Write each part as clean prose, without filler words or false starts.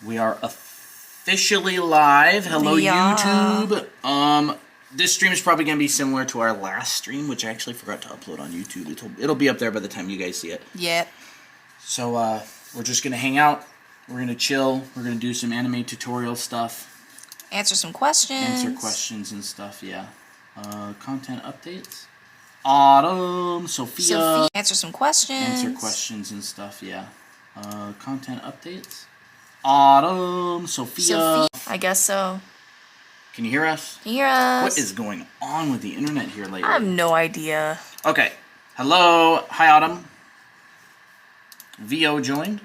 We are officially live. Hello, Yeah. YouTube. This stream is probably going to be similar to our last stream, which I actually forgot to upload on YouTube. It'll be up there by the time you guys see it. Yep. So, we're just going to hang out. We're going to chill. We're going to do some anime tutorial stuff. Answer some questions. Answer questions and stuff, yeah. Content updates. Autumn, Sophia. Answer some questions. Answer questions and stuff, yeah. Content updates. Autumn, Sophia. I guess so. Can you hear us? Can you hear us? What is going on with the internet here lately? I have no idea. Okay. Hello. Hi, Autumn. VO joined.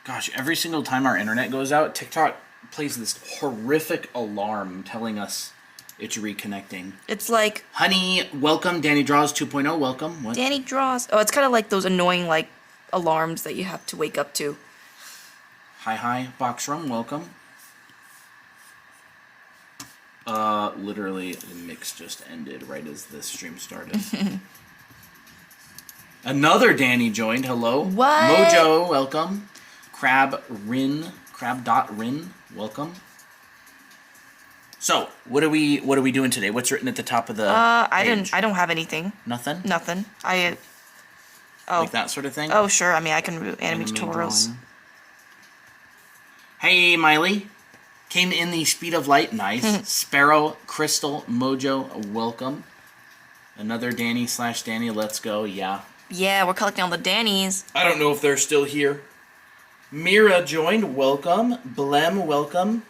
Gosh, every single time our internet goes out, TikTok plays this horrific alarm telling us it's reconnecting. It's like... Honey, welcome. Danny Draws 2.0, welcome. What? Danny Draws... Oh, it's kind of like those annoying, like, alarms that you have to wake up to. Hi, Boxroom, welcome. Literally, the mix just ended right as this stream started. Another Danny joined, hello. What? Mojo, welcome. Crab.rin, welcome. So, what are we doing today? What's written at the top of the page? I don't have anything. Nothing? Nothing. Like that sort of thing? Oh, sure. I mean, I can do anime tutorials. Drawing. Hey, Miley. Came in the speed of light. Nice. Sparrow, Crystal, Mojo, welcome. Another Danny/Danny, let's go. Yeah. Yeah, we're collecting all the Dannies. I don't know if they're still here. Mira joined. Welcome. Blem, welcome.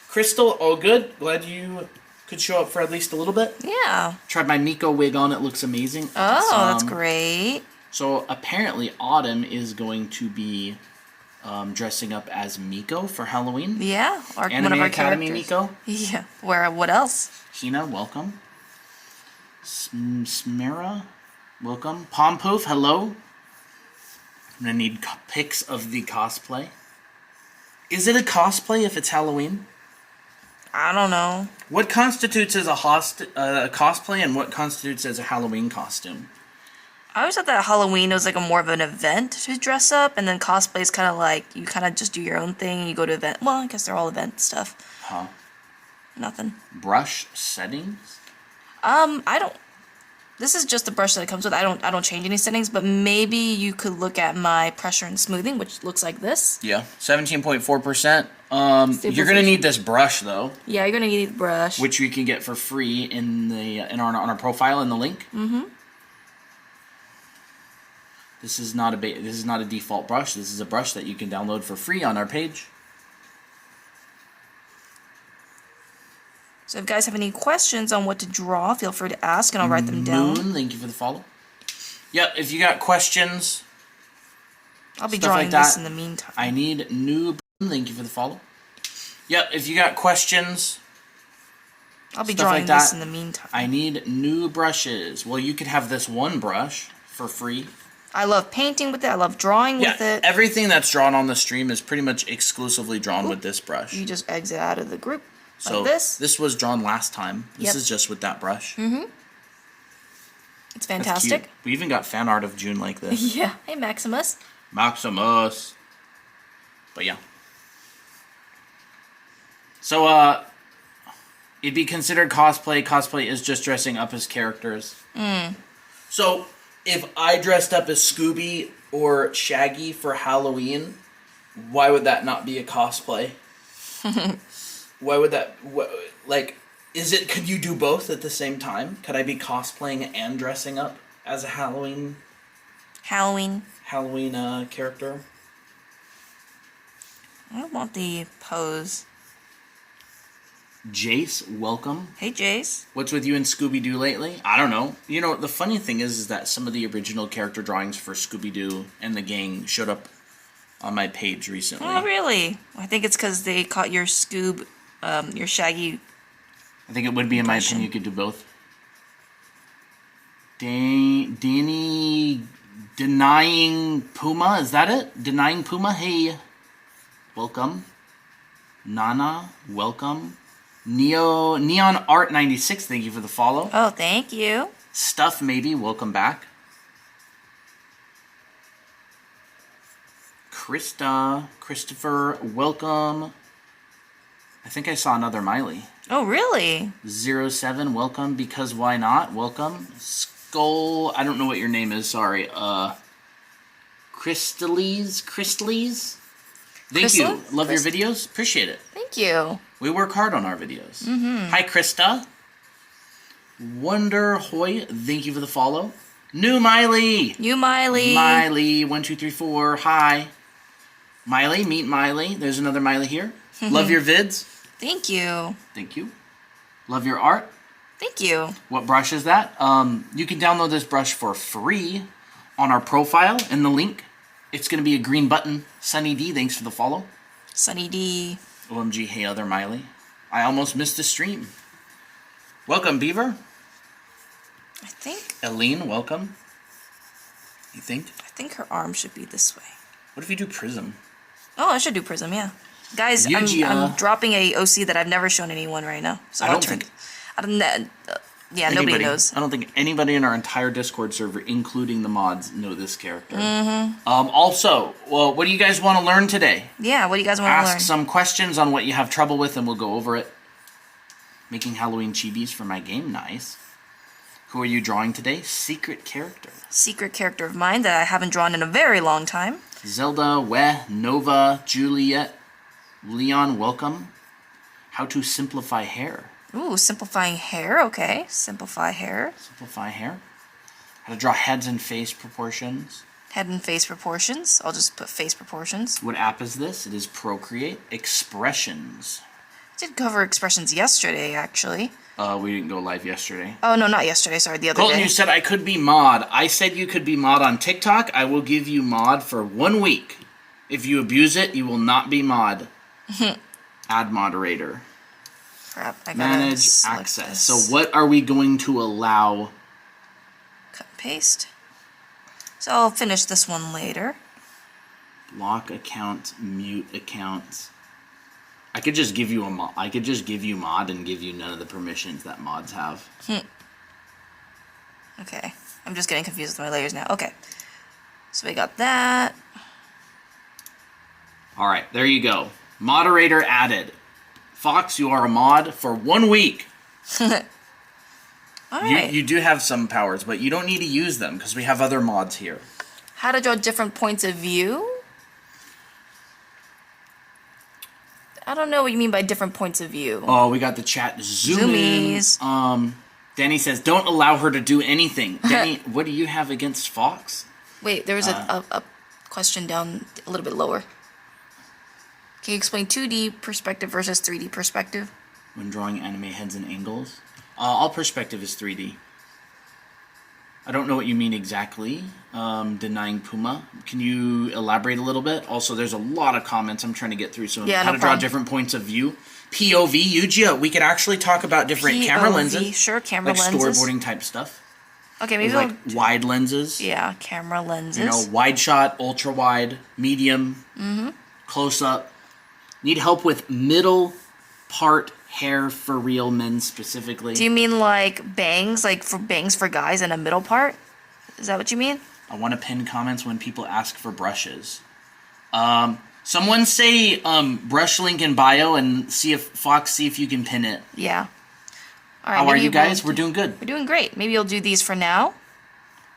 Crystal, all good. Glad you could show up for at least a little bit. Yeah. Tried my Miko wig on. It looks amazing. Oh, that's great. So apparently Autumn is going to be dressing up as Miko for Halloween. Yeah. Anime one of our Academy characters. Miko. Yeah. What else? Hina, welcome. Smira, welcome. Pompoof, hello. I'm going to need pics of the cosplay. Is it a cosplay if it's Halloween? I don't know. What constitutes as a cosplay and what constitutes as a Halloween costume? I always thought that Halloween was like a more of an event to dress up, and then cosplay is kind of like you kind of just do your own thing. You go to event. Well, I guess they're all event stuff. Huh? Nothing. Brush settings? I don't. This is just the brush that it comes with. I don't change any settings, but maybe you could look at my pressure and smoothing, which looks like this. Yeah, 17.4%. You're gonna need this brush though. Yeah, you're gonna need the brush, which you can get for free in on our profile in the link. Mm-hmm. This is not a default brush. This is a brush that you can download for free on our page. So if you guys have any questions on what to draw, feel free to ask, and I'll write them down. Moon, thank you for the follow. Yep, if you got questions, I'll be stuff drawing like that, this in the meantime. I need noob. Thank you for the follow. Yep, if you got questions, I'll be stuff drawing like that, this in the meantime. I need new brushes. Well, you could have this one brush for free. I love painting with it. I love drawing with it. Everything that's drawn on the stream is pretty much exclusively drawn with this brush. You just exit out of the group. So like this. This was drawn last time. This Yep. is just with that brush. Mm-hmm. It's fantastic. That's cute. We even got fan art of June like this. Yeah. Hey, Maximus. Maximus. But yeah. So, it'd be considered cosplay. Cosplay is just dressing up as characters. So, if I dressed up as Scooby or Shaggy for Halloween, why would that not be a cosplay? Why would that... could you do both at the same time? Could I be cosplaying and dressing up as a Halloween character? I don't want the pose. Jace, welcome. Hey, Jace. What's with you and Scooby-Doo lately? I don't know. You know, the funny thing is that some of the original character drawings for Scooby-Doo and the gang showed up on my page recently. Oh, really? I think it's because they caught your your Shaggy. I think it would be, in my opinion, you could do both. Danny Denying Puma, is that it? Denying Puma, hey. Welcome. Nana, welcome. Neon Art 96, thank you for the follow. Oh, thank you. Stuff Maybe, welcome back. Krista, Christopher, welcome. I think I saw another Miley. Oh, really? 07, welcome, because why not? Welcome. Skull, I don't know what your name is, sorry. Crystallese? Thank you. Love your videos. Appreciate it. Thank you. We work hard on our videos. Hi, Krista. Wonder Hoy, thank you for the follow. New Miley. Miley, 1, 2, 3, 4. Hi. Miley, meet Miley. There's another Miley here. Love your vids. Thank you. Thank you. Love your art. Thank you. What brush is that? You can download this brush for free on our profile in the link. It's going to be a green button. Sunny D, thanks for the follow. Sunny D. OMG, hey other Miley. I almost missed the stream. Welcome, Beaver. I think. Aline, welcome. You think? I think her arm should be this way. What if you do Prism? Oh, I should do Prism, yeah. Guys, I'm dropping a OC that I've never shown anyone right now. So nobody knows. I don't think anybody in our entire Discord server, including the mods, know this character. Also, well, what do you guys want to learn today? Yeah, what do you guys want to learn? Ask some questions on what you have trouble with, and we'll go over it. Making Halloween chibis for my game, nice. Who are you drawing today? Secret character. Secret character of mine that I haven't drawn in a very long time. Zelda, Nova, Juliet, Leon, welcome. How to simplify hair. Ooh, simplifying hair, okay. Simplify hair. Simplify hair. How to draw heads and face proportions. Head and face proportions. I'll just put face proportions. What app is this? It is Procreate. Expressions. I did cover expressions yesterday, actually. We didn't go live yesterday. Oh, no, not yesterday. Sorry, the other Colton, day. you said I could be mod. I said you could be mod on TikTok. I will give you mod for 1 week. If you abuse it, you will not be mod. Add moderator. Crap, I gotta Manage access. This. So what are we going to allow? Cut and paste. So I'll finish this one later. Lock account, mute accounts. I could just give you a mod. I could just give you mod and give you none of the permissions that mods have. Okay, I'm just getting confused with my layers now. Okay, so we got that. All right, there you go. Moderator added. Fox, you are a mod for 1 week. All right. You do have some powers, but you don't need to use them because we have other mods here. How to draw different points of view? I don't know what you mean by different points of view. Oh, we got the chat zoomies. Danny says, don't allow her to do anything. Danny, what do you have against Fox? Wait, there was a question down a little bit lower. Can you explain 2D perspective versus 3D perspective? When drawing anime heads and angles? All perspective is 3D. I don't know what you mean exactly. Denying Puma. Can you elaborate a little bit? Also, there's a lot of comments I'm trying to get through. So yeah, how to draw different points of view. POV, Yugia. We could actually talk about different camera lenses. Sure, camera lenses. Like storyboarding type stuff. Okay, maybe like wide lenses. Yeah, camera lenses. You know, wide shot, ultra wide, medium, close up. Need help with middle part hair for real men specifically. Do you mean like bangs, like for bangs for guys and a middle part? Is that what you mean? I want to pin comments when people ask for brushes. Someone say brush link in bio and see if you can pin it. Yeah. All right, how are you guys? We're doing good. We're doing great. Maybe you'll do these for now,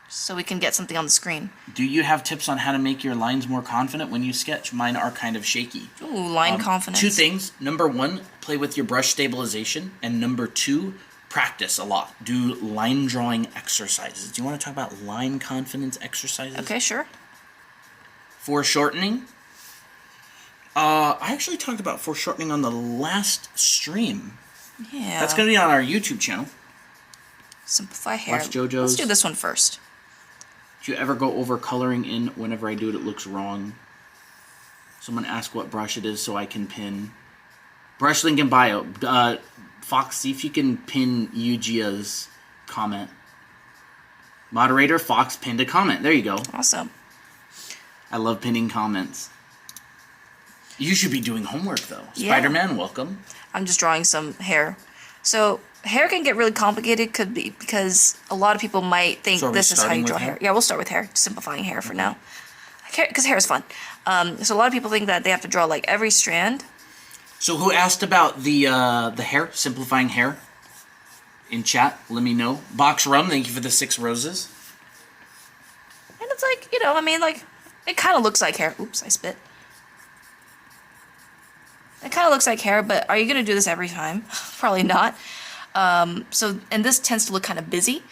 so we can get something on the screen. Do you have tips on how to make your lines more confident when you sketch? Mine are kind of shaky. Ooh, line confidence. 2 things. Number 1, play with your brush stabilization. And number 2, practice a lot. Do line drawing exercises. Do you want to talk about line confidence exercises? Okay, sure. Foreshortening. I actually talked about foreshortening on the last stream. Yeah. That's going to be on our YouTube channel. Simplify hair. Watch JoJo's. Let's do this one first. Do you ever go over coloring in? Whenever I do it, it looks wrong. Someone asked what brush it is so I can pin. Brush link in bio. Fox, see if you can pin Yujia's comment. Moderator, Fox pinned a comment. There you go. Awesome. I love pinning comments. You should be doing homework, though. Yeah. Spider-Man, welcome. I'm just drawing some hair. So hair can get really complicated because a lotot of people might think So this is how you draw hair? hair. Yeah, we'll start with hair. Simplifying hair for now. I because hair is fun. So a lot of people think that they have to draw like every strand. So who asked about the hair, simplifying hair? In chat, let me know. Box Rum, thank you for the 6 roses. And it's like, you know, I mean, like, it kind of looks like hair. Oops, I spit. It kind of looks like hair, but are you going to do this every time? Probably not. And this tends to look kind of busy.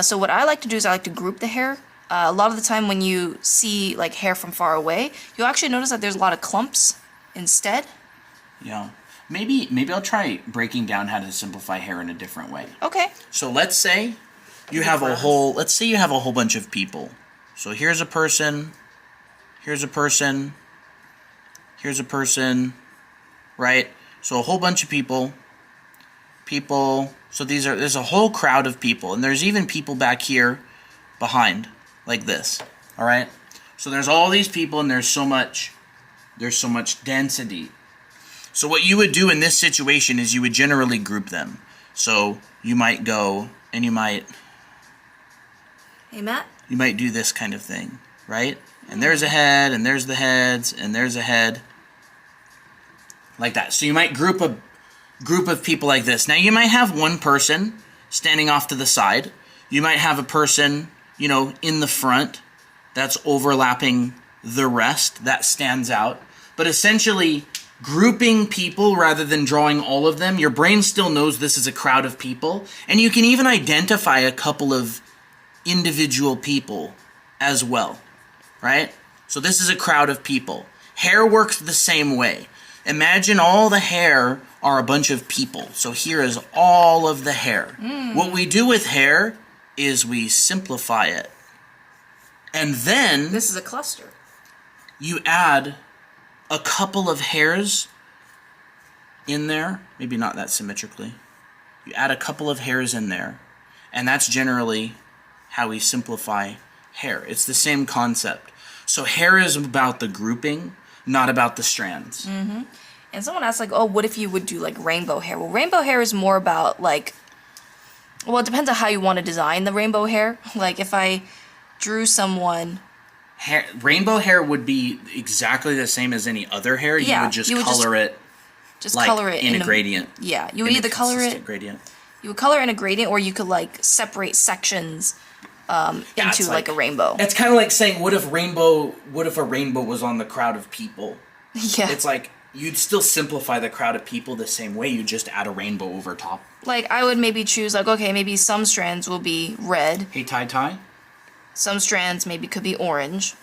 So what I like to do is I like to group the hair. A lot of the time when you see like hair from far away, you'll actually notice that there's a lot of clumps instead. Yeah. Maybe I'll try breaking down how to simplify hair in a different way. Okay. So let's say you have a whole bunch of people. So here's a person, here's a person, here's a person, right? So a whole bunch of people. So there's a whole crowd of people, and there's even people back here behind, like this. All right? So there's all these people, and there's so much density. So what you would do in this situation is you would generally group them. So you might go and you might do this kind of thing, right? And there's a head, and there's the heads, and there's a head. Like that. So you might group a group of people like this. Now you might have one person standing off to the side. You might have a person, you know, in the front that's overlapping the rest, that stands out. But essentially, grouping people rather than drawing all of them, your brain still knows this is a crowd of people, and you can even identify a couple of individual people as well, right? So this is a crowd of people. Hair works the same way. Imagine all the hair are a bunch of people. So here is all of the hair. What we do with hair is we simplify it. And then This is a cluster. you add a couple of hairs in there. Maybe not that symmetrically. You add a couple of hairs in there. And that's generally how we simplify hair. It's the same concept. So hair is about the grouping, not about the strands. Mm-hmm. And someone asked, like, oh, what if you would do, like, rainbow hair? Well, rainbow hair is more about, like, well, it depends on how you want to design the rainbow hair. Like, if I drew someone... Rainbow hair would be exactly the same as any other hair. Yeah, you would just color it like color it in a gradient. Yeah, you would either color it... Gradient. You would color in a gradient, or you could, like, separate sections into, like, a rainbow. It's kind of like saying, what if a rainbow was on the crowd of people? Yeah. It's like, you'd still simplify the crowd of people the same way. You just add a rainbow over top. Like, I would maybe choose, like, okay, maybe some strands will be red. Hey, Ty. Some strands maybe could be orange.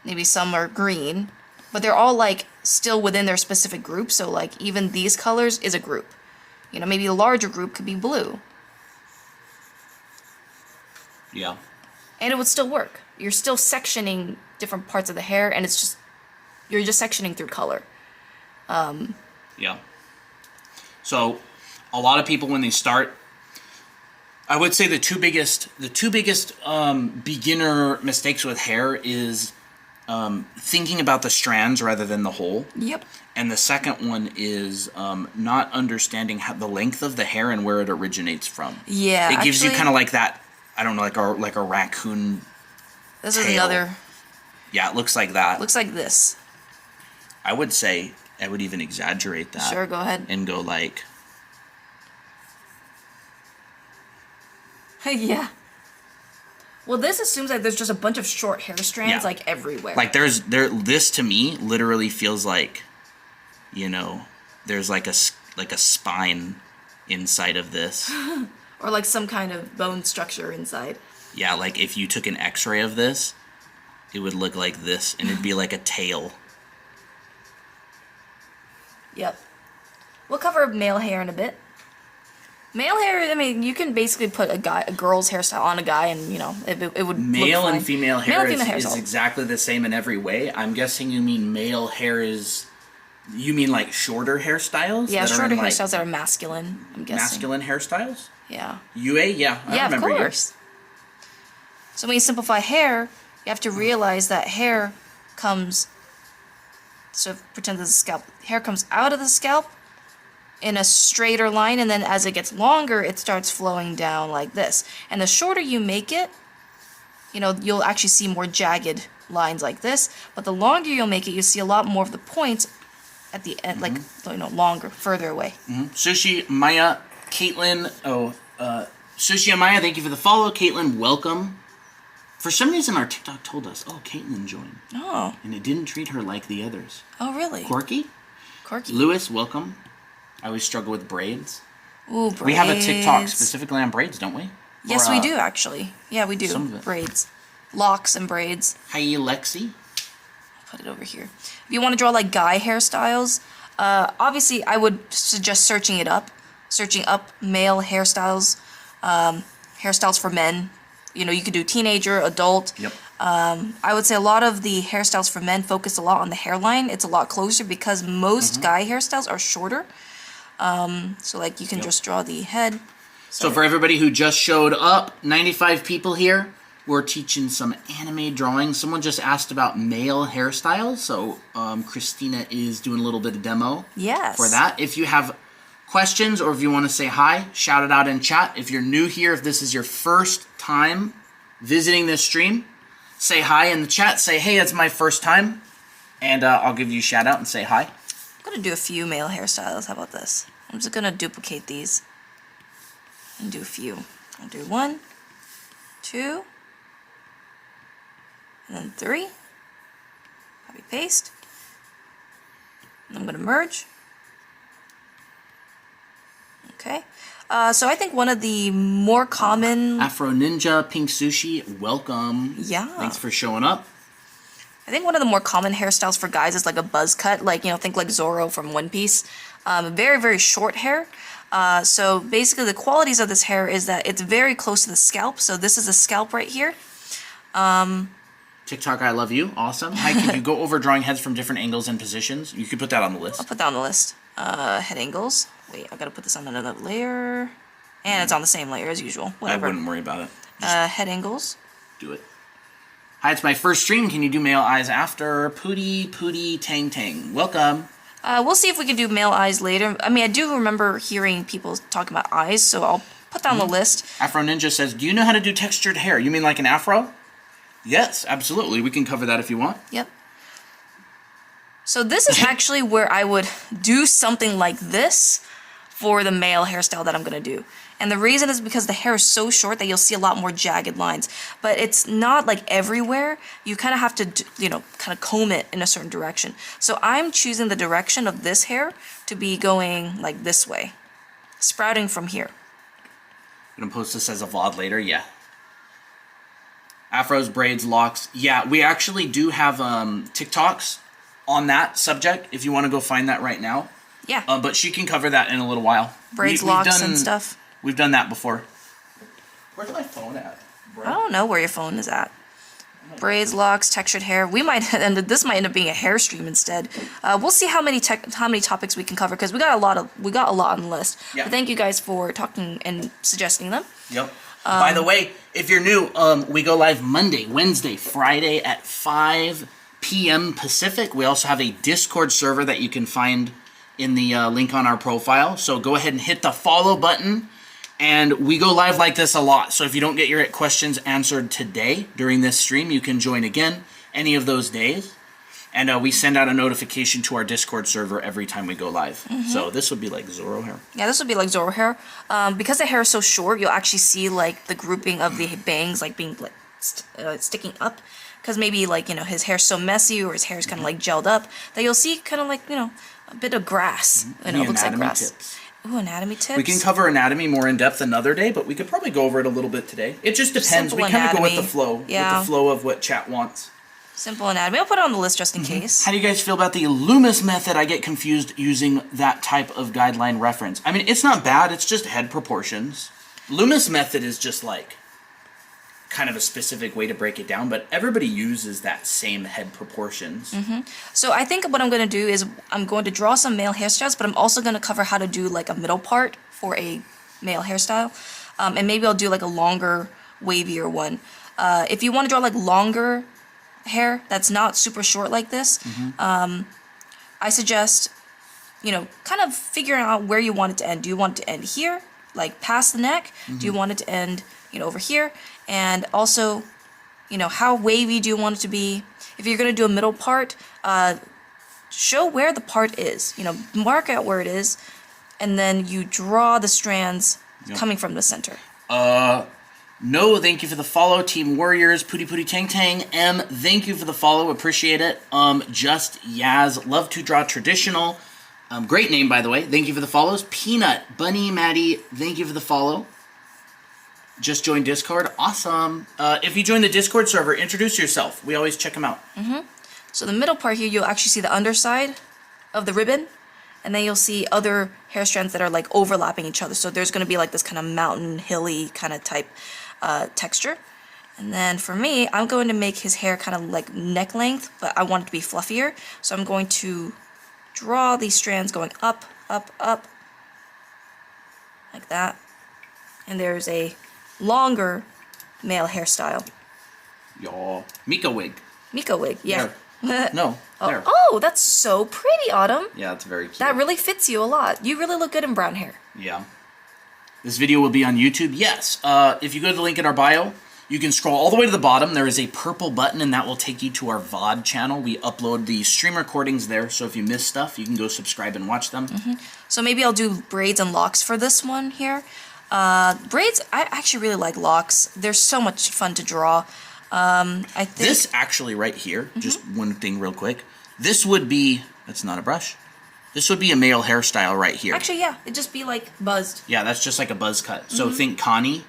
Maybe some are green. But they're all, like, still within their specific group. So, like, even these colors is a group. You know, maybe a larger group could be blue. Yeah. And it would still work. You're still sectioning different parts of the hair, and it's just... You're just sectioning through color. Yeah. So, a lot of people when they start, I would say the two biggest beginner mistakes with hair is thinking about the strands rather than the whole. Yep. And the second one is not understanding the length of the hair and where it originates from. Yeah. It gives you kind of like that. I don't know, like a raccoon. This tail. is another. Yeah, it looks like that. Looks like this. I would say I would even exaggerate that. Sure, go ahead. And go like. Yeah. Well, this assumes that there's just a bunch of short hair strands like everywhere. Like this to me literally feels like, you know, there's like a spine inside of this. Or like some kind of bone structure inside. Yeah, like if you took an X-ray of this, it would look like this, and it'd be like a tail. Yep. We'll cover male hair in a bit. Male hair, I mean, you can basically put a girl's hairstyle on a guy, and you know it would male look fine. And female hair is exactly the same in every way. I'm guessing you mean male hair is. You mean like shorter hairstyles? Yeah, shorter hairstyles that are masculine. I'm guessing masculine hairstyles. Yeah. UA, yeah, I remember of course. So when you simplify hair, you have to realize that hair comes. So pretend there's a scalp. Hair comes out of the scalp in a straighter line, and then as it gets longer, it starts flowing down like this. And the shorter you make it, you know, you'll actually see more jagged lines like this. But the longer you'll make it, you see a lot more of the points at the end, like, you know, longer, further away. Sushi, Maya, Caitlin. Sushi and Maya, thank you for the follow. Caitlin, welcome. For some reason, our TikTok told us, oh, Caitlin joined. Oh. And it didn't treat her like the others. Oh, really? Quirky? Lewis, welcome. I always struggle with braids. Ooh, braids. We have a TikTok specifically on braids, don't we? Yes, we do, actually. Yeah, we do. Some of it. Braids. Locks and braids. Hi, Lexi. I'll put it over here. If you want to draw, like, guy hairstyles, obviously, I would suggest searching up male hairstyles, hairstyles for men. You know, you could do teenager, adult. Yep. I would say a lot of the hairstyles for men focus a lot on the hairline. It's a lot closer because most guy hairstyles are shorter. So, like, you can just draw the head. So for everybody who just showed up, 95 people here, we're teaching some anime drawing. Someone just asked about male hairstyles, so Christina is doing a little bit of demo for that. If you have questions or if you want to say hi, shout it out in chat. If you're new here, if this is your first time visiting this stream, say hi in the chat. Say, hey, it's my first time, and I'll give you a shout out and say hi. I'm going to do a few male hairstyles. How about this? I'm just going to duplicate these and do a few. I'll do 1, 2, and then 3. Copy paste. And I'm going to merge. Okay. So I think one of the more common... Afro Ninja, Pink Sushi, welcome. Yeah. Thanks for showing up. I think one of the more common hairstyles for guys is like a buzz cut, like, you know, think like Zoro from One Piece. Very, very short hair. So basically the qualities of this hair is that it's very close to the scalp. So this is a scalp right here. TikTok, I love you. Awesome. Hi, can you go over drawing heads from different angles and positions? You could put that on the list. I'll put that on the list. Head angles. Wait, I gotta put this on another layer. And it's on the same layer as usual. Whatever. I wouldn't worry about it. Head angles. Do it. Hi, it's my first stream. Can you do male eyes after? Pooty, Tang Tang. Welcome. We'll see if we can do male eyes later. I mean, I do remember hearing people talking about eyes, so I'll put that on the list. Afro Ninja says, do you know how to do textured hair? You mean like an afro? Yes, absolutely. We can cover that if you want. Yep. So this is actually where I would do something like this for the male hairstyle that I'm going to do. And the reason is because the hair is so short that you'll see a lot more jagged lines. But it's not like everywhere. You kind of have to, you know, kind of comb it in a certain direction. So I'm choosing the direction of this hair to be going like this way. Sprouting from here. I'm going to post this as a VOD later, yeah. Afros, braids, locks. Yeah, we actually do have TikToks on that subject if you want to go find that right now. Yeah. But she can cover that in a little while. Braids, locks, and stuff. We've done that before. Where's my phone at? Bro? I don't know where your phone is at. Braids, locks, textured hair. We might end this might end up being a hair stream instead. We'll see how many topics we can cover because we got a lot on the list. Yeah. But thank you guys for talking and suggesting them. Yep. By the way, if you're new, we go live Monday, Wednesday, Friday at 5 p.m. Pacific. We also have a Discord server that you can find in the link on our profile. So go ahead and hit the follow button. And we go live like this a lot. So if you don't get your questions answered today during this stream, you can join again any of those days. And we send out a notification to our Discord server every time we go live. So this would be like Zoro hair. Yeah, this would be like Zoro hair. Because the hair is so short, you'll actually see like the grouping of the bangs like being like sticking up. Because maybe like, you know, his hair's so messy or his hair's kind of like gelled up that you'll see kind of like, you know, a bit of grass. You know, it looks like grass. Tips. Ooh, anatomy tips. We can cover anatomy more in depth another day, but we could probably go over it a little bit today. It just depends. We kind of go with the flow. Yeah. With the flow of what chat wants. Simple anatomy. I'll put it on the list just in case. How do you guys feel about the Loomis method? I get confused using that type of guideline reference. I mean, it's not bad. It's just head proportions. Loomis method is just like kind of a specific way to break it down, but everybody uses that same head proportions. So I think what I'm going to do is I'm going to draw some male hairstyles, but I'm also going to cover how to do like a middle part for a male hairstyle. And maybe I'll do like a longer, wavier one. If you want to draw like longer hair that's not super short like this, I suggest, you know, kind of figuring out where you want it to end. Do you want it to end here, like past the neck? Do you want it to end, you know, over here? And also, You know, how wavy do you want it to be? If you're going to do a middle part, show where the part is. You know, mark out where it is, and then you draw the strands coming from the center. No, thank you for the follow. Team Warriors, Pooty Pooty Tang Tang. M, thank you for the follow. Appreciate it. Just Yaz, love to draw traditional. Great name, by the way. Thank you for the follows. Peanut, Bunny, Maddie, thank you for the follow. Just joined Discord. Awesome. If you join the Discord server, introduce yourself. We always check them out. So the middle part here, you'll actually see the underside of the ribbon, and then you'll see other hair strands that are like overlapping each other. So there's going to be like this kind of mountain, hilly kind of type texture. And then for me, I'm going to make his hair kind of like neck length, but I want it to be fluffier. So I'm going to draw these strands going up, up, up, like that. And there's a longer male hairstyle. Y'all. Mika wig. Mika wig, yeah. No, there. Oh, that's so pretty, Autumn. Yeah, it's very cute. That really fits you a lot. You really look good in brown hair. Yeah. This video will be on YouTube. Yes. If you go to the link in our bio, you can scroll all the way to the bottom. There is a purple button, and that will take you to our VOD channel. We upload the stream recordings there, so if you miss stuff, you can go subscribe and watch them. So maybe I'll do braids and locks for this one here. Braids, I actually really like locks. They're so much fun to draw. I think this actually right here, just one thing real quick. This would be, that's not a brush. This would be a male hairstyle right here. Actually, yeah, it'd just be like buzzed. Yeah, that's just like a buzz cut. So think Connie.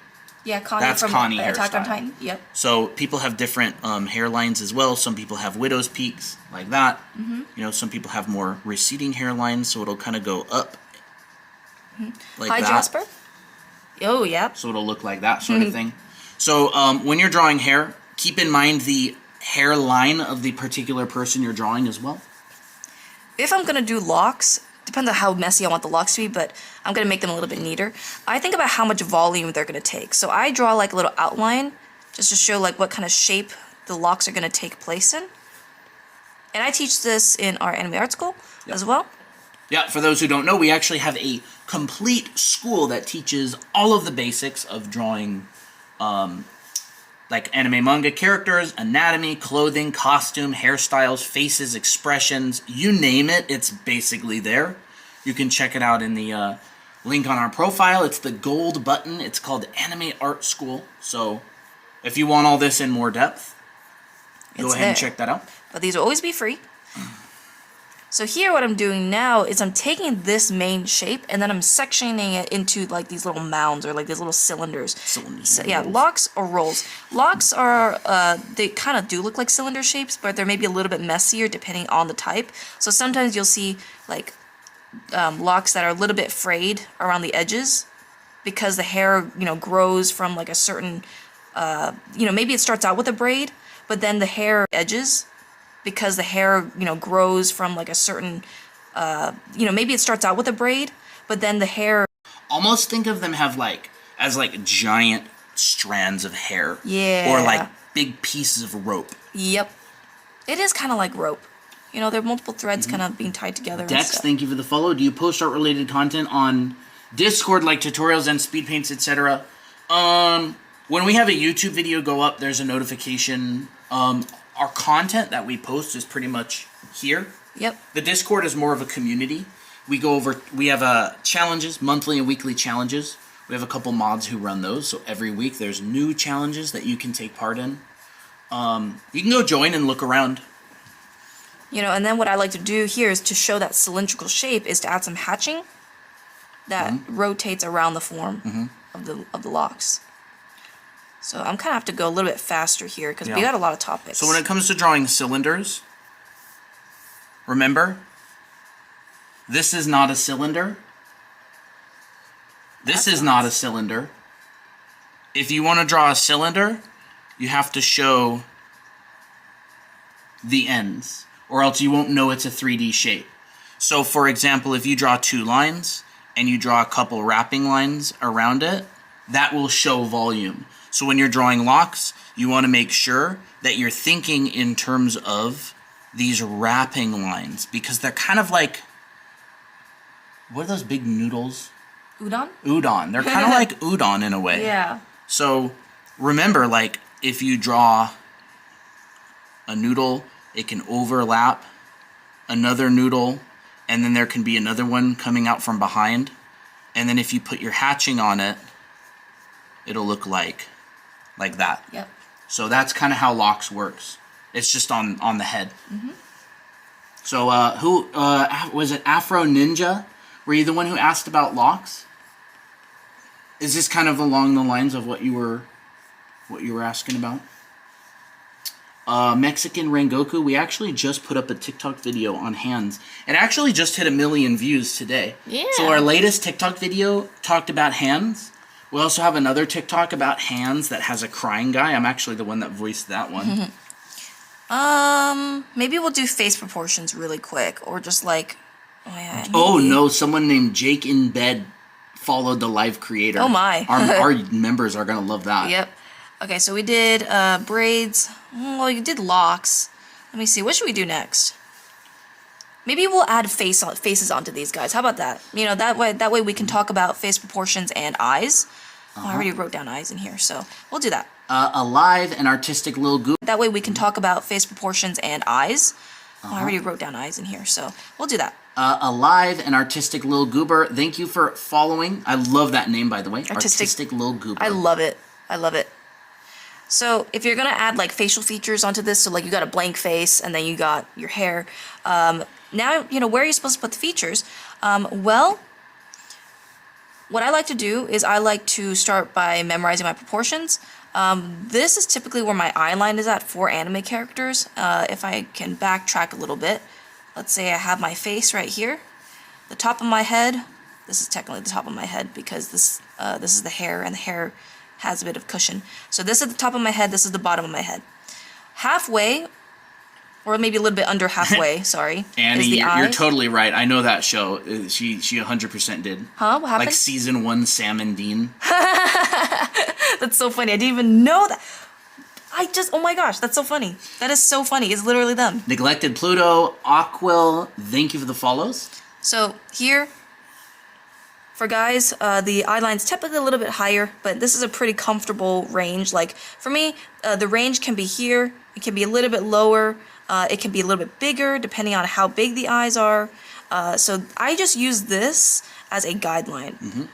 Yeah, Connie That's from Connie Attack on hairstyle. Titan. Yep. So people have different hairlines as well. Some people have widow's peaks like that. You know, some people have more receding hairlines, so it'll kind of go up like Hi, that. Jasper. Oh, yeah. So it'll look like that sort of thing. So when you're drawing hair, keep in mind the hairline of the particular person you're drawing as well. If I'm gonna do locks, depends on how messy I want the locks to be, but I'm gonna make them a little bit neater. I think about how much volume they're gonna take. So I draw like a little outline just to show like what kind of shape the locks are gonna take place in. And I teach this in our anime art school as well. Yeah, for those who don't know, we actually have a complete school that teaches all of the basics of drawing like anime manga characters, anatomy, clothing, costume, hairstyles, faces, expressions, you name it, it's basically there. You can check it out in the link on our profile. It's the gold button. It's called Anime Art School. So if you want all this in more depth, go ahead and check that out. But these will always be free. So here what I'm doing now is I'm taking this main shape and then I'm sectioning it into like these little mounds or like these little cylinders. So, yeah, locks or rolls. Locks are, they kind of do look like cylinder shapes, but they're maybe a little bit messier depending on the type. So sometimes you'll see like locks that are a little bit frayed around the edges because the hair, you know, grows from like a certain, you know, maybe it starts out with a braid, but then the hair edges because the hair, you know, grows from like a certain, you know, maybe it starts out with a braid, but then the hair... Almost think of them have like, as like giant strands of hair. Yeah. Or like big pieces of rope. Yep. It is kind of like rope. You know, there are multiple threads kind of being tied together. Dex, thank you for the follow. Do you post art related content on Discord like tutorials and speed paints, etc.? When we have a YouTube video go up, there's a notification. Our content that we post is pretty much here. Yep. The Discord is more of a community. We have challenges, monthly and weekly challenges. We have a couple mods who run those, so every week there's new challenges that you can take part in. You can go join and look around. You know, and then what I like to do here is to show that cylindrical shape is to add some hatching that rotates around the form of the locks. So I'm kind of have to go a little bit faster here because we got a lot of topics. So when it comes to drawing cylinders, remember, this is not a cylinder. This is not a cylinder. If you want to draw a cylinder, you have to show the ends, or else you won't know it's a 3D shape. So for example, if you draw two lines and you draw a couple wrapping lines around it, that will show volume. So when you're drawing locks, you want to make sure that you're thinking in terms of these wrapping lines, because they're kind of like, what are those big noodles? Udon? Udon. They're kind of like udon in a way. Yeah. So remember, like, if you draw a noodle, it can overlap another noodle, and then there can be another one coming out from behind. And then if you put your hatching on it, it'll look like that. Yep. So that's kind of how locks works. It's just on the head. Mm-hmm. So who was it? Afro Ninja? Were you the one who asked about locks? Is this kind of along the lines of what you were asking about? Mexican Rengoku, we actually just put up a TikTok video on hands. It actually just hit 1 million views today. Yeah. So our latest TikTok video talked about hands. We also have another TikTok about hands that has a crying guy. I'm actually the one that voiced that one. Maybe we'll do face proportions really quick, or just like, oh yeah. Oh no, someone named Jake in Bed followed the live creator. Oh my. Our members are gonna love that. Yep. Okay, so we did braids. Well, you did locks. Let me see. What should we do next? Maybe we'll add faces onto these guys. How about that? You know, that way we can talk about face proportions and eyes. Oh, I already wrote down eyes in here, so we'll do that. Alive and artistic Lil Goop. That way we can talk about face proportions and eyes. Oh, I already wrote down eyes in here, so we'll do that. Alive and artistic Lil Goober. Thank you for following. I love that name, by the way. Artistic Lil Goober. I love it. I love it. So if you're gonna add like facial features onto this, so like you got a blank face and then you got your hair. Now you know where are you supposed to put the features? Well, what I like to do is I like to start by memorizing my proportions. This is typically where my eye line is at for anime characters. If I can backtrack a little bit, let's say I have my face right here, the top of my head. This is technically the top of my head because this is the hair, and the hair has a bit of cushion. So this is the top of my head, this is the bottom of my head. Halfway, or maybe a little bit under halfway, sorry, Annie, is the eye. you're totally right. I know that show. She 100% did. Huh? What happened? Like season 1 Sam and Dean. That's so funny. I didn't even know that. Oh my gosh, that's so funny. That is so funny. It's literally them. Neglected Pluto, Aquil, thank you for the follows. So here, for guys, the eye line's typically a little bit higher, but this is a pretty comfortable range. Like, for me, the range can be here, it can be a little bit lower, it can be a little bit bigger, depending on how big the eyes are. So I just use this as a guideline.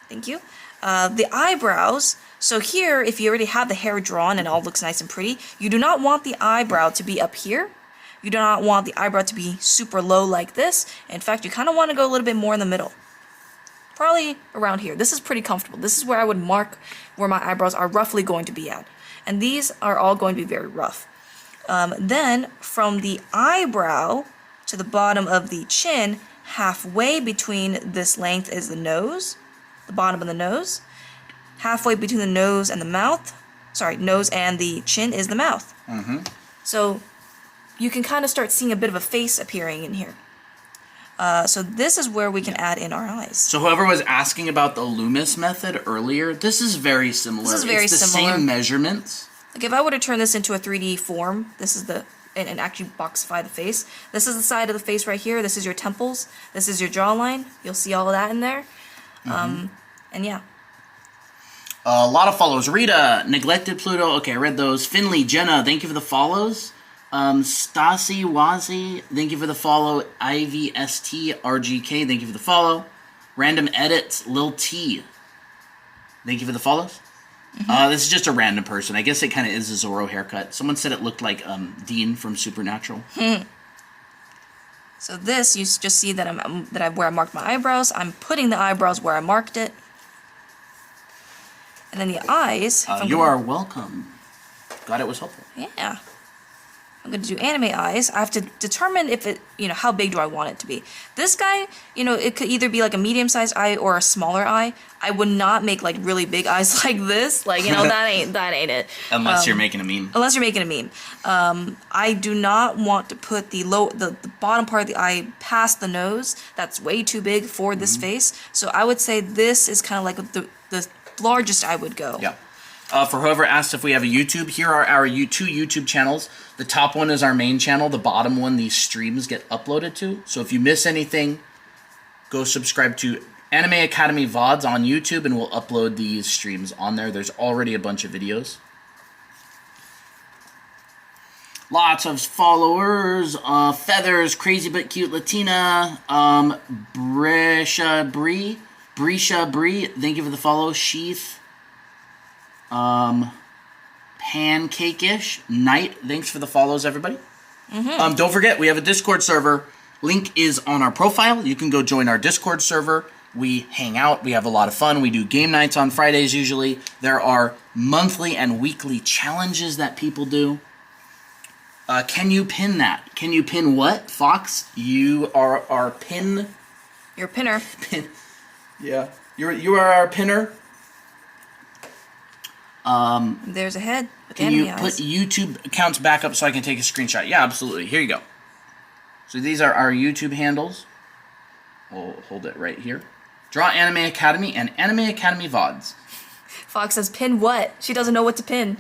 Thank you. The eyebrows, so here, if you already have the hair drawn and it all looks nice and pretty, you do not want the eyebrow to be up here. You do not want the eyebrow to be super low like this. In fact, you kind of want to go a little bit more in the middle. Probably around here. This is pretty comfortable. This is where I would mark where my eyebrows are roughly going to be at. And these are all going to be very rough. Then, from the eyebrow to the bottom of the chin, halfway between this length is the nose, the bottom of the nose. Halfway between the nose and the mouth, nose and the chin is the mouth. So you can kind of start seeing a bit of a face appearing in here. So this is where we can add in our eyes. So whoever was asking about the Loomis method earlier, this is very similar. This is very it's the similar. Same measurements. Like if I were to turn this into a 3D form, this is and actually boxify the face. This is the side of the face right here. This is your temples. This is your jawline. You'll see all of that in there. And yeah. A lot of follows. Rita, Neglected Pluto. Okay, I read those. Finley, Jenna, thank you for the follows. Stasi Wazi, thank you for the follow. IVST RGK, thank you for the follow. Random Edits, Lil T, thank you for the follows. This is just a random person. I guess it kind of is a Zorro haircut. Someone said it looked like Dean from Supernatural. So this, you just see that where I marked my eyebrows. I'm putting the eyebrows where I marked it. And then the eyes. You are welcome. Glad it was helpful. Yeah. I'm going to do anime eyes. I have to determine if it, how big do I want it to be. This guy, it could either be like a medium-sized eye or a smaller eye. I would not make like really big eyes like this. Like, that ain't it. Unless you're making a meme. Unless you're making a meme. I do not want to put the bottom part of the eye past the nose. That's way too big for this face. So I would say this is kind of like the largest I would go. Yeah. For whoever asked if we have a YouTube, here are our two YouTube channels. The top one is our main channel. The bottom one, these streams get uploaded to. So if you miss anything, go subscribe to Anime Academy VODs on YouTube, and we'll upload these streams on there. There's already a bunch of videos. Lots of followers. Feathers, crazy but cute Latina. Brisha Bree. Thank you for the follow. Sheath. Pancake-ish. Knight. Thanks for the follows, everybody. Don't forget, we have a Discord server. Link is on our profile. You can go join our Discord server. We hang out. We have a lot of fun. We do game nights on Fridays usually. There are monthly and weekly challenges that people do. Can you pin that? Can you pin what? Fox, you are our pin... You're a pinner. Pin. Yeah. You are our pinner. There's a head. Can you put YouTube accounts back up so I can take a screenshot? Yeah, absolutely. Here you go. So these are our YouTube handles. We'll hold it right here. Draw Anime Academy and Anime Academy VODs. Fox says, pin what? She doesn't know what to pin.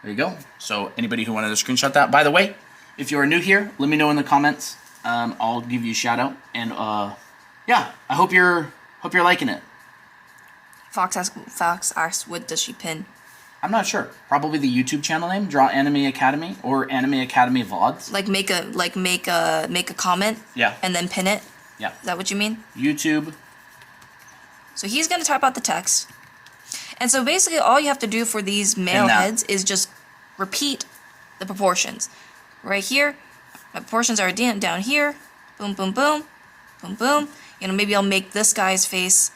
There you go. So anybody who wanted to screenshot that. By the way, if you are new here, let me know in the comments. I'll give you a shout out. And yeah, I hope you're liking it. Fox asks, what does she pin? I'm not sure. Probably the YouTube channel name, Draw Anime Academy or Anime Academy VODs. Like make a comment. Yeah. And then pin it. Yeah. Is that what you mean? YouTube. So he's gonna type out the text. And so basically all you have to do for these male heads is just repeat the proportions. Right here, my proportions are down here. Boom, boom, boom. Boom, boom. You know, maybe I'll make this guy's face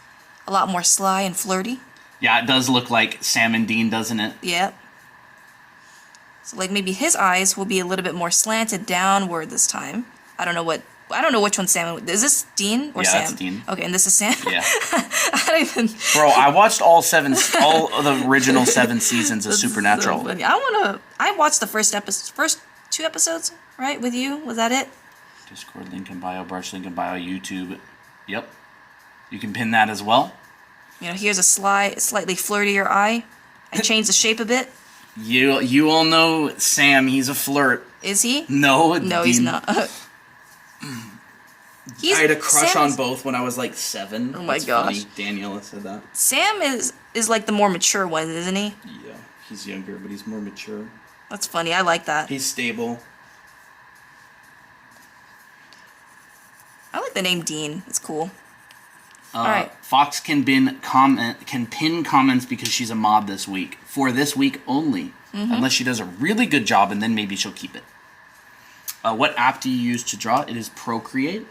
a lot more sly and flirty. Yeah, it does look like Sam and Dean, doesn't it? Yep. So like maybe his eyes will be a little bit more slanted downward this time. I don't know which one's Sam. Is this Dean or Sam? Yeah, that's Dean. Okay, and this is Sam? Yeah. I don't even... Bro, I watched all of the original 7 seasons of Supernatural. So funny. I watched the first 2 episodes, right, with you? Was that it? Discord link in bio, brush link in bio, YouTube. Yep. You can pin that as well. You know, here's a slightly flirtier eye. I changed the shape a bit. You all know Sam, he's a flirt. Is he? No, he's not. I had a crush on both when I was like 7. Oh my gosh. Funny. Daniela said that. Sam is like the more mature one, isn't he? Yeah, he's younger, but he's more mature. That's funny. I like that. He's stable. I like the name Dean. It's cool. All right. Fox can pin comments because she's a mod this week. For this week only. Unless she does a really good job, and then maybe she'll keep it. What app do you use to draw? It is Procreate.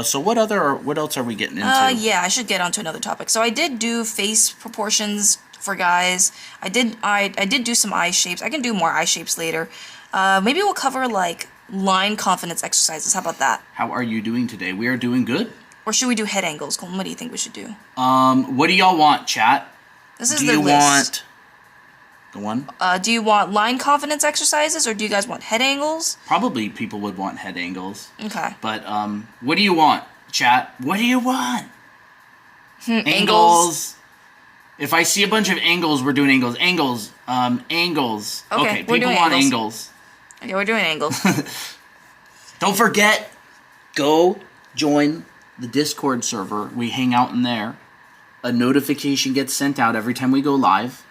So what else are we getting into? Yeah, I should get onto another topic. So I did do face proportions for guys. I did do some eye shapes. I can do more eye shapes later. Maybe we'll cover like line confidence exercises. How about that? How are you doing today? We are doing good. Or should we do head angles? Colton, what do you think we should do? What do y'all want, chat? This is the list. Go on. Do you want line confidence exercises, or do you guys want head angles? Probably people would want head angles. Okay. But what do you want, chat? What do you want? Angles. If I see a bunch of angles, we're doing angles. Angles. Okay, people want angles. Okay, we're doing angles. Don't forget, go join the Discord server. We hang out in there. A notification gets sent out every time we go live.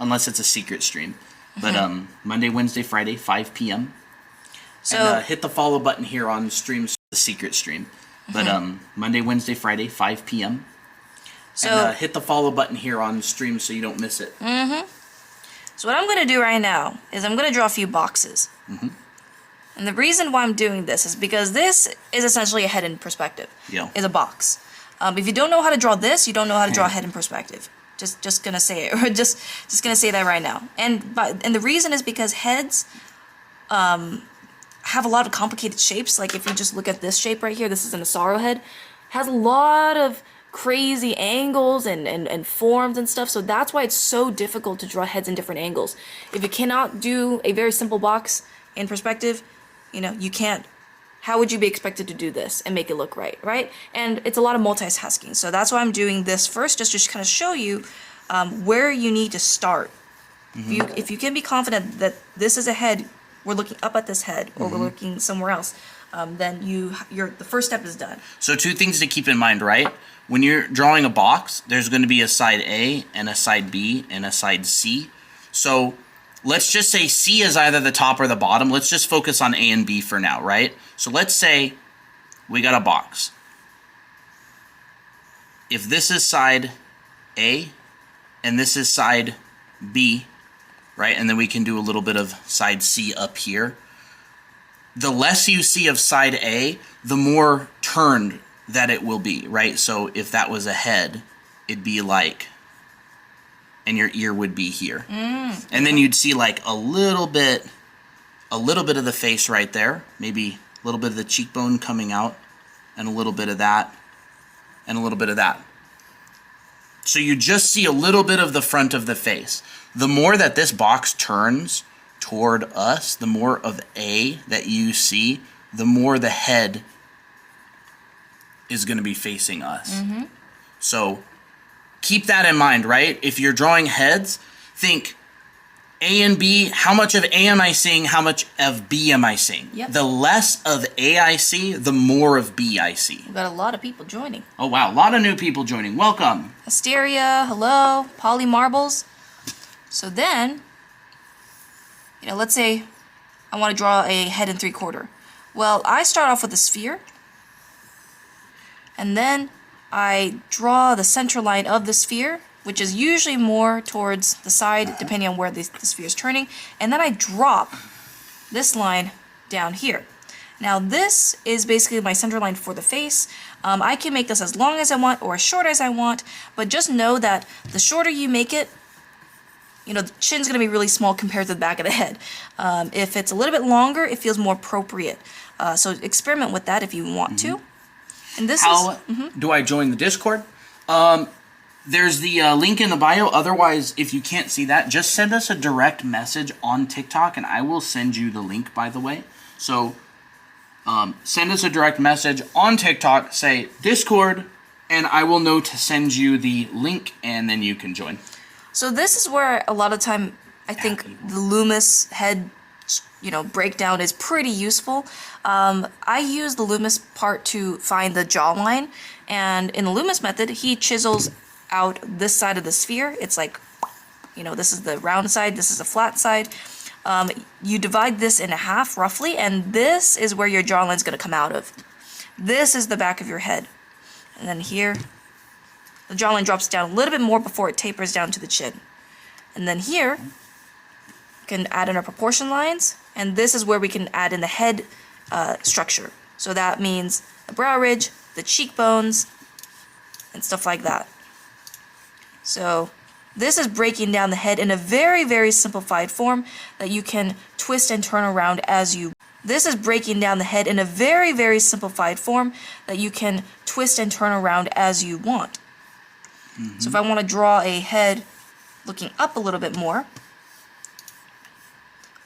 Unless it's a secret stream. But Monday, Wednesday, Friday, 5 p.m. So, and hit the follow button here on streams, the secret stream. But Monday, Wednesday, Friday, 5 p.m. So, and hit the follow button here on stream so you don't miss it. So what I'm going to do right now is I'm going to draw a few boxes. And the reason why I'm doing this is because this is essentially a head in perspective. Yeah. Is a box. If you don't know how to draw this, you don't know how to draw a head in perspective. Just gonna say it, or just gonna say that right now. And the reason is because heads have a lot of complicated shapes. Like if you just look at this shape right here, this is an Asaro head, has a lot of crazy angles and forms and stuff. So that's why it's so difficult to draw heads in different angles. If you cannot do a very simple box in perspective, you know, you can't. How would you be expected to do this and make it look right, right? And it's a lot of multitasking. So that's why I'm doing this first, just to kind of show you where you need to start. If you can be confident that this is a head, we're looking up at this head, or we're looking somewhere else, then the first step is done. So 2 things to keep in mind, right? When you're drawing a box, there's going to be a side A and a side B and a side C. So let's just say C is either the top or the bottom. Let's just focus on A and B for now, right? So let's say we got a box. If this is side A and this is side B, right? And then we can do a little bit of side C up here. The less you see of side A, the more turned that it will be, right? So if that was a head, it'd be like, and your ear would be here. And then you'd see like a little bit of the face right there, maybe a little bit of the cheekbone coming out, and a little bit of that, and a little bit of that. So you just see a little bit of the front of the face. The more that this box turns toward us, the more of A that you see, the more the head is going to be facing us. So keep that in mind, right? If you're drawing heads, think A and B, how much of A am I seeing, how much of B am I seeing? Yep. The less of A I see, the more of B I see. We've got a lot of people joining. Oh wow, a lot of new people joining. Welcome. Asteria, hello, Polly Marbles. So then, let's say I want to draw a head and 3/4. Well, I start off with a sphere, and then I draw the center line of the sphere, which is usually more towards the side, depending on where the sphere is turning, and then I drop this line down here. Now this is basically my center line for the face. I can make this as long as I want or as short as I want, but just know that the shorter you make it, the chin's going to be really small compared to the back of the head. If it's a little bit longer, it feels more appropriate. So experiment with that if you want to. And this How do I join the Discord? There's the link in the bio. Otherwise, if you can't see that, just send us a direct message on TikTok, and I will send you the link, by the way. So send us a direct message on TikTok, say Discord, and I will know to send you the link, and then you can join. So this is where a lot of time I think the Loomis head breakdown is pretty useful. I use the Loomis part to find the jawline, and in the Loomis method, he chisels out this side of the sphere. It's like, this is the round side, this is the flat side. You divide this in half roughly, and this is where your jawline is going to come out of. This is the back of your head. And then here, the jawline drops down a little bit more before it tapers down to the chin. And then here, you can add in our proportion lines, and this is where we can add in the head structure. So that means the brow ridge, the cheekbones, and stuff like that. So this is breaking down the head in a very, very simplified form that you can twist and turn around as you. This is breaking down the head in a very, very simplified form that you can twist and turn around as you want. So if I want to draw a head looking up a little bit more,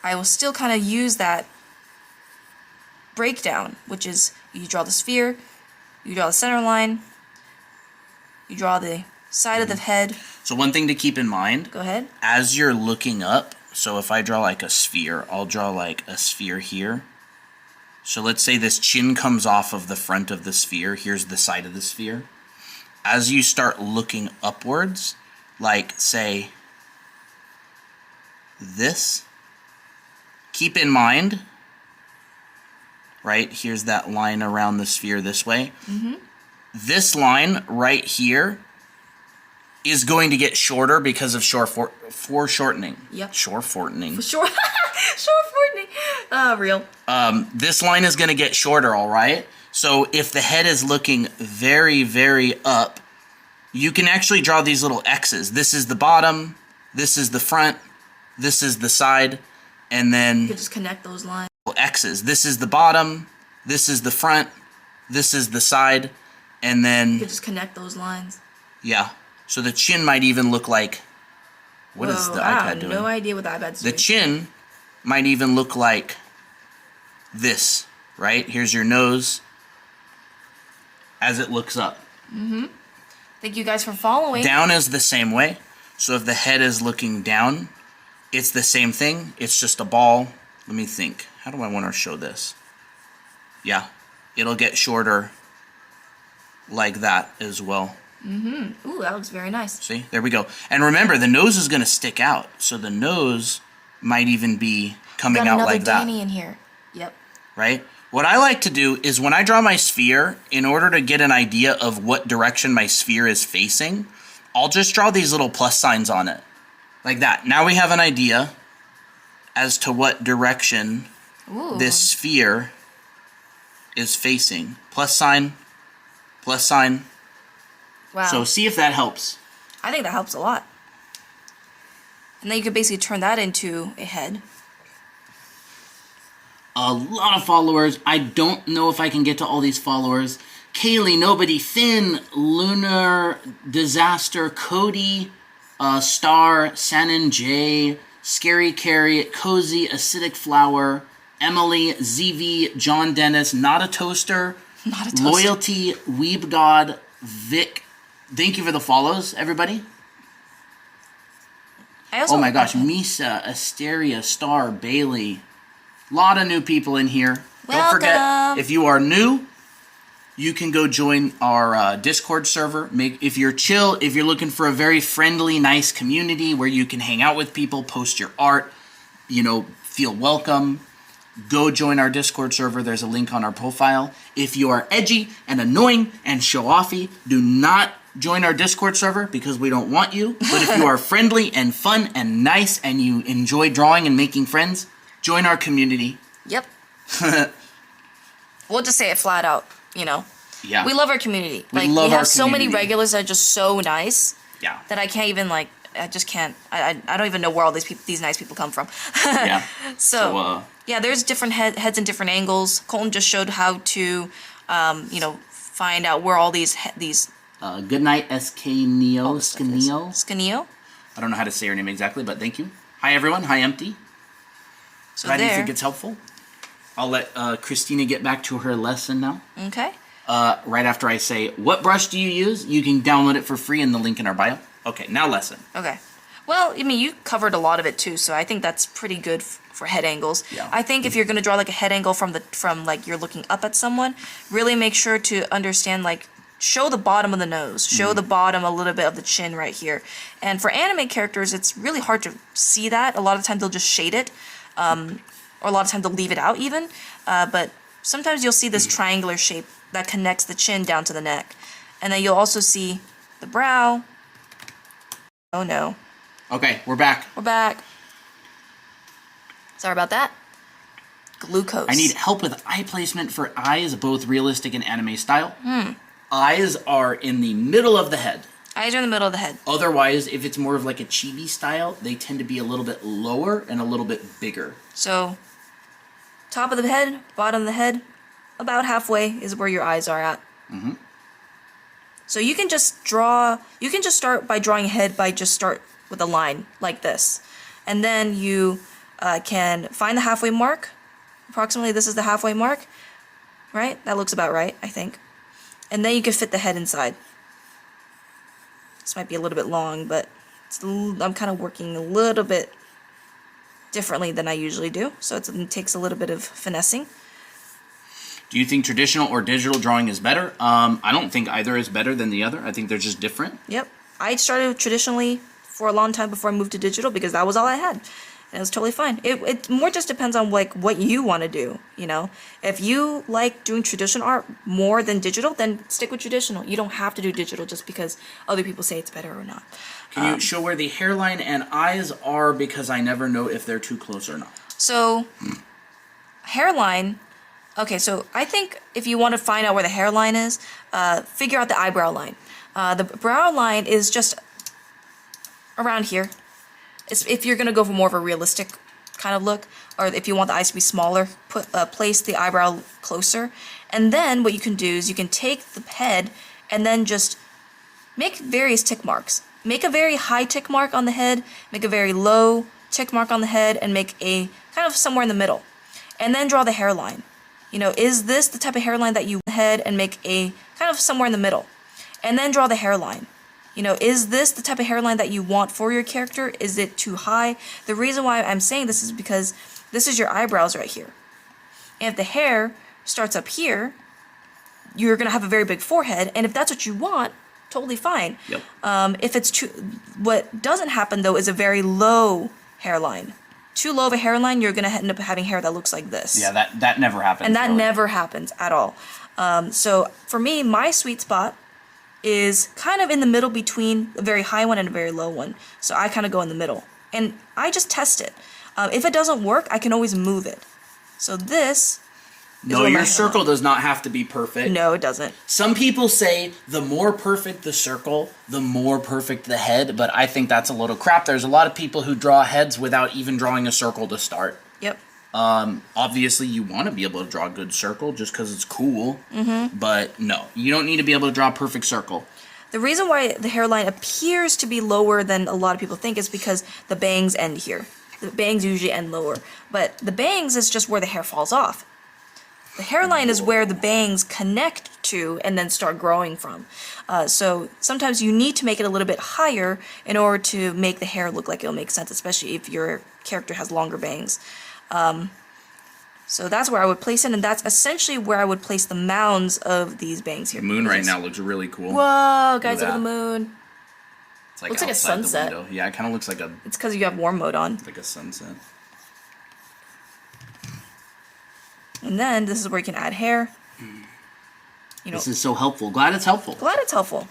I will still kind of use that breakdown, which is you draw the sphere, you draw the center line, you draw the side of the head. So one thing to keep in mind, Go ahead. as you're looking up, so if I draw like a sphere, I'll draw like a sphere here. So let's say this chin comes off of the front of the sphere. Here's the side of the sphere. As you start looking upwards, like say this, keep in mind, right, here's that line around the sphere this way. This line right here is going to get shorter because of foreshortening. Yep. Shortening. Short foreshortening. Real. This line is going to get shorter, all right? So if the head is looking very, very up, you can actually draw these little X's. This is the bottom, this is the front, this is the side, and then You can just connect those lines. X's. This is the bottom, this is the front, this is the side, and then You can just connect those lines. yeah. So the chin might even look like, what is the iPad doing? I have no idea what the iPad's The doing. chin might even look like this, right? Here's your nose as it looks up. Thank you guys for following. Down is the same way. So if the head is looking down, it's the same thing. It's just a ball. Let me think. How do I want to show this? Yeah, it'll get shorter like that as well. Ooh, that looks very nice. See, there we go. And remember, the nose is going to stick out. So the nose might even be coming Got out another like that. Danny in here. Yep. Right? What I like to do is when I draw my sphere, in order to get an idea of what direction my sphere is facing, I'll just draw these little plus signs on it. Like that. Now we have an idea as to what direction this sphere is facing. Plus sign, plus sign. Wow. So see if that helps. I think that helps a lot. And then you could basically turn that into a head. A lot of followers. I don't know if I can get to all these followers. Kaylee, Nobody, Finn, Lunar, Disaster, Cody, Star, Sanin J, Scary Carrie, Cozy, Acidic Flower, Emily, ZV, John Dennis, Not a Toaster, Loyalty, Weeb God, Vic. Thank you for the follows, everybody. Oh my gosh, Misa, Asteria, Star, Bailey. A lot of new people in here. Welcome. Don't forget, if you are new, you can go join our Discord server. If you're chill, if you're looking for a very friendly, nice community where you can hang out with people, post your art, feel welcome, go join our Discord server. There's a link on our profile. If you are edgy and annoying and show-offy, do not join our Discord server because we don't want you. But if you are friendly and fun and nice and you enjoy drawing and making friends, join our community. Yep. We'll just say it flat out, Yeah. We love our community. We have so many regulars that are just so nice. Yeah. That I can't even I just can't. I don't even know where all these nice people come from. Yeah. So yeah, there's different heads and different angles. Colton just showed how to, find out where all these. Good night, Skaneo. Skaneo. I don't know how to say her name exactly, but thank you. Hi everyone. Hi Empty. So Glad you think it's helpful. I'll let Christina get back to her lesson now. Okay. Right after I say, what brush do you use? You can download it for free in the link in our bio. Okay, now lesson. Okay. Well, you covered a lot of it too, so I think that's pretty good for head angles. Yeah. I think if you're going to draw a head angle from you're looking up at someone, really make sure to understand show the bottom of the nose, show the bottom a little bit of the chin right here. And for anime characters, it's really hard to see that. A lot of times they'll just shade it, or a lot of times they'll leave it out even. But sometimes you'll see this triangular shape that connects the chin down to the neck. And then you'll also see the brow. Oh no. Okay, we're back. We're back. Sorry about that. Glucose. I need help with eye placement for eyes, both realistic and anime style. Eyes are in the middle of the head. Eyes are in the middle of the head. Otherwise, if it's more of a chibi style, they tend to be a little bit lower and a little bit bigger. So, top of the head, bottom of the head, about halfway is where your eyes are at. Mm-hmm. So you can just start by drawing a head by just start with a line like this. And then you can find the halfway mark. Approximately this is the halfway mark. Right? That looks about right, I think. And then you can fit the head inside. This might be a little bit long, but I'm kind of working a little bit differently than I usually do. So it takes a little bit of finessing. Do you think traditional or digital drawing is better? I don't think either is better than the other. I think they're just different. Yep. I started traditionally for a long time before I moved to digital because that was all I had. And it was totally fine. It more just depends on what you want to do, If you like doing traditional art more than digital, then stick with traditional. You don't have to do digital just because other people say it's better or not. Can you show where the hairline and eyes are, because I never know if they're too close or not? So, hairline. Okay, so I think if you want to find out where the hairline is, figure out the eyebrow line. The brow line is just around here. If you're going to go for more of a realistic kind of look, or if you want the eyes to be smaller, place the eyebrow closer. And then what you can do is you can take the head and then just make various tick marks. Make a very high tick mark on the head, make a very low tick mark on the head, and make a kind of somewhere in the middle. And then draw the hairline. Is this the type of hairline that you want head, and make a kind of somewhere in the middle. And then draw the hairline. Is this the type of hairline that you want for your character? Is it too high? The reason why I'm saying this is because this is your eyebrows right here. And if the hair starts up here, you're going to have a very big forehead. And if that's what you want, totally fine. Yep. If it's too... What doesn't happen, though, is a very low hairline. too low of a hairline, you're going to end up having hair that looks like this. Yeah, that never happens. And that really. never happens at all. So for me, my sweet spot is kind of in the middle between a very high one and a very low one. So I kind of go in the middle. And I just test it. If it doesn't work, I can always move it. So this... No, your circle does not have to be perfect. No, it doesn't. Some people say the more perfect the circle, the more perfect the head, but I think that's a little crap. There's a lot of people who draw heads without even drawing a circle to start. Yep. Obviously, you want to be able to draw a good circle just because it's cool, but no, you don't need to be able to draw a perfect circle. The reason why the hairline appears to be lower than a lot of people think is because the bangs end here. The bangs usually end lower, but the bangs is just where the hair falls off. The hairline is where the bangs connect to and then start growing from. So sometimes you need to make it a little bit higher in order to make the hair look like it'll make sense, especially if your character has longer bangs. So that's where I would place it, and that's essentially where I would place the mounds of these bangs here. The moon right now looks really cool. Whoa, guys, look at the moon. It's like looks like a sunset. Yeah, it kind of looks like a... It's because you have warm mode on. Like a sunset. And then this is where you can add hair. You know, this is so helpful. Glad it's helpful. Glad it's helpful.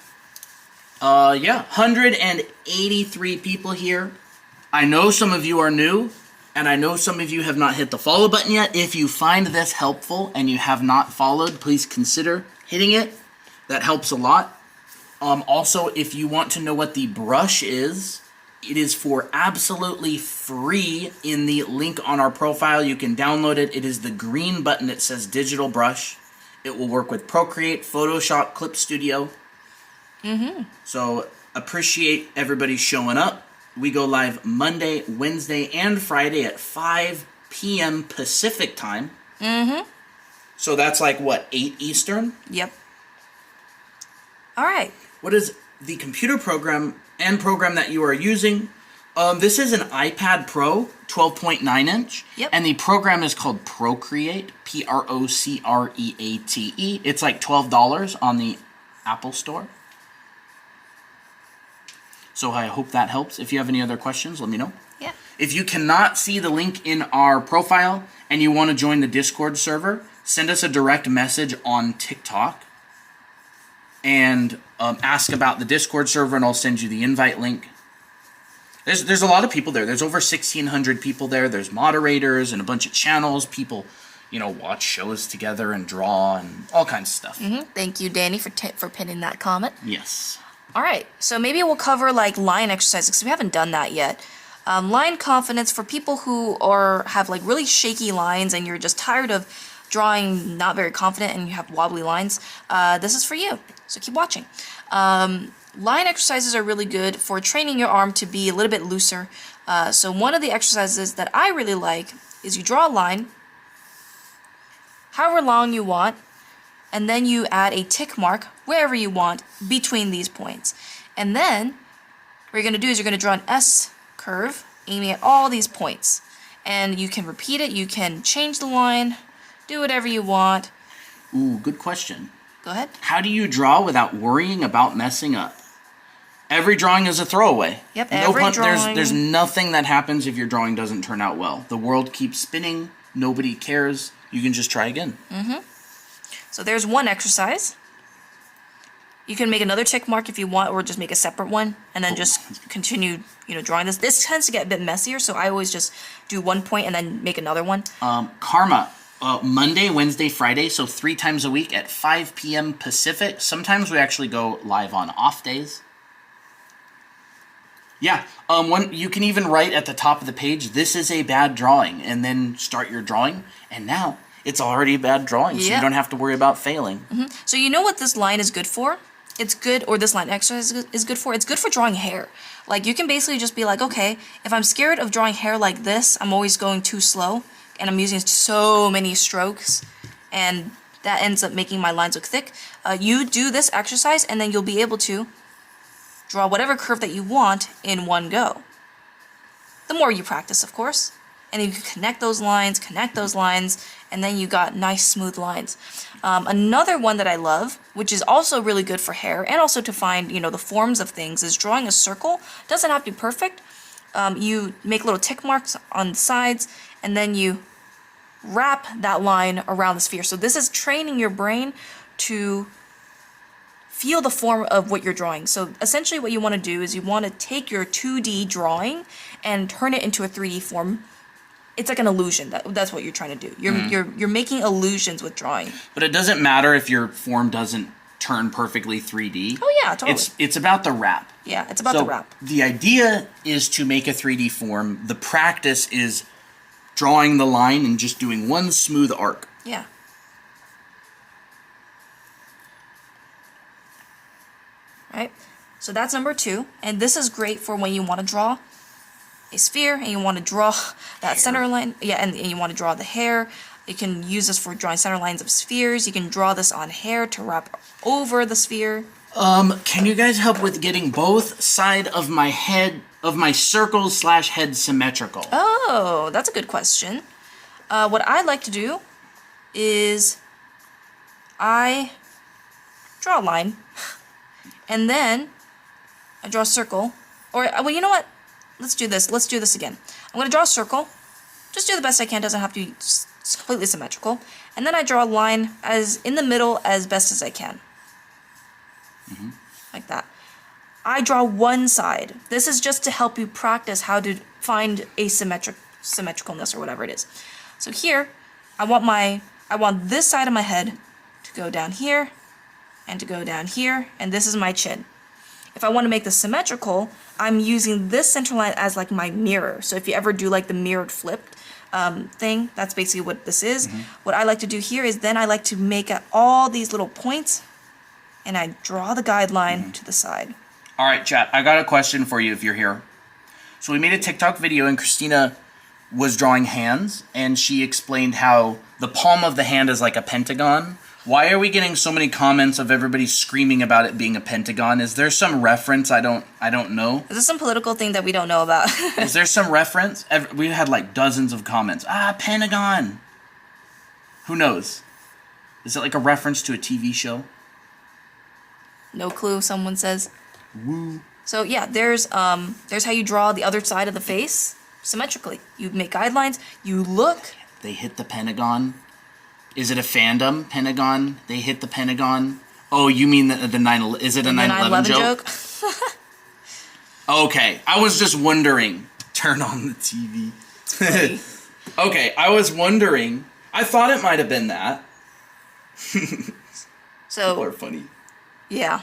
Yeah, 183 people here. I know some of you are new, and I know some of you have not hit the follow button yet. If you find this helpful and you have not followed, please consider hitting it. That helps a lot. Also, if you want to know what the brush is, it is for absolutely free in the link on our profile. You can download it. It is the green button that says Digital Brush. It will work with Procreate, Photoshop, Clip Studio. So appreciate everybody showing up. We go live Monday, Wednesday, and Friday at 5 p.m. Pacific time. So that's like, what, 8 Eastern? Yep. All right. What is the computer program and program that you are using? This is an iPad Pro 12.9 inch. Yep. And the program is called Procreate, Procreate. It's like $12 on the Apple Store. So I hope that helps. If you have any other questions, let me know. Yeah. If you cannot see the link in our profile and you want to join the Discord server, send us a direct message on TikTok and ask about the Discord server, and I'll send you the invite link. There's a lot of people there. There's over 1,600 people there. There's moderators and a bunch of channels. People, watch shows together and draw and all kinds of stuff. Thank you, Danny, for pinning that comment. Yes. All right, so maybe we'll cover like line exercises because we haven't done that yet. Line confidence for people who have like really shaky lines and you're just tired of drawing not very confident and you have wobbly lines. This is for you, so keep watching. Line exercises are really good for training your arm to be a little bit looser. So one of the exercises that I really like is you draw a line, however long you want, and then you add a tick mark wherever you want between these points. And then what you're going to do is you're going to draw an S curve aiming at all these points. And you can repeat it, you can change the line, do whatever you want. Ooh, good question. Go ahead. How do you draw without worrying about messing up? Every drawing is a throwaway. Yep, every drawing. There's nothing that happens if your drawing doesn't turn out well. The world keeps spinning. Nobody cares. You can just try again. So there's one exercise. You can make another tick mark if you want, or just make a separate one, and then just continue, drawing this. This tends to get a bit messier, so I always just do one point and then make another one. Karma. Monday, Wednesday, Friday, so 3 times a week at 5 p.m. Pacific. Sometimes we actually go live on off days. Yeah, you can even write at the top of the page, "This is a bad drawing," and then start your drawing, and now it's already a bad drawing, so you don't have to worry about failing. So you know what this line is good for? It's good, or this line exercise is good for? It's good for drawing hair. Like, you can basically just be like, okay, if I'm scared of drawing hair like this, I'm always going too slow, and I'm using so many strokes, and that ends up making my lines look thick. You do this exercise, and then you'll be able to draw whatever curve that you want in one go. The more you practice, of course. And you can connect those lines, and then you got nice smooth lines. Another one that I love, which is also really good for hair, and also to find, the forms of things, is drawing a circle. Doesn't have to be perfect, you make little tick marks on the sides, and then you wrap that line around the sphere. So this is training your brain to feel the form of what you're drawing. So essentially what you want to do is you want to take your 2D drawing and turn it into a 3D form. It's like an illusion. That's what you're trying to do. You're making illusions with drawing. But it doesn't matter if your form doesn't turn perfectly 3D. Oh yeah, totally. It's about the wrap. Yeah, it's about the wrap. The idea is to make a 3D form. The practice is drawing the line and just doing one smooth arc. Yeah. Right? So that's number 2. And this is great for when you want to draw a sphere and you want to draw that center line. Yeah, and you want to draw the hair. You can use this for drawing center lines of spheres. You can draw this on hair to wrap over the sphere. Can you guys help with getting both side of my head, of my circle / head symmetrical? Oh, that's a good question. What I like to do is I draw a line, and then I draw a circle. Or, well, you know what? Let's do this. Let's do this again. I'm going to draw a circle. Just do the best I can. Doesn't have to be completely symmetrical. And then I draw a line as in the middle as best as I can. Like that. I draw one side. This is just to help you practice how to find symmetricalness or whatever it is. So here, I want this side of my head to go down here and to go down here, and this is my chin. If I want to make this symmetrical, I'm using this center line as like my mirror. So if you ever do like the mirrored flipped thing, that's basically what this is. What I like to do here is then I like to make all these little points, and I draw the guideline to the side. All right, chat, I got a question for you if you're here. So we made a TikTok video and Christina was drawing hands and she explained how the palm of the hand is like a pentagon. Why are we getting so many comments of everybody screaming about it being a pentagon? Is there some reference I don't know? Is this some political thing that we don't know about? Is there some reference? We had like dozens of comments. Pentagon. Who knows? Is it like a reference to a TV show? No clue, someone says. Woo. So yeah, there's how you draw the other side of the face symmetrically. You make guidelines, you look. They hit the Pentagon. Is it a fandom? Pentagon? They hit the Pentagon? Oh, you mean the 9/11? Is it a 9/11 joke? Okay, I was just wondering. Turn on the TV. Okay, I was wondering. I thought it might have been that. So people are funny. Yeah.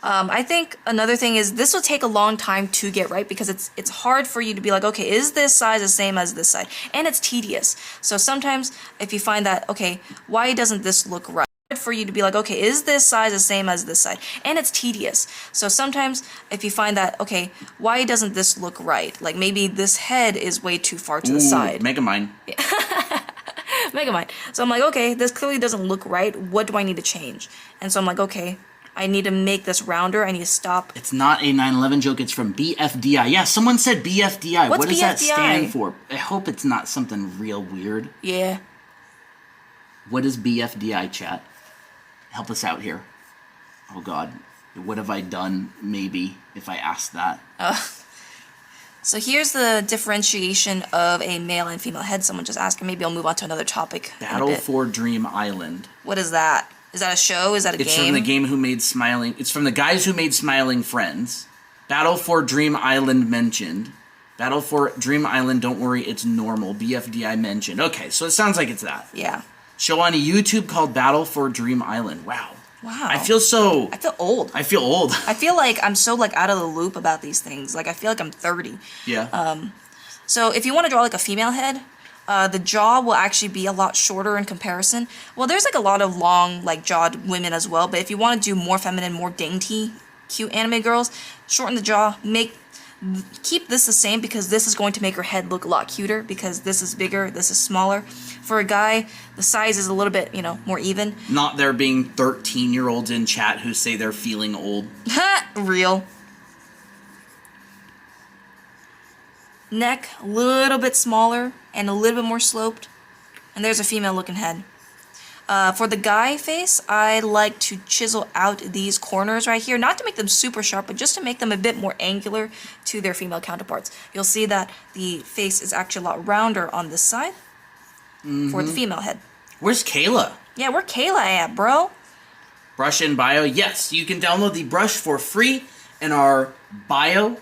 I think another thing is this will take a long time to get right because it's hard for you to be like, okay, is this size the same as this side? And it's tedious. So sometimes if you find that, okay, why doesn't this look right? For you to be like, okay, is this size the same as this side? And it's tedious. So sometimes if you find that, okay, why doesn't this look right? Like maybe this head is way too far to the side. Megamind. Megamind. So I'm like, okay, this clearly doesn't look right. What do I need to change? And so I'm like, okay, I need to make this rounder. I need to stop. It's not a 9/11 joke. It's from BFDI. Yeah, someone said BFDI. What's what does BFDI? That stand for? I hope it's not something real weird. Yeah. What is BFDI, chat? Help us out here. Oh, God. What have I done, maybe, if I asked that? So here's the differentiation of a male and female head. Someone just asked, and maybe I'll move on to another topic. Battle for Dream Island. What is that? Is that a show? Is that a game? It's from the game who made Smiling... It's from the guys who made Smiling Friends. Battle for Dream Island mentioned. Battle for Dream Island, don't worry, it's normal. BFDI mentioned. Okay, so it sounds like it's that. Yeah. Show on YouTube called Battle for Dream Island. Wow. Wow. I feel old. I feel old. I feel like I'm so like out of the loop about these things. Like I feel like I'm 30. Yeah. So if you want to draw like a female head, the jaw will actually be a lot shorter in comparison. Well, there's like a lot of long like jawed women as well, but if you want to do more feminine, more dainty, cute anime girls, shorten the jaw, keep this the same because this is going to make her head look a lot cuter because this is bigger, this is smaller. For a guy, the size is a little bit, more even. Not there being 13-year-olds in chat who say they're feeling old. Real. Neck, a little bit smaller and a little bit more sloped. And there's a female looking head. For the guy face, I like to chisel out these corners right here, not to make them super sharp, but just to make them a bit more angular to their female counterparts. You'll see that the face is actually a lot rounder on this side for the female head. Where's Kayla? Yeah, where Kayla at, bro? Brush in bio. Yes, you can download the brush for free in our bio.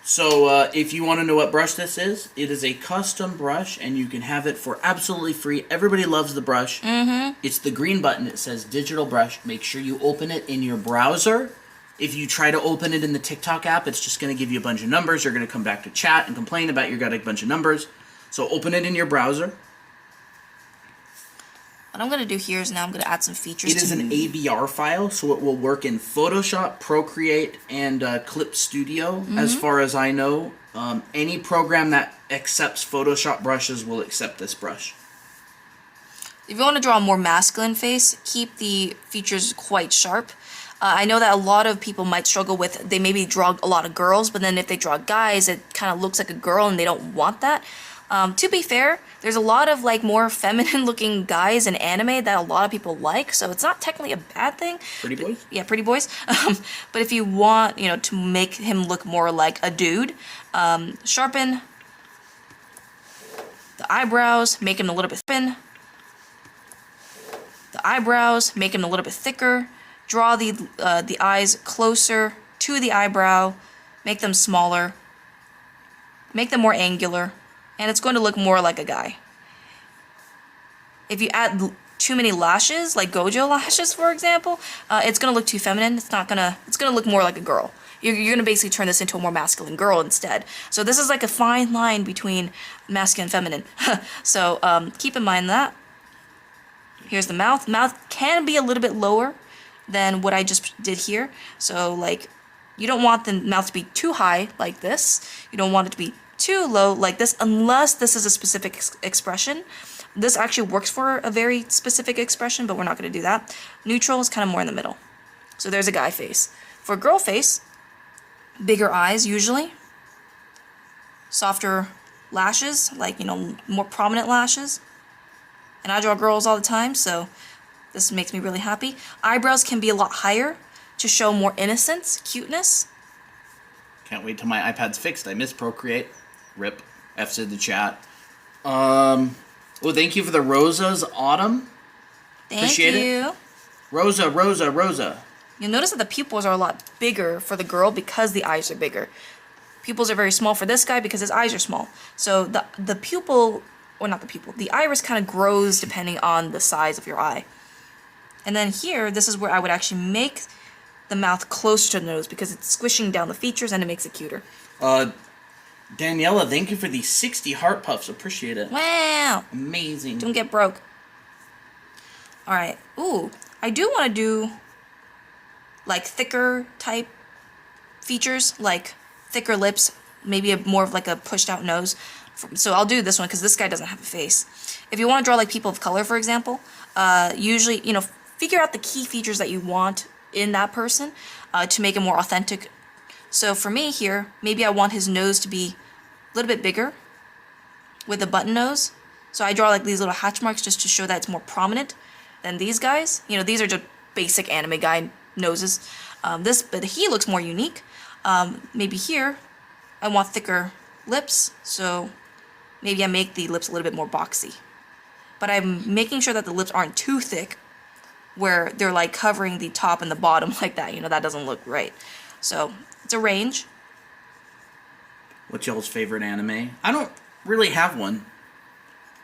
So if you want to know what brush this is, it is a custom brush, and you can have it for absolutely free. Everybody loves the brush. It's the green button. It says digital brush. Make sure you open it in your browser. If you try to open it in the TikTok app, it's just going to give you a bunch of numbers. You're going to come back to chat and complain about you got a bunch of numbers. So open it in your browser. What I'm going to do here is now I'm going to add some features. It is an ABR file, so it will work in Photoshop, Procreate, and Clip Studio. As far as I know, any program that accepts Photoshop brushes will accept this brush. If you want to draw a more masculine face, keep the features quite sharp. I know that a lot of people might struggle with, they maybe draw a lot of girls, but then if they draw guys, it kind of looks like a girl and they don't want that. To be fair, there's a lot of like more feminine looking guys in anime that a lot of people like, so it's not technically a bad thing. Pretty boys? Yeah, pretty boys. But if you want, you know, to make him look more like a dude, sharpen the eyebrows, make him a little bit thin. The eyebrows, make him a little bit thicker. Draw the eyes closer to the eyebrow, make them smaller, make them more angular. And it's going to look more like a guy. If you add too many lashes, like Gojo lashes, for example, it's going to look too feminine. It's going to look more like a girl. You're going to basically turn this into a more masculine girl instead. So this is like a fine line between masculine and feminine. So keep in mind that. Here's the mouth. Mouth can be a little bit lower than what I just did here. So like, you don't want the mouth to be too high like this. You don't want it to be too low like this, unless this is a specific expression. This actually works for a very specific expression, but we're not going to do that. Neutral is kind of more in the middle. So there's a guy face. For a girl face, bigger eyes usually, softer lashes, like, you know, more prominent lashes. And I draw girls all the time, so this makes me really happy. Eyebrows can be a lot higher to show more innocence, cuteness. Can't wait till my iPad's fixed. I miss Procreate. Rip. F's in the chat. Well, thank you for the Rosas Autumn. Appreciate Thank you. It. Rosa. You'll notice that the pupils are a lot bigger for the girl because the eyes are bigger. Pupils are very small for this guy because his eyes are small. So the pupil, or not the pupil, the iris kind of grows depending on the size of your eye. And then here, this is where I would actually make the mouth closer to the nose because it's squishing down the features and it makes it cuter. Daniela, thank you for the 60 heart puffs. Appreciate it. Wow. Amazing. Don't get broke. Alright. Ooh. I do want to do like thicker type features, like thicker lips, maybe more of like a pushed out nose. So I'll do this one because this guy doesn't have a face. If you want to draw like people of color, for example, usually, you know, figure out the key features that you want in that person to make it more authentic. So for me here, maybe I want his nose to be a little bit bigger with a button nose. So I draw like these little hatch marks just to show that it's more prominent than these guys. You know, these are just basic anime guy noses. But he looks more unique. Maybe here, I want thicker lips. So maybe I make the lips a little bit more boxy. But I'm making sure that the lips aren't too thick, where they're like covering the top and the bottom like that. You know, that doesn't look right. So it's a range. What's y'all's favorite anime? I don't really have one.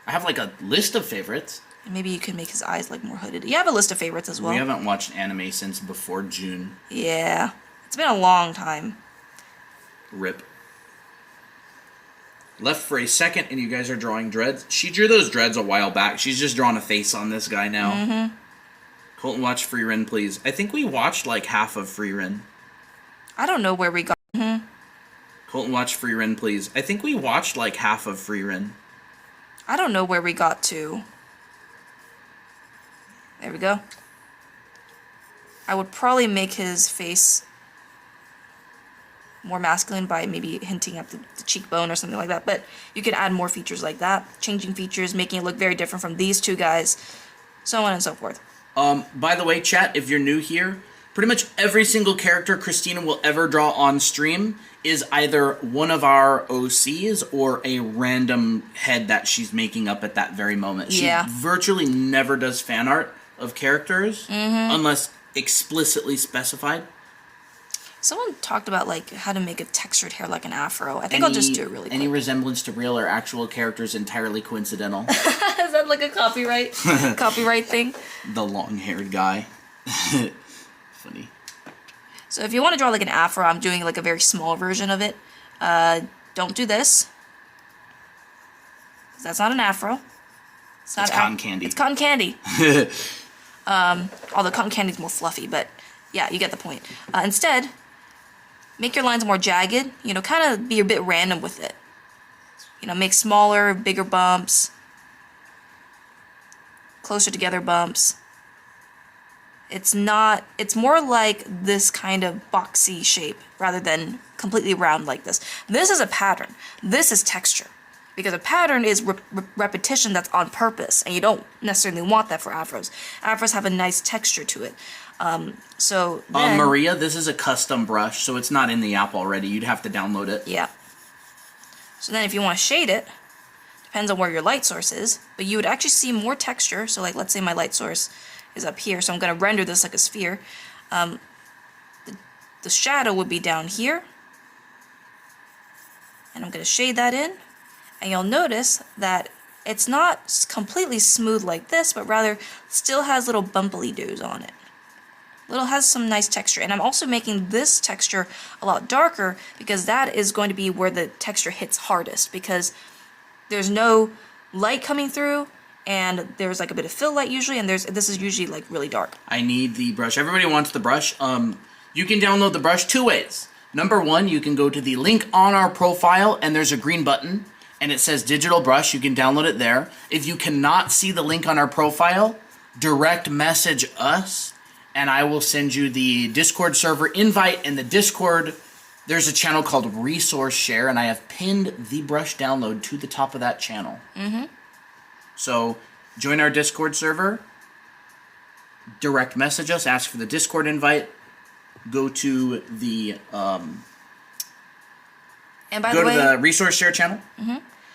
I have like a list of favorites. And maybe you could make his eyes like more hooded. You have a list of favorites as well. We haven't watched anime since before June. Yeah. It's been a long time. Rip. Left for a second and you guys are drawing dreads. She drew those dreads a while back. She's just drawing a face on this guy now. Mm-hmm. Colton, watch Free Ren, please. I think we watched like half of Free Ren. I don't know where we got. Mm-hmm. Colton, watch Free Ren, please. I think we watched like half of Free Ren. I don't know where we got to. There we go. I would probably make his face more masculine by maybe hinting at the cheekbone or something like that. But you can add more features like that. Changing features, making it look very different from these two guys. so on and so forth. By the way, chat, if you're new here, pretty much every single character Christina will ever draw on stream is either one of our OCs or a random head that she's making up at that very moment. She virtually never does fan art of characters unless explicitly specified. Someone talked about like how to make a textured hair like an afro. I think I'll just do it really quick. Any resemblance to real or actual characters entirely coincidental. Is that like a copyright thing? The long-haired guy. Funny. So if you want to draw like an afro, I'm doing like a very small version of it. Don't do this. That's not an afro. It's cotton candy. It's cotton candy. Although cotton candy is more fluffy, but yeah, you get the point. Instead, make your lines more jagged. You know, kind of be a bit random with it. You know, make smaller, bigger bumps. Closer together bumps. It's more like this kind of boxy shape rather than completely round like this. This is a pattern. This is texture. Because a pattern is repetition that's on purpose, and you don't necessarily want that for afros. Afros have a nice texture to it. So then, Maria, this is a custom brush, so it's not in the app already. You'd have to download it. Yeah. So then if you want to shade it, depends on where your light source is, but you would actually see more texture. So like, let's say my light source is up here, so I'm going to render this like a sphere. The shadow would be down here, and I'm going to shade that in. And you'll notice that it's not completely smooth like this, but rather still has little bumpily doos on it. Has some nice texture. And I'm also making this texture a lot darker because that is going to be where the texture hits hardest, because there's no light coming through and there's like a bit of fill light usually, and this is usually like really dark. I need the brush. Everybody wants the brush. You can download the brush two ways. Number one, you can go to the link on our profile and there's a green button and it says digital brush. You can download it there. If you cannot see the link on our profile, direct message us and I will send you the Discord server invite. In the Discord, there's a channel called Resource Share, and I have pinned the brush download to the top of that channel. So join our Discord server, direct message us, ask for the Discord invite, go to the to the Resource Share channel.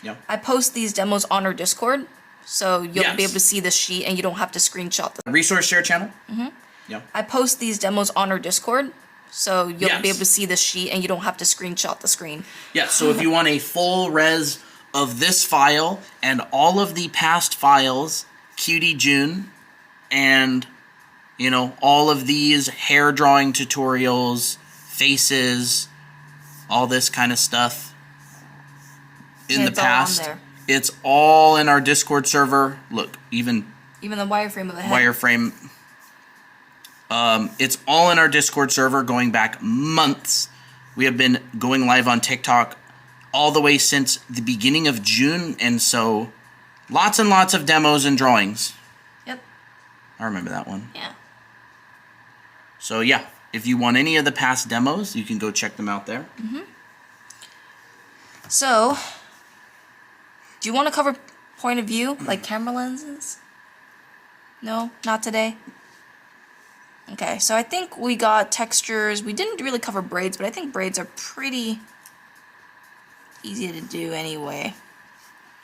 Yeah. I post these demos on our Discord, so you'll be able to see the sheet and you don't have to screenshot the Resource Share channel. Yeah. I post these demos on our Discord, so you'll be able to see the sheet and you don't have to screenshot the screen. Yeah, so if you want a full res of this file and all of the past files, Cutie June, and, you know, all of these hair drawing tutorials, faces, all this kind of stuff in the past, it's all in our Discord server. Look, even the wireframe of the head. Wireframe. It's all in our Discord server going back months. We have been going live on TikTok all the way since the beginning of June, and so lots and lots of demos and drawings. Yep. I remember that one. Yeah. So yeah, if you want any of the past demos, you can go check them out there. So, do you want to cover point of view, like camera lenses? No, not today? Okay, so I think we got textures. We didn't really cover braids, but I think braids are pretty easy to do anyway.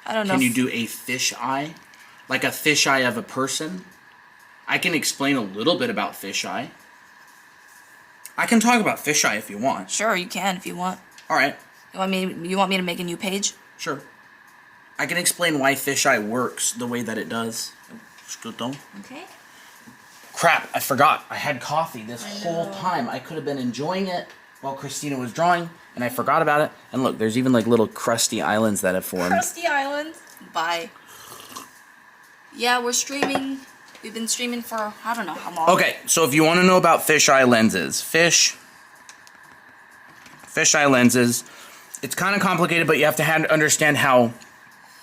I don't know. Can you do a fish eye? Like a fish eye of a person? I can explain a little bit about fish eye. I can talk about fish eye if you want. Sure, you can if you want. All right. You want me to make a new page? Sure. I can explain why fish eye works the way that it does. Okay. Crap, I forgot. I had coffee this whole time. I could have been enjoying it while Christina was drawing, and I forgot about it. And look, there's even like little crusty islands that have formed. Crusty islands? Bye. Yeah, we're streaming. We've been streaming for I don't know how long. Okay, so if you want to know about fisheye lenses, fisheye lenses, it's kind of complicated, but you have to understand how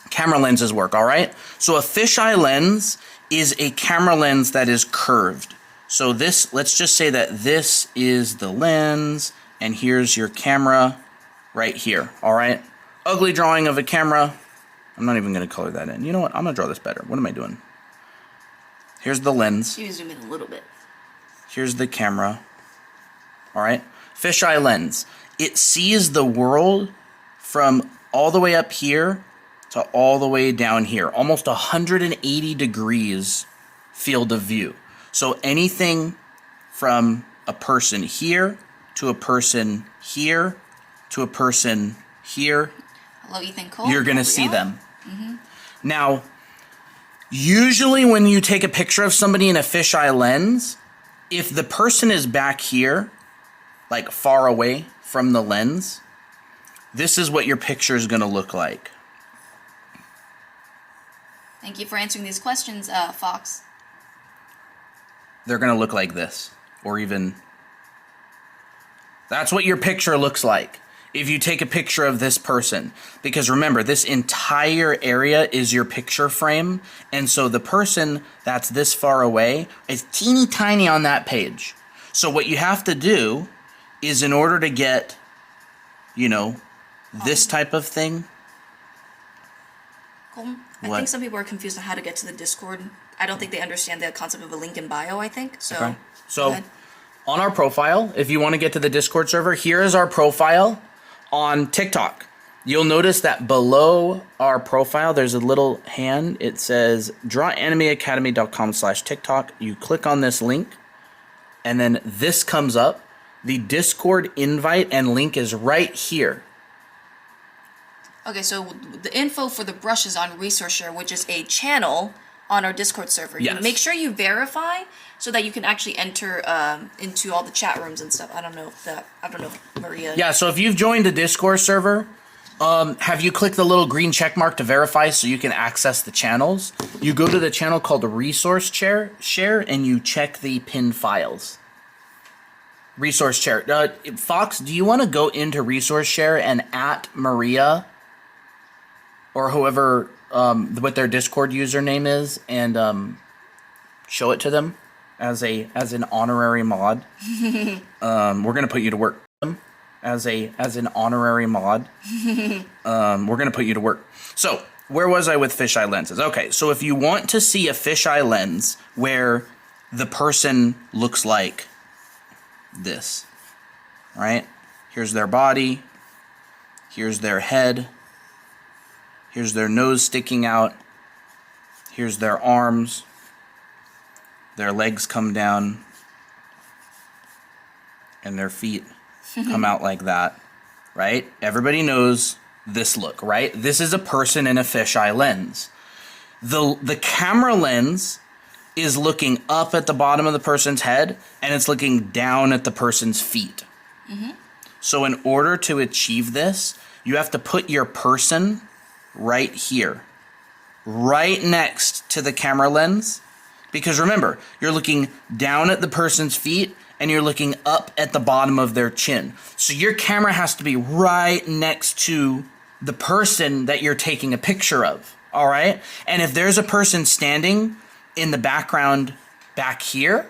camera lenses work, all right? So a fisheye lens is a camera lens that is curved. So this, let's just say that this is the lens, and here's your camera right here, all right? Ugly drawing of a camera. I'm not even going to color that in. You know what? I'm going to draw this better. What am I doing? Here's the lens. You can zoom in a little bit. Here's the camera. All right? Fisheye lens. It sees the world from all the way up here to all the way down here. Almost 180 degrees field of view. So anything from a person here to a person here to a person here, hello, Ethan Cole. you're going to see them. Now, usually when you take a picture of somebody in a fisheye lens, if the person is back here, like far away from the lens, this is what your picture is going to look like. Thank you for answering these questions, Fox. They're going to look like this, or even... That's what your picture looks like if you take a picture of this person. Because remember, this entire area is your picture frame, and so the person that's this far away is teeny tiny on that page. So what you have to do is, in order to get, you know, this type of thing... Colton, I think some people are confused on how to get to the Discord. I don't think they understand the concept of a link in bio, I think. So, okay. So on our profile, if you want to get to the Discord server, here is our profile on TikTok. You'll notice that below our profile, there's a little hand. It says drawanimeacademy.com/TikTok. You click on this link, and then this comes up. The Discord invite and link is right here. Okay, so the info for the brush is on Resource Share, which is a channel on our Discord server. Yes. You make sure you verify so that you can actually enter into all the chat rooms and stuff. I don't know if Maria... Yeah, so if you've joined the Discord server, have you clicked the little green check mark to verify so you can access the channels? You go to the channel called Resource Share, and you check the pinned files. Resource Share. Fox, do you want to go into Resource Share and at Maria or whoever what their Discord username is and show it to them as an honorary mod? We're gonna put you to work as an honorary mod. We're gonna put you to work. So where was I with fisheye lenses? Okay, so if you want to see a fisheye lens where the person looks like this, right? Here's their body, here's their head, here's their nose sticking out, here's their arms, their legs come down, and their feet come out like that, right? Everybody knows this look, right? This is a person in a fisheye lens. The camera lens is looking up at the bottom of the person's head, and it's looking down at the person's feet. So in order to achieve this, you have to put your person right here, right next to the camera lens, because remember, you're looking down at the person's feet and you're looking up at the bottom of their chin. So your camera has to be right next to the person that you're taking a picture of, all right? And if there's a person standing in the background back here,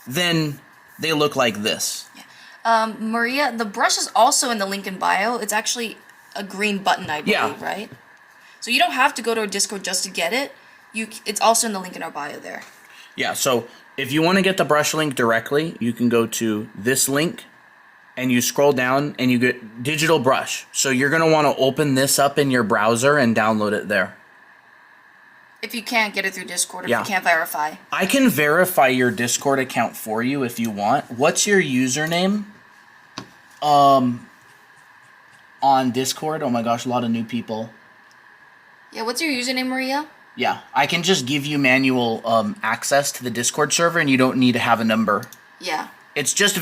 then they look like this. Yeah. Maria, the brush is also in the link in bio. It's actually a green button, I believe, right? So you don't have to go to our Discord just to get it. It's also in the link in our bio there. Yeah, so if you want to get the brush link directly, you can go to this link and you scroll down and you get digital brush. So you're going to want to open this up in your browser and download it there. If you can't get it through Discord, if you can't verify. I can verify your Discord account for you if you want. What's your username? On Discord? Oh my gosh, a lot of new people. Yeah, what's your username, Maria? Yeah, I can just give you manual access to the Discord server, and you don't need to have a number. Yeah. It's just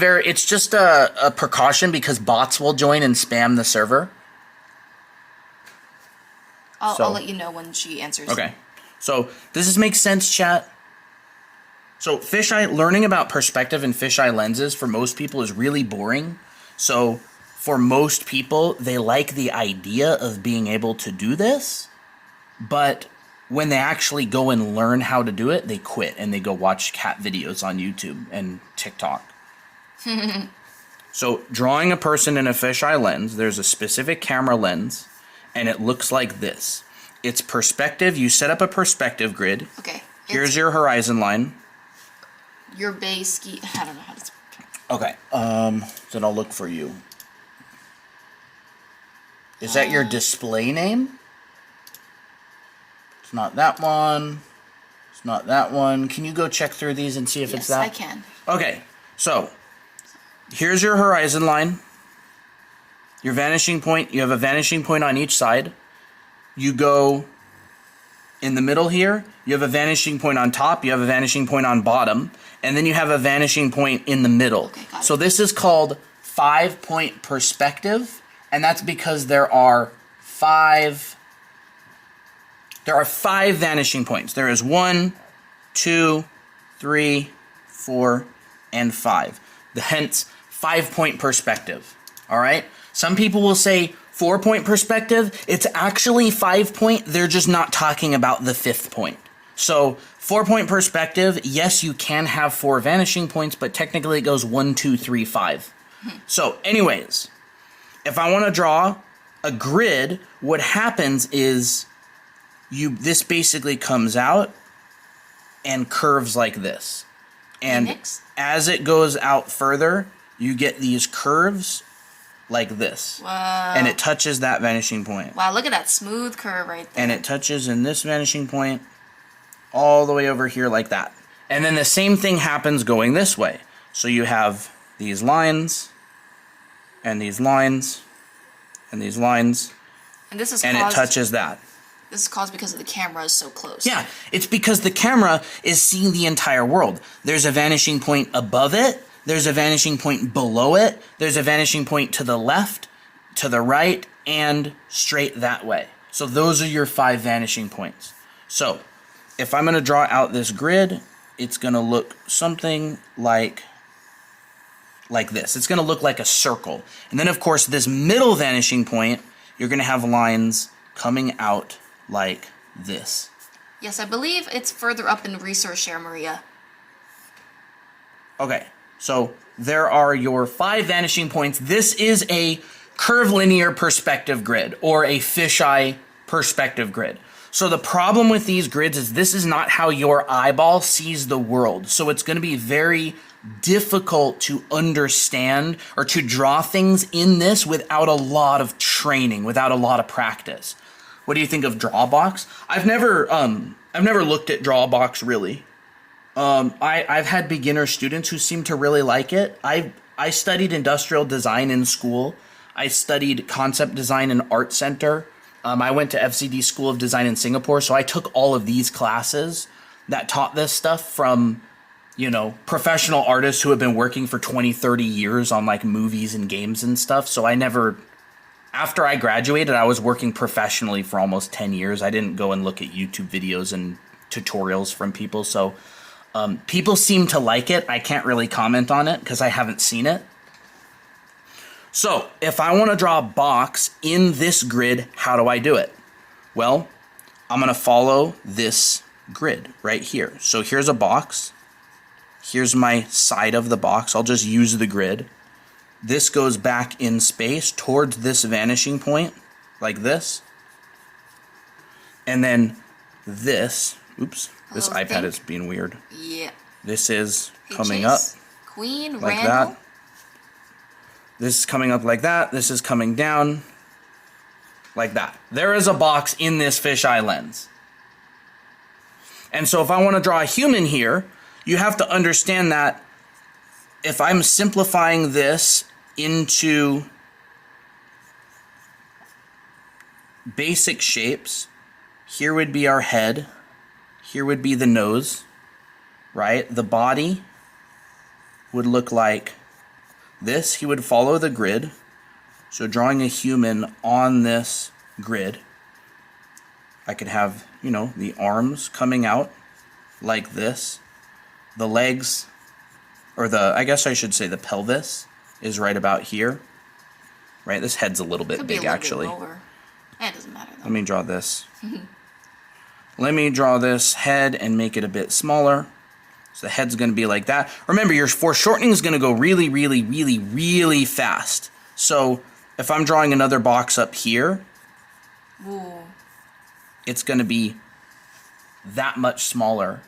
a precaution because bots will join and spam the server. I'll let you know when she answers. Okay. So does this make sense, chat? So learning about perspective and fisheye lenses for most people is really boring. So for most people, they like the idea of being able to do this, but when they actually go and learn how to do it, they quit and they go watch cat videos on YouTube and TikTok. So drawing a person in a fisheye lens, there's a specific camera lens, and it looks like this. It's perspective. You set up a perspective grid. Okay. Here's your horizon line. Your base ski. I don't know how to. Okay. Then I'll look for you. Is that your display name? It's not that one. It's not that one. Can you go check through these and see if it's that? Yes, I can. Okay. So, here's your horizon line. Your vanishing point. You have a vanishing point on each side. You go in the middle here. You have a vanishing point on top. You have a vanishing point on bottom. And then you have a vanishing point in the middle. Okay, got it. So this is called 5-point perspective. And that's because there are five vanishing points. There is 1, 2, 3, 4, and 5. Hence, 5-point perspective. All right? Some people will say 4-point perspective. It's actually 5-point. They're just not talking about the 5th point. So 4-point perspective, yes, you can have 4 vanishing points, but technically it goes 1, 2, 3, 5. So anyways, if I want to draw a grid, what happens is this basically comes out and curves like this. And as it goes out further, you get these curves like this. Wow. And it touches that vanishing point. Wow, look at that smooth curve right there. And it touches in this vanishing point all the way over here like that. And then the same thing happens going this way. So you have these lines, and these lines, and these lines, and this is and it touches that. This is caused because the camera is so close. Yeah, it's because the camera is seeing the entire world. There's a vanishing point above it, there's a vanishing point below it, there's a vanishing point to the left, to the right, and straight that way. So those are your 5 vanishing points. So if I'm going to draw out this grid, it's going to look something like this. It's going to look like a circle. And then, of course, this middle vanishing point, you're going to have lines coming out like this. Yes, I believe it's further up in resource share, Maria. Okay, so there are your 5 vanishing points. This is a curvilinear perspective grid, or a fisheye perspective grid. So the problem with these grids is this is not how your eyeball sees the world. So it's going to be very difficult to understand or to draw things in this without a lot of training, without a lot of practice. What do you think of Drawbox? I've never looked at Drawbox really. I've had beginner students who seem to really like it. I studied industrial design in school. I studied concept design in Art Center. I went to FCD School of Design in Singapore, so I took all of these classes that taught this stuff from, professional artists who have been working for 20, 30 years on like movies and games and stuff. So after I graduated, I was working professionally for almost 10 years. I didn't go and look at YouTube videos and tutorials from people. So people seem to like it. I can't really comment on it because I haven't seen it. So if I want to draw a box in this grid, how do I do it? Well, I'm going to follow this grid right here. So here's a box. Here's my side of the box. I'll just use the grid. This goes back in space towards this vanishing point, like this. And then this, this iPad is being weird. Yeah. This is coming up. Queen, like Randall. that. This is coming up like that. This is coming down like that. There is a box in this fisheye lens. And so if I want to draw a human here, you have to understand that if I'm simplifying this into basic shapes, here would be our head, here would be the nose, right? The body would look like this. He would follow the grid. So drawing a human on this grid, I could have, the arms coming out like this. The legs, or I guess I should say the pelvis is right about here. Right? This head's a little bit big, actually. It doesn't matter, though. Let me draw this. Let me draw this head and make it a bit smaller. So the head's going to be like that. Remember, your foreshortening is going to go really, really, really, really fast. So if I'm drawing another box up here, it's going to be that much smaller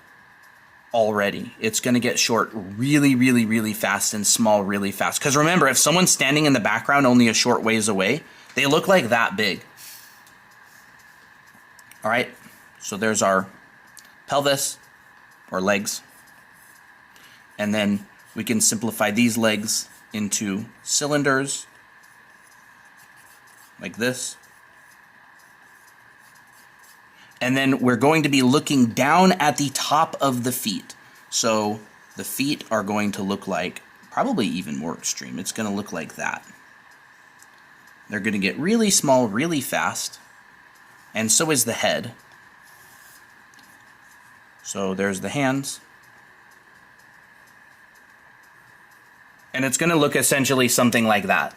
already. It's going to get short really, really, really fast and small really fast. Because remember, if someone's standing in the background only a short ways away, they look like that big. All right, so there's our pelvis or legs. And then we can simplify these legs into cylinders like this. And then we're going to be looking down at the top of the feet. So the feet are going to look like, probably even more extreme, it's going to look like that. They're going to get really small really fast. And so is the head. So there's the hands. And it's going to look essentially something like that.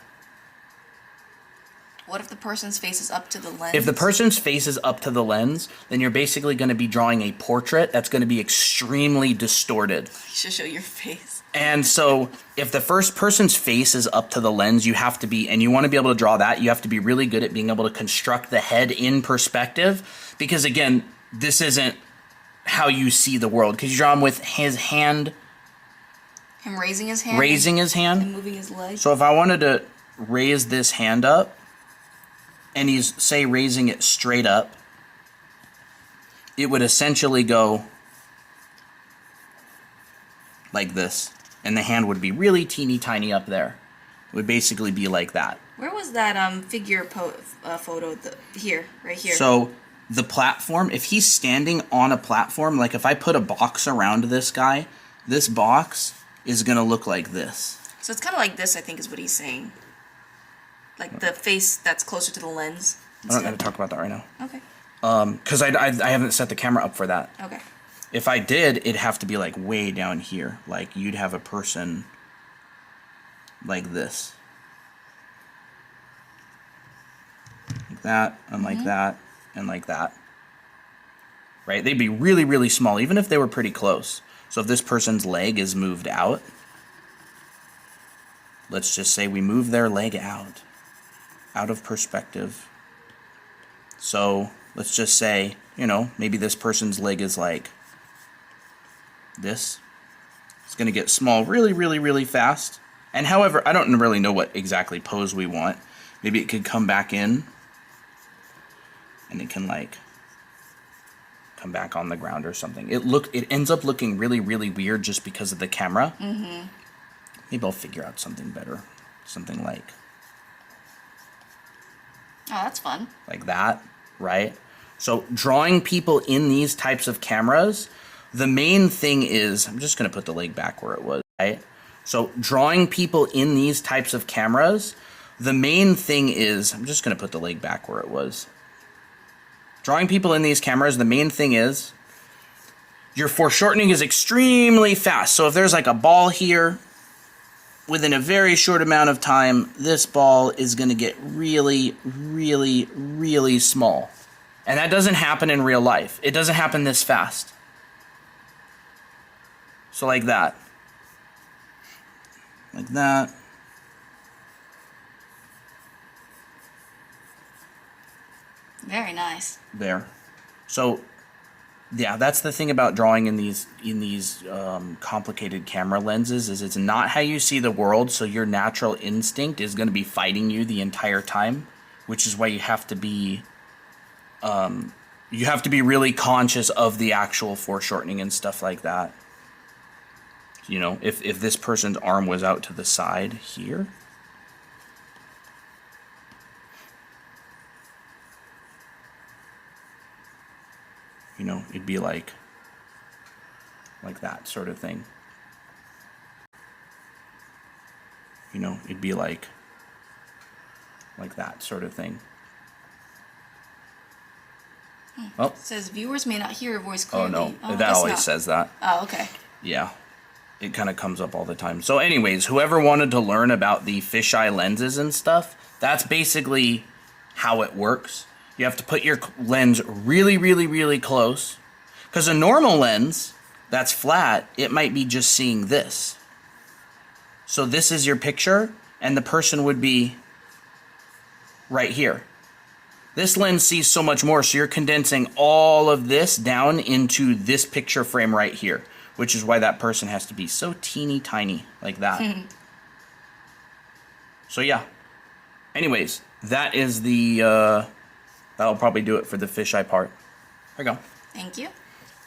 What if the person's face is up to the lens? If the person's face is up to the lens, then you're basically going to be drawing a portrait that's going to be extremely distorted. You should show your face. And so if the first person's face is up to the lens, you have to be, and you want to be able to draw that, you have to be really good at being able to construct the head in perspective. Because again, this isn't how you see the world. Because you draw him with his hand. Him raising his hand? Raising his hand. And moving his leg. So if I wanted to raise this hand up, and he's, say, raising it straight up, it would essentially go like this. And the hand would be really teeny tiny up there. It would basically be like that. Where was that figure photo? Here, right here. So the platform, if he's standing on a platform, like if I put a box around this guy, this box is going to look like this. So it's kind of like this, I think, is what he's saying. Like the face that's closer to the lens. I'm not going to talk about that right now. Okay. Because I haven't set the camera up for that. Okay. If I did, it'd have to be like way down here. Like you'd have a person like this. Like that, and like that, and like that. Right? They'd be really, really small, even if they were pretty close. So if this person's leg is moved out, let's just say we move their leg out of perspective. So let's just say, you know, maybe this person's leg is like this. It's going to get small really, really, really fast. And however, I don't really know what exactly pose we want. Maybe it could come back in and it can like come back on the ground or something. It ends up looking really, really weird just because of the camera. Mm-hmm. Maybe I'll figure out something better. Something like... Oh, that's fun. Like that, right? So drawing people in these types of cameras, the main thing is... I'm just going to put the leg back where it was, right? So drawing people in these types of cameras, the main thing is... I'm just going to put the leg back where it was. Drawing people in these cameras, the main thing is... Your foreshortening is extremely fast. So if there's like a ball here... Within a very short amount of time, this ball is going to get really, really, really small. And that doesn't happen in real life. It doesn't happen this fast. So like that. Like that. Very nice. There. So... Yeah, that's the thing about drawing in these complicated camera lenses is it's not how you see the world, so your natural instinct is going to be fighting you the entire time, which is why you have to be really conscious of the actual foreshortening and stuff like that. You know, if this person's arm was out to the side here, you know, it'd be like that sort of thing. You know, it'd be like that sort of thing. Oh. It says viewers may not hear your voice clearly. Oh no, that always says that. Oh, okay. Yeah, it kind of comes up all the time. So anyways, whoever wanted to learn about the fisheye lenses and stuff, that's basically how it works. You have to put your lens really, really, really close. Because a normal lens that's flat, it might be just seeing this. So this is your picture, and the person would be right here. This lens sees so much more, so you're condensing all of this down into this picture frame right here, which is why that person has to be so teeny tiny like that. So yeah. Anyways, that is the, that'll probably do it for the fisheye part. There you go. Thank you.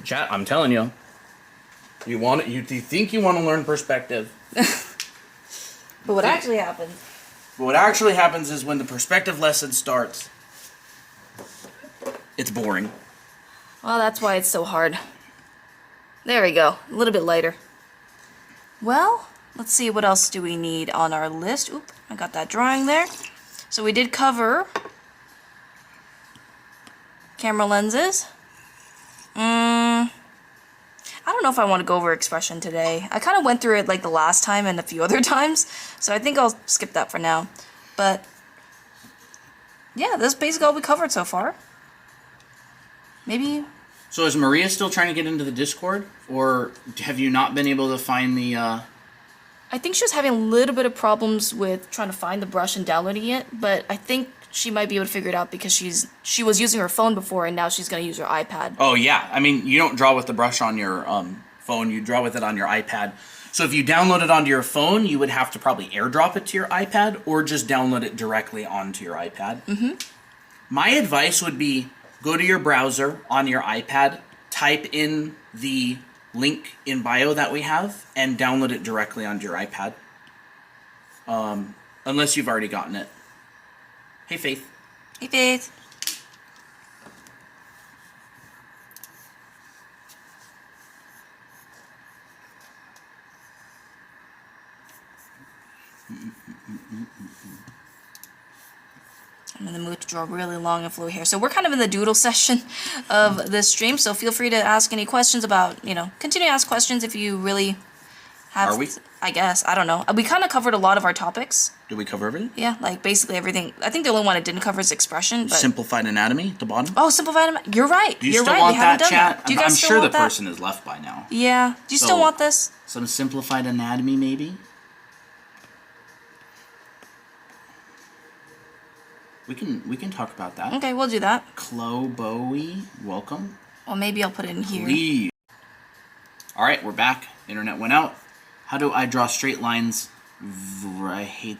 Chat, I'm telling you. You want it, you think you want to learn perspective. But what actually happens? But what actually happens is when the perspective lesson starts, it's boring. Well, that's why it's so hard. There we go. A little bit lighter. Well, let's see, what else do we need on our list? Oop, I got that drawing there. So we did cover camera lenses. I don't know if I want to go over expression today. I kind of went through it like the last time and a few other times, so I think I'll skip that for now. But yeah, this is basically all we covered so far. Maybe. So is Maria still trying to get into the Discord, or have you not been able to find the? I think she was having a little bit of problems with trying to find the brush and downloading it, but I think she might be able to figure it out because she was using her phone before and now she's going to use her iPad. Oh yeah, I mean you don't draw with the brush on your phone; you draw with it on your iPad. So if you download it onto your phone, you would have to probably AirDrop it to your iPad, or just download it directly onto your iPad. Mm-hmm. My advice would be go to your browser on your iPad, type in the link in bio that we have, and download it directly onto your iPad. Unless you've already gotten it. Hey, Faith. Hey, Faith. I'm in the mood to draw really long and flowy hair. So we're kind of in the doodle session of this stream, so feel free to ask any questions about, continue to ask questions if you really have... Are we? I guess. I don't know. We kind of covered a lot of our topics. Did we cover everything? Yeah, like basically everything. I think the only one I didn't cover is expression, but... Simplified anatomy at the bottom? Oh, simplified anatomy. You're right. Do you You're still right. want We haven't that, done chat? that. Do you guys I'm still sure want the that? person is left by now. Yeah. Do you still want this? Some simplified anatomy, maybe? We can talk about that. Okay, we'll do that. Chloe Bowie, welcome. Well, maybe I'll put it in here. Please. All right, we're back. Internet went out. How do I draw straight lines? I hate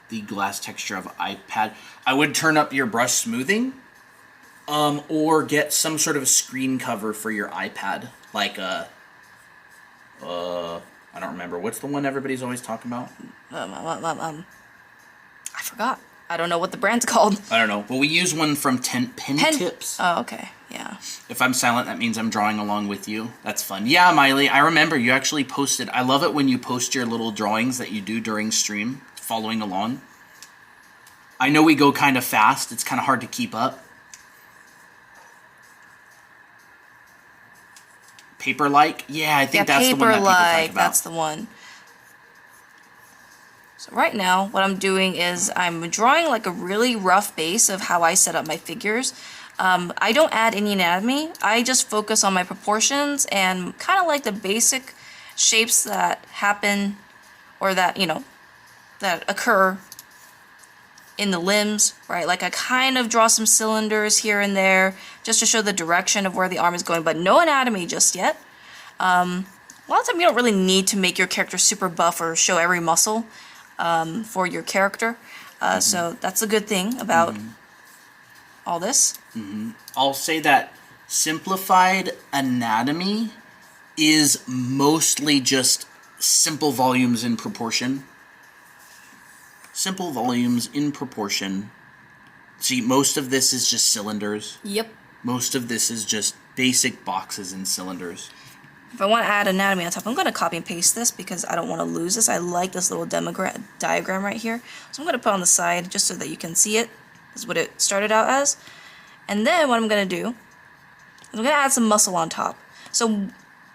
the glass texture of iPad. I would turn up your brush smoothing, or get some sort of a screen cover for your iPad, like I don't remember. What's the one everybody's always talking about? I forgot. I don't know what the brand's called. I don't know. Well, we use one from Pen Tips. Oh, okay. Yeah. If I'm silent, that means I'm drawing along with you. That's fun. Yeah, Miley, I remember you actually posted. I love it when you post your little drawings that you do during stream, following along. I know we go kind of fast. It's kind of hard to keep up. Paper-like? Yeah, I think that's the one that people talk about. That's the one. So right now, what I'm doing is I'm drawing like a really rough base of how I set up my figures. I don't add any anatomy. I just focus on my proportions and kind of like the basic shapes that happen or that, that occur in the limbs, right? Like I kind of draw some cylinders here and there just to show the direction of where the arm is going, but no anatomy just yet. A lot of times you don't really need to make your character super buff or show every muscle for your character. So that's a good thing about all this. I'll say that simplified anatomy is mostly just simple volumes in proportion. Simple volumes in proportion. See, most of this is just cylinders. Yep. Most of this is just basic boxes and cylinders. If I want to add anatomy on top, I'm going to copy and paste this because I don't want to lose this. I like this little diagram right here. So I'm going to put it on the side just so that you can see it. This is what it started out as. And then what I'm going to do is I'm going to add some muscle on top. So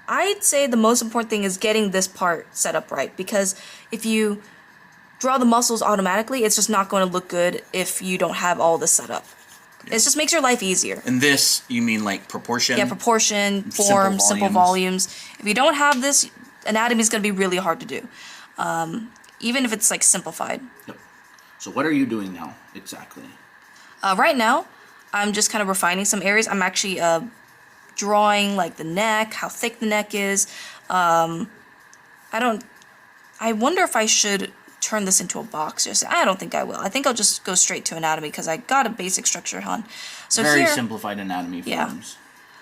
I'd say the most important thing is getting this part set up right, because if you draw the muscles automatically, it's just not going to look good if you don't have all this set up. It just makes your life easier. And this, you mean like proportion? Yeah, proportion, form, simple volumes. If you don't have this, anatomy is going to be really hard to do, even if it's like simplified. Yep. So what are you doing now, exactly? Right now, I'm just kind of refining some areas. I'm actually drawing like the neck, how thick the neck is, I wonder if I should turn this into a box. I don't think I will. I think I'll just go straight to anatomy because I got a basic structure on. So very here, simplified anatomy yeah. forms.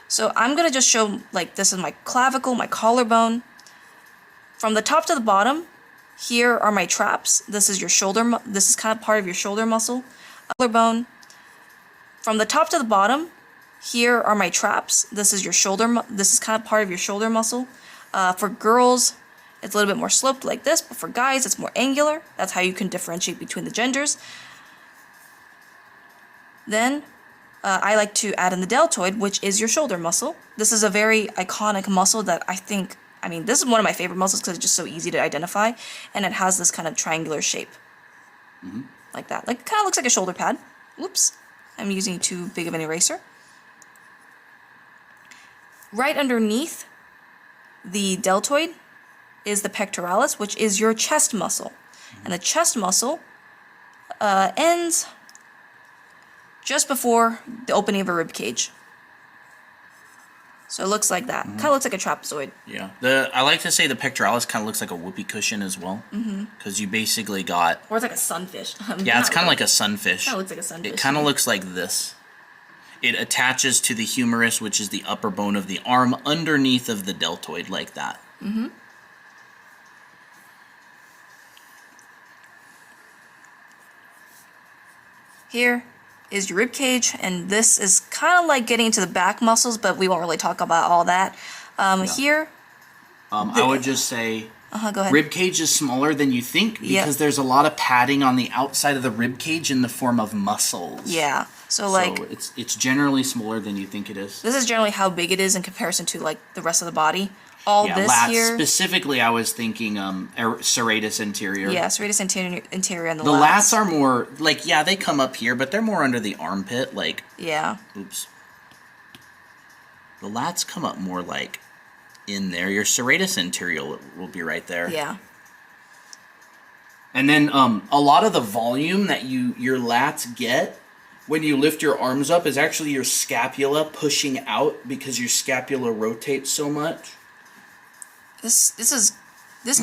So I'm going to just show, like, this is my clavicle, my collarbone. From the top to the bottom, here are my traps. This is your shoulder, this is kind of part of your shoulder muscle. Collarbone. From the top to the bottom, here are my traps. This is your shoulder, this is kind of part of your shoulder muscle. For girls, it's a little bit more sloped like this, but for guys, it's more angular. That's how you can differentiate between the genders. Then, I like to add in the deltoid, which is your shoulder muscle. This is a very iconic muscle that this is one of my favorite muscles because it's just so easy to identify, and it has this kind of triangular shape. Like that. Like, it kind of looks like a shoulder pad. Oops. I'm using too big of an eraser. Right underneath the deltoid is the pectoralis, which is your chest muscle. And the chest muscle ends just before the opening of a rib cage. So it looks like that. Kind of looks like a trapezoid. Yeah. I like to say the pectoralis kind of looks like a whoopee cushion as well. Because you basically got... Or it's like a sunfish. Yeah, it's kind of like a sunfish. Kind of looks like a sunfish. It kind of looks like this. It attaches to the humerus, which is the upper bone of the arm, underneath of the deltoid, like that. Here is your rib cage, and this is kind of like getting into the back muscles, but we won't really talk about all that. Here... I would just say... go ahead. Rib cage is smaller than you think because there's a lot of padding on the outside of the rib cage in the form of muscles. Yeah. So it's generally smaller than you think it is. This is generally how big it is in comparison to like the rest of the body. This lats. here. Specifically, I was thinking serratus anterior. Yeah, serratus anterior and the lats are more like they come up here, but they're more under the armpit. Like oops. The lats come up more like in there. Your serratus anterior will be right there. Yeah. And then a lot of the volume that your lats get when you lift your arms up is actually your scapula pushing out because your scapula rotates so much. This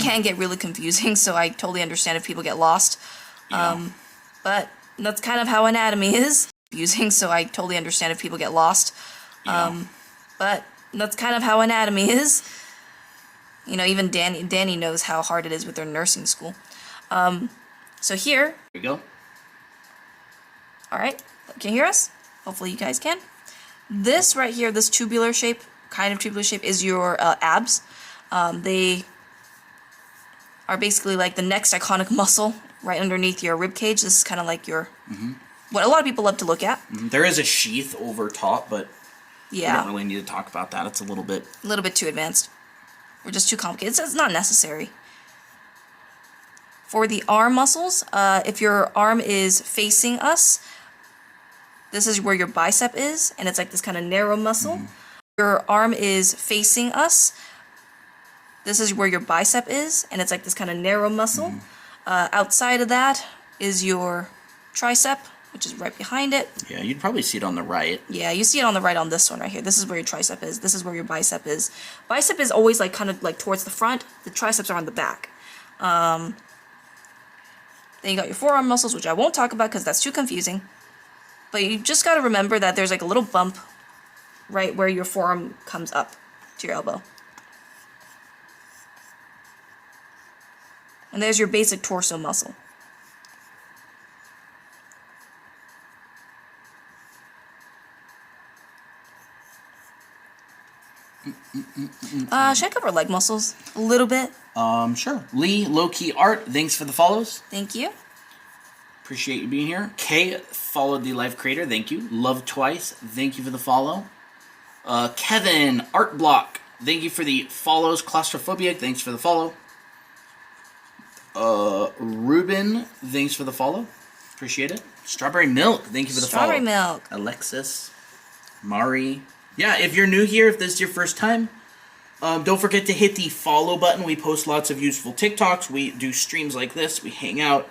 can get really confusing, so I totally understand if people get lost. But that's kind of how anatomy is. Confusing, so I totally understand if people get lost. But that's kind of how anatomy is. You know, even Danny knows how hard it is with their nursing school. So here... There you go. Alright, can you hear us? Hopefully you guys can. This right here, this tubular shape, is your abs. They are basically like the next iconic muscle right underneath your rib cage. This is kind of like your... what a lot of people love to look at. There is a sheath over top, but we yeah, don't really need to talk about that. It's a little bit too advanced. Or just too complicated. It's not necessary. For the arm muscles, if your arm is facing us, this is where your bicep is, and it's like this kind of narrow muscle. Your arm is facing us. This is where your bicep is, and it's like this kind of narrow muscle. Outside of that is your tricep, which is right behind it. Yeah, you'd probably see it on the right. Yeah, you see it on the right on this one right here. This is where your tricep is. This is where your bicep is. Bicep is always like kind of like towards the front. The triceps are on the back. Then you got your forearm muscles, which I won't talk about because that's too confusing. But you just got to remember that there's like a little bump right where your forearm comes up to your elbow. And there's your basic torso muscle. Should I cover leg muscles a little bit? Sure. Lee, low-key art, thanks for the follows. Thank you. Appreciate you being here. Kay followed the live creator, thank you. Love Twice, thank you for the follow. Kevin, Art Block, thank you for the follows. Claustrophobia, thanks for the follow. Ruben, thanks for the follow. Appreciate it. Strawberry Milk, thank you for the follow. Strawberry Milk. Alexis, Mari. Yeah, if you're new here, if this is your first time, don't forget to hit the follow button. We post lots of useful TikToks. We do streams like this. We hang out.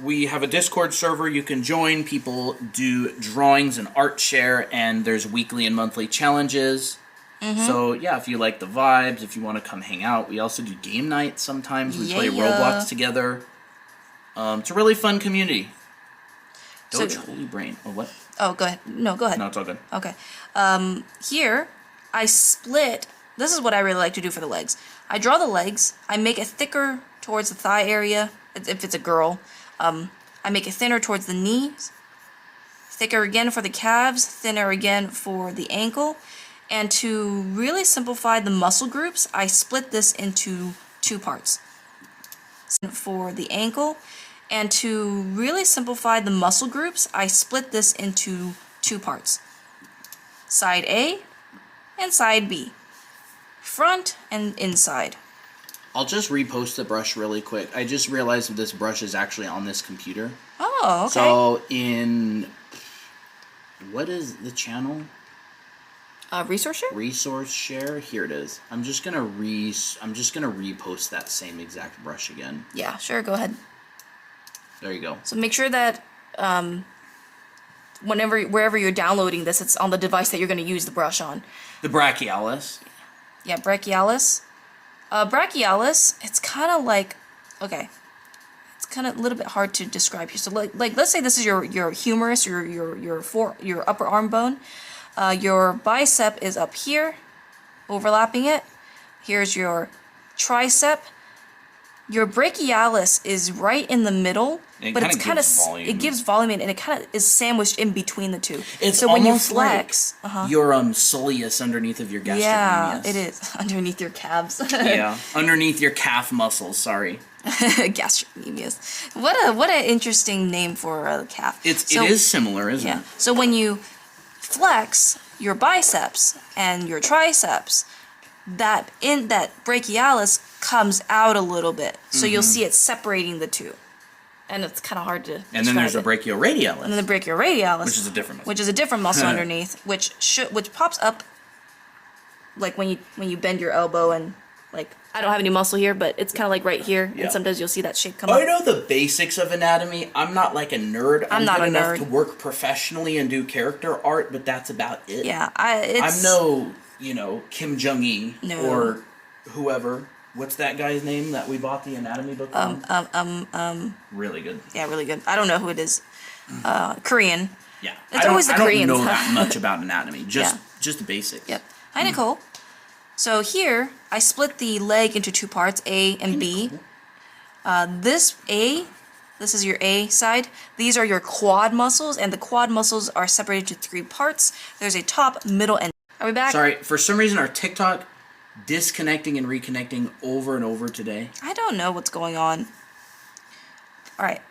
We have a Discord server you can join. People do drawings and art share, and there's weekly and monthly challenges. So yeah, if you like the vibes, if you want to come hang out, we also do game nights sometimes. We play Roblox together. It's a really fun community. Doge Holy Brain. Oh, what? Oh, go ahead. No, go ahead. No, it's all good. Okay. Here, I split. This is what I really like to do for the legs. I draw the legs. I make it thicker towards the thigh area, if it's a girl. I make it thinner towards the knees. Thicker again for the calves. Thinner again for the ankle. And to really simplify the muscle groups, I split this into 2 parts. For the ankle. And to really simplify the muscle groups, I split this into 2 parts. Side A and side B. Front and inside. I'll just repost the brush really quick. I just realized that this brush is actually on this computer. Oh, okay. So in... What is the channel? Resource share? Resource share. Here it is. I'm just gonna repost that same exact brush again. Yeah, sure. Go ahead. There you go. So make sure that wherever you're downloading this, it's on the device that you're going to use the brush on. The brachialis. Yeah, brachialis. Brachialis. It's kind of like, okay, it's kind of a little bit hard to describe here. So like let's say this is your humerus, your upper arm bone. Your bicep is up here, overlapping it. Here's your tricep. Your brachialis is right in the middle, but it's kind of it gives volume and it kind of is sandwiched in between the two. It's so when you flex, like your soleus underneath of your gastrocnemius. Yeah, it is underneath your calves. Yeah, underneath your calf muscles. Sorry. Gastrocnemius. What a interesting name for a calf. It is similar, isn't it? So when you flex your biceps and your triceps, that brachialis comes out a little bit, so you'll see it separating the two, and it's kind of hard to. And then there's the brachioradialis. And then the brachioradialis, which is a different muscle. Which is a different muscle underneath, which pops up, like when you bend your elbow and like I don't have any muscle here, but it's kind of like right here, and sometimes you'll see that shape come up. I know the basics of anatomy. I'm not like a nerd. I'm not good a enough nerd to work professionally and do character art, but that's about it. Yeah, I'm no Kim Jong-un or whoever. What's that guy's name that we bought the anatomy book from? Really good. Yeah, really good. I don't know who it is. Korean. Yeah. It's always the Koreans. I don't know that much about anatomy. Just the basics. Yep. Hi, Nicole. So here, I split the leg into 2 parts, A and B. This is your A side. These are your quad muscles, and the quad muscles are separated into 3 parts. There's a top, middle, and... Are we back? Sorry, for some reason our TikTok disconnecting and reconnecting over and over today. I don't know what's going on. Alright,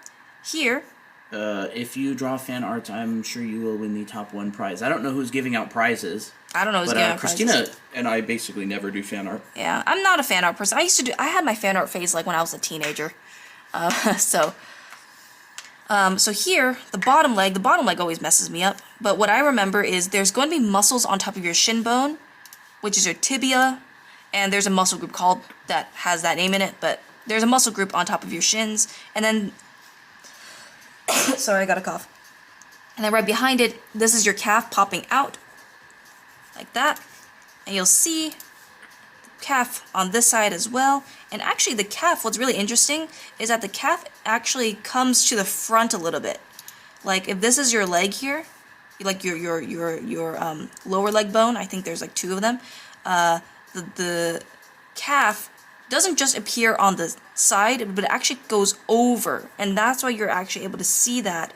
here... if you draw fan art, I'm sure you will win the top 1 prize. I don't know who's giving out prizes. I don't know who's giving out prizes. Christina and I basically never do fan art. Yeah, I'm not a fan art person. I had my fan art phase like when I was a teenager. So here, the bottom leg always messes me up. But what I remember is there's going to be muscles on top of your shin bone, which is your tibia, and there's a muscle group called that has that name in it, but there's a muscle group on top of your shins, and then sorry, I got a cough. And then right behind it, this is your calf popping out, like that. And you'll see the calf on this side as well. And actually the calf, what's really interesting is that the calf actually comes to the front a little bit. Like if this is your leg here, like your lower leg bone, I think there's like 2 of them, the calf doesn't just appear on the side, but it actually goes over, and that's why you're actually able to see that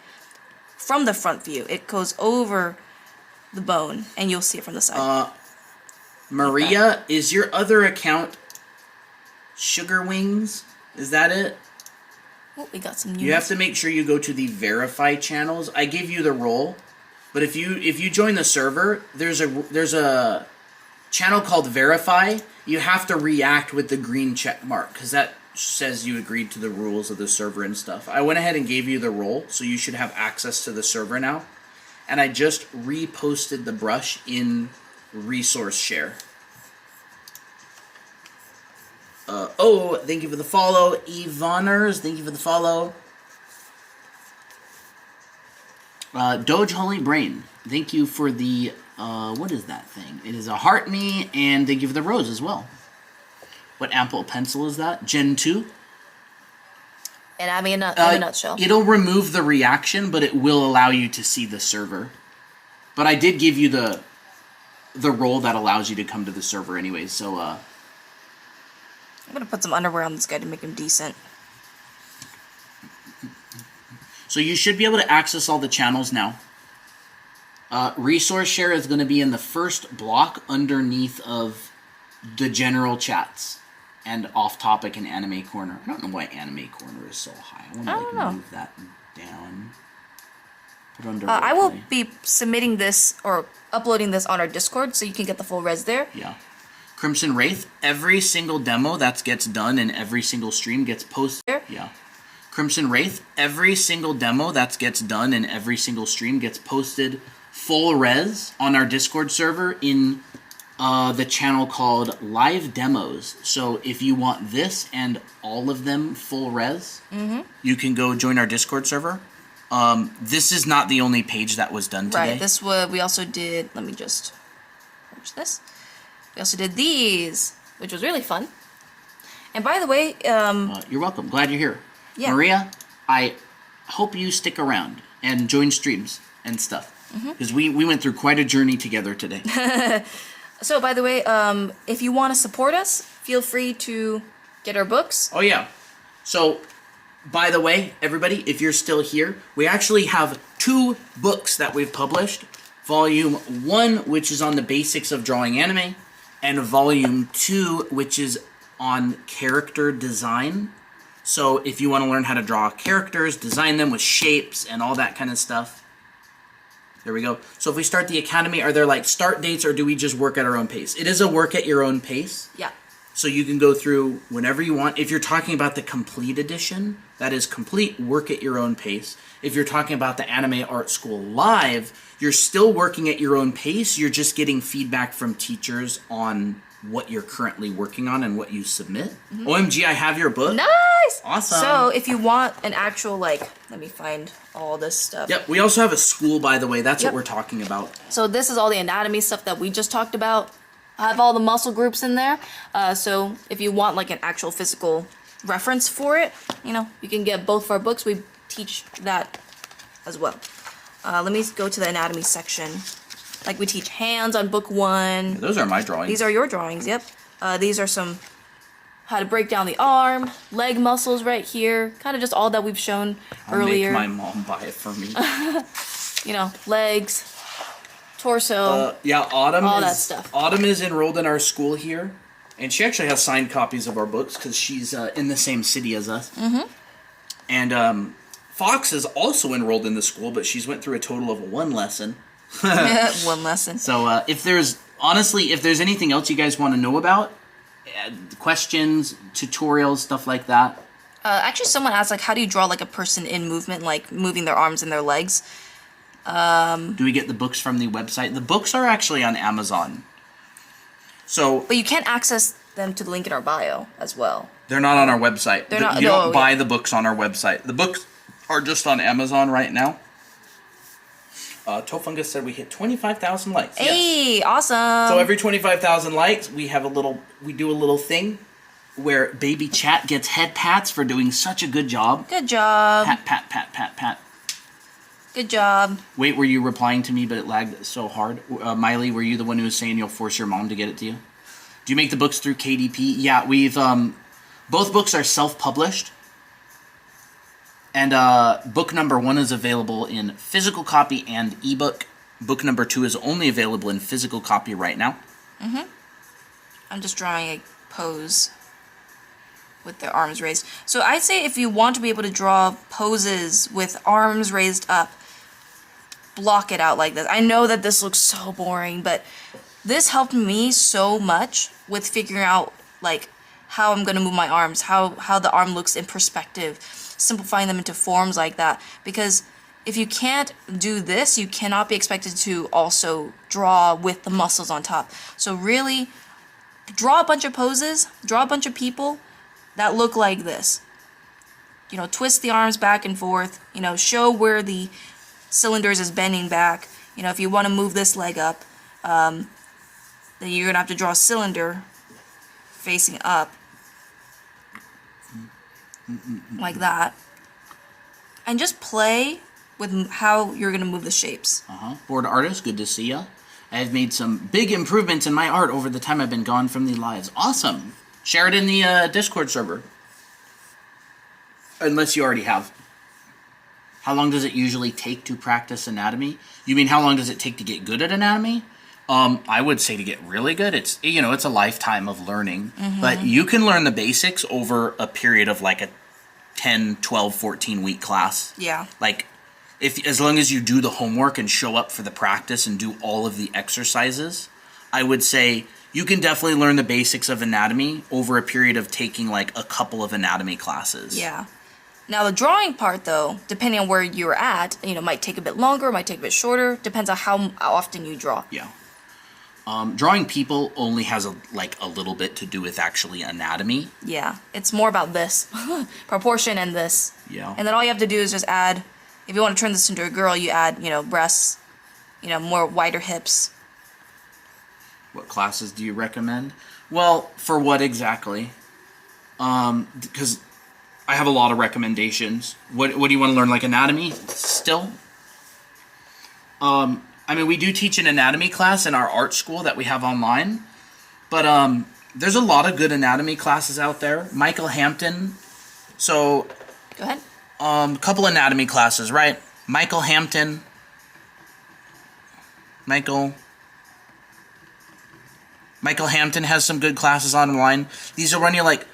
from the front view. It goes over the bone, and you'll see it from the side. Maria, is your other account Sugar Wings? Is that it? Oh, we got some new. You have to make sure you go to the verify channels. I gave you the role, but if you join the server, there's a channel called Verify. You have to react with the green check mark because that says you agreed to the rules of the server and stuff. I went ahead and gave you the role, so you should have access to the server now. And I just reposted the brush in resource share. Thank you for the follow. Yvonners, thank you for the follow. Doge Holy Brain, thank you for the, what is that thing? It is a heart me, and thank you for the rose as well. What Apple Pencil is that? Gen 2? And I mean, in a nutshell. It'll remove the reaction, but it will allow you to see the server. But I did give you the role that allows you to come to the server anyway, so, I'm gonna put some underwear on this guy to make him decent. So you should be able to access all the channels now. Resource share is going to be in the first block underneath of the general chats and off topic and anime corner. I don't know why anime corner is so high. I want to move that down. Put under I will be submitting this or uploading this on our Discord so you can get the full res there. Yeah. Crimson Wraith, every single demo that gets done in every single stream gets posted. There. Yeah. Crimson Wraith, every single demo that gets done in every single stream gets posted full res on our Discord server in the channel called Live Demos. So if you want this and all of them full res, you can go join our Discord server. This is not the only page that was done today. Right, this was, we also did, let me just watch this. We also did these, which was really fun. And by the way, you're welcome. Glad you're here. Yeah. Maria, I hope you stick around and join streams and stuff. Because we went through quite a journey together today. So, by the way, if you want to support us, feel free to get our books. Oh, yeah. So, by the way, everybody, if you're still here, we actually have 2 books that we've published. Volume 1, which is on the basics of drawing anime, and Volume 2, which is on character design. So if you want to learn how to draw characters, design them with shapes and all that kind of stuff. There we go. So if we start the academy, are there like start dates or do we just work at our own pace? It is a work at your own pace. Yeah. So you can go through whenever you want. If you're talking about the complete edition, that is complete work at your own pace. If you're talking about the Anime Art School Live, you're still working at your own pace. You're just getting feedback from teachers on what you're currently working on and what you submit. OMG, I have your book. Nice! Awesome. So, if you want an actual, like, let me find all this stuff. Yep, we also have a school, by the way. That's what we're talking about. So, this is all the anatomy stuff that we just talked about. I have all the muscle groups in there. So, if you want, like, an actual physical reference for it, you know, you can get both of our books. We teach that as well. Let me go to the anatomy section. Like, we teach hands on book 1. Those are my drawings. These are your drawings, yep. These are some, how to break down the arm, leg muscles right here. Kind of just all that we've shown earlier. Make my mom buy it for me. You know, legs, torso. Yeah, Autumn all is, that stuff. Autumn is enrolled in our school here. And she actually has signed copies of our books because she's in the same city as us. And Fox is also enrolled in the school, but she's went through a total of 1 lesson. 1 lesson. So if there's anything else you guys want to know about, questions, tutorials, stuff like that. Actually, someone asked, like, how do you draw, like, a person in movement, like, moving their arms and their legs? Do we get the books from the website? The books are actually on Amazon. So, but you can't access them to the link in our bio as well. They're not on our website. They're not. You don't buy the books on our website. The books are just on Amazon right now. Tofungus said we hit 25,000 likes. Hey, yes. Awesome! So every 25,000 likes, we do a little thing where Baby Chat gets head pats for doing such a good job. Good job. Pat, pat, pat, pat, pat. Good job. Wait, were you replying to me, but it lagged so hard? Miley, were you the one who was saying you'll force your mom to get it to you? Do you make the books through KDP? Yeah, we've both books are self-published. And book number 1 is available in physical copy and ebook. Book number 2 is only available in physical copy right now. I'm just drawing a pose with their arms raised. So I'd say if you want to be able to draw poses with arms raised up, block it out like this. I know that this looks so boring, but this helped me so much with figuring out, like, how I'm going to move my arms, how the arm looks in perspective, simplifying them into forms like that. Because if you can't do this, you cannot be expected to also draw with the muscles on top. So really, draw a bunch of poses, draw a bunch of people that look like this. You know, twist the arms back and forth, you know, show where the cylinders is bending back. You know, if you want to move this leg up, then you're going to have to draw a cylinder facing up. Like that. And just play with how you're going to move the shapes. Board artist, good to see ya. I've made some big improvements in my art over the time I've been gone from the lives. Awesome. Share it in the Discord server. Unless you already have. How long does it usually take to practice anatomy? You mean how long does it take to get good at anatomy? I would say to get really good, it's a lifetime of learning. But you can learn the basics over a period of like a 10, 12, 14 week class. Yeah. Like, as long as you do the homework and show up for the practice and do all of the exercises, I would say you can definitely learn the basics of anatomy over a period of taking like a couple of anatomy classes. Yeah. Now the drawing part, though, depending on where you're at, might take a bit longer, might take a bit shorter. Depends on how often you draw. Yeah. Drawing people only has a little bit to do with actually anatomy. Yeah, it's more about this proportion and this. Yeah. And then all you have to do is just add. If you want to turn this into a girl, you add breasts, more wider hips. What classes do you recommend? Well, for what exactly? Because I have a lot of recommendations. What do you want to learn, like anatomy still? We do teach an anatomy class in our art school that we have online. But there's a lot of good anatomy classes out there. Michael Hampton. So, go ahead. A couple anatomy classes, right? Michael Hampton. Michael Hampton has some good classes online. These will run you like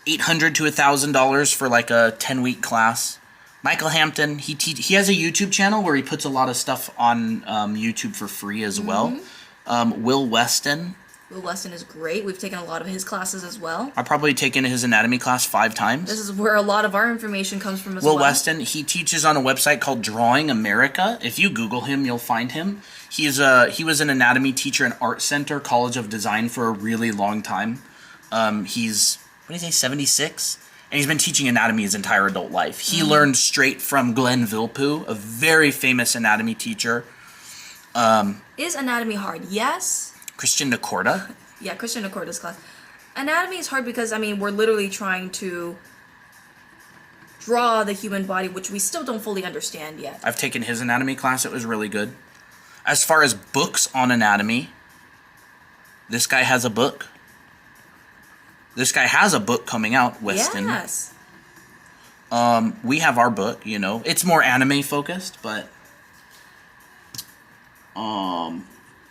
$800 to $1,000 for like a 10-week class. Michael Hampton, he has a YouTube channel where he puts a lot of stuff on YouTube for free as well. Will Weston. Will Weston is great. We've taken a lot of his classes as well. I've probably taken his anatomy class 5 times. This is where a lot of our information comes from as well. Will Weston, he teaches on a website called Drawing America. If you Google him, you'll find him. He was an anatomy teacher in Art Center College of Design for a really long time. He's, 76? And he's been teaching anatomy his entire adult life. He learned straight from Glenn Vilppu, a very famous anatomy teacher. Is anatomy hard? Yes. Christian Nacorda. Yeah, Christian Nacorda's class. Anatomy is hard because, we're literally trying to draw the human body, which we still don't fully understand yet. I've taken his anatomy class. It was really good. As far as books on anatomy, this guy has a book. This guy has a book coming out, Weston. Yes. We have our book, It's more anime focused, but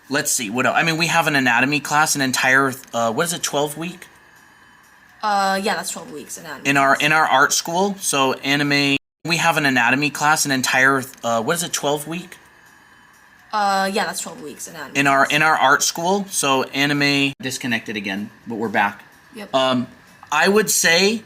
let's see. What else? We have an anatomy class, an entire 12 week? Yeah, that's 12 weeks anatomy. In our art school, so anime, we have an anatomy class, an entire 12 week? Yeah, that's 12 weeks anatomy. In our art school, so anime disconnected again, but we're back. Yep. I would say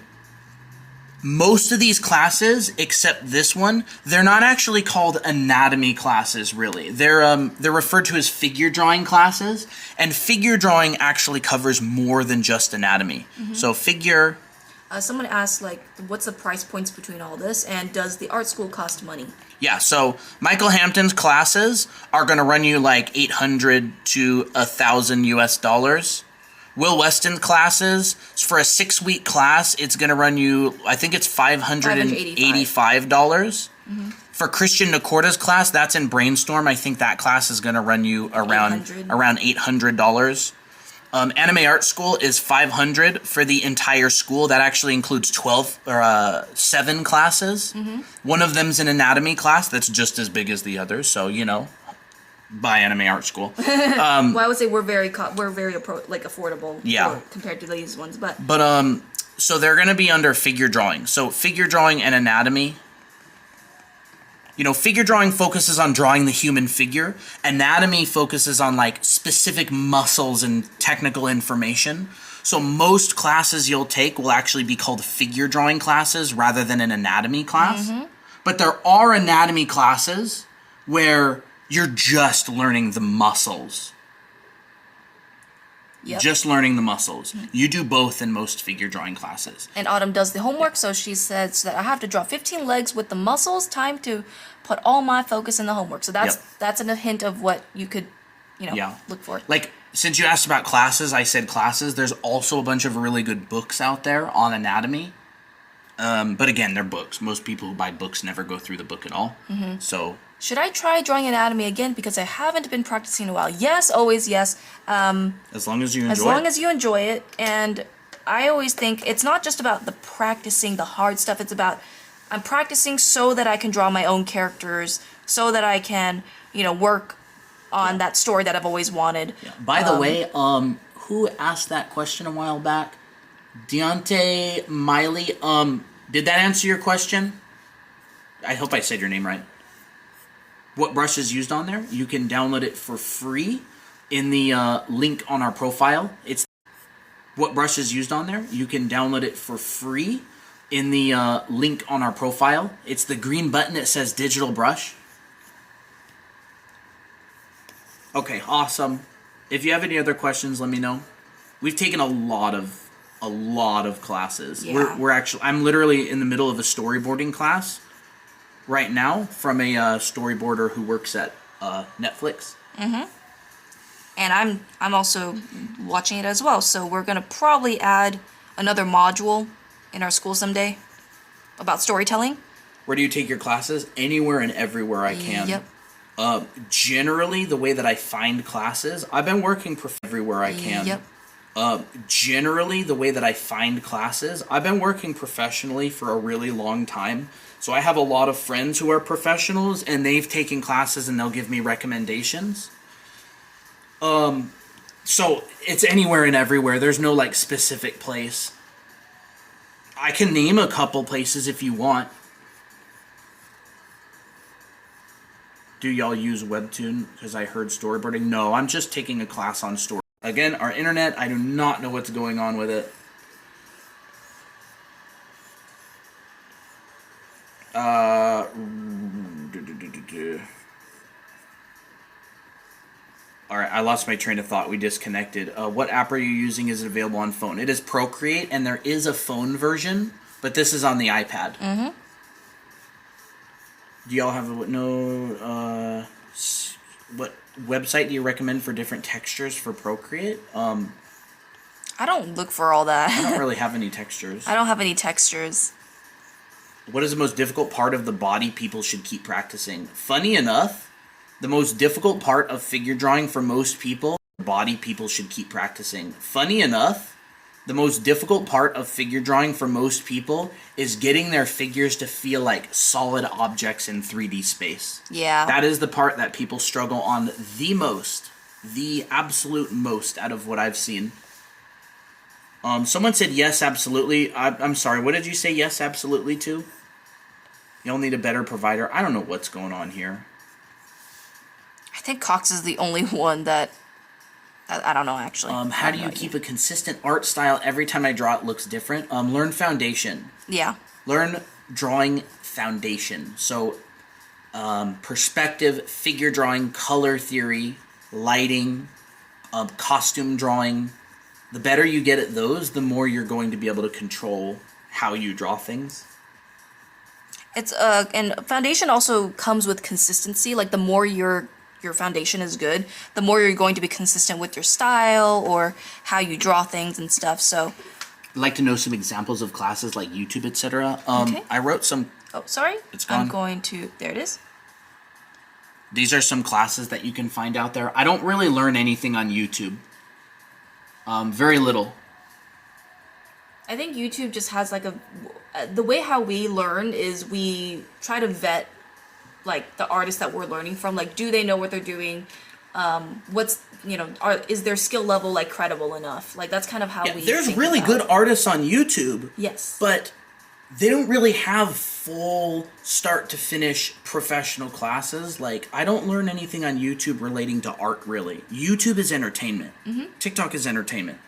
most of these classes, except this one, they're not actually called anatomy classes, really. They're referred to as figure drawing classes, and figure drawing actually covers more than just anatomy. So figure... Someone asked, what's the price points between all this, and does the art school cost money? Yeah, so Michael Hampton's classes are going to run you like $800 to $1,000 US. Will Weston's classes, for a 6-week class, it's going to run you, I think it's $585. For Christian Nacorda's class, that's in Brainstorm. I think that class is going to run you around $800. Anime Art School is $500 for the entire school. That actually includes 7 classes. One of them's an anatomy class that's just as big as the others, so, by Anime Art School. Well, I would say we're very affordable compared to these ones, but so they're going to be under figure drawing. So figure drawing and anatomy. Figure drawing focuses on drawing the human figure. Anatomy focuses on specific muscles and technical information. So most classes you'll take will actually be called figure drawing classes rather than an anatomy class. But there are anatomy classes where you're just learning the muscles. just learning the muscles. You do both in most figure drawing classes. And Autumn does the homework, so she says that I have to draw 15 legs with the muscles. Time to put all my focus in the homework. So that's a hint of what you could, look for. Like, since you asked about classes, I said classes. There's also a bunch of really good books out there on anatomy. But again, they're books. Most people who buy books never go through the book at all. So... Should I try drawing anatomy again because I haven't been practicing in a while? Yes, always yes. As long as you enjoy it. As long as you enjoy it. And I always think it's not just about the practicing the hard stuff. It's about I'm practicing so that I can draw my own characters, so that I can, work on that story that I've always wanted. Yeah. By the way, who asked that question a while back? Deontay Miley. Did that answer your question? I hope I said your name right. What brush is used on there? You can download it for free in the link on our profile. It's what brush is used on there? You can download it for free in the link on our profile. It's the green button that says digital brush. Okay, awesome. If you have any other questions, let me know. We've taken a lot of classes. Yeah. We're actually I'm literally in the middle of a storyboarding class right now from a storyboarder who works at Netflix. And I'm also watching it as well. So we're gonna probably add another module in our school someday about storytelling. Where do you take your classes? Anywhere and everywhere I can. Yep. Generally, the way that I find classes, I've been working everywhere I can. Yep. Generally, the way that I find classes, I've been working professionally for a really long time. So I have a lot of friends who are professionals, and they've taken classes, and they'll give me recommendations. So it's anywhere and everywhere. There's no, specific place. I can name a couple places if you want. Do y'all use Webtoon? Because I heard storyboarding. No, I'm just taking a class on story. Again, our internet, I do not know what's going on with it. Alright, I lost my train of thought. We disconnected. What app are you using? Is it available on phone? It is Procreate, and there is a phone version, but this is on the iPad. Do y'all have what website do you recommend for different textures for Procreate? I don't look for all that. I don't really have any textures. I don't have any textures. What is the most difficult part of the body people should keep practicing? Funny enough, the most difficult part of figure drawing for most people, body people should keep practicing. Funny enough, the most difficult part of figure drawing for most people is getting their figures to feel like solid objects in 3D space. Yeah. That is the part that people struggle on the most. The absolute most out of what I've seen. Someone said yes, absolutely. I'm sorry, what did you say yes, absolutely to? Y'all need a better provider. I don't know what's going on here. I think Cox is the only one that... I don't know, actually. How do you keep a consistent art style every time I draw it looks different? Learn foundation. Yeah. Learn drawing foundation. So, perspective, figure drawing, color theory, lighting, costume drawing. The better you get at those, the more you're going to be able to control how you draw things. It's and foundation also comes with consistency. Like the more your foundation is good, the more you're going to be consistent with your style or how you draw things and stuff. So, I'd like to know some examples of classes like YouTube, etc. Okay. I wrote some. Oh, sorry. It's gone. I'm going to. There it is. These are some classes that you can find out there. I don't really learn anything on YouTube. Very little. I think YouTube just has like the way how we learn is we try to vet like the artists that we're learning from. Like, do they know what they're doing? What's is their skill level like credible enough? Like that's kind of how we. There's really good artists on YouTube. Yes. But they don't really have full start to finish professional classes. Like, I don't learn anything on YouTube relating to art, really. YouTube is entertainment. TikTok is entertainment.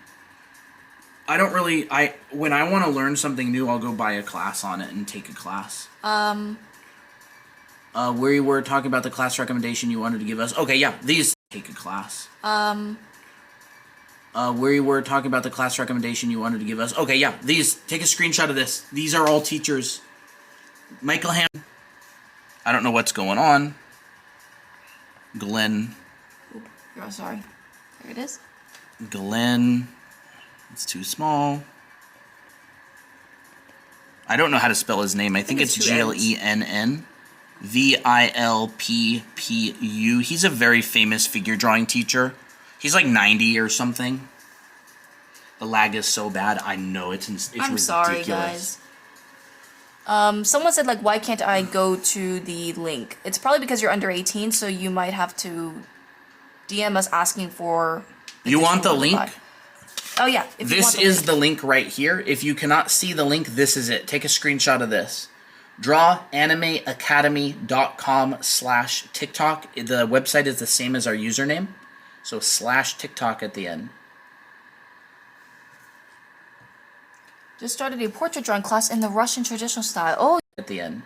I don't really... when I want to learn something new, I'll go buy a class on it and take a class. Where you were talking about the class recommendation you wanted to give us. Okay, yeah, these... Take a class. We were talking about the class recommendation you wanted to give us. Okay, yeah, these. Take a screenshot of this. These are all teachers. Michael Ham. I don't know what's going on. Glenn. Oh, sorry. There it is. Glenn. It's too small. I don't know how to spell his name. I think it's Glenn. Vilppu. He's a very famous figure drawing teacher. He's like 90 or something. The lag is so bad. I know it's ridiculous. I'm sorry, guys. Someone said, like, why can't I go to the link? It's probably because you're under 18, so you might have to DM us asking for... You want the link? Oh, yeah. This is the link right here. If you cannot see the link, this is it. Take a screenshot of this. drawanimeacademy.com/TikTok. The website is the same as our username. So /TikTok at the end. Just started a portrait drawing class in the Russian traditional style. Oh, at the end.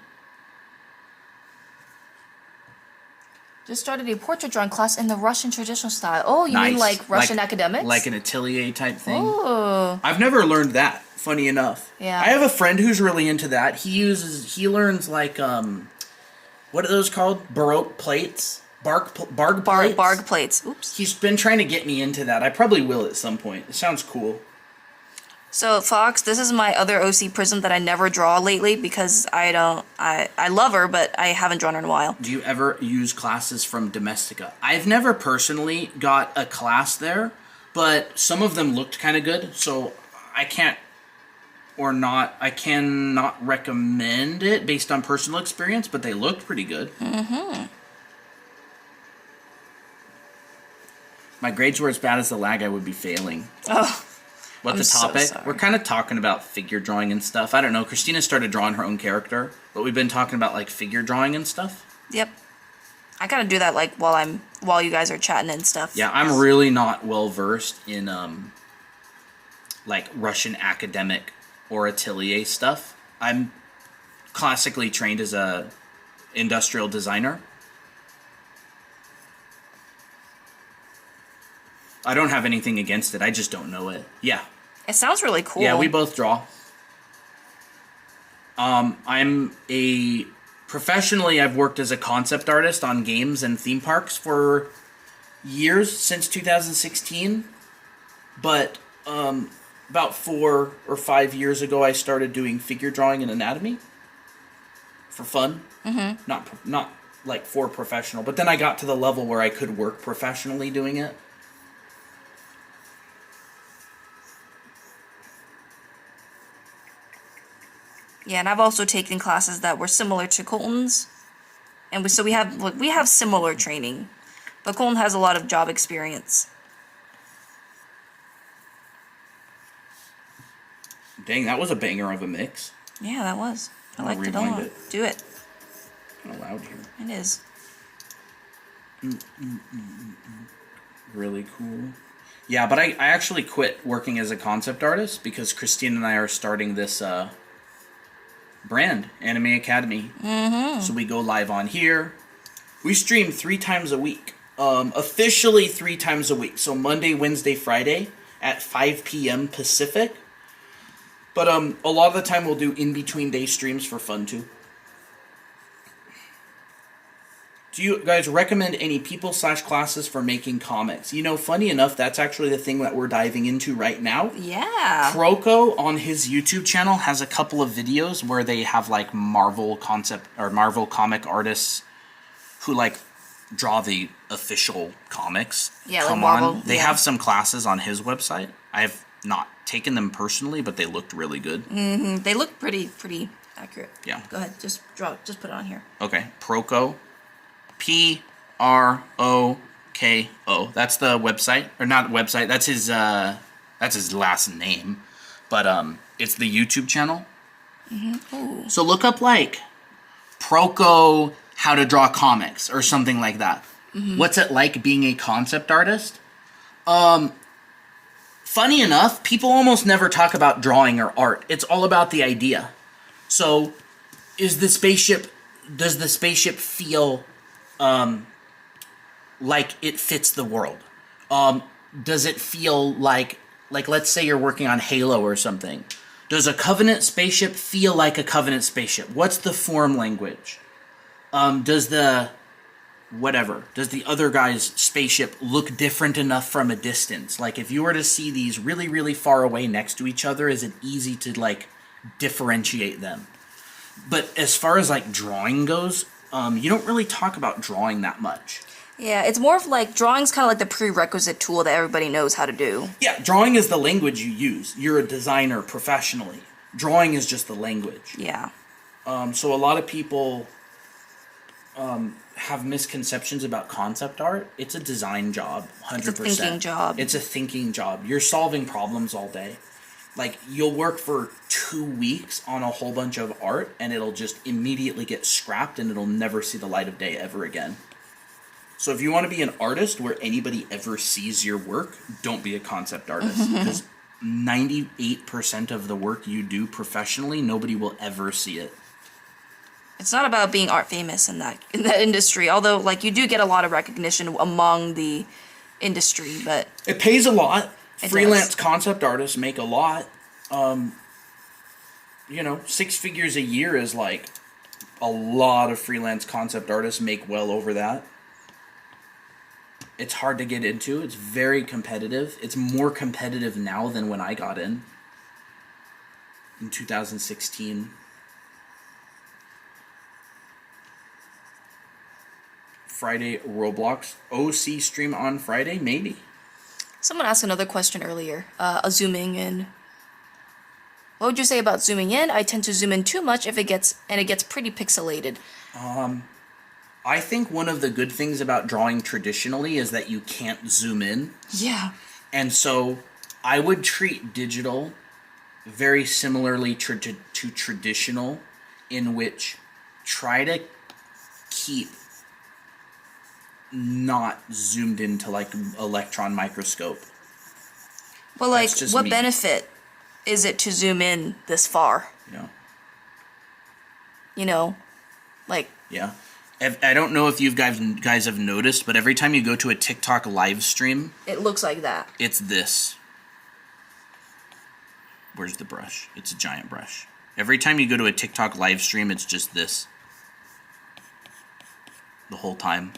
Just started a portrait drawing class in the Russian traditional style. Oh, you Nice. mean like Russian academics? Like an atelier type thing. Oh. I've never learned that, funny enough. Yeah. I have a friend who's really into that. He learns like, what are those called? Baroque plates? Barg plates? Barg plates. Oops. He's been trying to get me into that. I probably will at some point. It sounds cool. So, Fox, this is my other OC Prism that I never draw lately because I love her, but I haven't drawn her in a while. Do you ever use classes from Domestika? I've never personally got a class there, but some of them looked kind of good, so I cannot recommend it based on personal experience, but they looked pretty good. Mm-hmm. My grades were as bad as the lag, I would be failing. Oh. What I'm the topic? so sorry. We're kind of talking about figure drawing and stuff. I don't know. Christina started drawing her own character, but we've been talking about like figure drawing and stuff. Yep. I kind of do that like while you guys are chatting and stuff. Yeah, I'm really not well versed in like Russian academic or atelier stuff. I'm classically trained as a industrial designer. I don't have anything against it. I just don't know it. Yeah. It sounds really cool. Yeah, we both draw. Professionally, I've worked as a concept artist on games and theme parks for years, since 2016. But about 4 or 5 years ago, I started doing figure drawing and anatomy for fun. Mm-hmm. Not like for professional. But then I got to the level where I could work professionally doing it. Yeah, and I've also taken classes that were similar to Colton's, and we have similar training, but Colton has a lot of job experience. Dang, that was a banger of a mix. Yeah, that was. I liked it a rewind lot. it. Do it. Kind of loud here. It is. Really cool. Yeah, but I actually quit working as a concept artist because Christine and I are starting this brand, Anime Academy. Mm-hmm. So we go live on here. We stream 3 times a week. Officially 3 times a week. So Monday, Wednesday, Friday at 5 p.m. Pacific. But a lot of the time we'll do in-between day streams for fun too. Do you guys recommend any people/classes for making comics? You know, funny enough, that's actually the thing that we're diving into right now. Yeah. Croco on his YouTube channel has a couple of videos where they have like Marvel concept or Marvel comic artists who like draw the official comics. Yeah, like Marvel. They have some classes on his website. I have not taken them personally, but they looked really good. Mm-hmm. They look pretty accurate. Yeah. Go ahead, just put it on here. Okay, Proco. Proko. That's the website, or not website. That's his last name, but it's the YouTube channel. Mm-hmm. So look up like Proko how to draw comics or something like that. Mm-hmm. What's it like being a concept artist? Funny enough, people almost never talk about drawing or art. It's all about the idea. So, does the spaceship feel like it fits the world? does it feel like let's say you're working on Halo or something. Does a Covenant spaceship feel like a Covenant spaceship? What's the form language? Does the other guy's spaceship look different enough from a distance? Like, if you were to see these really, really far away next to each other, is it easy to, like, differentiate them? But as far as, like, drawing goes, you don't really talk about drawing that much. Yeah, it's more of like, drawing's kind of like the prerequisite tool that everybody knows how to do. Yeah, drawing is the language you use. You're a designer professionally. Drawing is just the language. Yeah. So a lot of people have misconceptions about concept art. It's a design job, 100%. It's a thinking job. It's a thinking job. You're solving problems all day. Like, you'll work for 2 weeks on a whole bunch of art, and it'll just immediately get scrapped, and it'll never see the light of day ever again. So if you want to be an artist where anybody ever sees your work, don't be a concept artist. Because 98% of the work you do professionally, nobody will ever see it. It's not about being art famous in that industry, although, like, you do get a lot of recognition among the industry, but... It pays a lot. Freelance does. Concept artists make a lot. 6 figures a year is, like, a lot of freelance concept artists make well over that. It's hard to get into. It's very competitive. It's more competitive now than when I got in 2016. Friday Roblox. OC stream on Friday? Maybe. Someone asked another question earlier. Zooming in. What would you say about zooming in? I tend to zoom in too much it gets pretty pixelated. I think one of the good things about drawing traditionally is that you can't zoom in. Yeah. And so I would treat digital very similarly to traditional, in which try to keep not zoomed into like electron microscope. Well, like, what benefit is it to zoom in this far? Like... Yeah. I don't know if you guys have noticed, but every time you go to a TikTok live stream... It looks like that. It's this. Where's the brush? It's a giant brush. Every time you go to a TikTok live stream, it's just this. The whole time.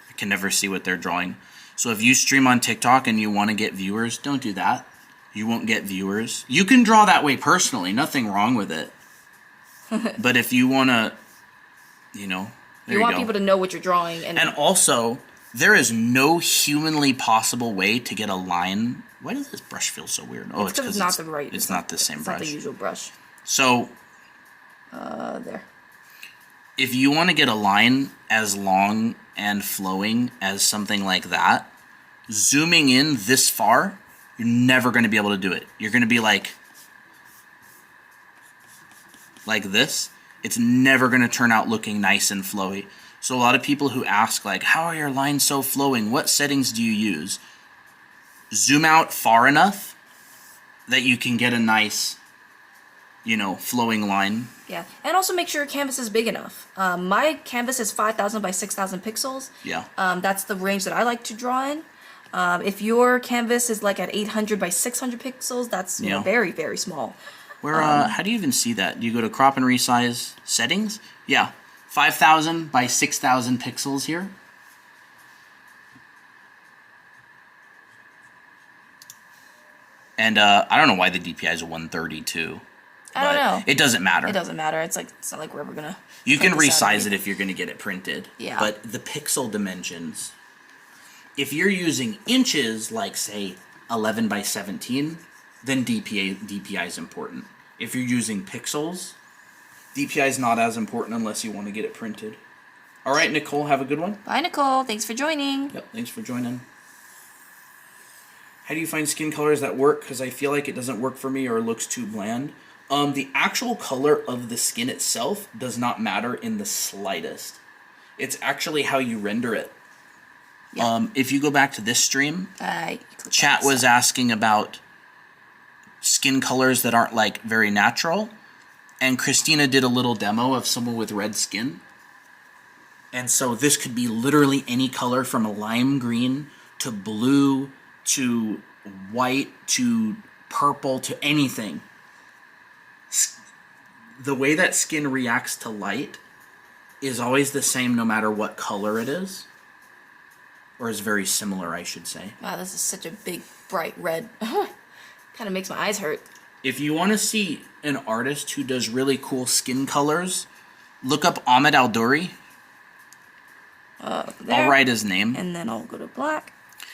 I can never see what they're drawing. So if you stream on TikTok and you want to get viewers, don't do that. You won't get viewers. You can draw that way personally. Nothing wrong with it. But if you want to, you want people to know what you're drawing. And also, there is no humanly possible way to get a line. Why does this brush feel so weird? Oh, it's because not the right. It's not the same brush. It's not the usual brush. So, there. If you want to get a line as long and flowing as something like that, zooming in this far, you're never going to be able to do it. You're going to be like this. It's never going to turn out looking nice and flowy. So a lot of people who ask, like, how are your lines so flowing? What settings do you use? Zoom out far enough that you can get a nice, flowing line. Yeah, and also make sure your canvas is big enough. My canvas is 5,000 by 6,000 pixels. Yeah. That's the range that I like to draw in. If your canvas is like at 800 by 600 pixels, that's very, very small. Where, how do you even see that? Do you go to crop and resize settings? Yeah, 5,000 by 6,000 pixels here. And I don't know why the DPI is a 132. I don't know. It doesn't matter. It doesn't matter. It's not like we're ever gonna. You can resize it if you're gonna get it printed. Yeah. But the pixel dimensions, if you're using inches, like say 11 by 17, then DPI is important. If you're using pixels, DPI is not as important unless you want to get it printed. All right, Nicole, have a good one. Bye, Nicole. Thanks for joining. Yep, thanks for joining. How do you find skin colors that work? Because I feel like it doesn't work for me or it looks too bland. The actual color of the skin itself does not matter in the slightest. It's actually how you render it. Yep. If you go back to this stream, chat was asking about skin colors that aren't like very natural, and Christina did a little demo of someone with red skin. And so this could be literally any color from a lime green to blue to white to purple to anything, the way that skin reacts to light is always the same no matter what color it is. Or is very similar, I should say. Wow, this is such a big, bright red. Kind of makes my eyes hurt. If you want to see an artist who does really cool skin colors, look up Ahmed Al-Duri. I'll write his name. And then I'll go to black.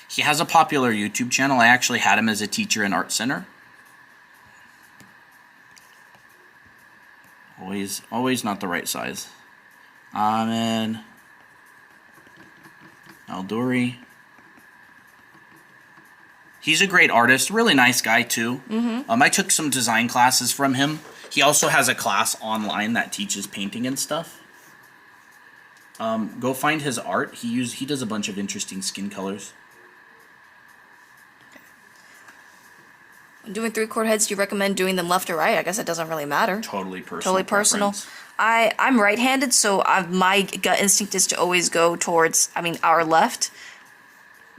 He has a popular YouTube channel. I actually had him as a teacher in Art Center. Always not the right size. Ahmed Al-Duri. He's a great artist, really nice guy too. I took some design classes from him. He also has a class online that teaches painting and stuff. Go find his art. He does a bunch of interesting skin colors. When doing 3-chord heads, do you recommend doing them left or right? I guess it doesn't really matter. Totally personal. Totally personal. Preference. I'm right-handed, so my gut instinct is to always go towards, our left,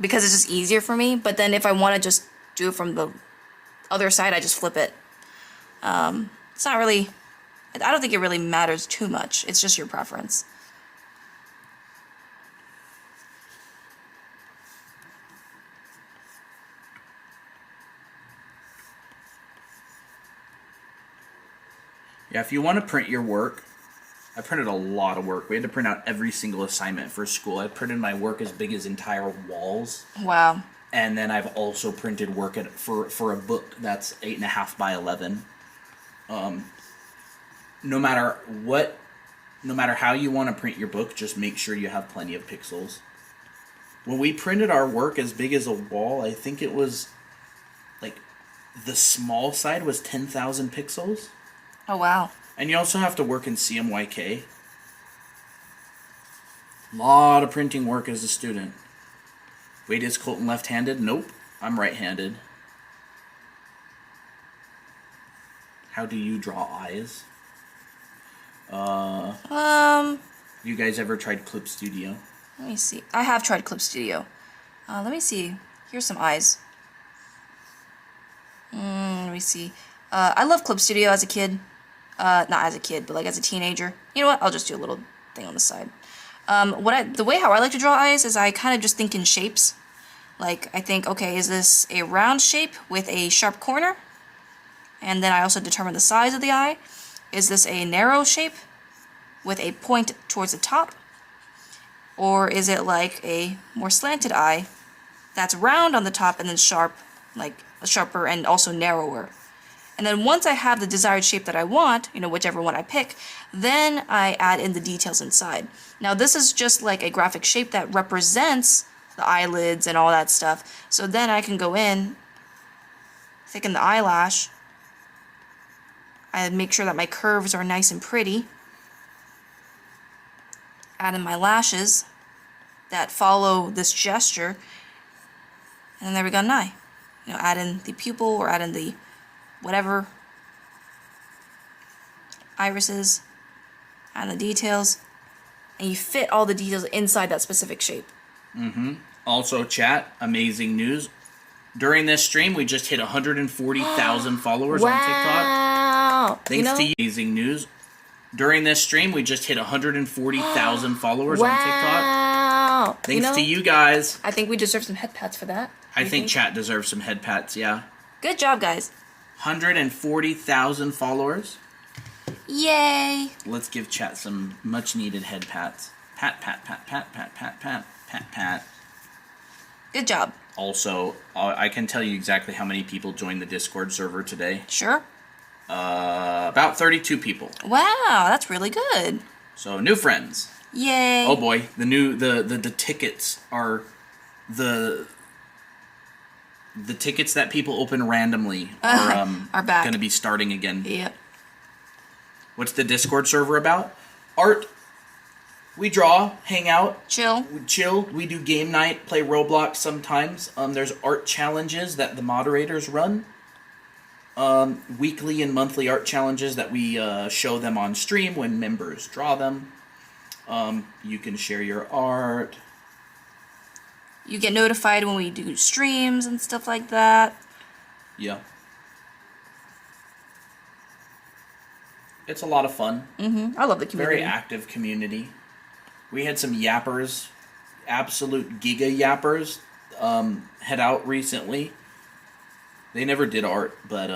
because it's just easier for me. But then if I want to just do it from the other side, I just flip it. It's not really, I don't think it really matters too much. It's just your preference. Yeah, if you want to print your work, I printed a lot of work. We had to print out every single assignment for school. I printed my work as big as entire walls. Wow. And then I've also printed work for a book that's 8.5 by 11. No matter how you want to print your book, just make sure you have plenty of pixels. When we printed our work as big as a wall, I think it was like the small side was 10,000 pixels. Oh, wow. And you also have to work in CMYK. A lot of printing work as a student. Wait, is Colton left-handed? Nope, I'm right-handed. How do you draw eyes? You guys ever tried Clip Studio? Let me see. I have tried Clip Studio. Let me see. Here's some eyes. Let me see. I love Clip Studio as a kid. Not as a kid, but like as a teenager. You know what? I'll just do a little thing on the side. The way how I like to draw eyes is I kind of just think in shapes. Like, I think, okay, is this a round shape with a sharp corner? And then I also determine the size of the eye. Is this a narrow shape with a point towards the top? Or is it like a more slanted eye that's round on the top and then sharp, like sharper and also narrower? And then once I have the desired shape that I want, whichever one I pick, then I add in the details inside. Now this is just like a graphic shape that represents the eyelids and all that stuff. So then I can go in, thicken the eyelash, I make sure that my curves are nice and pretty, add in my lashes that follow this gesture, and then there we got an eye. Add in the pupil or add in the whatever irises and the details, and you fit all the details inside that specific shape. Also, chat, amazing news. During this stream, we just hit 140,000 followers on TikTok. Wow! Thanks to you. Amazing news. During this stream, we just hit 140,000 followers on TikTok. Wow! Thanks to you guys. I think we deserve some head pats for that. I think chat deserves some head pats, yeah. Good job, guys. 140,000 followers. Yay! Let's give chat some much needed head pats. Pat, pat, pat, pat, pat, pat, pat, pat, pat. Good job. Also, I can tell you exactly how many people joined the Discord server today. Sure. About 32 people. Wow, that's really good. So, new friends. Yay. Oh boy, the tickets are the tickets that people open randomly are back. Going to be starting again. Yep. What's the Discord server about? Art. We draw, hang out, chill. We do game night, play Roblox sometimes. There's art challenges that the moderators run. Weekly and monthly art challenges that we show them on stream when members draw them. You can share your art. You get notified when we do streams and stuff like that. Yeah. It's a lot of fun. I love the community. Very active community. We had some yappers, absolute giga yappers, head out recently. They never did art, but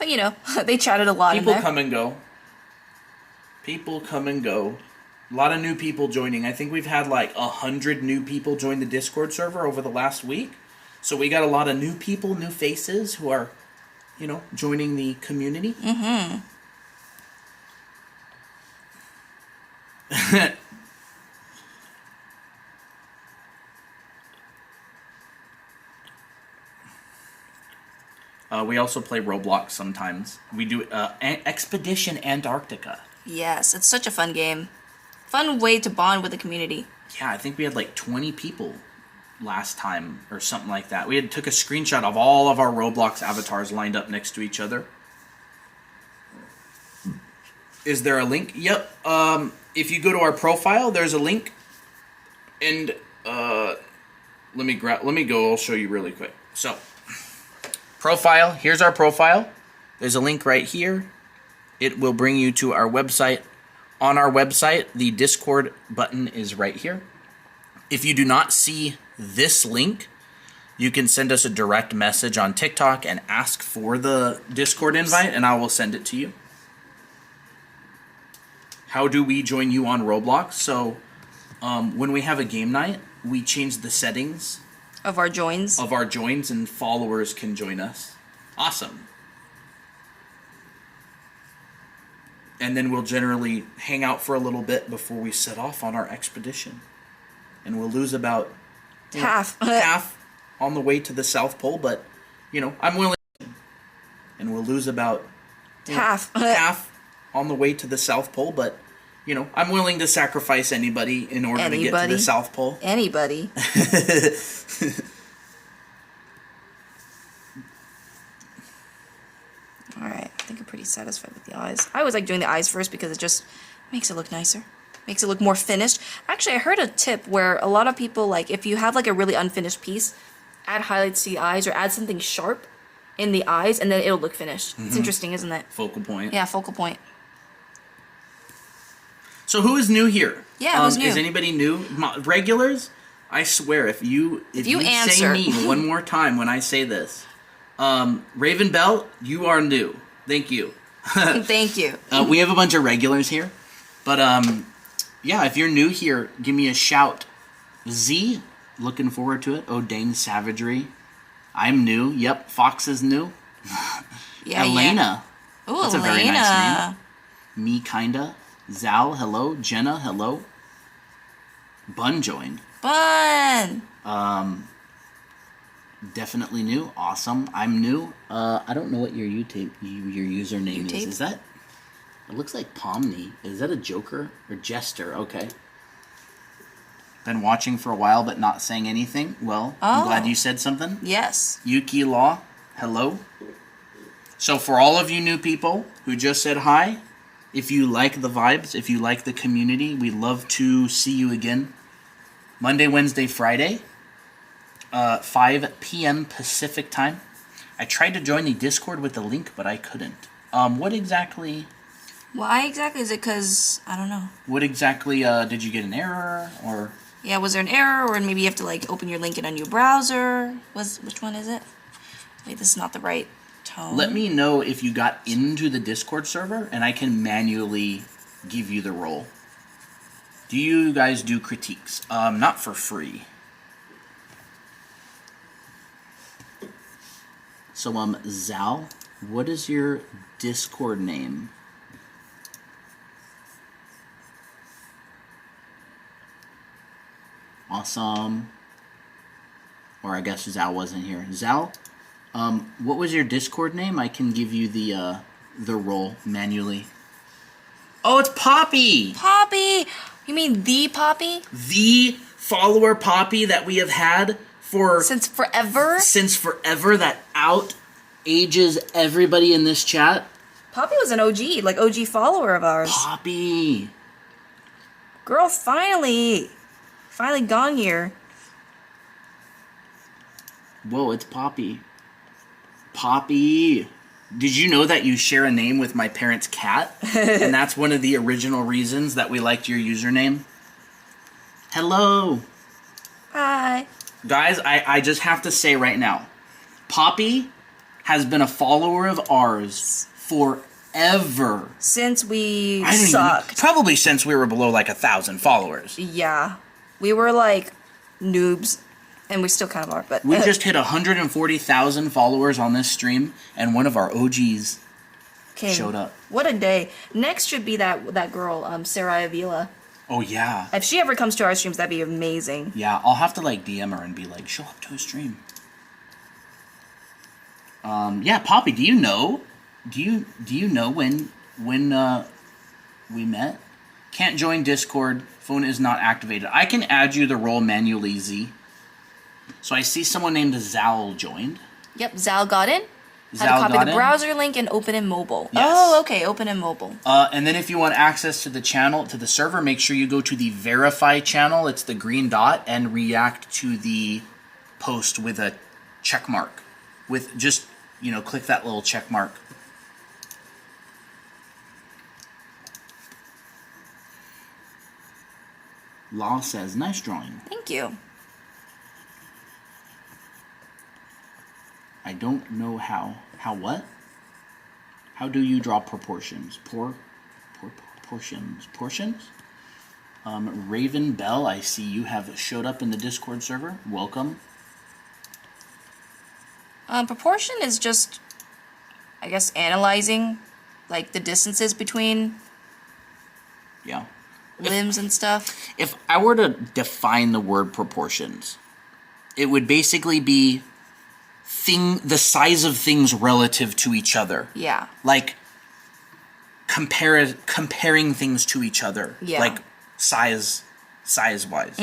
you know, they chatted a lot in there. People come and go. People come and go. A lot of new people joining. I think we've had like 100 new people join the Discord server over the last week. So we got a lot of new people, new faces who are, you know, joining the community. Mm-hmm. We also play Roblox sometimes. We do Expedition Antarctica. Yes, it's such a fun game. Fun way to bond with the community. Yeah, I think we had like 20 people last time or something like that. We had took a screenshot of all of our Roblox avatars lined up next to each other. Is there a link? Yep. If you go to our profile, there's a link. And let me go. I'll show you really quick. So, profile. Here's our profile. There's a link right here. It will bring you to our website. On our website, the Discord button is right here. If you do not see this link, you can send us a direct message on TikTok and ask for the Discord invite, and I will send it to you. How do we join you on Roblox? So, when we have a game night, we change the settings of our joins. And followers can join us. Awesome. And then we'll generally hang out for a little bit before we set off on our expedition. And we'll lose about half on the way to the South Pole, but, you know, I'm willing. And we'll lose about half on the way to the South Pole, but, you know, I'm willing to sacrifice anybody in order to get to the South Pole. Anybody. Alright, I think I'm pretty satisfied with the eyes. I always like doing the eyes first because it just makes it look nicer. Makes it look more finished. Actually, I heard a tip where a lot of people, like, if you have, like, a really unfinished piece, add highlights to the eyes or add something sharp in the eyes, and then it'll look finished. Mm-hmm. It's interesting, isn't it? Focal point. Yeah, focal point. So who is new here? Yeah, who's new? Is anybody new? Regulars? I swear, if you say me one more time when I say this, Raven Bell, you are new. Thank you. Thank you. We have a bunch of regulars here, but yeah, if you're new here, give me a shout. Z, looking forward to it. O'Dane Savagery, I'm new. Yep, Fox is new. Yeah, Elena. Yeah. Ooh, that's a Elena. very nice name. Me kinda. Zal, hello. Jenna, hello. Bun joined. Bun. Definitely new. Awesome. I'm new. I don't know what your username is. Is that? It looks like Pomni. Is that a Joker or Jester? Okay. Been watching for a while but not saying anything. Well, I'm glad you said something. Yes. Yuki Law, hello. So for all of you new people who just said hi, if you like the vibes, if you like the community, we'd love to see you again. Monday, Wednesday, Friday, 5 p.m. Pacific time. I tried to join the Discord with the link, but I couldn't. What exactly... Why exactly? Is it because, I don't know. What exactly, did you get an error, or... Yeah, was there an error, or maybe you have to, like, open your link in a new browser? Which one is it? Wait, this is not the right tone. Let me know if you got into the Discord server, and I can manually give you the role. Do you guys do critiques? Not for free. So, Zal, what is your Discord name? Awesome. Or I guess Zal wasn't here. Zal, what was your Discord name? I can give you the role manually. Oh, it's Poppy! Poppy! You mean the Poppy? The follower Poppy that we have had for... Since forever? Since forever, that out-ages everybody in this chat. Poppy was an OG, like OG follower of ours. Poppy! Girl, finally! Finally gone here. Whoa, it's Poppy. Poppy! Did you know that you share a name with my parents' cat? And that's one of the original reasons that we liked your username? Hello! Hi. Guys, I just have to say right now, Poppy has been a follower of ours forever. Since we I don't even- sucked. probably since we were below like 1,000 followers. Yeah. We were like noobs. And we still kind of are, but... We just hit 140,000 followers on this stream, and one of our OGs showed up. What a day. Next should be that girl, Sarah Avila. Oh, yeah. If she ever comes to our streams, that'd be amazing. Yeah, I'll have to, like, DM her and be like, show up to a stream. Yeah, Poppy, do you know? Do you know when we met? Can't join Discord. Phone is not activated. I can add you the role manually, Z. So I see someone named Zal joined. Yep, Zal got in. Zal Had to copy got the in. browser link and open in mobile. Yes. Oh, okay, open in mobile. And then if you want access to the channel, to the server, make sure you go to the verify channel. It's the green dot, and react to the post with a check mark. With just, click that little check mark. Law says, nice drawing. Thank you. I don't know how. How what? How do you draw proportions? Portions? Raven Bell, I see you have showed up in the Discord server. Welcome. Proportion is just, I guess, analyzing, like, the distances between Yeah. limbs and stuff. If I were to define the word proportions, it would basically be the size of things relative to each other. Yeah. Like comparing things to each other. Yeah. Like size wise.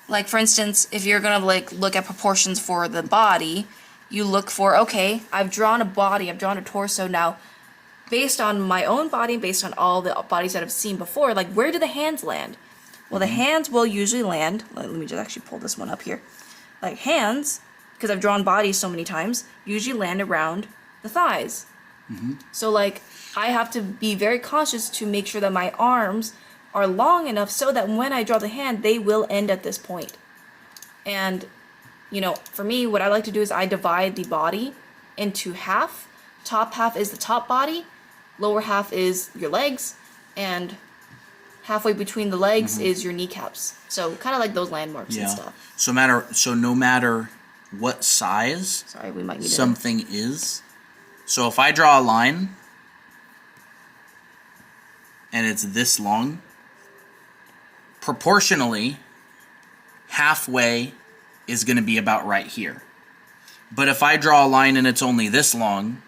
Like, for instance, if you're gonna, like, look at proportions for the body, you look for, okay, I've drawn a body, I've drawn a torso now. Based on my own body, based on all the bodies that I've seen before, like, where do the hands land? Well, the hands will usually land, let me just actually pull this one up here. Like, hands, because I've drawn bodies so many times, usually land around the thighs. So, like, I have to be very cautious to make sure that my arms are long enough so that when I draw the hand, they will end at this point. And, for me, what I like to do is I divide the body into half. Top half is the top body, lower half is your legs, and halfway between the legs is your kneecaps. So kind of like those landmarks and stuff. So no matter what size Sorry, we might need something is. So if I draw a line and it's this long, proportionally, halfway is going to be about right here. But if I draw a line and it's only this long,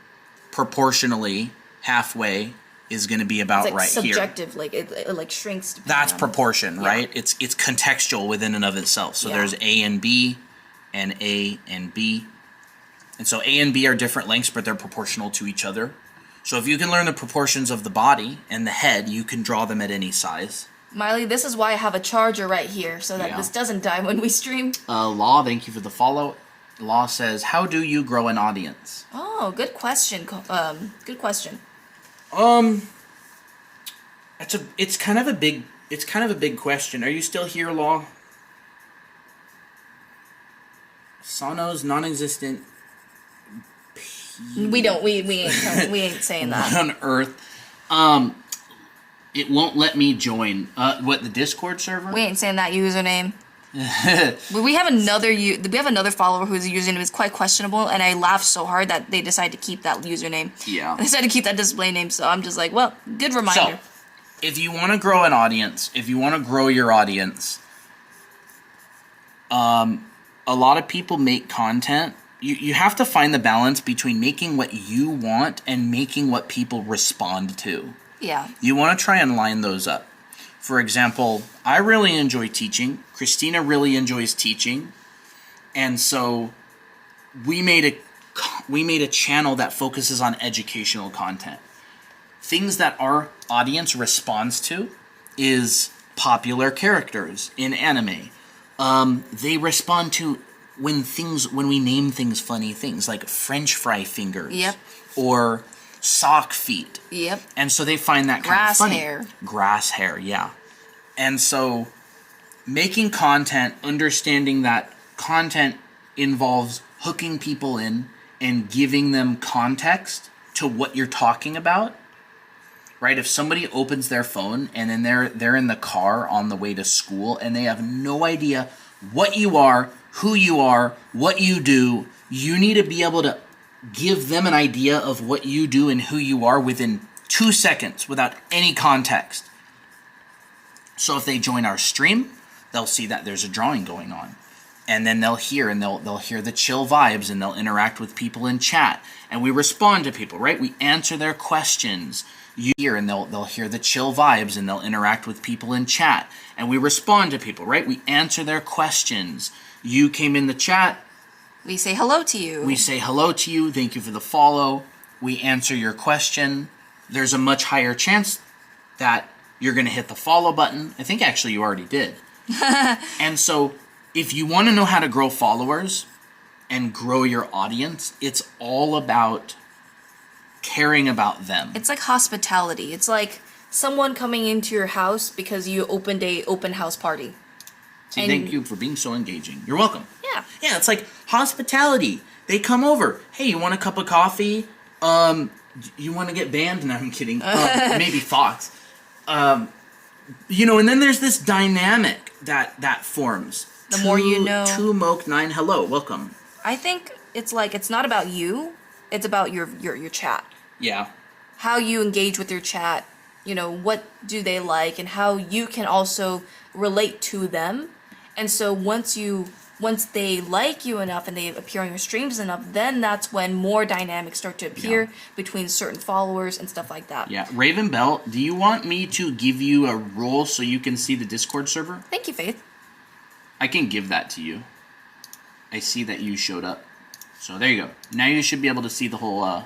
proportionally, halfway is going to be about it's like right subjective, here. like it like shrinks. That's on- proportion, right? It's contextual within and of itself. So there's A and B, and A and B. And so A and B are different lengths, but they're proportional to each other. So if you can learn the proportions of the body and the head, you can draw them at any size. Miley, this is why I have a charger right here, so that this doesn't die when we stream. Law, thank you for the follow. Law says, how do you grow an audience? Oh, good question. Good question. It's kind of a big question. Are you still here, Law? Sano's non-existent. We ain't saying that. What on earth? It won't let me join. What, the Discord server? We ain't saying that username. we have another follower whose username is quite questionable, and I laughed so hard that they decided to keep that username. Yeah. They decided to keep that display name, so I'm just like, well, good reminder. So, if you want to grow an audience, if you want to grow your audience, a lot of people make content. You have to find the balance between making what you want and making what people respond to. Yeah. You want to try and line those up. For example, I really enjoy teaching. Christina really enjoys teaching. And so we made a channel that focuses on educational content. Things that our audience responds to is popular characters in anime. They respond to when we name things funny things, like French fry fingers. Yep. Or sock feet. Yep. And so they find that kind of funny. Hair. Grass hair, yeah. And so making content, understanding that content involves hooking people in and giving them context to what you're talking about. Right? If somebody opens their phone and then they're in the car on the way to school and they have no idea what you are, who you are, what you do, you need to be able to give them an idea of what you do and who you are within 2 seconds without any context. So if they join our stream, they'll see that there's a drawing going on. And then they'll hear the chill vibes and they'll interact with people in chat. And we respond to people, right? We answer their questions. You hear and they'll hear the chill vibes and they'll interact with people in chat. And we respond to people, right? We answer their questions. You came in the chat. We say hello to you. We say hello to you. Thank you for the follow. We answer your question. There's a much higher chance that you're going to hit the follow button. I think actually you already did. And so if you want to know how to grow followers and grow your audience, it's all about caring about them. It's like hospitality. It's like someone coming into your house because you opened a open house party. See, thank you for being so engaging. You're welcome. Yeah. Yeah, it's like hospitality. They come over. Hey, you want a cup of coffee? You want to get banned? No, I'm kidding. Maybe Fox. And then there's this dynamic that forms. The more you know. 2Moke9, hello, welcome. I think it's like, it's not about you. It's about your chat. Yeah. How you engage with your chat. What do they like, and how you can also relate to them. And so once they like you enough and they appear on your streams enough, then that's when more dynamics start to appear between certain followers and stuff like that. Yeah. Raven Bell, do you want me to give you a role so you can see the Discord server? Thank you, Faith. I can give that to you. I see that you showed up. So there you go. Now you should be able to see the whole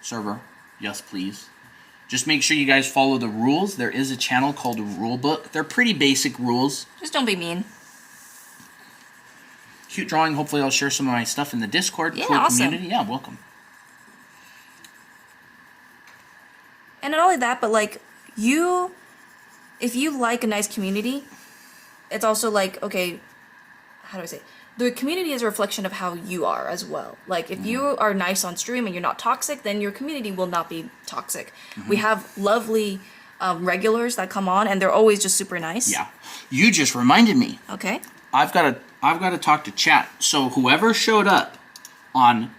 server. Yes, please. Just make sure you guys follow the rules. There is a channel called Rulebook. They're pretty basic rules. Just don't be mean. Cute drawing. Hopefully I'll share some of my stuff in the Discord. Yeah, cool awesome. Community. Yeah, welcome. And not only that, but like if you like a nice community, it's also like, okay, how do I say it? The community is a reflection of how you are as well. Like, if you are nice on stream and you're not toxic, then your community will not be toxic. Mm-hmm. We have lovely regulars that come on, and they're always just super nice. Yeah. You just reminded me. Okay. I've got to talk to chat. So whoever showed up on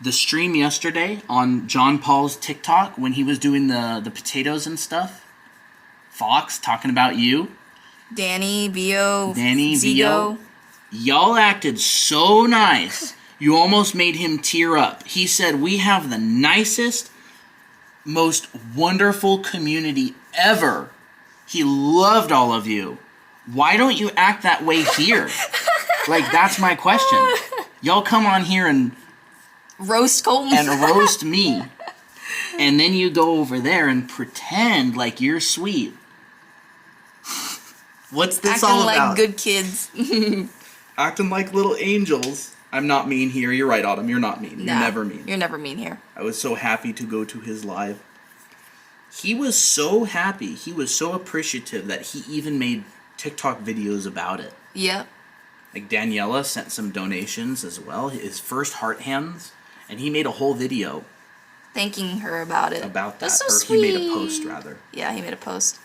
the stream yesterday on John Paul's TikTok when he was doing the potatoes and stuff, Fox, talking about you. Danny, Vio, Zigo. Y'all acted so nice. You almost made him tear up. He said, we have the nicest, most wonderful community ever. He loved all of you. Why don't you act that way here? Like, that's my question. Y'all come on here and roast Colton. And roast me. And then you go over there and pretend like you're sweet. What's this acting all about? Acting like good kids. Acting like little angels. I'm not mean here. You're right, Autumn. You're not mean. You're never mean. You're never mean here. I was so happy to go to his live. He was so happy. He was so appreciative that he even made TikTok videos about it. Yep. Like Daniela sent some donations as well. His first heart hands. And he made a whole video. Thanking her about it. About that. That's so or sweet. He made a post, rather. Yeah, he made a post.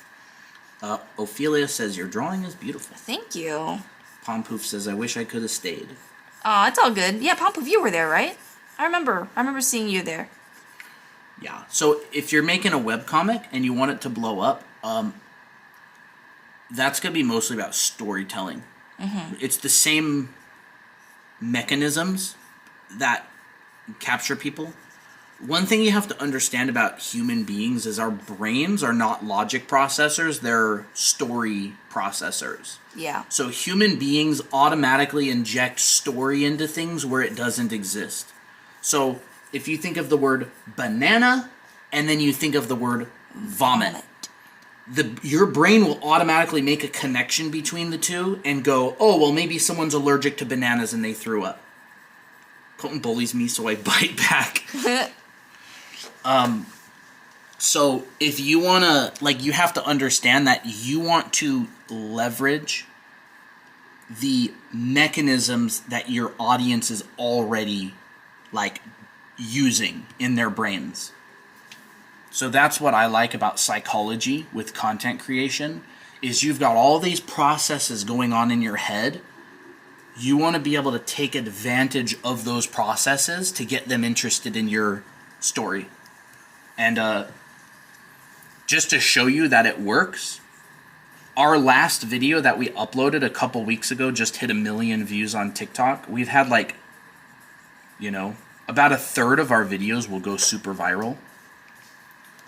Ophelia says, your drawing is beautiful. Thank you. Pompoof says, I wish I could have stayed. Aw, it's all good. Yeah, Pompoof, you were there, right? I remember seeing you there. Yeah. So if you're making a webcomic and you want it to blow up, that's going to be mostly about storytelling. Mm-hmm. It's the same mechanisms that capture people. One thing you have to understand about human beings is our brains are not logic processors, they're story processors. Yeah. So human beings automatically inject story into things where it doesn't exist. So if you think of the word banana and then you think of the word vomit. your brain will automatically make a connection between the two and go, oh, well, maybe someone's allergic to bananas and they threw up. Colton bullies me, so I bite back. So if you want to, like, you have to understand that you want to leverage the mechanisms that your audience is already, like, using in their brains. So that's what I like about psychology with content creation, is you've got all these processes going on in your head. You want to be able to take advantage of those processes to get them interested in your story. And just to show you that it works, our last video that we uploaded a couple weeks ago just hit 1 million views on TikTok. We've had, like, you know, about a third of our videos will go super viral.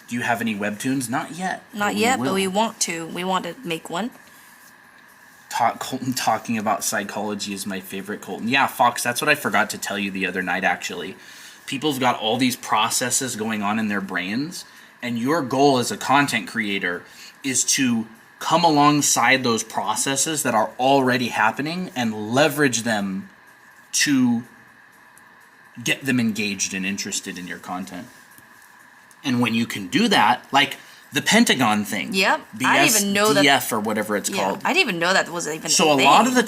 Do you have any webtoons? Not yet. Not yet, but we want to. We want to make one. Colton talking about psychology is my favorite, Colton. Yeah, Fox, that's what I forgot to tell you the other night, actually. People've got all these processes going on in their brains, and your goal as a content creator is to come alongside those processes that are already happening and leverage them to get them engaged and interested in your content. And when you can do that, like the Pentagon thing. Yep. I didn't even know BSDF or whatever it's called. I didn't even know that was even a So thing. a lot of the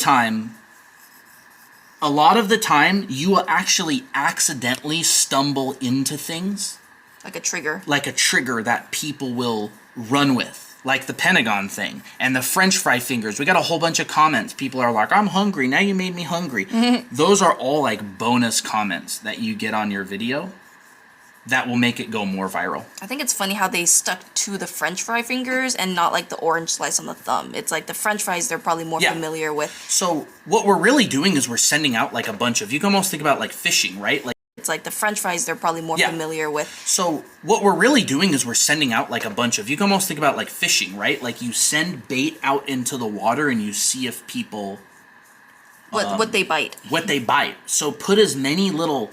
time, you will actually accidentally stumble into things. Like a trigger. Like a trigger that people will run with. Like the Pentagon thing. And the French fry fingers. We got a whole bunch of comments. People are like, I'm hungry. Now you made me hungry. Those are all like bonus comments that you get on your video that will make it go more viral. I think it's funny how they stuck to the French fry fingers and not like the orange slice on the thumb. It's like the French fries they're probably more familiar with. So what we're really doing is we're sending out like a bunch of, you can almost think about like fishing, right? Like it's like the French fries they're probably more familiar with. So what we're really doing is we're sending out like a bunch of, you can almost think about like fishing, right? Like you send bait out into the water and you see if people... What they bite. What they bite. So put as many little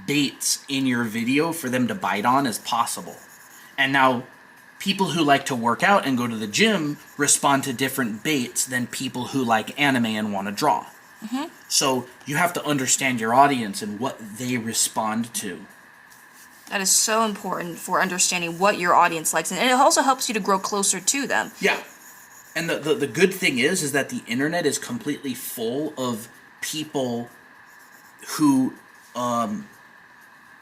baits in your video for them to bite on as possible. And now people who like to work out and go to the gym respond to different baits than people who like anime and want to draw. So you have to understand your audience and what they respond to. That is so important for understanding what your audience likes, and it also helps you to grow closer to them. Yeah. And the good thing is that the internet is completely full of people who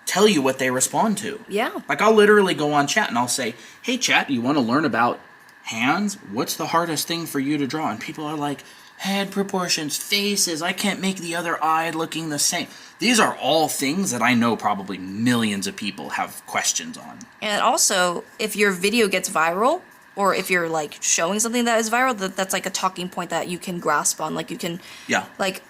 tell you what they respond to. Yeah. Like I'll literally go on chat and I'll say, hey chat, you want to learn about hands? What's the hardest thing for you to draw? And people are like, head proportions, faces, I can't make the other eye looking the same. These are all things that I know probably millions of people have questions on. And also, if your video gets viral, or if you're like showing something that is viral, that's like a talking point that you can grasp on. Like you can, like,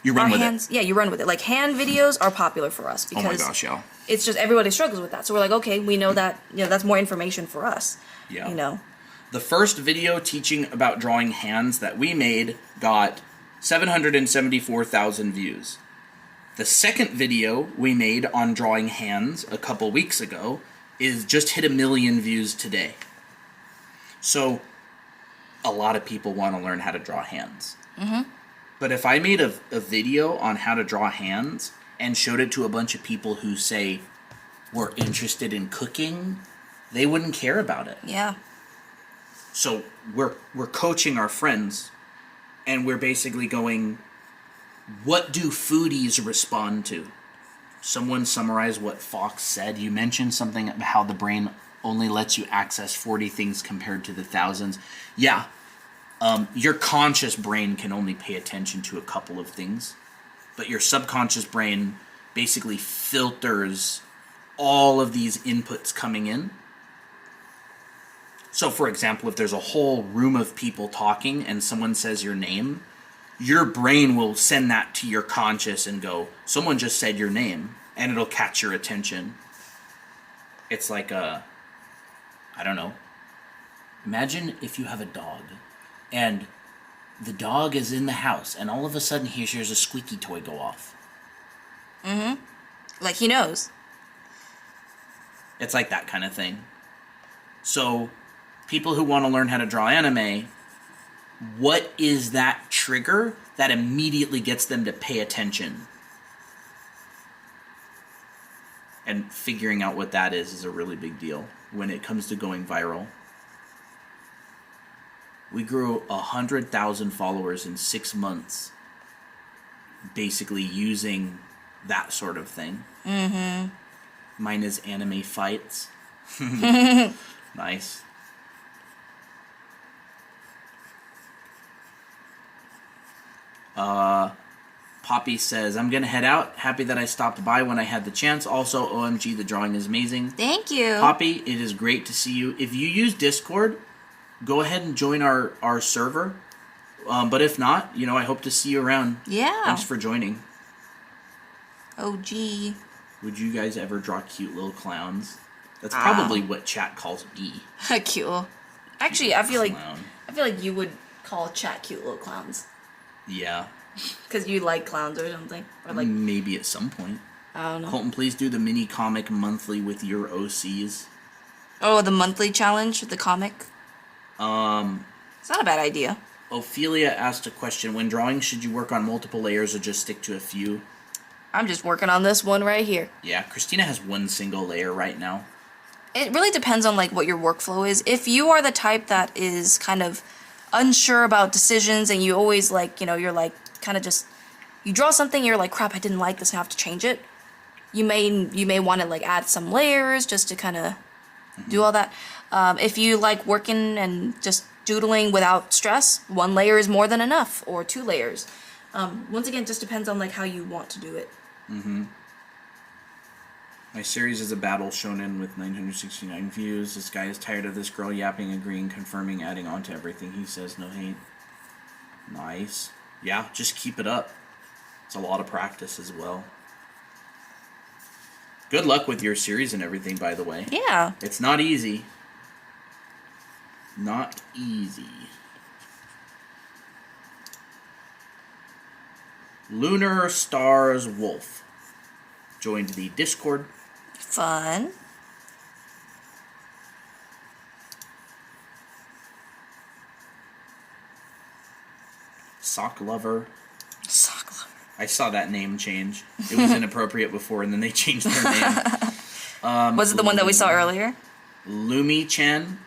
you run with it. Yeah, you run with it. Like hand videos are popular for us because oh my gosh, yeah. It's just everybody struggles with that. So we're like, okay, we know that, you know, that's more information for us. Yeah. You know. The first video teaching about drawing hands that we made got 774,000 views. The second video we made on drawing hands a couple weeks ago is just hit 1 million views today. So a lot of people want to learn how to draw hands. But if I made a video on how to draw hands and showed it to a bunch of people who say were interested in cooking, they wouldn't care about it. Yeah. So we're coaching our friends, and we're basically going, what do foodies respond to? Someone summarize what Fox said. You mentioned something about how the brain only lets you access 40 things compared to the thousands. Yeah. Your conscious brain can only pay attention to a couple of things, but your subconscious brain basically filters all of these inputs coming in. So, for example, if there's a whole room of people talking and someone says your name, your brain will send that to your conscious and go, someone just said your name, and it'll catch your attention. It's like I don't know. Imagine if you have a dog, and the dog is in the house, and all of a sudden he hears a squeaky toy go off. Like he knows. It's like that kind of thing. So people who want to learn how to draw anime, what is that trigger that immediately gets them to pay attention? And figuring out what that is a really big deal when it comes to going viral. We grew 100,000 followers in 6 months, basically using that sort of thing. Mm-hmm. Mine is anime fights. Nice. Poppy says, I'm going to head out. Happy that I stopped by when I had the chance. Also, OMG, the drawing is amazing. Thank you. Poppy, it is great to see you. If you use Discord, go ahead and join our server. But if not, I hope to see you around. Yeah. Thanks for joining. OG. Would you guys ever draw cute little clowns? That's probably what chat calls me. Cute little. Actually, I feel like you would call chat cute little clowns. Yeah. Because you like clowns or something. Or like maybe at some point. I don't know. Colton, please do the mini comic monthly with your OCs. Oh, the monthly challenge with the comic? It's not a bad idea. Ophelia asked a question. When drawing, should you work on multiple layers or just stick to a few? I'm just working on this one right here. Yeah, Christina has one single layer right now. It really depends on like what your workflow is. If you are the type that is kind of unsure about decisions and you always like, you're like kind of just, you draw something, you're like, crap, I didn't like this, I have to change it. You may want to like add some layers just to kind of do all that. If you like working and just doodling without stress, 1 layer is more than enough, or 2 layers. Once again, it just depends on like how you want to do it. Mm-hmm. My series is a battle shonen with 969 views. This guy is tired of this girl yapping, agreeing, confirming, adding on to everything he says. No hate. Nice. Yeah, just keep it up. It's a lot of practice as well. Good luck with your series and everything, by the way. Yeah. It's not easy. Not easy. Lunar Stars Wolf joined the Discord. Fun. Sock Lover. Sock Lover. I saw that name change. It was inappropriate before, and then they changed their name. Was it the one that we saw earlier? Lumi-chan.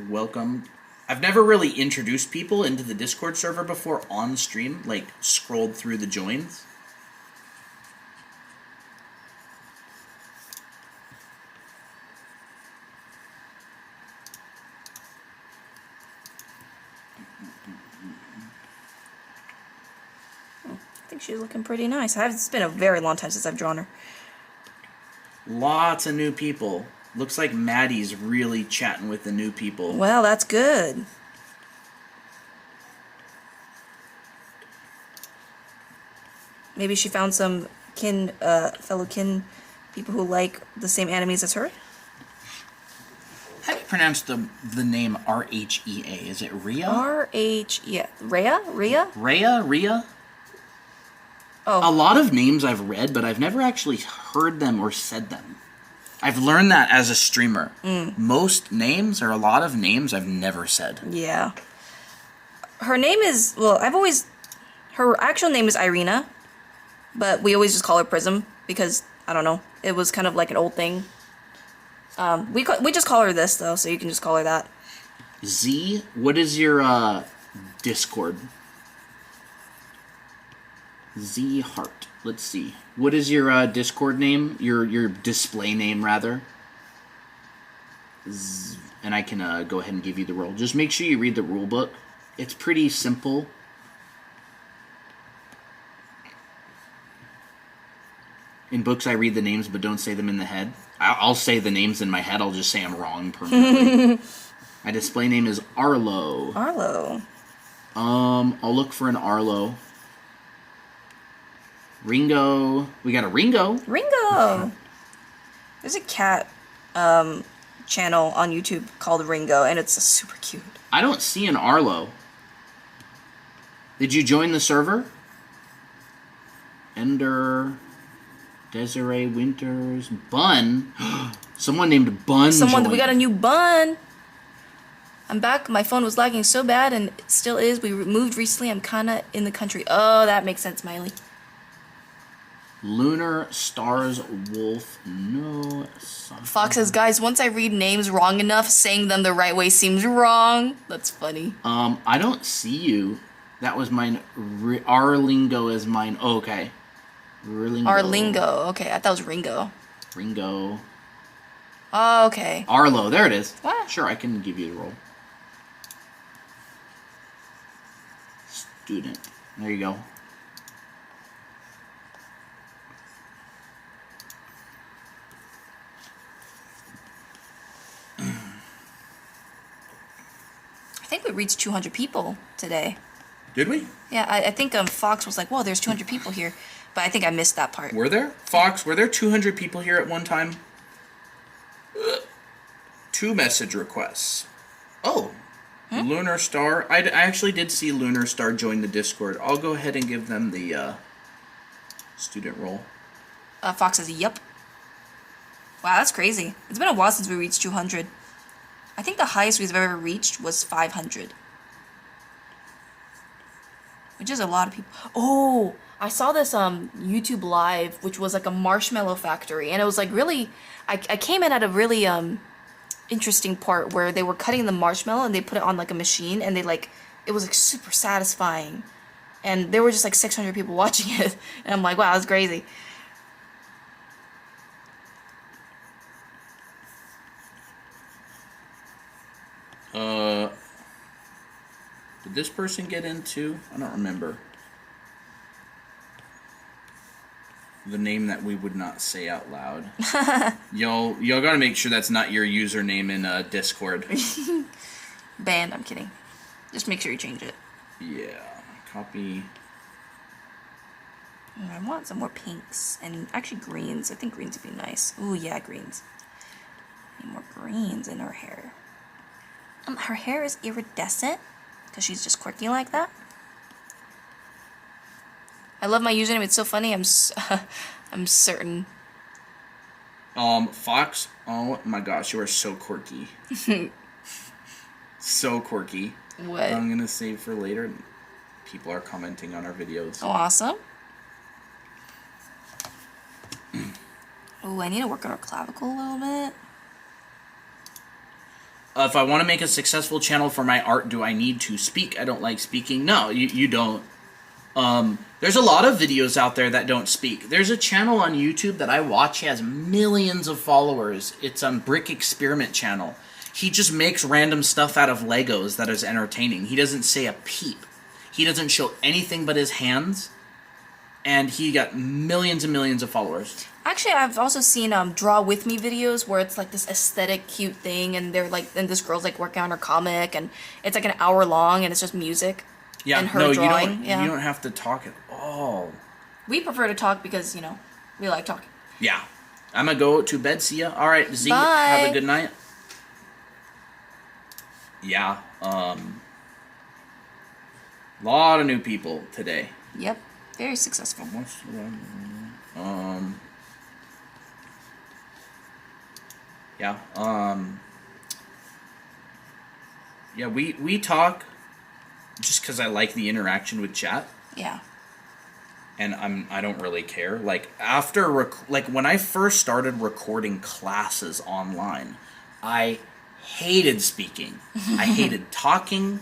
Welcome. I've never really introduced people into the Discord server before on stream, like scrolled through the joins. I think she's looking pretty nice. It's been a very long time since I've drawn her. Lots of new people. Looks like Maddie's really chatting with the new people. Well, that's good. Maybe she found some fellow kin people who like the same animes as her. How do you pronounce the name R-H-E-A? Is it Rhea? Yeah. Rhea? Rhea? Oh. A lot of names I've read, but I've never actually heard them or said them. I've learned that as a streamer. Most names, or a lot of names, I've never said. Yeah. Her name is, her actual name is Irina, but we always just call her Prism because, I don't know, it was kind of like an old thing. We just call her this, though, so you can just call her that. Z, what is your Discord? Z Heart. Let's see. What is your Discord name? Your display name, rather. And I can go ahead and give you the rule. Just make sure you read the rule book. It's pretty simple. In books, I read the names but don't say them in the head. I'll say the names in my head. I'll just say I'm wrong permanently. My display name is Arlo. Arlo. I'll look for an Arlo. Ringo. We got a Ringo. Ringo. There's a cat channel on YouTube called Ringo, and it's super cute. I don't see an Arlo. Did you join the server? Ender. Desiree Winters. Bun? Someone named Bun We got a new Bun. I'm back. My phone was lagging so bad, and it still is. We moved recently. I'm kind of in the country. Oh, that makes sense, Miley. Lunar Stars Wolf. No. Fox says, guys, once I read names wrong enough, saying them the right way seems wrong. That's funny. I don't see you. That was mine. Arlingo is mine. Oh, okay. Arlingo. Okay, I thought it was Ringo. Ringo. Oh, okay. Arlo. There it is. What? Sure, I can give you the role. Student. There you go. I think we reached 200 people today. Did we? Yeah, I think Fox was like, whoa, there's 200 people here. But I think I missed that part. Were there? Fox, were there 200 people here at one time? 2 message requests. Oh. Lunar Star. I actually did see Lunar Star join the Discord. I'll go ahead and give them the student role. Fox says, yep. Wow, that's crazy. It's been a while since we reached 200. I think the highest we've ever reached was 500. Which is a lot of people. Oh, I saw this YouTube live, which was like a marshmallow factory. And it was like really, I came in at a really interesting part where they were cutting the marshmallow and they put it on like a machine and they like, it was like super satisfying. And there were just like 600 people watching it. And I'm like, wow, that's crazy. Did this person get into? I don't remember. The name that we would not say out loud. y'all gotta make sure that's not your username in Discord. Banned, I'm kidding. Just make sure you change it. Yeah. Copy. I want some more pinks and actually greens. I think greens would be nice. Ooh, yeah, greens. Need more greens in her hair. Her hair is iridescent because she's just quirky like that. I love my username. It's so funny. I'm certain. Fox. Oh my gosh, you are so quirky. So quirky. What? I'm gonna save for later. People are commenting on our videos. Oh, awesome. Oh, I need to work on her clavicle a little bit. If I want to make a successful channel for my art, do I need to speak? I don't like speaking. No, you don't. There's a lot of videos out there that don't speak. There's a channel on YouTube that I watch. He has millions of followers. It's Brick Experiment channel. He just makes random stuff out of Legos that is entertaining. He doesn't say a peep. He doesn't show anything but his hands. And he got millions and millions of followers. Actually, I've also seen draw with me videos where it's like this aesthetic, cute thing, and they're like, and this girl's like working on her comic, and it's like an hour long, and it's just music. Yeah, and her no, drawing. you don't have to talk at all. We prefer to talk because, you know, we like talking. Yeah. I'm gonna go to bed. See ya. All right, Z. Bye. Have a good night. Yeah. Lot of new people today. Yep. Very successful. Yeah. Yeah, we talk just because I like the interaction with chat. Yeah. And I don't really care. Like after when I first started recording classes online, I hated speaking. I hated talking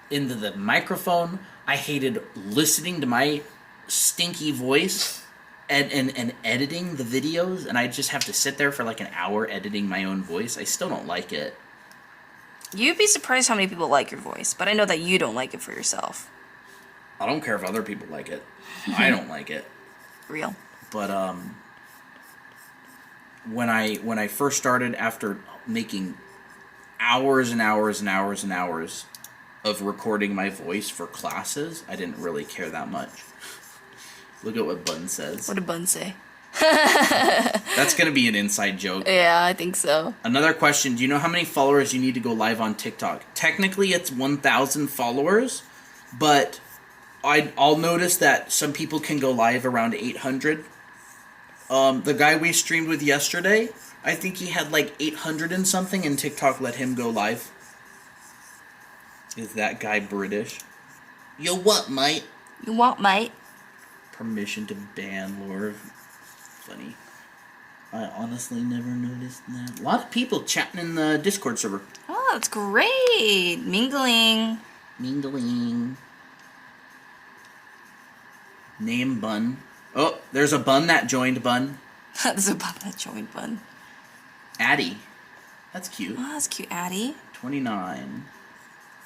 into the microphone. I hated listening to my stinky voice and editing the videos, and I just have to sit there for like an hour editing my own voice. I still don't like it. You'd be surprised how many people like your voice, but I know that you don't like it for yourself. I don't care if other people like it. I don't like it. Real. But when I first started, after making hours and hours and hours and hours of recording my voice for classes, I didn't really care that much. Look at what Bun says. What did Bun say? That's going to be an inside joke. Yeah, I think so. Another question. Do you know how many followers you need to go live on TikTok? Technically, it's 1,000 followers, but I'll notice that some people can go live around 800. The guy we streamed with yesterday, I think he had like 800 and something, and TikTok let him go live. Is that guy British? Yo, what, mate? You want, mate? Permission to ban lore. Funny. I honestly never noticed that. A lot of people chatting in the Discord server. Oh, that's great. Mingling. Mingling. Name Bun. Oh, there's a Bun that joined Bun. There's a Bun that joined Bun. Addie. That's cute. Oh, that's cute, Addie. 29.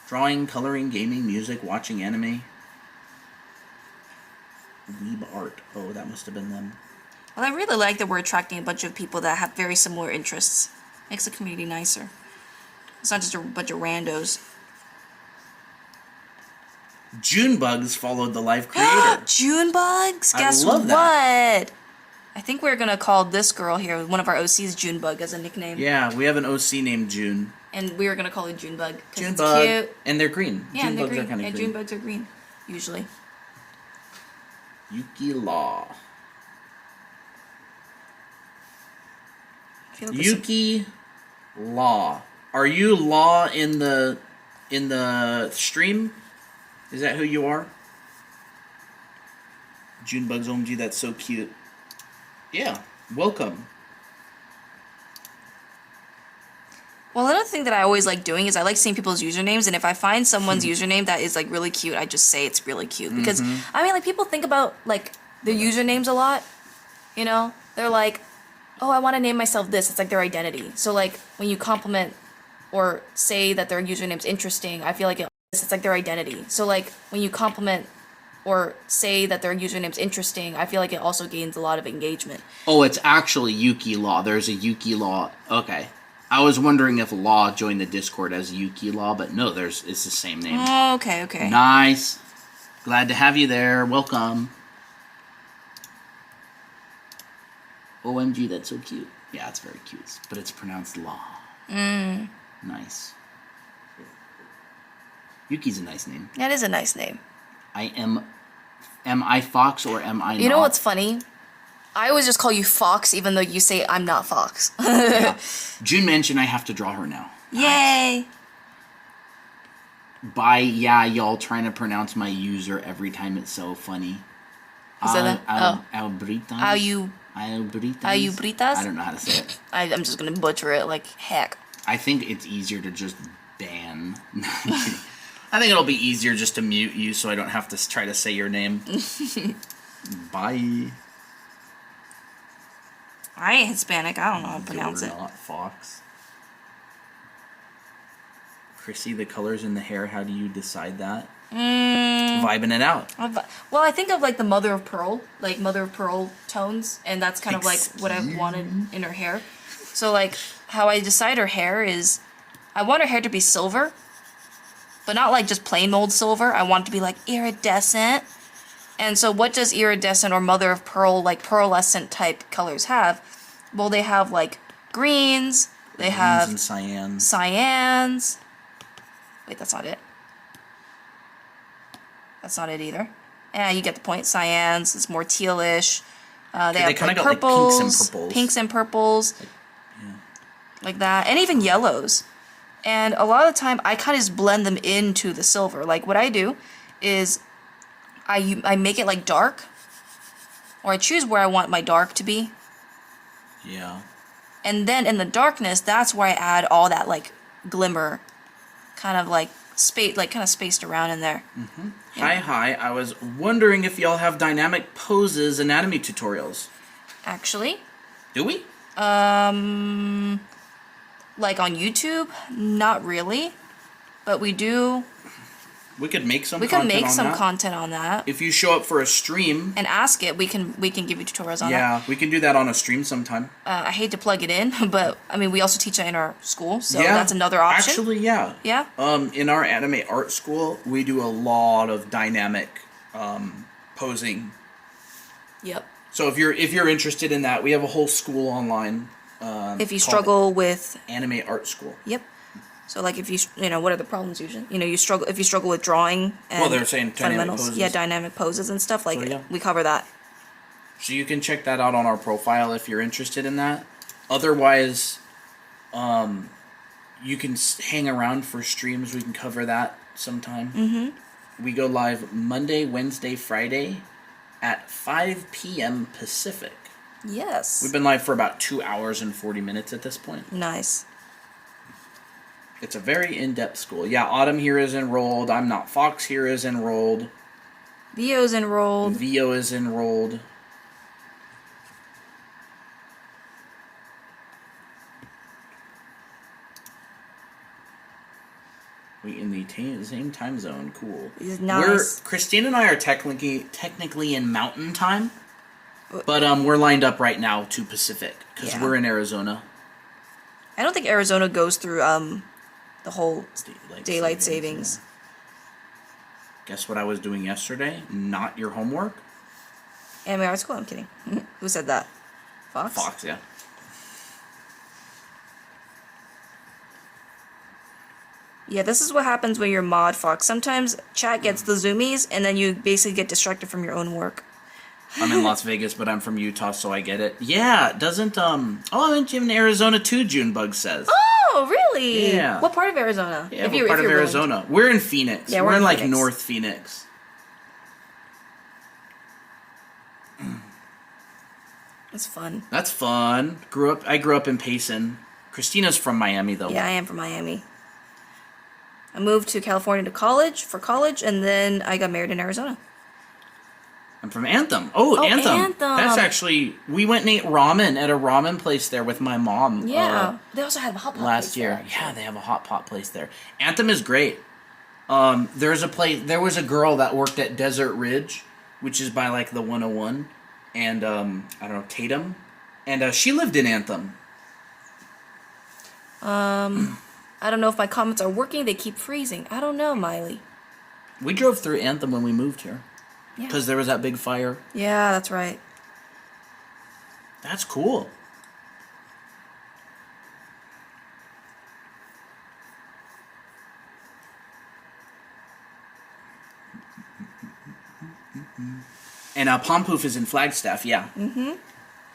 Drawing, coloring, gaming, music, watching anime. Weeb art. Oh, that must have been them. Well, I really like that we're attracting a bunch of people that have very similar interests. Makes the community nicer. It's not just a bunch of randos. Junebugs followed the live creator. Junebugs? Guess love what? that. I think we're gonna call this girl here, one of our OCs, Junebug, as a nickname. Yeah, we have an OC named June. And we were gonna call her Junebug. Junebug. It's cute. And they're green. Yeah, and they're Junebugs green. are kind Yeah, of green. Junebugs are green, usually. Yuki Law. I feel like Yuki Law. Are you Law in the stream? Is that who you are? Junebugs OMG, that's so cute. Yeah, welcome. Well, another thing that I always like doing is I like seeing people's usernames, and if I find someone's username that is like really cute, I just say it's really cute. Because I mean, like, people think about like their usernames a lot. You know, they're like, oh, I want to name myself this. It's like their identity. So like when you compliment or say that their username's interesting, I feel like it's like their identity. So like when you compliment or say that their username's interesting, I feel like it also gains a lot of engagement. Oh, it's actually Yuki Law. There's a Yuki Law. Okay. I was wondering if Law joined the Discord as Yuki Law, but no, it's the same name. Oh, okay, okay. Nice. Glad to have you there. Welcome. OMG, that's so cute. Yeah, it's very cute. But it's pronounced Law. Nice. Yuki's a nice name. That is a nice name. Am I Fox or am I not? You know what's funny? I always just call you Fox, even though you say I'm not Fox. Yeah. June mentioned I have to draw her now. Yay! Bye, yeah, y'all trying to pronounce my user every time. It's so funny. Is that Albritas? Albritas? Albritas? I don't know how to say it. I'm just gonna butcher it like heck. I think it's easier to just ban. I think it'll be easier just to mute you so I don't have to try to say your name. Bye. I ain't Hispanic. I don't know how to pronounce it. Not Fox. Chrissy, the colors in the hair, how do you decide that? Vibing it out. Well, I think of like the mother of pearl tones, and that's kind of like what I wanted in her hair. So like how I decide her hair is, I want her hair to be silver, but not like just plain old silver. I want it to be like iridescent. And so what does iridescent or mother of pearl, like pearlescent type colors have? Well, they have like greens, they have and cyans. Cyans. Wait, that's not it. That's not it either. Yeah, you get the point. Cyans, it's more tealish. They have like purples, pinks and purples. Like that. And even yellows. And a lot of the time, I kind of just blend them into the silver. Like what I do is I make it like dark, or I choose where I want my dark to be. Yeah. And then in the darkness, that's where I add all that like glimmer, kind of like spaced around in there. Mm-hmm. Yeah. Hi. I was wondering if y'all have dynamic poses anatomy tutorials. Actually. Do we? Like on YouTube, not really, but we do. We could make some. We could make some content on that. If you show up for a stream and ask it, we can give you tutorials on it. Yeah, we can do that on a stream sometime. I hate to plug it in, but I mean, we also teach that in our school, so that's another option. Actually, yeah. Yeah. In our anime art school, we do a lot of dynamic posing. Yep. So if you're interested in that, we have a whole school online. If you struggle with anime art school. Yep. So like if you know, what are the problems usually? You know, if you struggle with drawing and they're saying dynamic poses. Yeah, dynamic poses and stuff, like so, yeah. we cover that. So you can check that out on our profile if you're interested in that. Otherwise, you can hang around for streams. We can cover that sometime. Mm-hmm. We go live Monday, Wednesday, Friday at 5 p.m. Pacific. Yes. We've been live for about 2 hours and 40 minutes at this point. Nice. It's a very in-depth school. Yeah, Autumn here is enrolled. I'm Not Fox here is enrolled. Vio's enrolled. Vio is enrolled. We in the same time zone. Cool. Nice. Christine and I are technically in Mountain Time, but we're lined up right now to Pacific because we're in Arizona. I don't think Arizona goes through the whole daylight savings. Yeah. Guess what I was doing yesterday? Not your homework. Anime art school. I'm kidding. Who said that? Fox. Fox, yeah. Yeah, this is what happens when you're mod Fox. Sometimes chat gets the zoomies, and then you basically get distracted from your own work. I'm in Las Vegas, but I'm from Utah, so I get it. Yeah, doesn't I'm in Arizona too. Junebug says. Oh, really? Yeah. What part of Arizona? Yeah, what part of Arizona? We're in Phoenix. Yeah, we're in like Phoenix. North Phoenix. That's fun. That's fun. I grew up in Payson. Christina's from Miami though. Yeah, I am from Miami. I moved to California for college, and then I got married in Arizona. I'm from Anthem. Oh, Anthem. That's actually, we went and ate ramen at a ramen place there with my mom. Yeah. They also have a hot pot last year. there, Yeah, they have a hot pot place there. Anthem is great. There was a girl that worked at Desert Ridge, which is by like the 101, and I don't know, Tatum, and she lived in Anthem. I don't know if my comments are working. They keep freezing. I don't know, Miley. We drove through Anthem when we moved here. Yeah. Because there was that big fire. Yeah, that's right. That's cool. And Pompoof is in Flagstaff, yeah. Mm-hmm.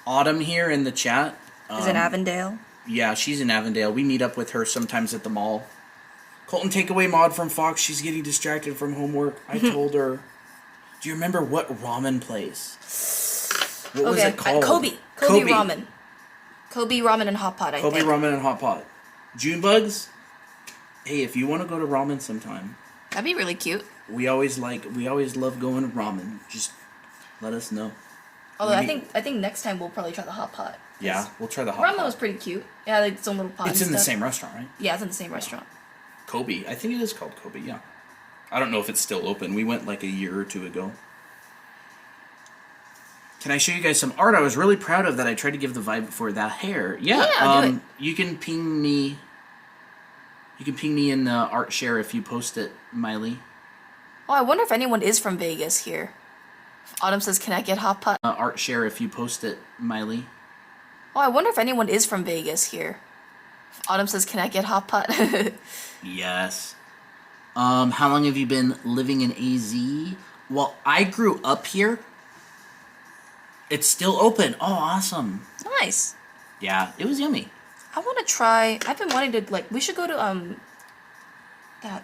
Autumn here in the chat. Is in Avondale. Yeah, she's in Avondale. We meet up with her sometimes at the mall. Colton, take away Maud from Fox. She's getting distracted from homework. I told her. Do you remember what ramen place? What was it called? Kobe Ramen. Kobe Ramen and Hot Pot, I think. Kobe Ramen and Hot Pot. Junebugs? Hey, if you want to go to ramen sometime. That'd be really cute. We always love going to ramen. Just let us know. Although I think next time we'll probably try the Hot Pot. Yeah, we'll try the Hot Pot. Ramen was pretty cute. Yeah, like its own little pot. It's in the same restaurant, right? Yeah, it's in the same restaurant. Kobe. I think it is called Kobe, yeah. I don't know if it's still open. We went like a year or two ago. Can I show you guys some art I was really proud of that I tried to give the vibe for that hair? Yeah, do it. You can ping me. You can ping me in art share if you post it, Miley. Oh, I wonder if anyone is from Vegas here. Autumn says, "Can I get Hot Pot?" Art share if you post it, Miley. Oh, I wonder if anyone is from Vegas here. Autumn says, "Can I get Hot Pot?" Yes. How long have you been living in AZ? Well, I grew up here. It's still open. Oh, awesome. Nice. Yeah, it was yummy. I want to try. I've been wanting to we should go to that.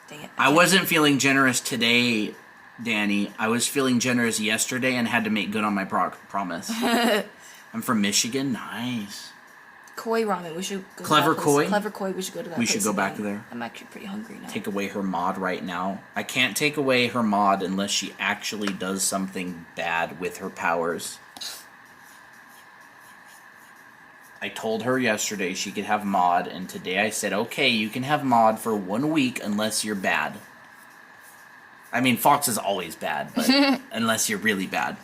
Dang it. I wasn't feeling generous today, Danny. I was feeling generous yesterday and had to make good on my promise. I'm from Michigan. Nice. Koi ramen. We should go Clever to that Koi? Clever Koi. We should go to that We place should go back again. there. I'm actually pretty hungry now. Take away her mod right now. I can't take away her mod unless she actually does something bad with her powers. I told her yesterday she could have mod, and today I said, okay, you can have mod for 1 week unless you're bad. I mean, Fox is always bad, but unless you're really bad.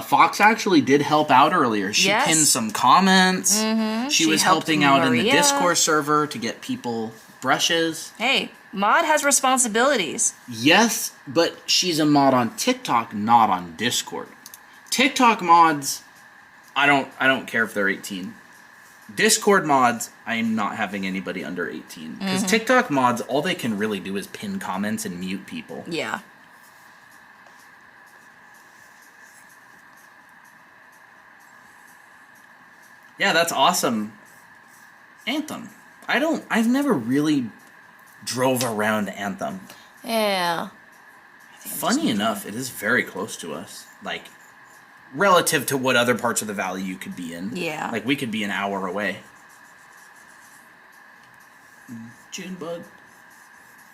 Fox actually did help out earlier. She pinned some comments. Mm-hmm. She was helping out in the Discord server to get people brushes. Hey, mod has responsibilities. Yes, but she's a mod on TikTok, not on Discord. TikTok mods, I don't care if they're 18. Discord mods, I am not having anybody under 18. Because TikTok mods, all they can really do is pin comments and mute people. Yeah. Yeah, that's awesome. Anthem. I've never really drove around Anthem. Yeah. Funny enough, it is very close to us. Like, relative to what other parts of the valley you could be in. Yeah. Like, we could be an hour away. Junebug.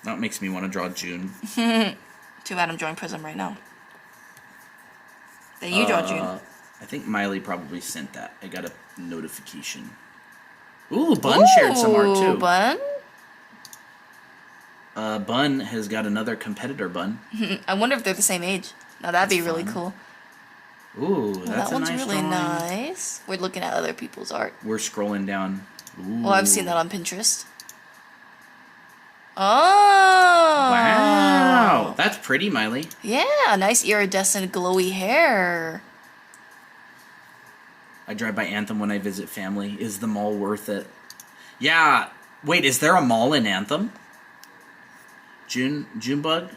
That makes me want to draw June. Too bad I'm drawing Prism right now. Then you draw June. I think Miley probably sent that. I got a notification. Ooh, Bun shared some art too. Bun? Bun has got another competitor, Bun. I wonder if they're the same age. Now that'd be really cool. Ooh, Well, that's that one's a nice really drawing. nice. We're looking at other people's art. We're scrolling down. Ooh. Well, I've seen that on Pinterest. Oh! Wow, that's pretty, Miley. Yeah, nice iridescent glowy hair. I drive by Anthem when I visit family. Is the mall worth it? Yeah. Wait, is there a mall in Anthem? Junebug?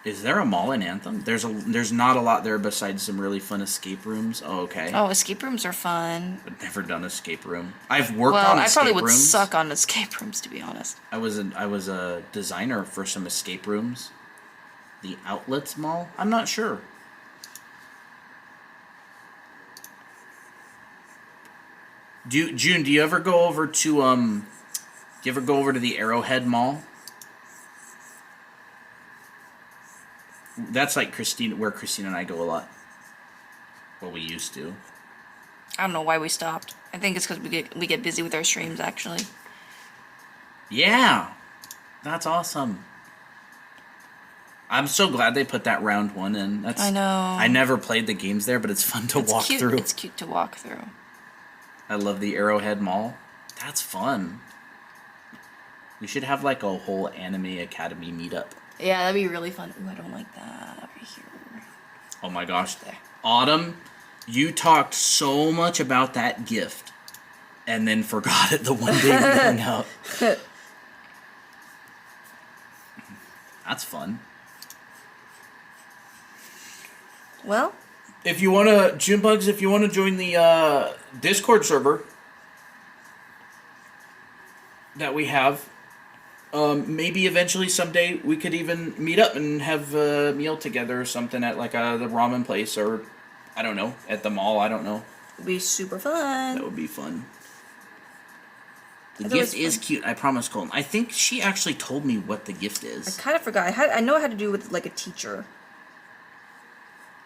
Is there a mall in Anthem? There's not a lot there besides some really fun escape rooms. Oh, okay. Oh, escape rooms are fun. I've never done escape room. I've worked Well, on I escape probably would rooms. suck on escape rooms, to be honest. I was a designer for some escape rooms. The Outlets Mall? I'm not sure. June, do you ever go over to the Arrowhead Mall? That's like where Christina and I go a lot. Well, we used to. I don't know why we stopped. I think it's because we get busy with our streams, actually. Yeah, that's awesome. I'm so glad they put that round one in. I know. I never played the games there, but it's fun to walk cute. through. It's cute to walk through. I love the Arrowhead Mall. That's fun. We should have like a whole Anime Academy meetup. Yeah, that'd be really fun. Ooh, I don't like that right here. Oh my gosh. There. Autumn, you talked so much about that gift and then forgot it the one day we hung out. That's fun. Well, If you want to, Junebugs, if you want to join the Discord server that we have, maybe eventually someday we could even meet up and have a meal together or something at like the ramen place or, I don't know, at the mall, I don't know. it'd be super fun. That would be fun. The I thought it gift was is fun. cute, I promise, Colton. I think she actually told me what the gift I is. kind of forgot. I know it had to do with like a teacher.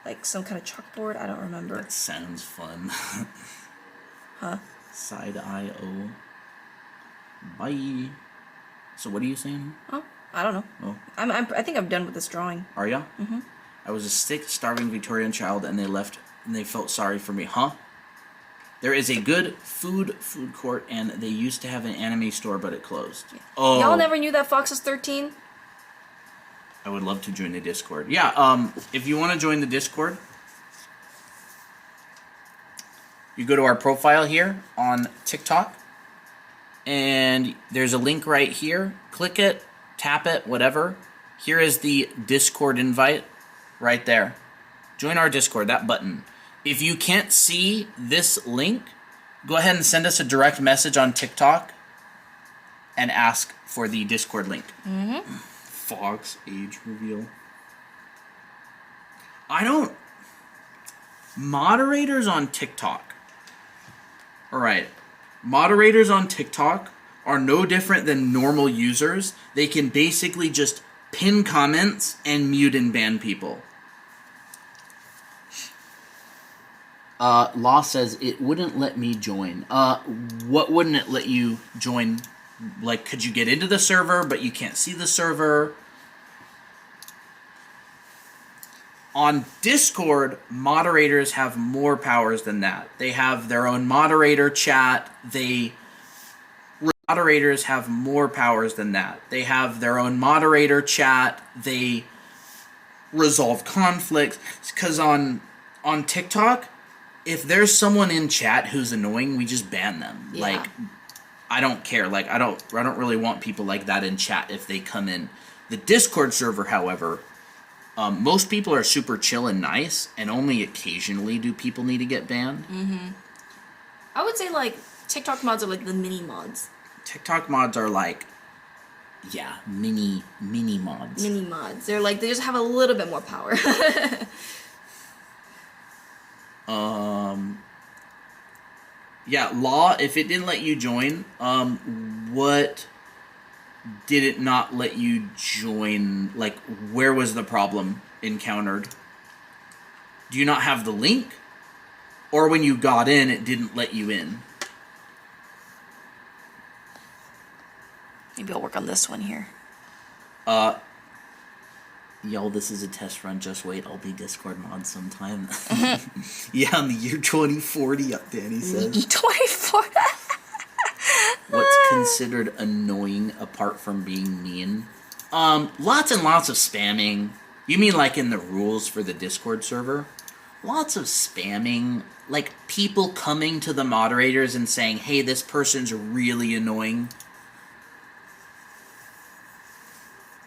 Like some kind of chalkboard. I don't remember. That sounds fun. Huh? Side eye O. Bye. So what are you saying? Oh, I don't know. Oh. I think I'm done with this drawing. Are ya? Mm-hmm. I was a sick, starving Victorian child, and they left, and they felt sorry for me. Huh? There is a good food court, and they used to have an anime store, but it closed. Oh. Y'all never knew that Fox is 13? I would love to join the Discord. Yeah, if you want to join the Discord, you go to our profile here on TikTok, and there's a link right here. Click it, tap it, whatever. Here is the Discord invite right there. Join our Discord, that button. If you can't see this link, go ahead and send us a direct message on TikTok and ask for the Discord link. Mm-hmm. Fox age reveal. Moderators on TikTok. Alright. Moderators on TikTok are no different than normal users. They can basically just pin comments and mute and ban people. Law says it wouldn't let me join. What wouldn't it let you join? Like, could you get into the server, but you can't see the server? On Discord, moderators have more powers than that. They have their own moderator chat. Moderators have more powers than that. They have their own moderator chat. They resolve conflicts. Because on TikTok, if there's someone in chat who's annoying, we just ban them. Yeah. Like, I don't care. Like, I don't really want people like that in chat if they come in. The Discord server, however, most people are super chill and nice, and only occasionally do people need to get banned. I would say, like, TikTok mods are like the mini mods. TikTok mods are like, yeah, mini mods. Mini mods. They're like, they just have a little bit more power. Yeah, Law, if it didn't let you join, what did it not let you join? Like, where was the problem encountered? Do you not have the link? Or when you got in, it didn't let you in? Maybe I'll work on this one here. Yo, this is a test run, just wait, I'll be Discord mod sometime. Yeah, in the year 2040, Danny says. 24. What's considered annoying apart from being mean? Lots and lots of spamming. You mean like in the rules for the Discord server? Lots of spamming. Like people coming to the moderators and saying, hey, this person's really annoying.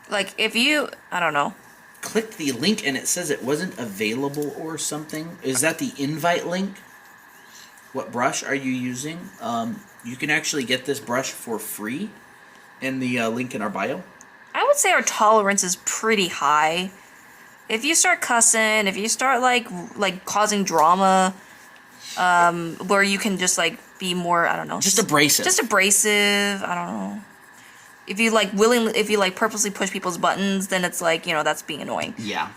Like, if you, I don't know. Clicked the link and it says it wasn't available or something. Is that the invite link? What brush are you using? You can actually get this brush for free in the link in our bio. I would say our tolerance is pretty high. If you start cussing, if you start like causing drama, where you can just like be more, I don't know, Just abrasive. Just abrasive. I don't know. If you like if you like purposely push people's buttons, then it's like, you know, that's being annoying. Yeah.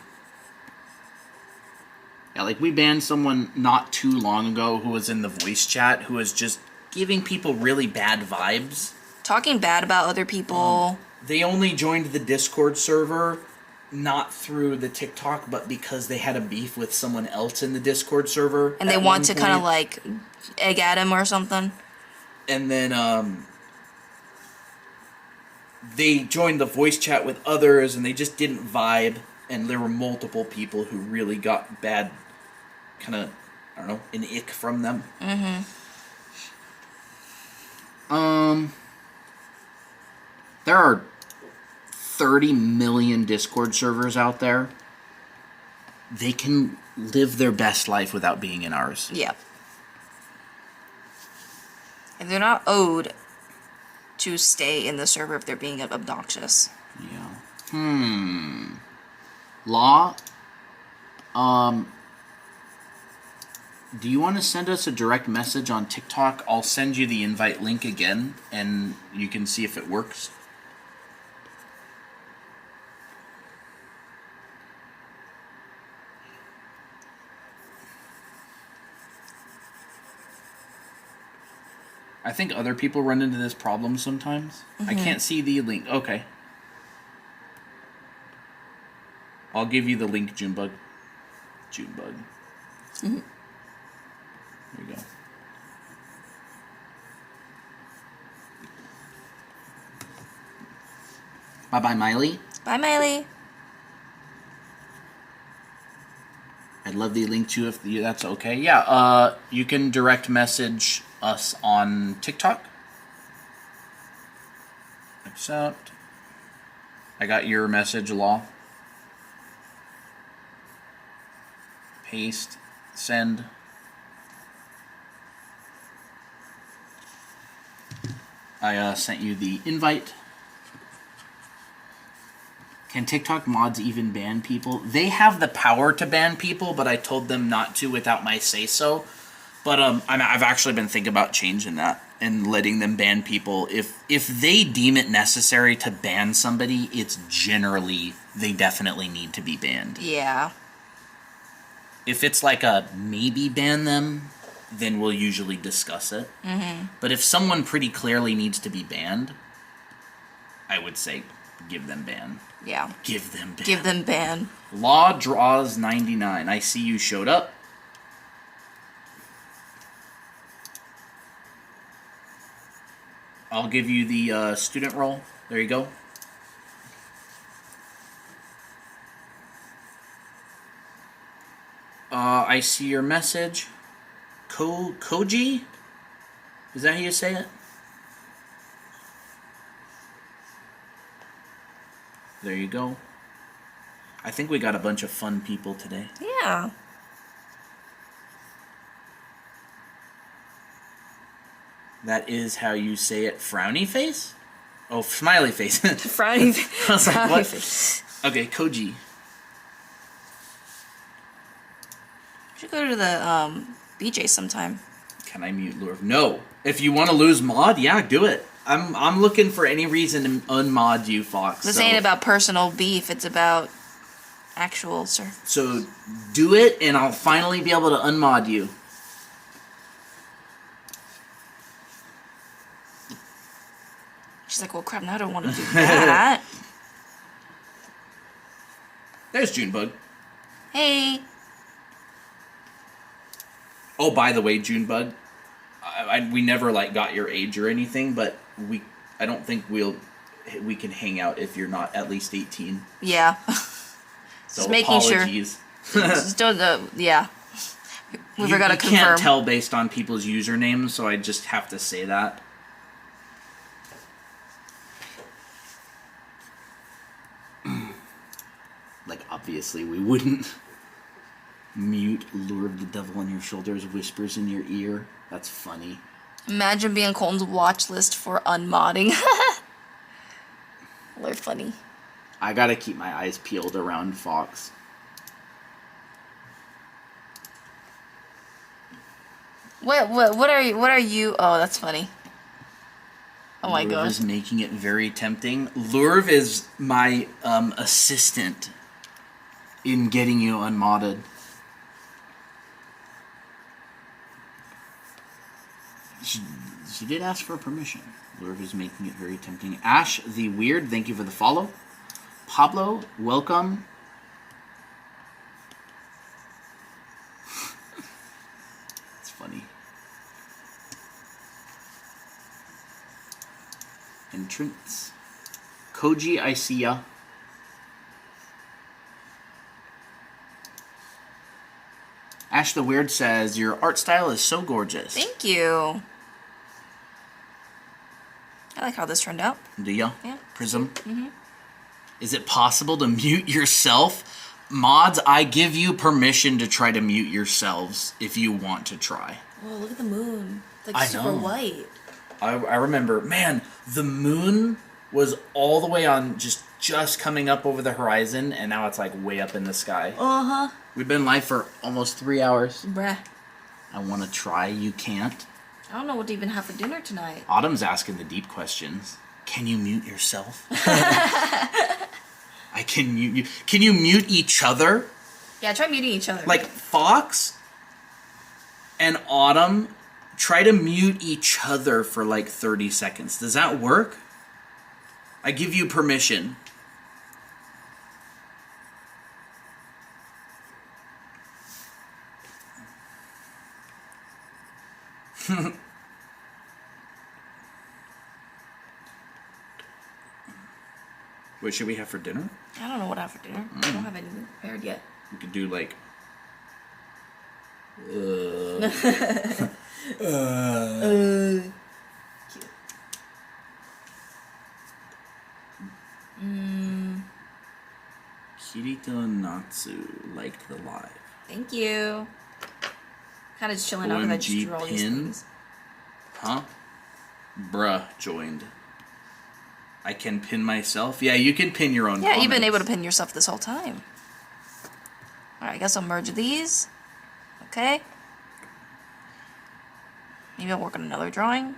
Yeah, like we banned someone not too long ago who was in the voice chat who was just giving people really bad vibes. Talking bad about other people. They only joined the Discord server not through the TikTok, but because they had a beef with someone else in the Discord server. And they want to kind of like egg at him or something. And then they joined the voice chat with others and they just didn't vibe. And there were multiple people who really got bad, kind of, I don't know, an ick from them. There are 30 million Discord servers out there. They can live their best life without being in ours. Yeah. And they're not owed to stay in the server if they're being obnoxious. Yeah. Law, do you want to send us a direct message on TikTok? I'll send you the invite link again, and you can see if it works. I think other people run into this problem sometimes. I can't see the link. Okay. I'll give you the link, Junebug. There you go. Bye-bye, Miley. Bye, Miley. I'd love the link to if that's okay. Yeah, you can direct message us on TikTok. Accept. I got your message, Law. Paste. Send. I sent you the invite. Can TikTok mods even ban people? They have the power to ban people, but I told them not to without my say-so. But I've actually been thinking about changing that and letting them ban people. If they deem it necessary to ban somebody, it's generally, they definitely need to be banned. Yeah. If it's like a maybe ban them, then we'll usually discuss it. But if someone pretty clearly needs to be banned, I would say give them ban. Yeah. Give them ban. Give them ban. Law draws 99. I see you showed up. I'll give you the student role. There you go. I see your message. Koji? Is that how you say it? There you go. I think we got a bunch of fun people today. Yeah. That is how you say it. Frowny face? Oh, smiley face. Frowny I was like, what? face. Okay, Koji. You should go to the BJ sometime. Can I mute Lure? No. If you want to lose mod, yeah, do it. I'm looking for any reason to unmod you, Fox. This ain't about personal beef. It's about actual, sir. So do it, and I'll finally be able to unmod you. She's like, well, crap, now I don't want to do that. There's Junebug. Hey. Oh, by the way, Junebug, we never like got your age or anything, but I don't think we can hang out if you're not at least 18. Yeah. So just making apologies. Sure. Just don't, yeah. We forgot to confirm. You can't tell based on people's usernames, so I just have to say that. Like, obviously, we wouldn't mute Lure of the Devil on your shoulders, whispers in your ear. That's funny. Imagine being Colton's watch list for unmodding. They're funny. I gotta keep my eyes peeled around Fox. What are you? Oh, that's funny. Oh my god. Lurv is making it very tempting. Lurv is my assistant in getting you unmodded. She did ask for permission. Lurv is making it very tempting. Ash the Weird, thank you for the follow. Pablo, welcome. It's funny. Entrance. Koji, I see ya. Ash the Weird says, your art style is so gorgeous. Thank you. I like how this turned out. Do ya? Yeah. Prism? Mm-hmm. Is it possible to mute yourself? Mods, I give you permission to try to mute yourselves if you want to try. Whoa, look at the moon. It's like I super know. white. I remember, man, the moon was all the way on just coming up over the horizon, and now it's like way up in the sky. Uh-huh. We've been live for almost 3 hours. Bruh. I want to try, you can't. I don't know what to even have for dinner tonight. Autumn's asking the deep questions. Can you mute yourself? I can mute you. Can you mute each other? Yeah, try muting each other. Like Fox and Autumn try to mute each other for like 30 seconds. Does that work? I give you permission. What should we have for dinner? I don't know what I have for dinner. I don't have anything prepared yet. We could do like... Kirito Natsu liked the live. Thank you. Kind of just chilling out because I just drew all these pin? things. Huh? Bruh joined. I can pin myself? Yeah, you can pin your own Yeah, you've been comments. able to pin yourself this whole time. Alright, I guess I'll merge these. Okay. Maybe I'll work on another drawing.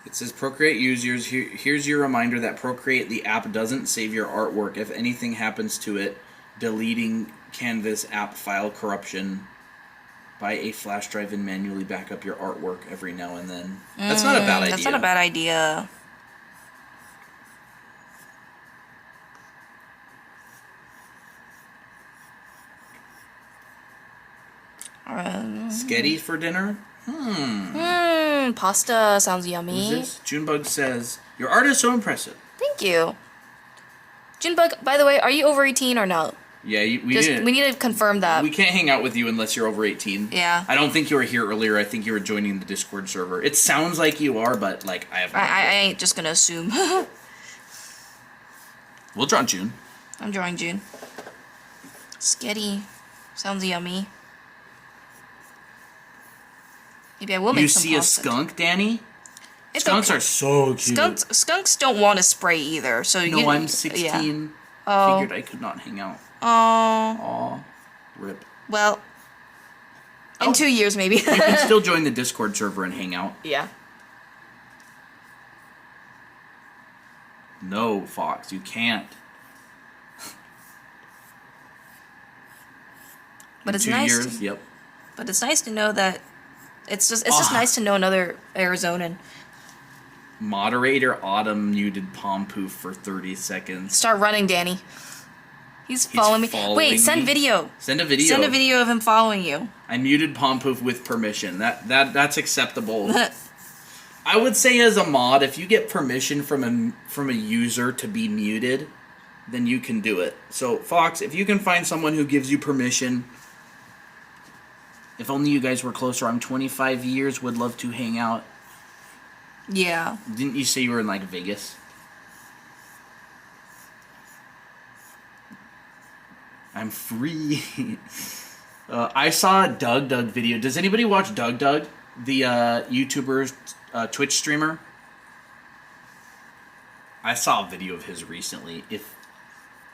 It says Procreate users, here's your reminder that Procreate, the app, doesn't save your artwork. If anything happens to it, deleting Canvas app file corruption, buy a flash drive and manually back up your artwork every now and then. That's not a bad idea. That's not a bad idea. Sketty for dinner? Pasta sounds yummy. Who's this? Junebug says, your art is so impressive. Thank you. Junebug, by the way, are you over 18 or no? Yeah, we need to confirm that. We can't hang out with you unless you're over 18. Yeah. I don't think you were here earlier. I think you were joining the Discord server. It sounds like you are, but like I have no idea. I ain't just gonna assume. We'll draw June. I'm drawing June. Sketty. Sounds yummy. Maybe I will make some pasta. You see a skunk, Danny? It's Skunks okay. are so cute. Skunks don't want to spray either, so No, I'm 16. Yeah. Oh. Figured I could not hang out. Oh. Aw. Rip. Well, in 2 years maybe. You can still join the Discord server and hang out. Yeah. No, Fox, you can't. But it's 2 nice. years, yep. But it's nice to know that it's just nice to know another Arizonan. Moderator Autumn muted Pompoof for 30 seconds. Start running, Danny. He's following me. Wait, send video. Send a video. Send a video of him following you. I muted Pompoof with permission. That's acceptable. I would say as a mod, if you get permission from a user to be muted, then you can do it. So Fox, if you can find someone who gives you permission, if only you guys were closer. I'm 25 years, would love to hang out. Yeah. Didn't you say you were in like Vegas? I'm free. I saw a Doug video. Does anybody watch Doug? The YouTuber, Twitch streamer? I saw a video of his recently. If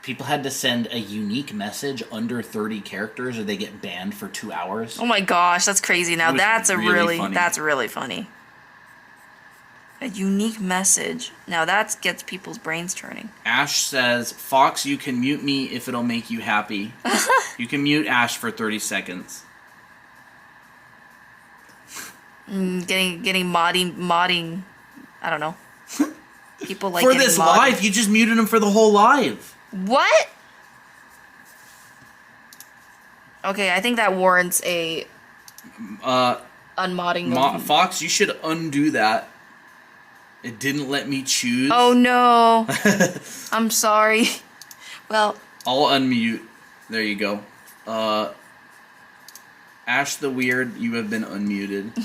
people had to send a unique message under 30 characters or they get banned for 2 hours. Oh my gosh, that's crazy. Now that's really funny. That's really funny. A unique message. Now that gets people's brains turning. Ash says, Fox, you can mute me if it'll make you happy. You can mute Ash for 30 seconds. Getting modding. I don't know. People like for this modded. live, you just muted him for the whole live. What? Okay, I think that warrants a unmodding. Fox, you should undo that. It didn't let me choose. Oh no. I'm sorry. Well, I'll unmute. There you go. Ash the Weird, you have been unmuted.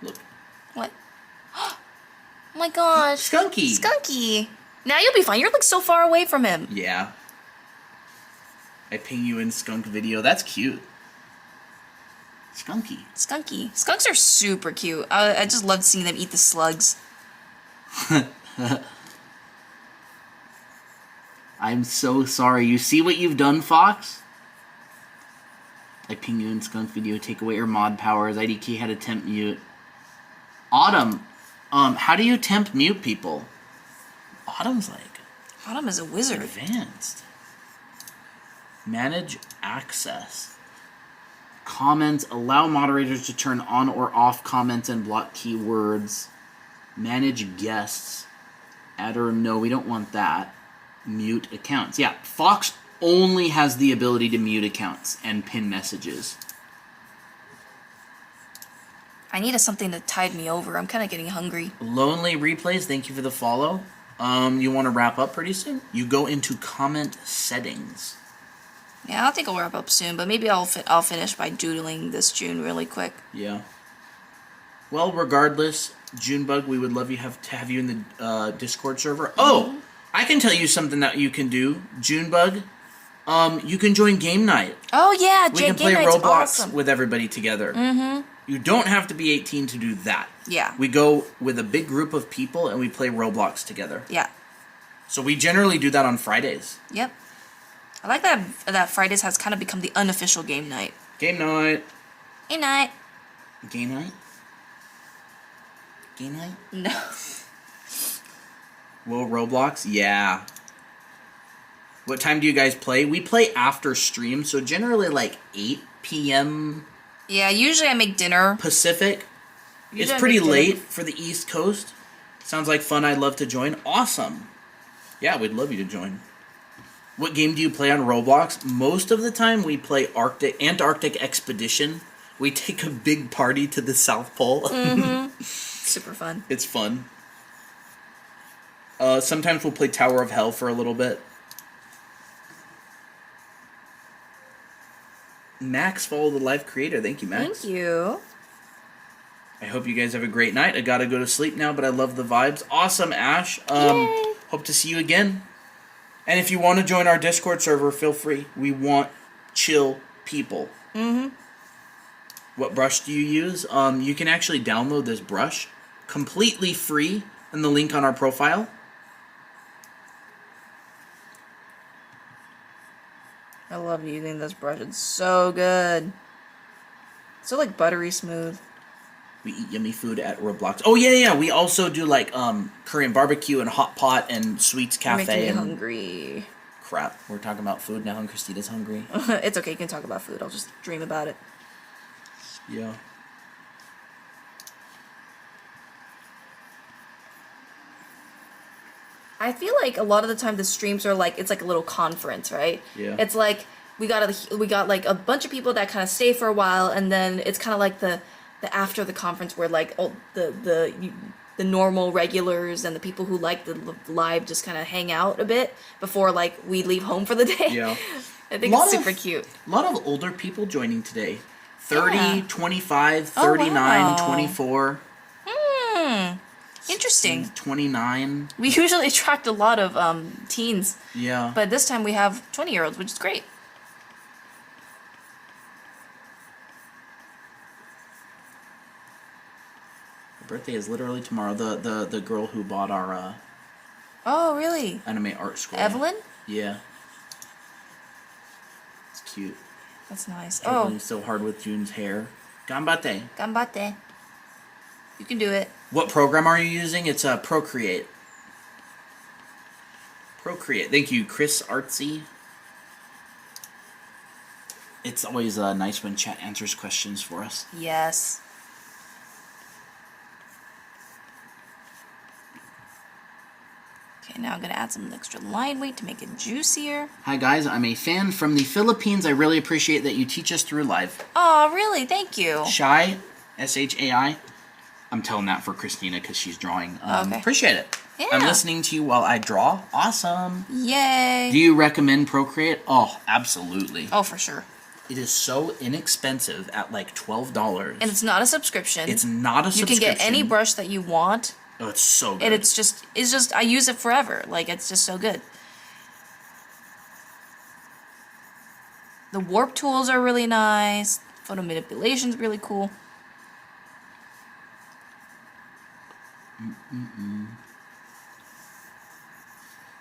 Look. What? Oh my gosh. Skunky. Now you'll be fine. You're like so far away from him. Yeah. I ping you in skunk video. That's cute. Skunky. Skunks are super cute. I just love seeing them eat the slugs. I'm so sorry. You see what you've done, Fox? I ping you in skunk video. Take away your mod powers. IDK had a temp mute. Autumn. How do you temp mute people? Autumn is a wizard. Advanced. Manage access. Comments. Allow moderators to turn on or off comments and block keywords. Manage guests. Add or no, we don't want that. Mute accounts. Yeah, Fox only has the ability to mute accounts and pin messages. I needed something to tide me over. I'm kind of getting hungry. Lonely Replays, thank you for the follow. You want to wrap up pretty soon? You go into comment settings. Yeah, I think I'll wrap up soon, but maybe I'll finish by doodling this June really quick. Yeah. Well, regardless, Junebug, we would love to have you in the Discord server. Oh, I can tell you something that you can do, Junebug. You can join game night. Oh yeah, we can play game night's Roblox awesome. with everybody together. Mm-hmm. You don't have to be 18 to do that. Yeah. We go with a big group of people and we play Roblox together. Yeah. So we generally do that on Fridays. Yep. I like that Fridays has kind of become the unofficial game night. Game night. Game night. Game night? Game night? No. Whoa, Roblox? Yeah. What time do you guys play? We play after stream, so generally like 8 p.m. Yeah, usually I make dinner. Pacific. It's pretty late for the East Coast. Sounds like fun. I'd love to join. Awesome. Yeah, we'd love you to join. What game do you play on Roblox? Most of the time we play Antarctic Expedition. We take a big party to the South Pole. Super fun. It's fun. Sometimes we'll play Tower of Hell for a little bit. Max, follow the live creator. Thank you, Max. Thank you. I hope you guys have a great night. I gotta go to sleep now, but I love the vibes. Awesome, Ash. Yay. Hope to see you again. And if you want to join our Discord server, feel free. We want chill people. What brush do you use? You can actually download this brush completely free in the link on our profile. I love using this brush. It's so good. So like buttery smooth. We eat yummy food at Roblox. Oh yeah. We also do like Korean barbecue and hot pot and sweets cafe. You're making me and hungry. crap. We're talking about food now, and Christina's hungry. It's okay. You can talk about food. I'll just dream about it. Yeah. I feel like a lot of the time the streams are like it's like a little conference, right? Yeah. It's like we got like a bunch of people that kind of stay for a while, and then it's kind of like the after the conference where like all the normal regulars and the people who like the live just kind of hang out a bit before like we leave home for the day. Yeah. I think it's super cute. A lot of older people joining today. 30, Yeah. 25, Oh, 39, wow. 24. Interesting. 29. We usually attract a lot of teens, Yeah. but this time we have 20-year-olds, which is great. Her birthday is literally tomorrow. The girl who bought our Oh, really? anime art school. Evelyn? Yeah. It's cute. That's nice. Struggling Oh, so hard with June's hair. Ganbatte. ganbatte. You can do it. What program are you using? It's Procreate. Procreate. Thank you, Chris Artsy. It's always nice when chat answers questions for us. Yes. Okay, now I'm gonna add some extra line weight to make it juicier. Hi guys, I'm a fan from the Philippines. I really appreciate that you teach us through live. Oh, really? Thank you. Shai, S-H-A-I. I'm telling that for Christina because she's drawing. Okay. Appreciate it. Yeah. I'm listening to you while I draw. Awesome. Yay. Do you recommend Procreate? Oh, absolutely. Oh, for sure. It is so inexpensive at like $12. And it's not a subscription. It's not a You subscription. can get any brush that you want, Oh, it's so good. and it's just I use it forever. Like it's just so good. The warp tools are really nice. Photo manipulation's really cool.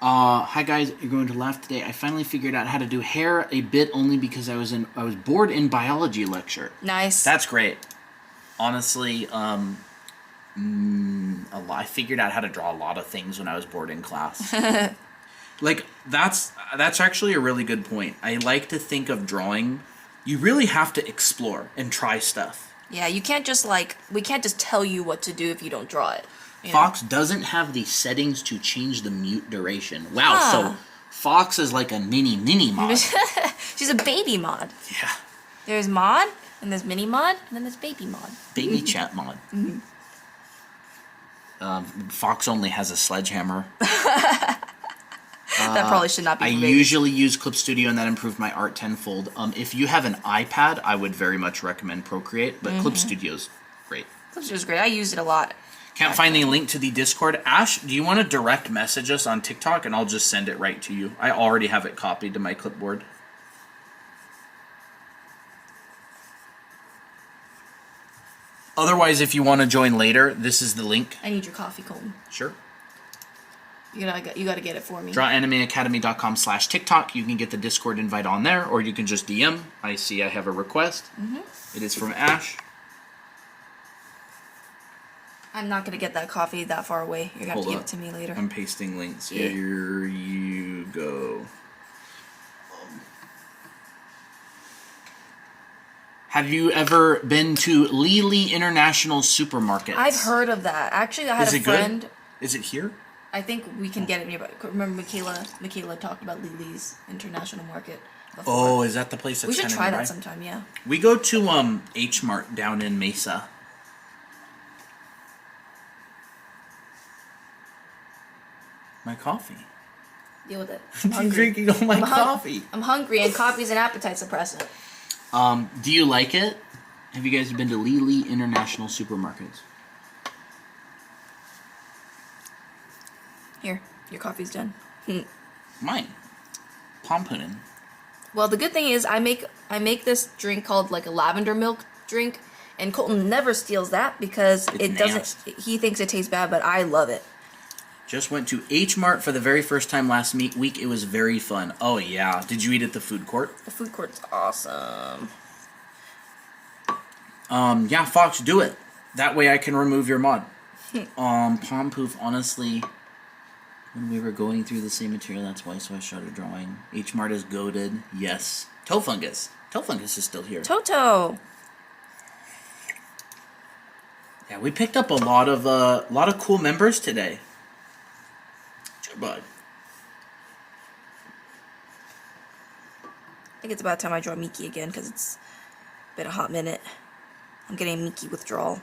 Hi guys, you're going to laugh today. I finally figured out how to do hair a bit only because I was bored in biology lecture. Nice. That's great. Honestly, I figured out how to draw a lot of things when I was bored in class. Like that's actually a really good point. I like to think of drawing. You really have to explore and try stuff. Yeah, you can't just we can't just tell you what to do if you don't draw it. you know? Fox doesn't have the settings to change the mute duration. Wow, Huh. so Fox is like a mini mod. She's a baby mod. Yeah. There's mod, and there's mini mod, and then there's baby mod. Baby chat mod. Fox only has a sledgehammer. That probably should not be. I for babies. usually use Clip Studio, and that improved my art tenfold. If you have an iPad, I would very much recommend Procreate, but Clip Studio's great. Which is great. I use it a lot. Can't find the link to the Discord. Ash, do you want to direct message us on TikTok, and I'll just send it right to you? I already have it copied to my clipboard. Otherwise, if you want to join later, this is the link. I need your coffee, Colton. Sure. You gotta get it for me. DrawAnimeAcademy.com/TikTok. You can get the Discord invite on there, or you can just DM. I see I have a request. It is from Ash. I'm not gonna get that coffee that far away. You're gonna have to give it to me later. I'm pasting links. Yeah. Here you go. Have you ever been to Lily International Supermarket? I've heard of that. Actually, I had Is a it friend. good? Is it here? I think we can get it nearby. Remember Michaela talked about Lily's International Market before. Oh, is that the place that's We should kinda try nearby? that sometime, yeah. We go to H Mart down in Mesa. My coffee. Deal with it. I'm drinking all my coffee. I'm hungry, and coffee's an appetite suppressant. Do you like it? Have you guys been to Lily International Supermarkets? Here, your coffee's done. Mine. Pompunin. Well, the good thing is I make this drink called like a lavender milk drink, and Colton never steals that because It's nasty. he thinks it tastes bad, but I love it. Just went to H Mart for the very first time last week. It was very fun. Oh yeah. Did you eat at the food court? The food court's awesome. Yeah, Fox, do it. That way I can remove your mod. Palm Poof, honestly, when we were going through the same material, that's why, so I started drawing. H Mart is goated. Yes. Toe Fungus. Toe Fungus is still here. Toto. Yeah, we picked up a lot of cool members today. Sure, bud. I think it's about time I draw Miki again because it's been a hot minute. I'm getting Miki withdrawal.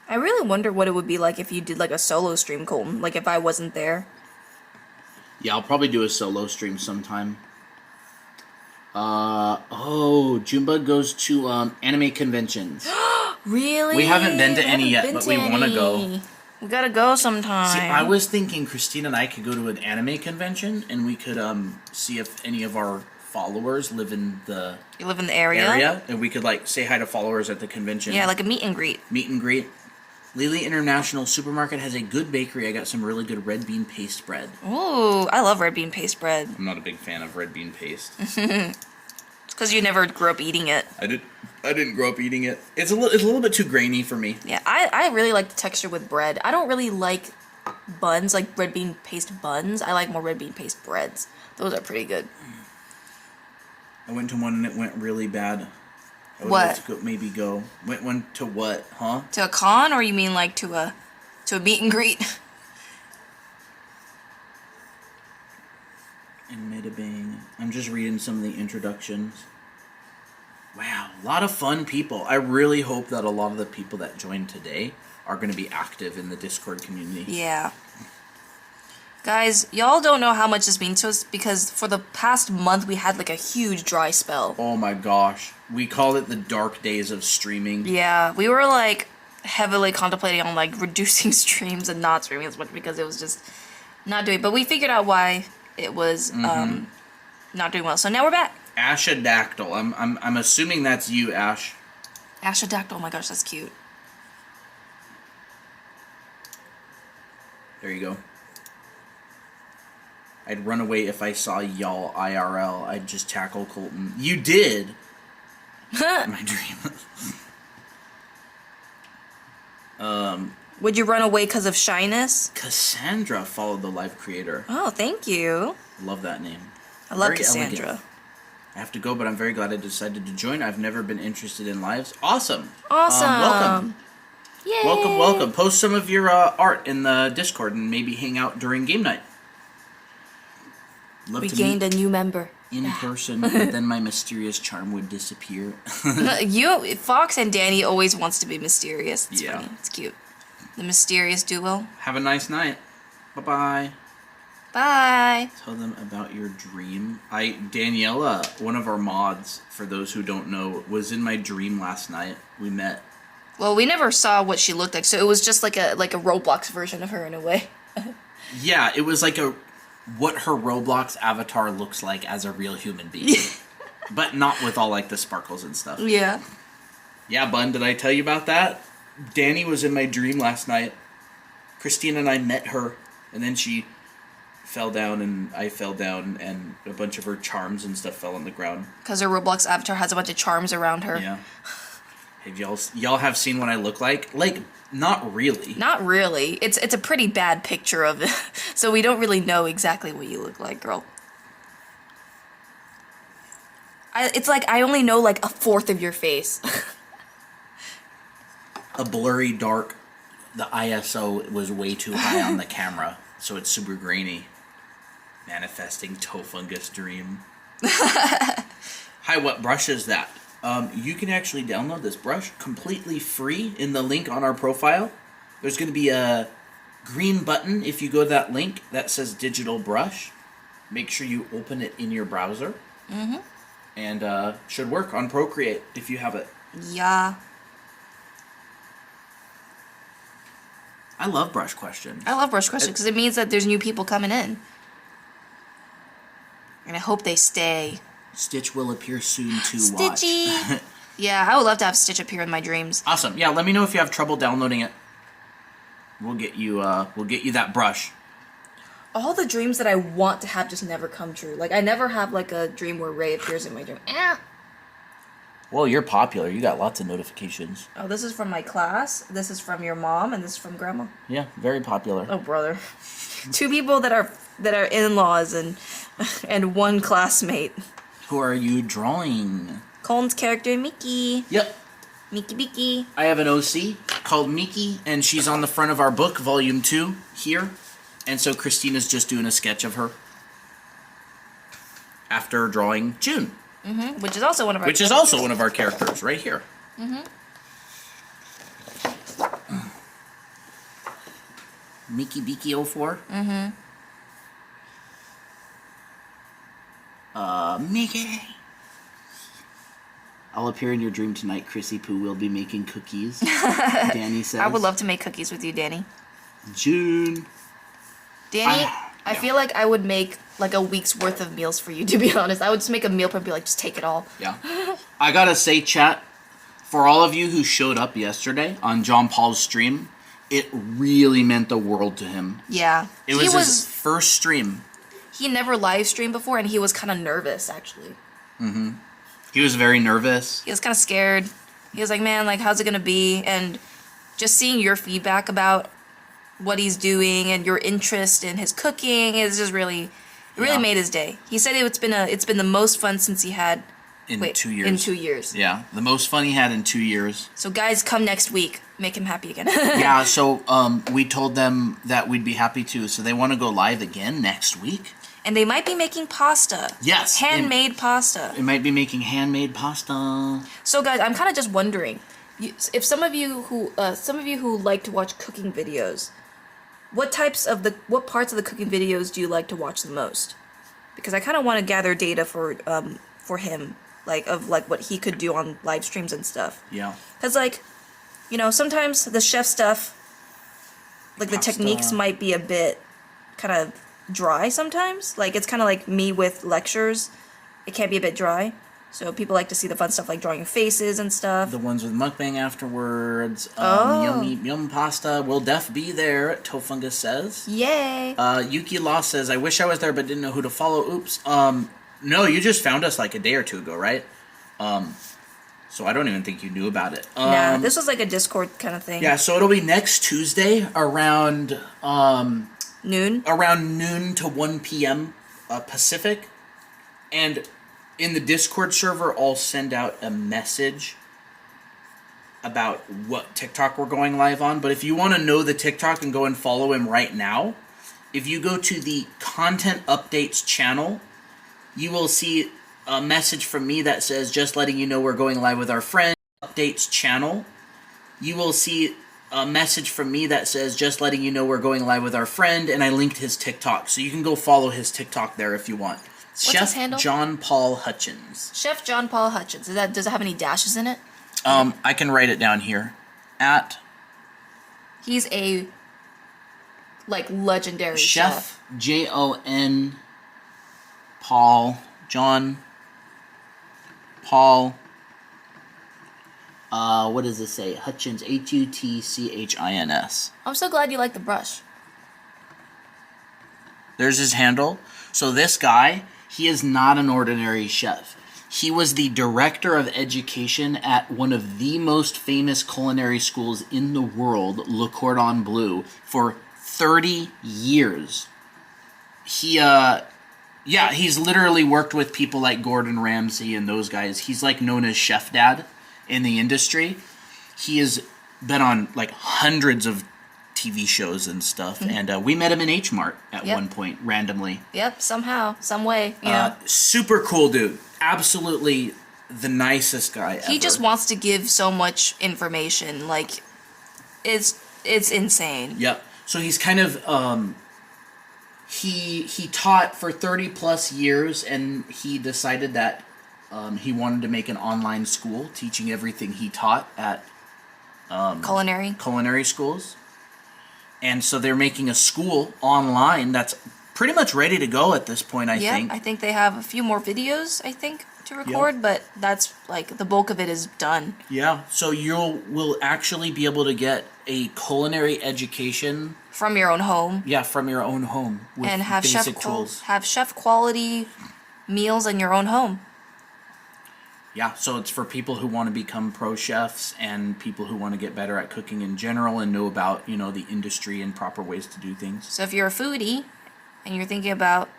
I really wonder what it would be like if you did like a solo stream, Colton. Like if I wasn't there. Yeah, I'll probably do a solo stream sometime. Oh, Junebug goes to anime conventions. Really? We haven't been to I any haven't yet, been but to we want to any. go. We gotta go sometime. See, I was thinking Christina and I could go to an anime convention, and we could see if any of our followers live in the You live in the area? and we could like say hi to followers at the convention. Yeah, like a meet and greet. Meet and greet. Lily International Supermarket has a good bakery. I got some really good red bean paste bread. Ooh, I love red bean paste bread. I'm not a big fan of red bean paste. It's because you never grew up eating it. I didn't grow up eating it. It's a little bit too grainy for me. Yeah, I really like the texture with bread. I don't really like buns, like red bean paste buns. I like more red bean paste breads. Those are pretty good. I went to one and it went really bad. I would What? like to maybe go. Went to what? Huh? To a con, or you mean like to a meet and greet? And Metabang. I'm just reading some of the introductions. Wow, a lot of fun people. I really hope that a lot of the people that joined today are going to be active in the Discord community. Yeah. Guys, y'all don't know how much this means to us because for the past month we had like a huge dry spell. Oh my gosh. We call it the dark days of streaming. Yeah, we were like heavily contemplating on like reducing streams and not streaming as much because it was just not doing. But we figured out why it was not doing well. So now we're back. Ashadactyl. I'm assuming that's you, Ash. Ashadactyl. Oh my gosh, that's cute. There you go. I'd run away if I saw y'all IRL. I'd just tackle Colton. You did. My dream. Would you run away because of shyness? Cassandra followed the live creator. Oh, thank you. Love that name. I love Very Cassandra. elegant. I have to go, but I'm very glad I decided to join. I've never been interested in lives. Awesome. Awesome. Welcome. Yay. Welcome. Post some of your art in the Discord and maybe hang out during game night. Love We to gained meet a new member. in person, but then my mysterious charm would disappear. Fox and Danny always wants to be mysterious. It's Yeah. funny. It's cute. The mysterious duo. Have a nice night. Bye-bye. Bye. Tell them about your dream. Daniela, one of our mods, for those who don't know, was in my dream last night. We met. Well, we never saw what she looked like, so it was just like a Roblox version of her in a way. Yeah, it was like what her Roblox avatar looks like as a real human being. But not with all like the sparkles and stuff. Yeah. Yeah, Bun, did I tell you about that? Danny was in my dream last night. Christina and I met her, and then she fell down, and I fell down, and a bunch of her charms and stuff fell on the ground. Because her Roblox avatar has a bunch of charms around her. Yeah. Have y'all have seen what I look like? Like, not really. Not really. It's a pretty bad picture of it, so we don't really know exactly what you look like, girl. It's like I only know like a fourth of your face. A blurry, dark. The ISO was way too high on the camera, so it's super grainy. Manifesting Tofungus dream. Hi, what brush is that? You can actually download this brush completely free in the link on our profile. There's going to be a green button if you go to that link that says digital brush. Make sure you open it in your browser. Mm-hmm. And should work on Procreate if you have it. Yeah. I love brush questions. I love brush questions because it means that there's new people coming in. And I hope they stay. Stitch will appear soon to Stitchy. watch. Yeah, I would love to have Stitch appear in my dreams. Awesome. Yeah, let me know if you have trouble downloading it. We'll get you that brush. All the dreams that I want to have just never come true. Like, I never have, like, a dream where Ray appears in my dream. Well, you're popular. You got lots of notifications. Oh, this is from my class, this is from your mom, and this is from Grandma. Yeah, very popular. Oh, brother. 2 people that are in-laws and 1 classmate. Who are you drawing? Colin's character, Mickey. Yep. Mickey. I have an OC called Miki, and she's on the front of our book, Volume 2, here. And so Christina's just doing a sketch of her after drawing June. Mm-hmm. Which is also one of our characters, right here. Mm-hmm. Mickey Beaky 04. Mm-hmm. Mickey. I'll appear in your dream tonight, Chrissy Poo. We'll be making cookies. Danny says. I would love to make cookies with you, Danny. June. Danny, I feel like I would make like a week's worth of meals for you, to be honest. I would just make a meal prep and be like, just take it all. Yeah. I gotta say, chat, for all of you who showed up yesterday on John Paul's stream, it really meant the world to him. Yeah. It was his first stream. He never live streamed before, and he was kind of nervous, actually. Mm-hmm. He was very nervous. He was kind of scared. He was like, man, like, how's it gonna be? And just seeing your feedback about what he's doing and your interest in his cooking is just really made his day. He said it's been the most fun since he had 2 years. In 2 years. Yeah, the most fun he had in 2 years. So guys, come next week. Make him happy again. Yeah, so we told them that we'd be happy to, so they want to go live again next week. And they might be making pasta. Yes. Handmade pasta. It might be making handmade pasta. So guys, I'm kind of just wondering, if some of you who like to watch cooking videos, what parts of the cooking videos do you like to watch the most? Because I kind of want to gather data for him, of what he could do on live streams and stuff. Yeah. Because sometimes the chef stuff, like the techniques might be a bit kind of dry sometimes. Like, it's kind of like me with lectures. It can be a bit dry. So people like to see the fun stuff like drawing faces and stuff. The ones with mukbang afterwards. Oh. Yum pasta will def be there, Tofungus says. Yay. Yuki Law says, I wish I was there but didn't know who to follow. Oops. No, you just found us like a day or two ago, right? So I don't even think you knew about it. Nah, this was like a Discord kind of thing. Yeah, so it'll be next Tuesday around noon? Around noon to 1 p.m. Pacific. And in the Discord server, I'll send out a message about what TikTok we're going live on. But if you want to know the TikTok and go and follow him right now, if you go to the Content Updates channel, you will see a message from me that says, just letting you know we're going live with our friend. Updates channel. You will see a message from me that says, just letting you know we're going live with our friend, and I linked his TikTok. So you can go follow his TikTok there if you want. What's Chef his handle? John Paul Hutchins. Chef John Paul Hutchins. Does it have any dashes in it? I can write it down here. He's a legendary chef. Jon Paul John Paul. What does this say? Hutchins. Hutchins. I'm so glad you like the brush. There's his handle. So this guy, he is not an ordinary chef. He was the director of education at one of the most famous culinary schools in the world, Le Cordon Bleu, for 30 years. He's literally worked with people like Gordon Ramsay and those guys. He's like known as Chef Dad in the industry. He has been on like hundreds of TV shows and stuff, and we met him in H Mart at one point randomly. Yep, somehow, some way. Yeah. Super cool dude. Absolutely the nicest guy ever. He just wants to give so much information. Like, it's insane. Yep. So he's kind of he taught for 30 plus years, and he decided that he wanted to make an online school teaching everything he taught at culinary schools. And so they're making a school online that's pretty much ready to go at this point, I think. Yeah, I think they have a few more videos, to record, but that's, like, the bulk of it is done. Yeah, so will actually be able to get a culinary education. From your own home. Yeah, from your own home. With and have basic tools. Have chef quality meals in your own home. Yeah, so it's for people who want to become pro chefs and people who want to get better at cooking in general and know about, the industry and proper ways to do things. So if you're a foodie and you're thinking about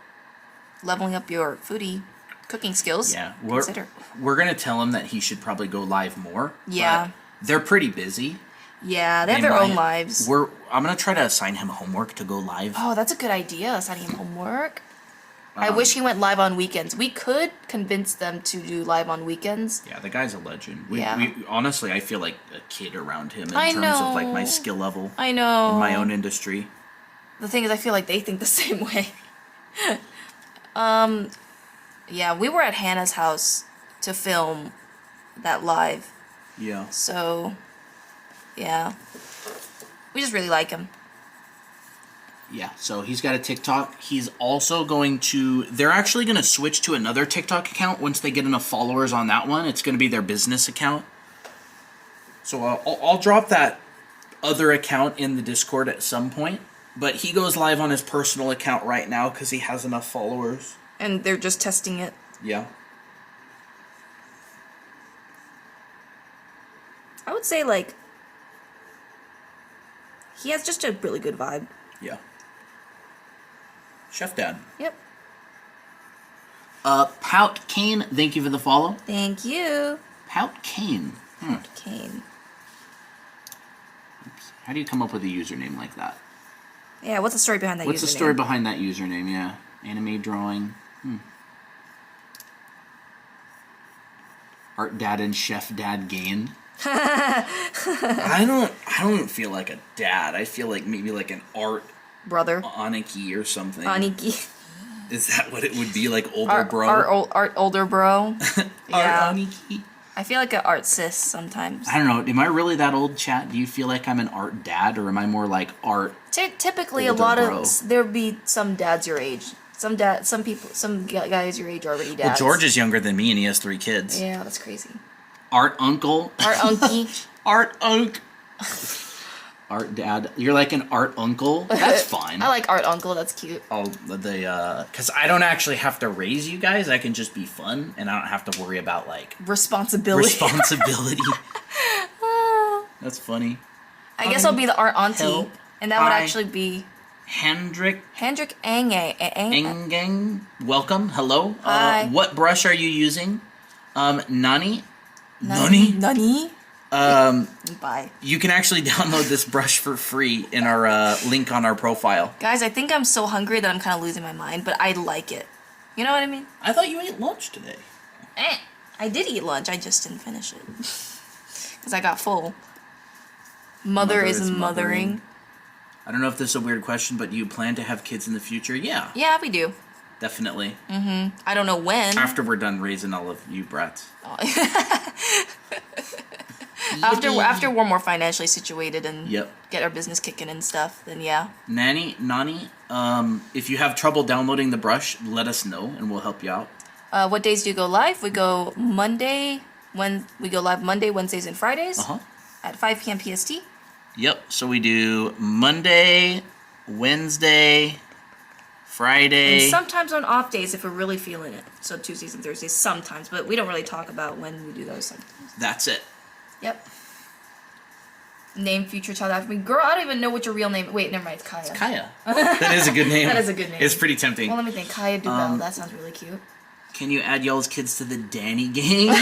leveling up your foodie cooking skills, consider. We're going to tell him that he should probably go live more. Yeah. They're pretty busy. Yeah, they have their own lives. I'm going to try to assign him homework to go live. Oh, that's a good idea, assigning him homework. I wish he went live on weekends. We could convince them to do live on weekends. Yeah, the guy's a legend. We honestly, I feel like a kid around him in terms of like my skill level. I know. In my own industry. The thing is, I feel like they think the same way. Yeah, we were at Hannah's house to film that live. Yeah. So, yeah. We just really like him. Yeah, so he's got a TikTok. He's also they're actually going to switch to another TikTok account once they get enough followers on that one. It's going to be their business account. So I'll drop that other account in the Discord at some point. But he goes live on his personal account right now because he has enough followers. And they're just testing it. Yeah. I would say, like, he has just a really good vibe. Yeah. Chef Dad. Yep. Pout Kane, thank you for the follow. Thank you. Pout Kane. Pout Kane. Oops. How do you come up with a username like that? Yeah, what's the story behind that username? What's the story behind that username, yeah. Anime drawing. Art Dad and Chef Dad Gain. I don't feel like a dad. I feel like maybe like an art brother. Aniki or something. Aniki. Is that what it would be? Like older bro? Art older bro. Yeah. Art Aniki. I feel like an art sis sometimes. I don't know. Am I really that old, chat? Do you feel like I'm an art dad, or am I more like art? Typically, a lot of there'd be some dads your age. Some guys your age are already dads. Well, George is younger than me, and he has 3 kids. Yeah, that's crazy. Art uncle. Art unky. Art unk. Art dad. You're like an art uncle. That's fine. I like art uncle. That's cute. Oh, because I don't actually have to raise you guys. I can just be fun, and I don't have to worry about like responsibility. That's funny. I guess I'll be the art auntie, and that would actually be Hendrik Engeng. Welcome. Hello. Hi. What brush are you using? Nani? Bye. You can actually download this brush for free in our link on our profile. Guys, I think I'm so hungry that I'm kind of losing my mind, but I like it. You know what I mean? I thought you ate lunch today. I did eat lunch. I just didn't finish it because I got full. Mother is mothering. I don't know if this is a weird question, but do you plan to have kids in the future? Yeah. Yeah, we do. Definitely. Mm-hmm. I don't know when. After we're done raising all of you brats. Oh. After we're more financially situated and get our business kicking and stuff, then yeah. Nani, if you have trouble downloading the brush, let us know and we'll help you out. What days do you go live? We go Monday, Wednesdays, and Fridays at 5 p.m. PST. Yep. So we do Monday, Wednesday, Friday. And sometimes on off days if we're really feeling it. So Tuesdays and Thursdays sometimes, but we don't really talk about when we do those sometimes. That's it. Yep. Name future child after me. Girl, I don't even know what your real name. Wait, never mind. It's Kaya. It's Kaya. That is a good name. That is a good name. It's pretty tempting. Well, let me think. Kaya Dubell. That sounds really cute. Can you add y'all's kids to the Danny gang?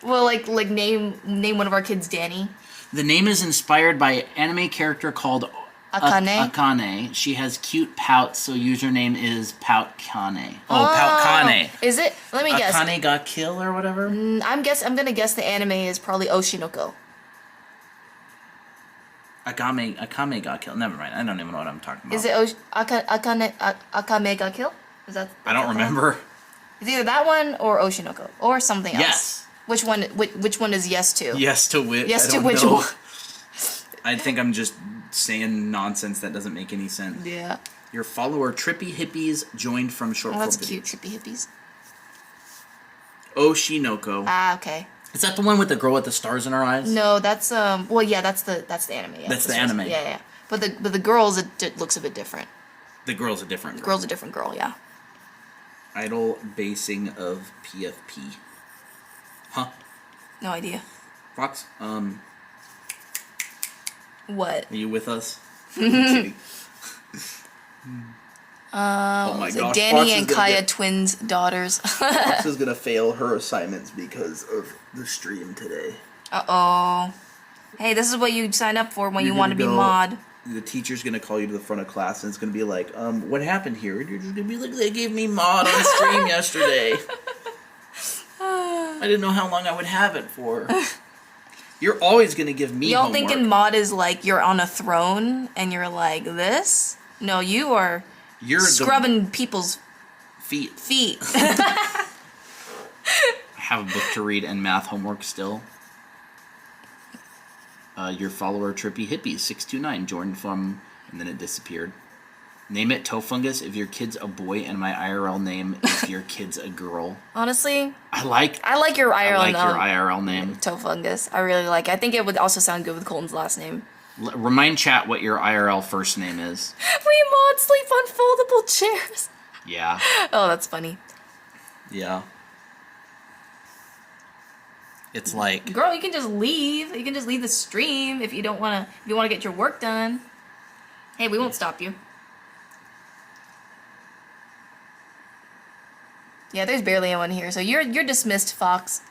Well, like name one of our kids Danny. The name is inspired by an anime character called Akane. Akane. She has cute pouts, so username is Poutkane. Oh, Poutkane. Is it? Let me guess. Akane got killed or whatever? I'm gonna guess the anime is probably Oshinoko. Akame got killed. Never mind. I don't even know what I'm talking about. Is it Akame got killed? Is that? I don't remember. It's either that one or Oshinoko or something else. Yes. Which one? Which one is yes to? Yes to which? Yes I to don't which know. one? I think I'm just saying nonsense that doesn't make any sense. Yeah. Your follower Trippy Hippies joined from short Oh, film that's video. cute, trippy hippies. Oshinoko. Ah, okay. Is that the one with the girl with the stars in her eyes? No, that's well, yeah, that's the anime. Yeah, That's the anime. Yeah. But the girls, it looks a bit different. The girl's a different The girl. girl's a different girl. Yeah. Idle basing of PFP. Huh? No idea. Fox? What? Are you with us? I'm kidding. Oh my Is it gosh. Danny Fox and is gonna Kaya twins daughters? Fox is gonna fail her assignments because of the stream today. Uh-oh. Hey, this is what you sign up for when you You're want to be gonna go- mod. The teacher's gonna call you to the front of class and it's gonna be like, what happened here? And you're just gonna be like, they gave me mod on stream yesterday. I didn't know how long I would have it for. You're always gonna give me Y'all homework. thinking mod is like you're on a throne and you're like this? No, you are You're scrubbing people's the feet. feet. I have a book to read and math homework still. Your follower Trippy Hippies 629 joined from, and then it disappeared. Name it Tofungus if your kid's a boy, and my IRL name if your kid's a girl. Honestly, I like your IRL your name. IRL name. Tofungus. I really like it. I think it would also sound good with Colton's last name. Remind chat what your IRL first name is. We mod sleep on foldable chairs. Yeah. Oh, that's funny. Yeah. It's like Girl, you can just leave. You can just leave the stream if you don't wanna get your work done. Hey, we won't stop you. Yeah, there's barely anyone here, so you're dismissed, Fox.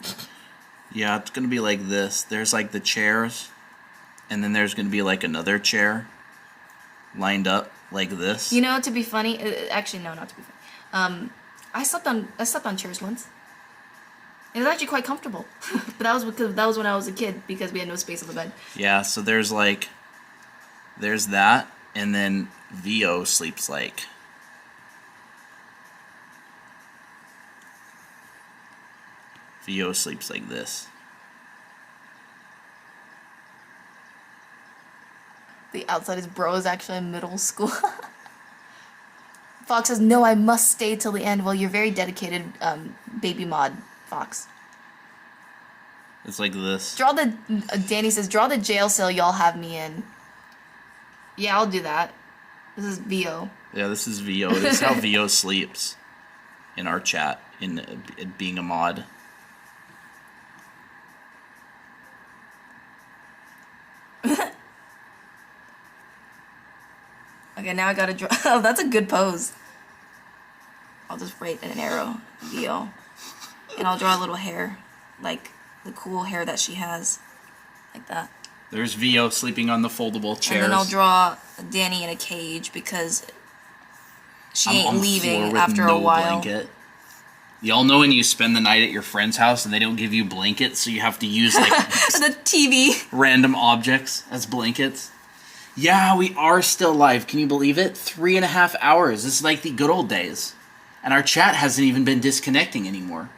yeah, it's gonna be like this. There's like the chairs, and then there's gonna be like another chair lined up like this. You know, to be funny, actually no, not to be funny. I slept on chairs once. It was actually quite comfortable, but that was when I was a kid because we had no space on the bed. Yeah, so there's that, and then VO sleeps like. VO sleeps like this. The outside is bro is actually in middle school. Fox says, no, I must stay till the end. Well, you're very dedicated, baby mod, Fox. It's like this. Danny says, draw the jail cell y'all have me in. Yeah, I'll do that. This is VO. Yeah, this is VO. This is how VO sleeps in our chat, in being a mod. Okay, now I gotta draw. Oh, that's a good pose. I'll just write an arrow, VO. And I'll draw a little hair, like the cool hair that she has. Like that. There's VO sleeping on the foldable chairs. And then I'll draw Danny in a cage because she I'm ain't on the leaving floor with after no a while. Blanket. Y'all know when you spend the night at your friend's house and they don't give you blankets, so you have to use like The TV. random objects as blankets? Yeah, we are still live. Can you believe it? 3.5 hours. This is like the good old days. And our chat hasn't even been disconnecting anymore.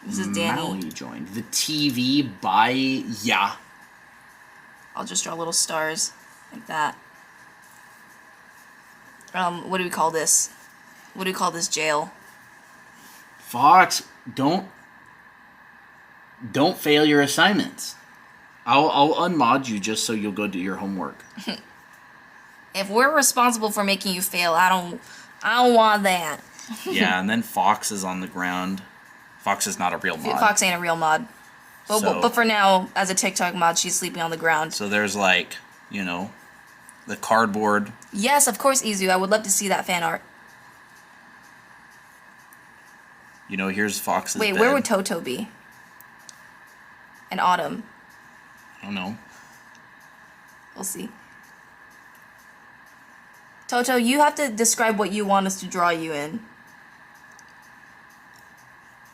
This is Danny. Maui joined. The TV by... Yeah. I'll just draw little stars like that. What do we call this? What do we call this jail? Fox, don't fail your assignments. I'll unmod you just so you'll go do your homework. If we're responsible for making you fail, I don't want that. Yeah, and then Fox is on the ground. Fox is not a real mod. Fox ain't a real mod. But for now, as a TikTok mod, she's sleeping on the ground. So there's like, you know, the cardboard. Yes, of course, Izu. I would love to see that fan art. You know, here's Fox's Wait, bed. where would Toto be? And Autumn. I don't know. We'll see. Toto, you have to describe what you want us to draw you in.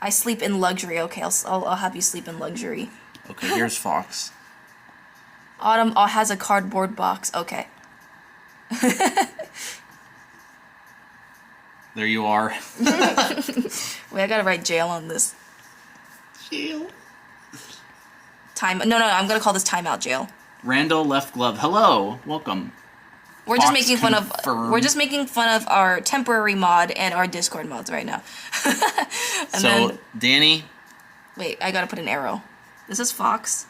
I sleep in luxury. Okay, I'll have you sleep in luxury. Okay, here's Fox. Autumn has a cardboard box. Okay. There you are. Wait, I gotta write jail on this. Jail. No, I'm gonna call this timeout jail. Randall Left Glove. Hello, welcome. We're Fox just making fun of. confirmed. We're just making fun of our temporary mod and our Discord mods right now. And then, Danny. wait, I gotta put an arrow. This is Fox.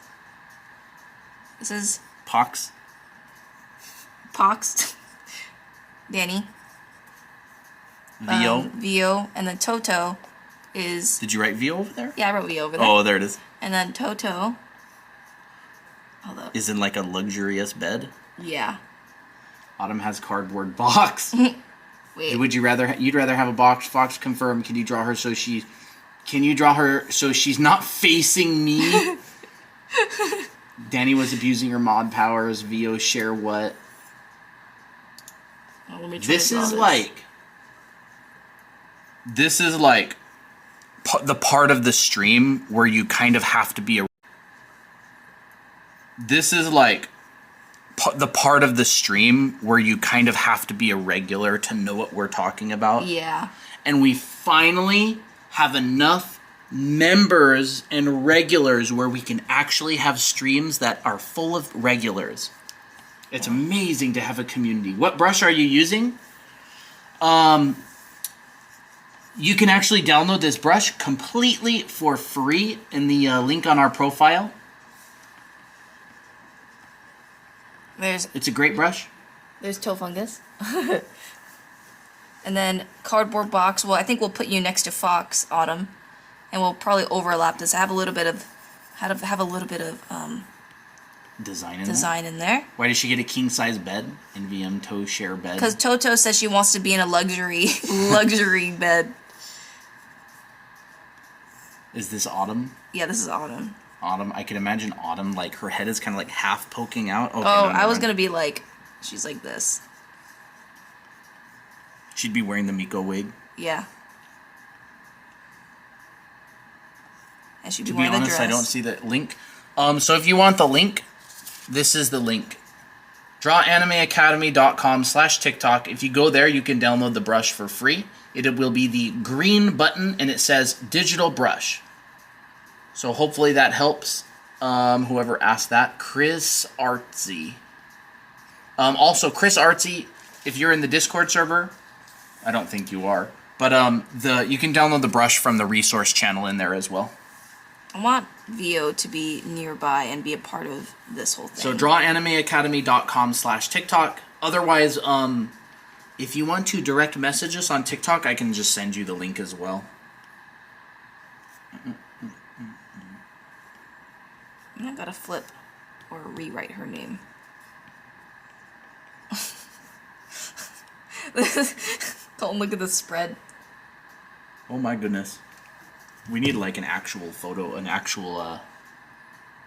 This is Pox. Pox. Danny. Vio. Vio, and then Toto is. Did you write Vio over there? Yeah, I wrote Vio over there. Oh, there it is. And then Toto. Hold up. Is in like a luxurious bed. Yeah. Autumn has cardboard box. Wait. Would you rather? You'd rather have a box? Fox confirmed. Can you draw her so she? Can you draw her so she's not facing me? Danny was abusing her mod powers. Vio share what? Oh, let me try This to draw is like. This is like the part of the stream where you kind of have to be a. This is like the part of the stream where you kind of have to be a regular to know what we're talking about. Yeah. And we finally have enough members and regulars where we can actually have streams that are full of regulars. It's amazing to have a community. What brush are you using? You can actually download this brush completely for free in the link on our profile. It's a great brush. There's toe fungus. And then cardboard box. Well, I think we'll put you next to Fox, Autumn, and we'll probably overlap this. I have a little bit of Design in there. Why did she get a king size bed? NVM toe share bed. Because Toto says she wants to be in a luxury bed. Is this Autumn? Yeah, this is Autumn. Autumn. I can imagine Autumn, like, her head is kind of like half poking out. Okay, I was gonna be like, she's like this. She'd be wearing the Miko wig. Yeah. And she'd be To be wearing honest, the dress. I don't see the link. So if you want the link, this is the link. drawanimeacademy.com/TikTok. If you go there, you can download the brush for free. It will be the green button, and it says digital brush. So hopefully that helps. Whoever asked that, Chris Artsy. Also, Chris Artsy, if you're in the Discord server, I don't think you are, but you can download the brush from the resource channel in there as well. I want Vio to be nearby and be a part of this whole thing. So drawanimeacademy.com/TikTok. Otherwise, if you want to direct message us on TikTok, I can just send you the link as well. I gotta flip or rewrite her name. Don't look at the spread. Oh my goodness. We need like an actual photo, an actual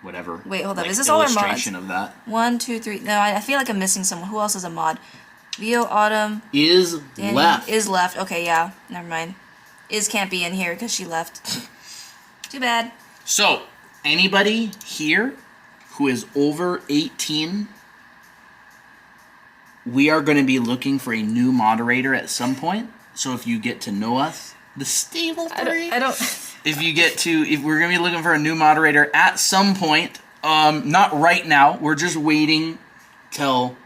whatever. Wait, hold up. Like, is this all our mods? illustration of that. 1, 2, 3. No, I feel like I'm missing someone. Who else is a mod? Vio, Autumn. Is Danny, left. Is left. Okay, yeah. Never mind. Is can't be in here because she left. Too bad. So, anybody here who is over 18, we are going to be looking for a new moderator at some point. So if you get to know us, the stable three. I don't. If we're going to be looking for a new moderator at some point, not right now. We're just waiting till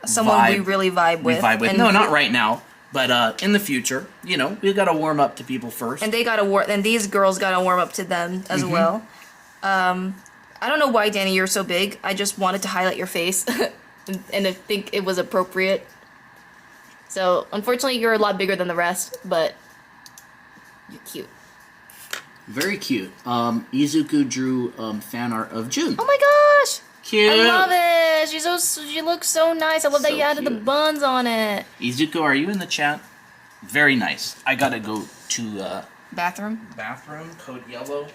Someone we really vibe with. No, not right now. But in the future, you know, we got to warm up to people first. And they gotta and these girls gotta warm up to them as well. I don't know why, Danny, you're so big. I just wanted to highlight your face. and I think it was appropriate. So, unfortunately, you're a lot bigger than the rest, but you're cute. Very cute. Izuku drew fan art of June. Oh my gosh! Cute. I love it. She looks so nice. I love that you added the buns on it. Izuku, are you in the chat? Very nice. I gotta go to bathroom. Bathroom. Code yellow.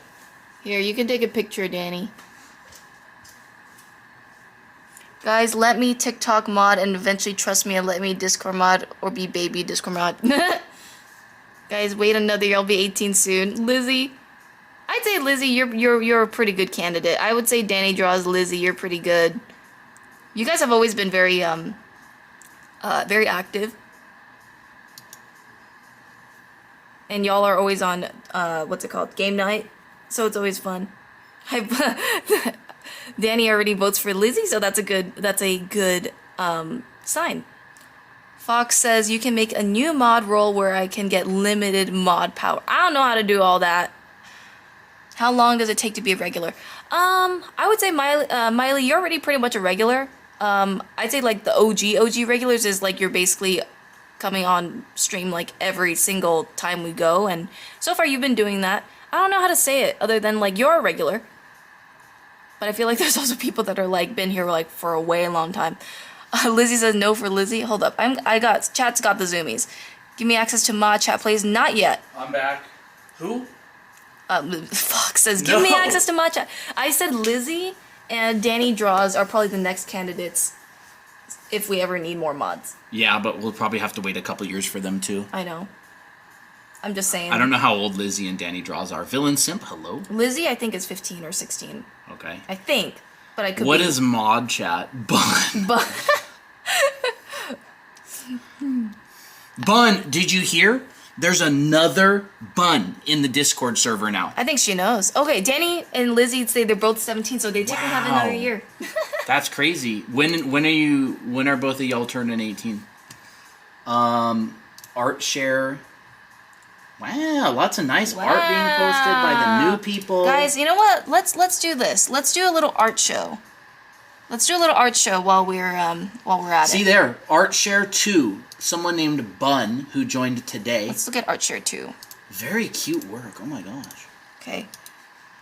Here, you can take a picture, Danny. Guys, let me TikTok mod and eventually trust me and let me Discord mod or be baby Discord mod. Guys, wait another year. I'll be 18 soon. Lizzie. I'd say Lizzie, you're a pretty good candidate. I would say Danny draws Lizzie. You're pretty good. You guys have always been very very active. And y'all are always on what's it called? Game night. So it's always fun. Danny already votes for Lizzie, so that's a good sign. Fox says you can make a new mod role where I can get limited mod power. I don't know how to do all that. How long does it take to be a regular? I would say Miley, you're already pretty much a regular. I'd say like the OG regulars is like you're basically coming on stream like every single time we go, and so far you've been doing that. I don't know how to say it other than like you're a regular. But I feel like there's also people that are like been here like for a way long time. Lizzie says no for Lizzie. Hold up, chat's got the zoomies. Give me access to mod chat, please. Not yet. I'm back. Who? Fox says give me access to mod chat. I said Lizzie and Danny Draws are probably the next candidates if we ever need more mods. Yeah, but we'll probably have to wait a couple years for them too. I know. I'm just saying. I don't know how old Lizzie and Danny Draws are. Villain Simp, hello? Lizzie, I think, is 15 or 16. Okay. I think, but I could What be. is mod chat? Bun. Bun, did you hear? There's another Bun in the Discord server now. I think she knows. Okay, Danny and Lizzie say they're both 17, so they technically have another year. That's crazy. When are both of y'all turning 18? Art share. Wow, lots of nice art being posted by the new people. Guys, you know what? Let's do this. Let's do a little art show. Let's do a little art show while we're at it. See there, Art Share 2. Someone named Bun who joined today. Let's look at Art Share 2. Very cute work. Oh my gosh. Okay.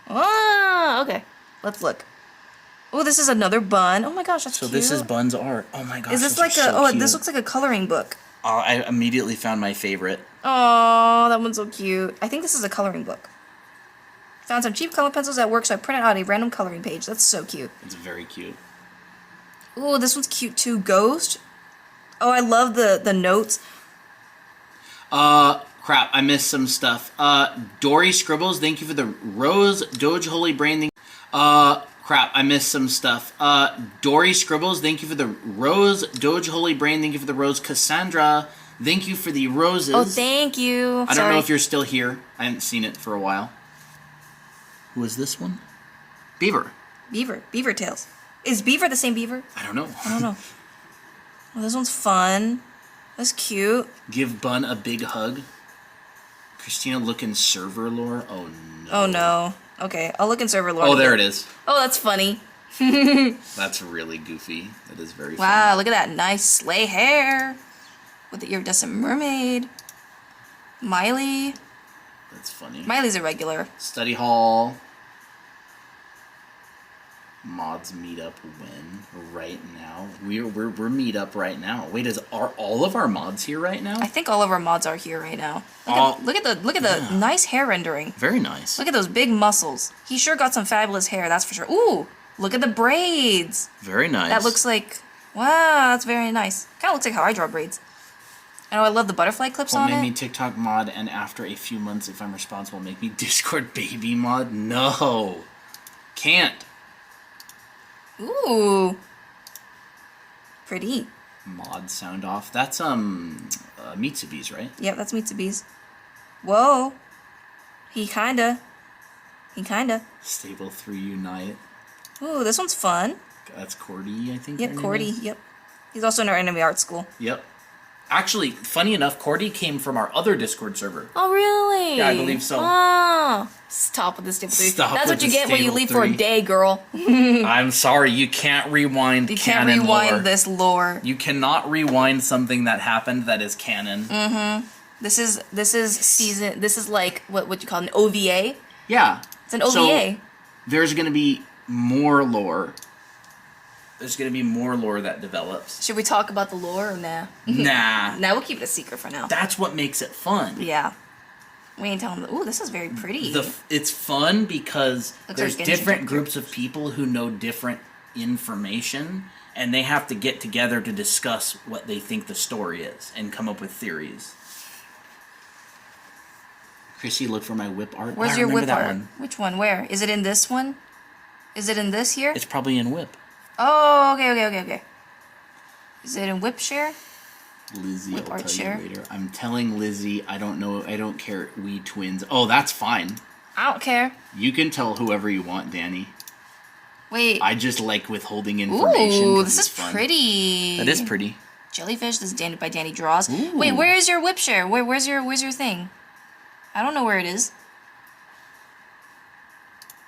Ah, okay. Let's look. Oh, this is another Bun. Oh my gosh, that's cute. So this is Bun's art. Oh my gosh. Is this like a? Oh, this looks like a coloring book. I immediately found my favorite. Oh, that one's so cute. I think this is a coloring book. Found some cheap color pencils at work, so I printed out a random coloring page. That's so cute. It's very cute. Ooh, this one's cute too. Ghost. Oh, I love the notes. Crap, I missed some stuff. Dory Scribbles, thank you for the rose. Doge Holy Brain, crap, I missed some stuff. Dory Scribbles, thank you for the rose. Doge Holy Brain, thank you for the rose. Cassandra, thank you for the roses. Oh, thank you. I don't know if you're still here. I haven't seen it for a while. Who is this one? Beaver. Beaver Tails. Is Beaver the same Beaver? I don't know. I don't know. Oh, this one's fun. That's cute. Give Bun a big hug. Christina, look in server lore. Oh no. Oh no. Okay, I'll look in server lore. Oh, there it is. Oh, that's funny. That's really goofy. That is very wow, funny. look at that nice sleigh hair. With the iridescent mermaid. Miley. That's funny. Miley's a regular. Study hall. Mods meet up when? Right now. We're meet up right now. Wait, are all of our mods here right now? I think all of our mods are here right now. Look at the nice hair rendering. Very nice. Look at those big muscles. He sure got some fabulous hair, that's for sure. Ooh, look at the braids. Very nice. That looks like, wow, that's very nice. Kind of looks like how I draw braids. I know I love the butterfly clips on it. Make me TikTok mod, and after a few months, if I'm responsible, make me Discord baby mod. No, can't. Ooh. Pretty. Mod sound off. That's Mitsubi's, right? Yep, that's Mitsubi's. Whoa. He kinda. Stable 3 Unite. Ooh, this one's fun. That's Cordy, I think. Yep, Cordy, yep. He's also in our anime art school. Yep. Actually, funny enough, Cordy came from our other Discord server. Oh, really? Yeah, I believe so. Oh, stop with this stable 3. Stop That's with what you the get when you stable leave for a 3. day, girl. I'm sorry, you can't rewind You can't canon rewind lore. this lore. You cannot rewind something that happened that is canon. This is season. This is like what you call an OVA. Yeah. It's an OVA. So, there's going to be more lore. There's going to be more lore that develops. Should we talk about the lore or nah? Nah. Nah, we'll keep it a secret for now. That's what makes it fun. Yeah. We ain't telling them. Ooh, this is very pretty. It's fun because Looks there's like different groups of people who know different information, and they have to get together to discuss what they think the story is and come up with theories. Chrissy, look for my whip art. Where's I your remember whip that art? one. Which one? Where? Is it in this one? Is it in this here? It's probably in whip. Oh, okay. Is it in whip share? Lizzie, Whip I'll art tell share? you later. I'm telling Lizzie, I don't know, I don't care. We twins. Oh, that's fine. I don't care. You can tell whoever you want, Danny. Wait. I just like withholding information. Ooh, 'cause this it's is fun. pretty. That is pretty. Jellyfish. This is by Danny Draws. Ooh. Wait, where is your whip share? Where's your thing? I don't know where it is.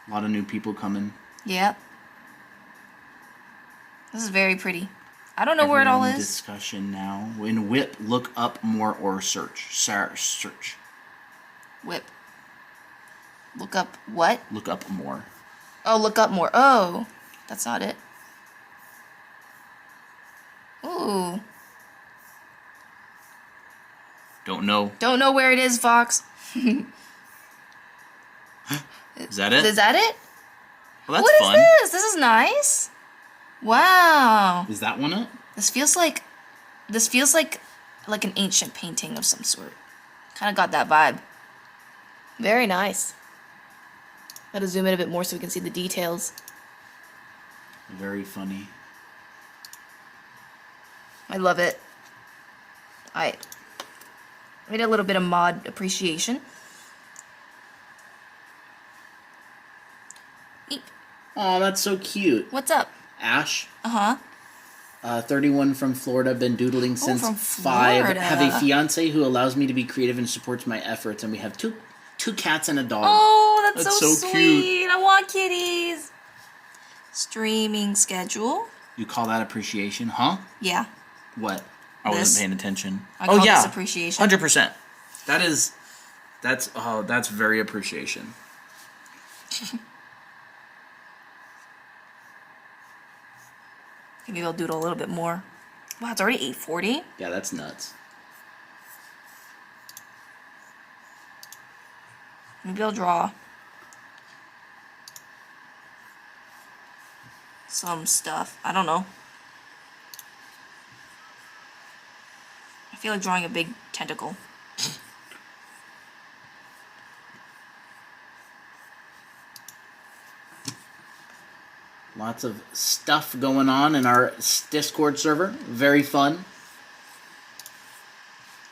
A lot of new people coming. Yep. This is very pretty. I don't know where it all Everyone is. Discussion now. In whip, look up more or search. Search. Whip. Look up what? Look up more. Oh, look up more. Oh, that's not it. Ooh. Don't know. Don't know where it is, Fox. Is that it? Is that it? Well, that's What fun. is this? This is nice. Wow. Is that one it? This feels like an ancient painting of some sort. Kind of got that vibe. Very nice. Gotta zoom in a bit more so we can see the details. Very funny. I love it. I made a little bit of mod appreciation. Eep. Oh, that's so cute. What's up? Ash, Uh-huh. 31 from Florida, been doodling since from 5. Florida. Have a fiance who allows me to be creative and supports my efforts, and we have two cats and a dog. Oh, that's That's so so sweet. cute. I want kitties. Streaming schedule. You call that appreciation, huh? Yeah. What? I This. wasn't paying attention. I Oh call yeah, this appreciation. 100%. That's very appreciation. Maybe I'll doodle a little bit more. Wow, it's already 8:40. Yeah, that's nuts. Maybe I'll draw some stuff. I don't know. I feel like drawing a big tentacle. Lots of stuff going on in our Discord server. Very fun.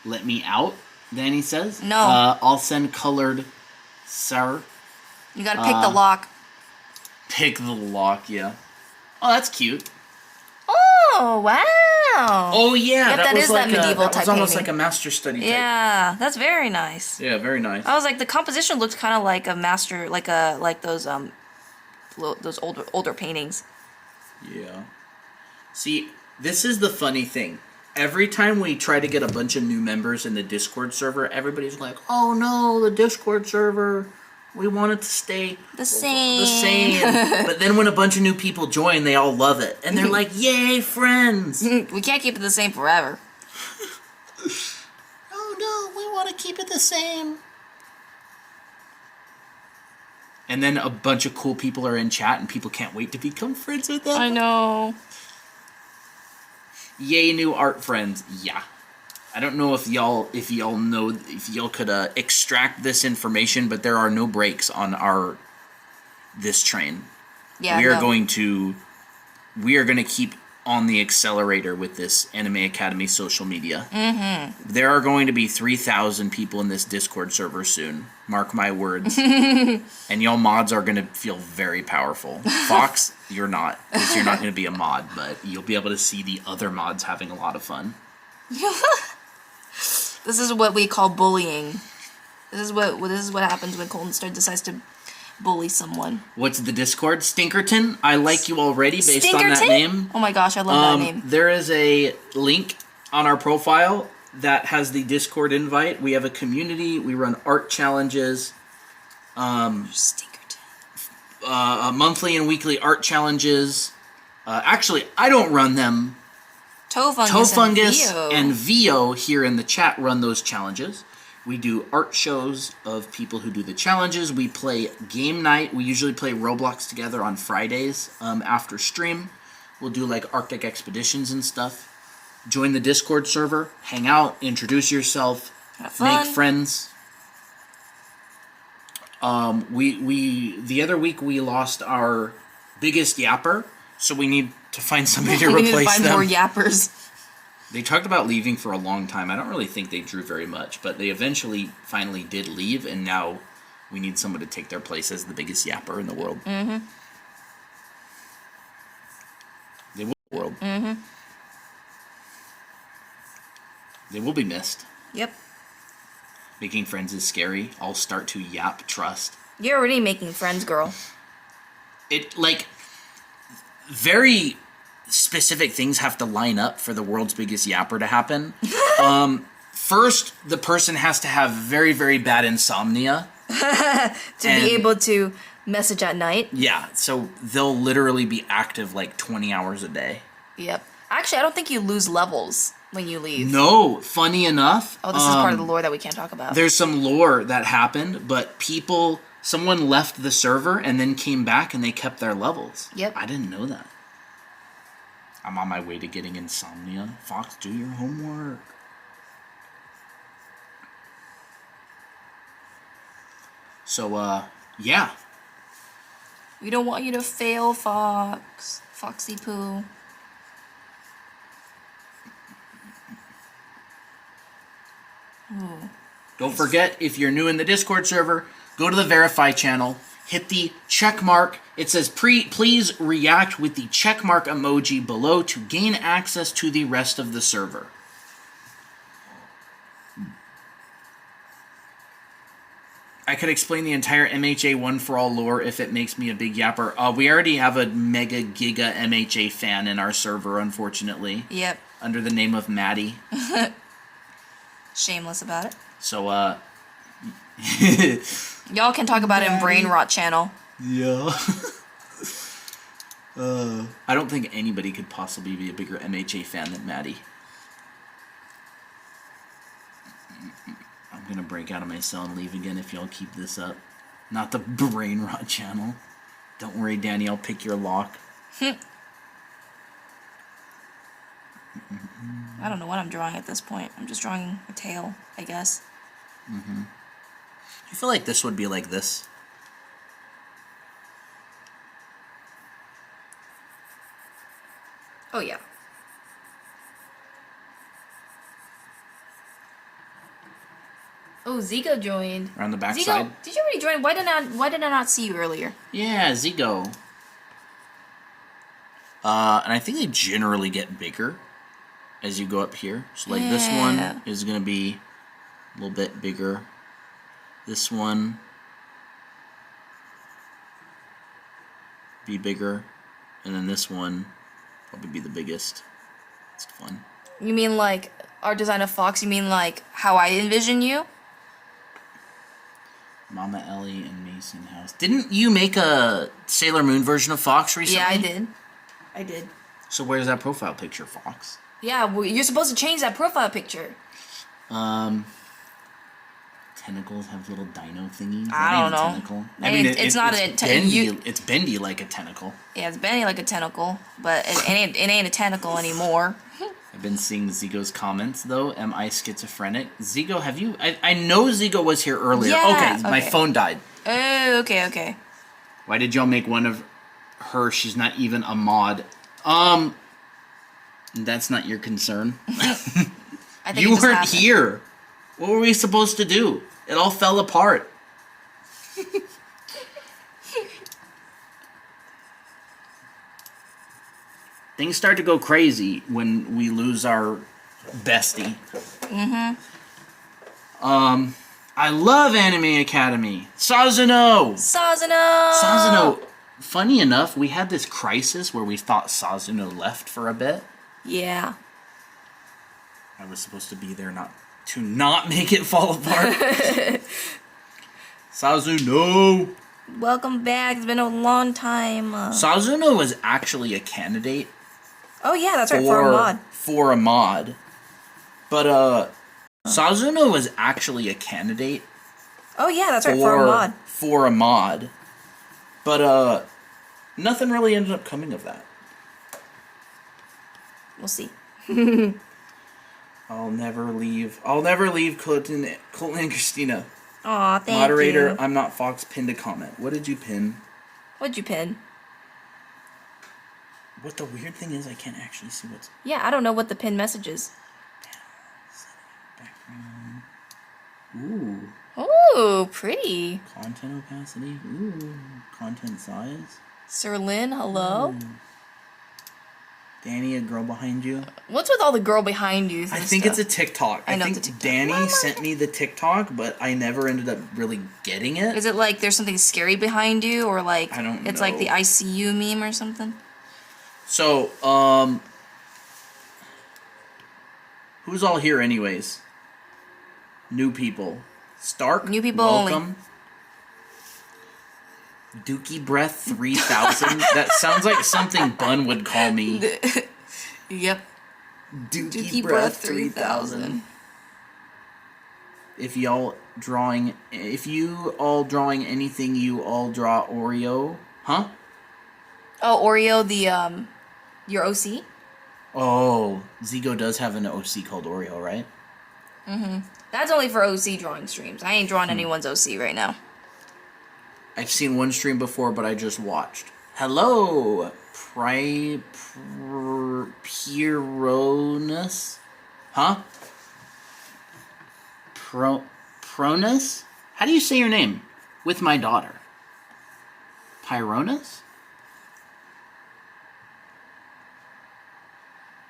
Let me out, Danny says. No. I'll send colored Sarah. You gotta pick the lock. Pick the lock, yeah. Oh, that's cute. Oh, wow. Oh, yeah. Yep, that was is like that medieval that type was almost painting. like a master study type. Yeah, that's very nice. Yeah, very nice. I was like, the composition looked kind of like a master, like those older paintings. Yeah. See, this is the funny thing. Every time we try to get a bunch of new members in the Discord server, everybody's like, "Oh no, the Discord server. We want it to stay The same. The same." But then when a bunch of new people join, they all love it, and they're like, "Yay, friends!" We can't keep it the same forever. Oh no, we want to keep it the same. And then a bunch of cool people are in chat, and people can't wait to become friends with them. I know. Yay, new art friends. Yeah. I don't know if y'all could extract this information, but there are no brakes on this train. Yeah, we are no. going to keep on the accelerator with this Anime Academy social media. Mm-hmm. There are going to be 3,000 people in this Discord server soon. Mark my words. And y'all mods are going to feel very powerful. Fox, you're not, because you're not going to be a mod, but you'll be able to see the other mods having a lot of fun. This is what we call bullying. This is what happens when Colton Star decides to bully someone. What's the Discord? Stinkerton? I like you already based on that name. Oh my gosh, I love that name. There is a link on our profile that has the Discord invite. We have a community. We run art challenges. Stinkerton. Monthly and weekly art challenges. Actually, I don't run them. Toefungus and Vio here in the chat run those challenges. We do art shows of people who do the challenges. We play game night. We usually play Roblox together on Fridays after stream. We'll do like Arctic expeditions and stuff. Join the Discord server. Hang out. Introduce yourself. Make friends. The other week we lost our biggest yapper, so we need to find somebody to replace them. We need to find more yappers. They talked about leaving for a long time. I don't really think they drew very much, but they finally did leave, and now we need someone to take their place as the biggest yapper in the world. Mm-hmm. They will be the world. Mm-hmm. They will be missed. Yep. Making friends is scary. I'll start to yap trust. You're already making friends, girl. Very specific things have to line up for the world's biggest yapper to happen. First, the person has to have very, very bad insomnia. to be able to message at night. Yeah, so they'll literally be active like 20 hours a day. Yep. Actually, I don't think you lose levels when you leave. No, funny enough. Oh, this is part of the lore that we can't talk about. There's some lore that happened, but someone left the server and then came back and they kept their levels. Yep. I didn't know that. I'm on my way to getting insomnia. Fox, do your homework. So, yeah. We don't want you to fail, Fox. Foxy Poo. Ooh. Don't forget, if you're new in the Discord server, go to the Verify channel, hit the check mark. It says, please react with the check mark emoji below to gain access to the rest of the server. I could explain the entire MHA One for All lore if it makes me a big yapper. We already have a mega giga MHA fan in our server, unfortunately. Yep. Under the name of Maddie. Shameless about it. So, y'all can talk about it in Brain Rot channel. Yeah. I don't think anybody could possibly be a bigger MHA fan than Maddie. I'm gonna break out of my cell and leave again if y'all keep this up. Not the Brain Rot channel. Don't worry, Danny, I'll pick your lock. I don't know what I'm drawing at this point. I'm just drawing a tail, I guess. Mm-hmm. I feel like this would be like this. Oh, yeah. Oh, Zigo joined. Around the back Zigo, side. did you already join? Why did I not see you earlier? Yeah, Zigo. And I think they generally get bigger as you go up here. So like this one is going to be a little bit bigger. This one be bigger. And then this one probably be the biggest. It's fun. You mean like our design of Fox? You mean like how I envision you? Mama Ellie and Mason House. Didn't you make a Sailor Moon version of Fox recently? Yeah, I did. So where's that profile picture, Fox? Yeah, well, you're supposed to change that profile picture. Tentacles have little dino thingies. I don't know. Tentacle. It's bendy like a tentacle. Yeah, it's bendy like a tentacle, but it ain't a tentacle anymore. I've been seeing Zigo's comments, though. Am I schizophrenic? Zigo, have you... I know Zigo was here earlier. Yeah, okay, my phone died. Oh, okay. Why did y'all make one of her? She's not even a mod. That's not your concern. I think you weren't here. What were we supposed to do? It all fell apart. Things start to go crazy when we lose our bestie. Mm-hmm. I love Anime Academy. Sazuno! Sazuno. Funny enough, we had this crisis where we thought Sazuno left for a bit. Yeah. I was supposed to be there to not make it fall apart. Sazuno! Welcome back. It's been a long time. Sazuno was actually a candidate. Oh yeah, that's right, for a mod. For a mod. But, Sazuno was actually a candidate. Oh yeah, that's right, for a mod. For a mod. But, nothing really ended up coming of that. We'll see. I'll never leave Colton and Christina. Aw, thank you. Moderator, I'm not Fox, pinned a comment. What did you pin? What'd you pin? What the weird thing is, I can't actually see what's... Yeah, I don't know what the pin message is. Ooh. Ooh, pretty. Content opacity. Ooh. Content size. Sir Lin, hello? Ooh. Danny, a girl behind you. What's with all the girl behind you? I think it's a TikTok. I know think it's a TikTok. Danny sent me the TikTok, but I never ended up really getting it. Is it like there's something scary behind you, or like I don't it's know. like the ICU meme or something? So, who's all here anyways? New people. Stark, New people welcome. Dookie Breath 3000. That sounds like something Bun would call me. Yep. Dookie Breath 3000. If you all drawing anything, you all draw Oreo. Huh? Oh, Oreo, the your OC? Oh, Zigo does have an OC called Oreo, right? Mm-hmm. That's only for OC drawing streams. I ain't drawing anyone's OC right now. I've seen one stream before, but I just watched. Hello, Pyronus? Huh? Pronus? How do you say your name? With my daughter. Pyronus?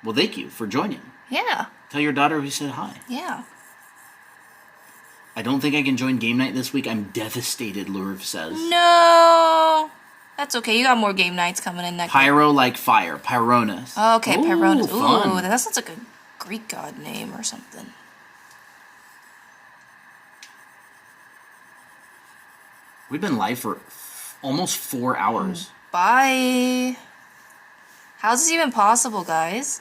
Well, thank you for joining. Yeah. Tell your daughter we said hi. Yeah. I don't think I can join game night this week. I'm devastated, Lurv says. No. That's okay. You got more game nights coming in next Pyro like fire. Pyronus. Oh, okay, Pyronus. Fun. Ooh, that sounds like a Greek god name or something. We've been live for almost 4 hours. Bye. How's this even possible, guys?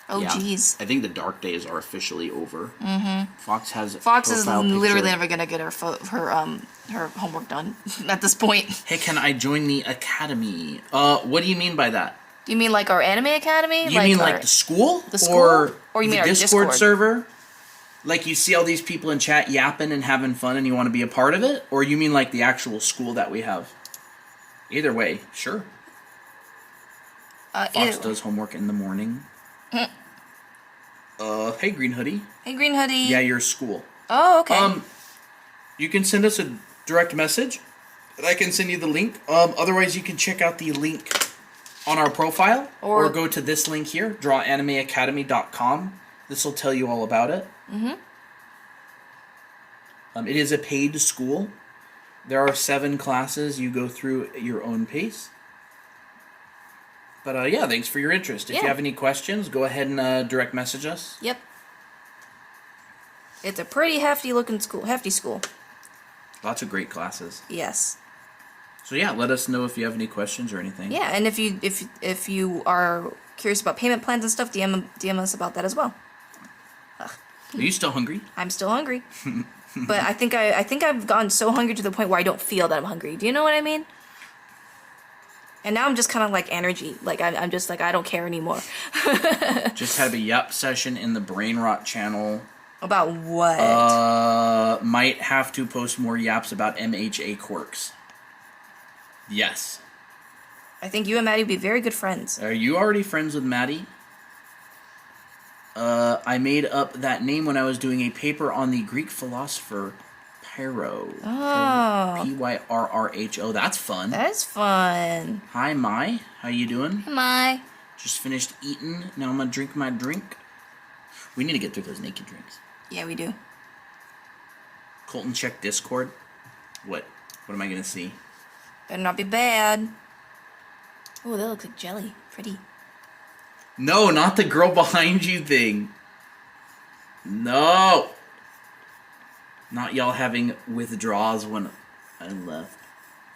Oh, Yeah. jeez. I think the dark days are officially over. Mm-hmm. Fox has Fox is profile literally picture. never gonna get her homework done at this point. Hey, can I join the academy? What do you mean by that? Do you mean like our anime academy? You mean like the school? The school? Or you the mean our Discord Discord server? Like you see all these people in chat yapping and having fun and you want to be a part of it? Or you mean like the actual school that we have? Either way, sure. Fox does homework in the morning. Hey Green Hoodie. Hey Green Hoodie. Yeah, your school. Oh, okay. You can send us a direct message, and I can send you the link. Otherwise, you can check out the link on our profile, or go to this link here, drawanimeacademy.com. This will tell you all about it. Mm-hmm. It is a paid school. There are 7 classes. You go through at your own pace. But yeah, thanks for your interest. If you have any questions, go ahead and direct message us. Yep. It's a pretty hefty school. Lots of great classes. Yes. So yeah, let us know if you have any questions or anything. Yeah, and if you are curious about payment plans and stuff, DM us about that as well. Are you still hungry? I'm still hungry. But I think I've gotten so hungry to the point where I don't feel that I'm hungry. Do you know what I mean? And now I'm just kind of like energy. Like, I'm just like, I don't care anymore. Just had a yap session in the Brain Rot channel. About what? Might have to post more yaps about MHA quirks. Yes. I think you and Maddie would be very good friends. Are you already friends with Maddie? I made up that name when I was doing a paper on the Greek philosopher Pyro. Oh. Pyrrho. That's fun. That is fun. Hi, Mai. How you doing? Hi, Mai. Just finished eating. Now I'm gonna drink my drink. We need to get through those naked drinks. Yeah, we do. Colton, check Discord. What? What am I gonna see? Better not be bad. Oh, that looks like jelly. Pretty. No, not the girl behind you thing. No. Not y'all having withdrawals when I left.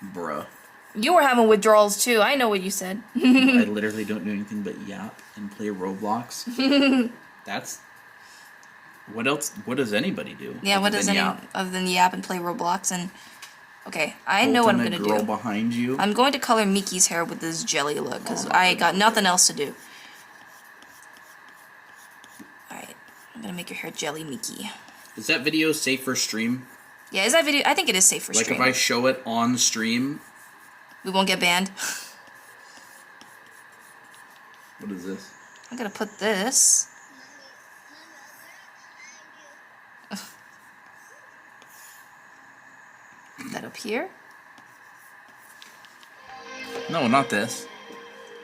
Bruh. You were having withdrawals too. I know what you said. I literally don't do anything but yap and play Roblox. That's... What else? What does anybody do? Yeah, what does other than yap and play Roblox and... Okay, I know what I'm gonna do. Girl behind you. I'm going to color Miki's hair with this jelly look because I got nothing else to do. Alright, I'm gonna make your hair jelly, Miki. Is that video safe for stream? Yeah, is that video? I think it is safe for stream. Like if I show it on stream, we won't get banned. What is this? I'm gonna put this. Put that up here. No, not this.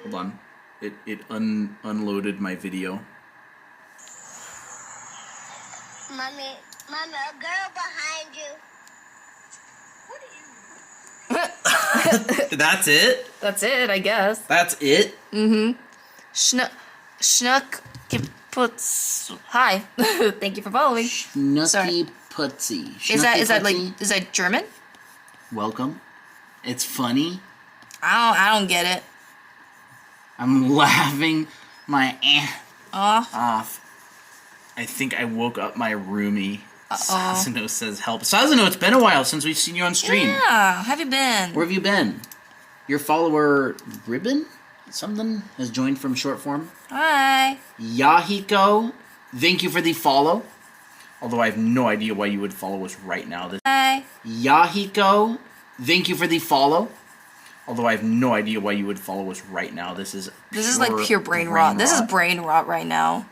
Hold on. It unloaded my video. Mommy, a girl behind you. That's it? That's it, I guess. That's it? Mm-hmm. Schnuck puts. Hi. Thank you for following. Schnucky Putsy. Is that German? Welcome. It's funny. I don't get it. I'm laughing my off. I think I woke up my roomie. Uh-oh. Sazano says help. Sazano, it's been a while since we've seen you on stream. Yeah, how have you been? Where have you been? Your follower Ribbon? Something has joined from short form. Hi. Yahiko, thank you for the follow. Although I have no idea why you would follow us right now. Hi. Yahiko, thank you for the follow. Although I have no idea why you would follow us right now. This is like pure brain rot. This is brain rot right now.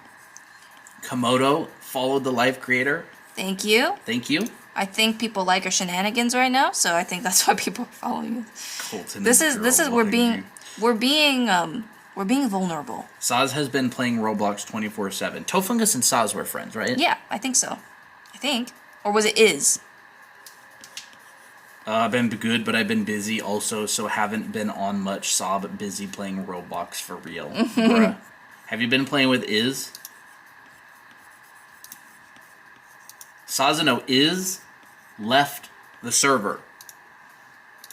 Komodo followed the live creator. Thank you. Thank you. I think people like our shenanigans right now, so I think that's why people are following us. Colton, this is we're being vulnerable. Saz has been playing Roblox 24/7. Tofungus and Saz were friends, right? Yeah, I think so. Or was it is? I've been good, but I've been busy also, so haven't been on much. Saw, but busy playing Roblox for real. Bruh. Have you been playing with Iz? Sazano Iz left the server.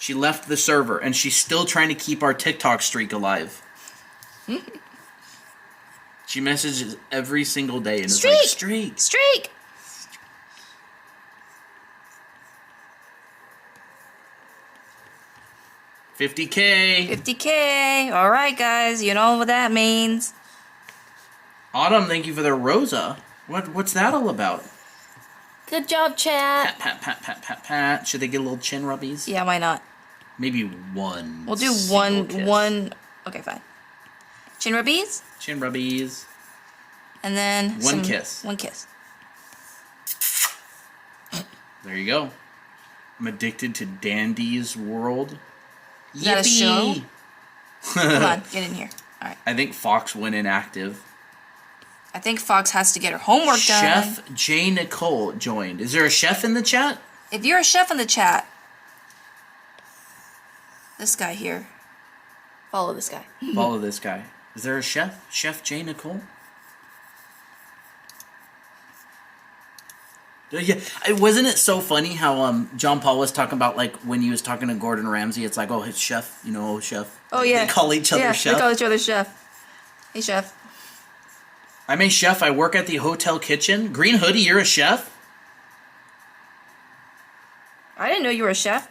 She left the server, and she's still trying to keep our TikTok streak alive. She messages every single day and is like, streak! 50K. 50K. All right, guys. You know what that means. Autumn, thank you for the Rosa. What's that all about? Good job, chat. Pat. Should they get a little chin rubbies? Yeah, why not? Maybe one. We'll do one. Okay, fine. Chin rubbies? Chin rubbies. And then One kiss. There you go. I'm addicted to Dandy's World. Is that a show? Come on, get in here. All right. I think Fox went inactive. I think Fox has to get her homework done. Chef J. Nicole joined. Is there a chef in the chat? If you're a chef in the chat, this guy here, follow this guy. Follow this guy. Is there a chef? Chef J. Nicole? Yeah, wasn't it so funny how John Paul was talking about, like, when he was talking to Gordon Ramsay, it's like, oh, it's chef, chef. Oh, yeah. They call each other chef. They call each other chef. Hey, chef. I'm a chef. I work at the hotel kitchen. Green hoodie, you're a chef? I didn't know you were a chef.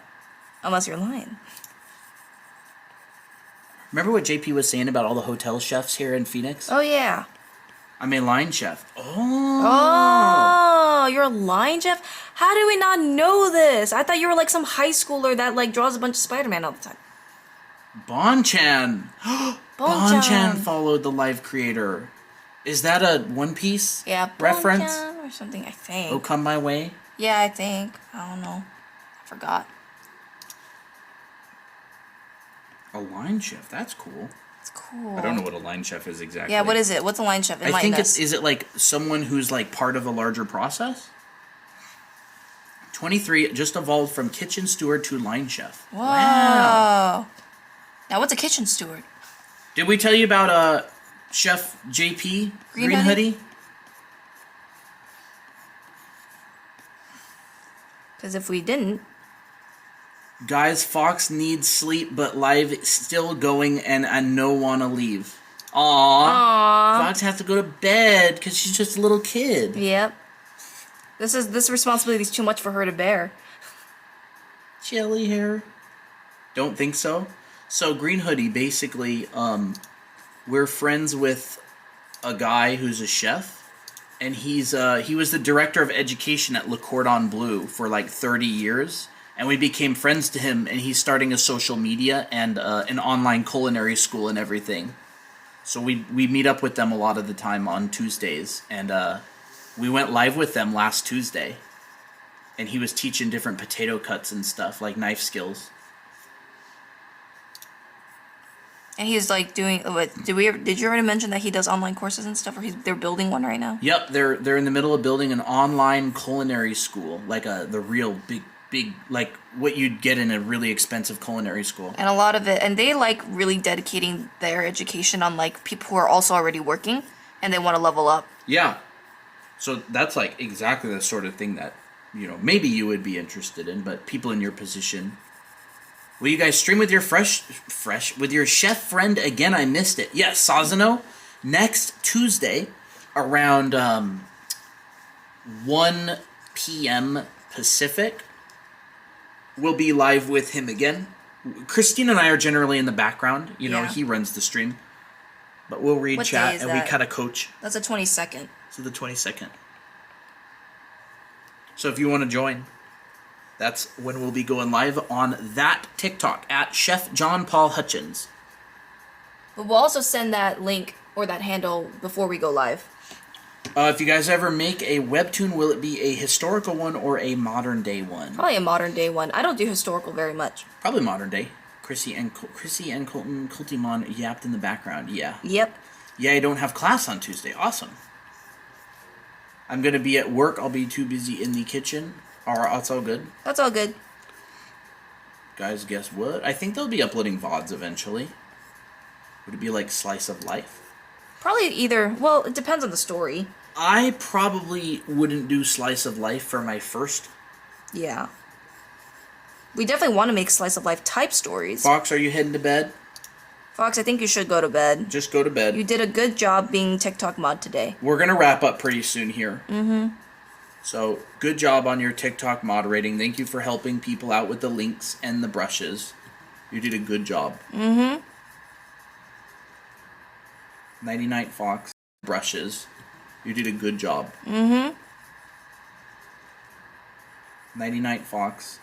Unless you're lying. Remember what JP was saying about all the hotel chefs here in Phoenix? Oh, yeah. I'm a line chef. Oh, you're a line chef? How do we not know this? I thought you were like some high schooler that like draws a bunch of Spider-Man all the time. Bon-chan. Bon-chan followed the live creator. Is that a One Piece reference? Or something, I think. Oh, Come My Way? Yeah, I think. I don't know. I forgot. A line chef. That's cool. It's cool. I don't know what a line chef is exactly. Yeah, what is it? What's a line chef? I think is it like someone who's like part of a larger process? 23, just evolved from kitchen steward to line chef. Whoa. Wow. Now, what's a kitchen steward? Did we tell you about Chef JP? Green Hoodie? Because if we didn't... Guys, Fox needs sleep, but live still going, and I no want to leave. Aww. Fox has to go to bed because she's just a little kid. Yep. This responsibility is too much for her to bear. Jelly hair. Don't think so. So Green Hoodie, basically, we're friends with a guy who's a chef, and he was the director of education at Le Cordon Bleu for like 30 years, and we became friends to him, and he's starting a social media and an online culinary school and everything. So we meet up with them a lot of the time on Tuesdays, and we went live with them last Tuesday, and he was teaching different potato cuts and stuff, like knife skills. And he's like doing what? Did you already mention that he does online courses and stuff, or they're building one right now? Yep, they're in the middle of building an online culinary school, like the real big like what you'd get in a really expensive culinary school. And a lot of it, and they like really dedicating their education on like people who are also already working and they want to level up. Yeah. So that's like exactly the sort of thing that, you know, maybe you would be interested in, but people in your position. Will you guys stream with your with your chef friend again? I missed it. Yes, Sazano, next Tuesday around 1 p.m. Pacific. We'll be live with him again. Christine and I are generally in the background. You know, he runs the stream. But we'll read chat and we kind of coach. That's the 22nd. So the 22nd. So if you want to join, that's when we'll be going live on that TikTok at Chef John Paul Hutchins. But we'll also send that link or that handle before we go live. If you guys ever make a webtoon, will it be a historical one or a modern day one? Probably a modern day one. I don't do historical very much. Probably modern day. Chrissy and Colton Coltimon yapped in the background. Yeah. Yep. Yeah, I don't have class on Tuesday. Awesome. I'm going to be at work. I'll be too busy in the kitchen. Alright, that's all good. That's all good. Guys, guess what? I think they'll be uploading VODs eventually. Would it be like Slice of Life? Probably either. Well, it depends on the story. I probably wouldn't do Slice of Life for my first. Yeah. We definitely want to make Slice of Life type stories. Fox, are you heading to bed? Fox, I think you should go to bed. Just go to bed. You did a good job being TikTok mod today. We're going to wrap up pretty soon here. Mm-hmm. So, good job on your TikTok moderating. Thank you for helping people out with the links and the brushes. You did a good job. Mm-hmm. Nighty Night Fox. Brushes. You did a good job. Mm-hmm. Nighty Night Fox.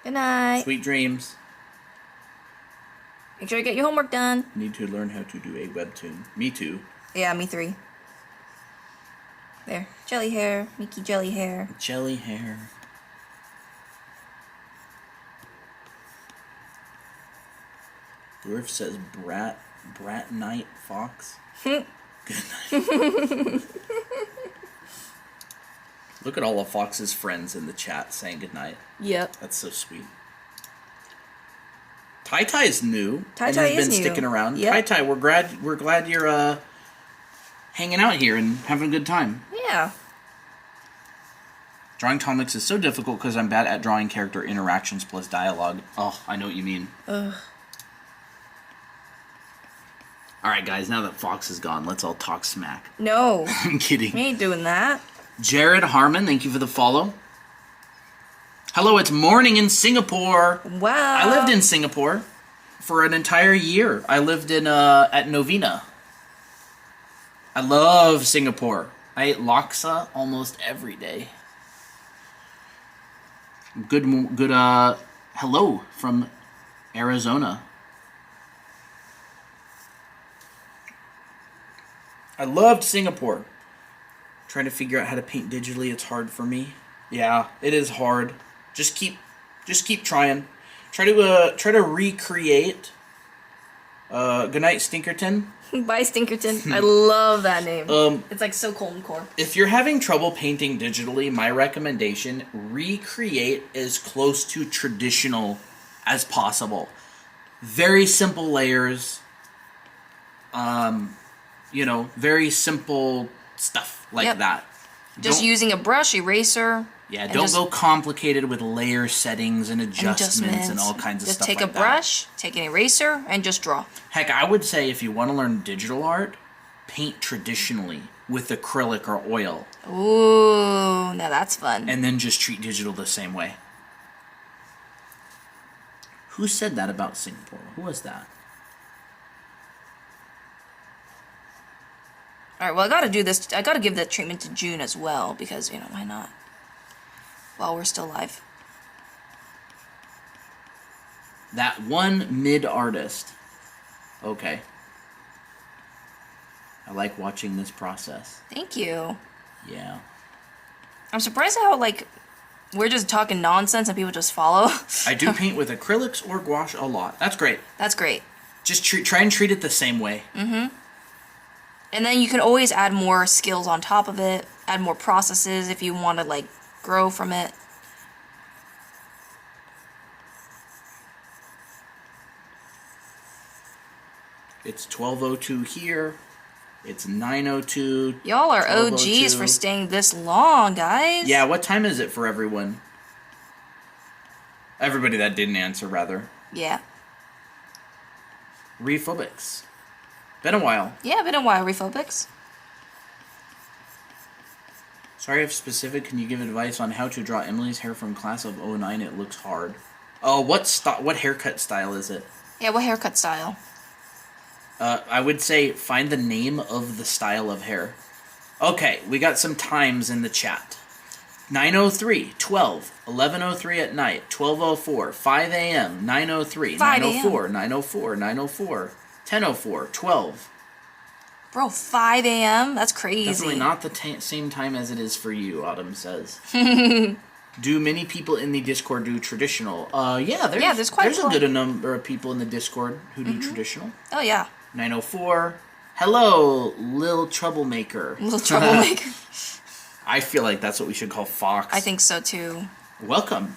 Good night. Sweet dreams. Make sure you get your homework done. Need to learn how to do a webtoon. Me too. Yeah, me 3. There. Jelly hair. Mickey jelly hair. Jelly hair. Dwarf says Brat Night Fox. Good night. Look at all of Fox's friends in the chat saying good night. Yep. That's so sweet. Tai is new. Tai and is has been new. sticking around. Yep. Tai, we're glad you're hanging out here and having a good time. Yeah. Drawing comics is so difficult because I'm bad at drawing character interactions plus dialogue. Oh, I know what you mean. Ugh. Alright guys, now that Fox is gone, let's all talk smack. No. I'm kidding. We ain't doing that. Jared Harmon, thank you for the follow. Hello, it's morning in Singapore. Wow. I lived in Singapore for an entire year. I lived in at Novena. I love Singapore. I ate laksa almost every day. Good hello from Arizona. I loved Singapore. Trying to figure out how to paint digitally, it's hard for me. Yeah, it is hard. Just keep trying. Try to recreate. Goodnight, Stinkerton. Bye, Stinkerton. I love that name. It's like so Colton Core. If you're having trouble painting digitally, my recommendation, recreate as close to traditional as possible. Very simple layers. Very simple stuff like that. Just using a brush, eraser. Yeah, don't go complicated with layer settings and adjustments and all kinds of stuff like that. Just take a brush, take an eraser, and just draw. Heck, I would say if you want to learn digital art, paint traditionally with acrylic or oil. Ooh, now that's fun. And then just treat digital the same way. Who said that about Singapore? Who was that? Alright, well, I gotta do this. I gotta give that treatment to June as well, because, why not? While we're still live. That one mid-artist. Okay. I like watching this process. Thank you. Yeah. I'm surprised how, we're just talking nonsense and people just follow. I do paint with acrylics or gouache a lot. That's great. That's great. Just try and treat it the same way. Mm-hmm. And then you can always add more skills on top of it. Add more processes if you want to, grow from it. It's 12:02 here. It's 9:02. Y'all are OGs for staying this long, guys. Yeah, what time is it for everyone? Everybody that didn't answer, rather. Yeah. Rephobics. Been a while. Yeah, been a while, Rephobics. Sorry if specific, can you give advice on how to draw Emily's hair from class of 09? It looks hard. Oh, what haircut style is it? Yeah, what haircut style? I would say find the name of the style of hair. Okay, we got some times in the chat. 9:03, 12, 11:03 at night, 12:04, 5 a.m., 9:03, 9:04, 9:04, 9:04, 10:04, 12. Bro, 5 a.m.? That's crazy. Definitely not the same time as it is for you, Autumn says. Do many people in the Discord do traditional? Yeah, there's a good number of people in the Discord who do traditional. Oh, yeah. 9:04. Hello, Lil Troublemaker. Lil Troublemaker. I feel like that's what we should call Fox. I think so, too. Welcome.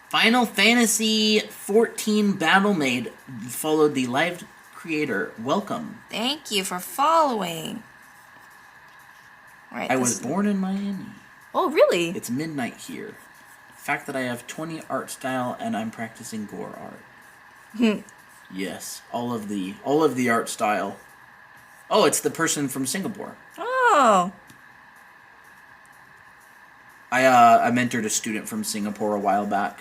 Final Fantasy 14 Battle Maid followed the live creator. Welcome. Thank you for following. Right, I was born in Miami. Oh, really? It's midnight here. The fact that I have 20 art style and I'm practicing gore art. Yes, all of the art style. Oh, it's the person from Singapore. Oh. I mentored a student from Singapore a while back.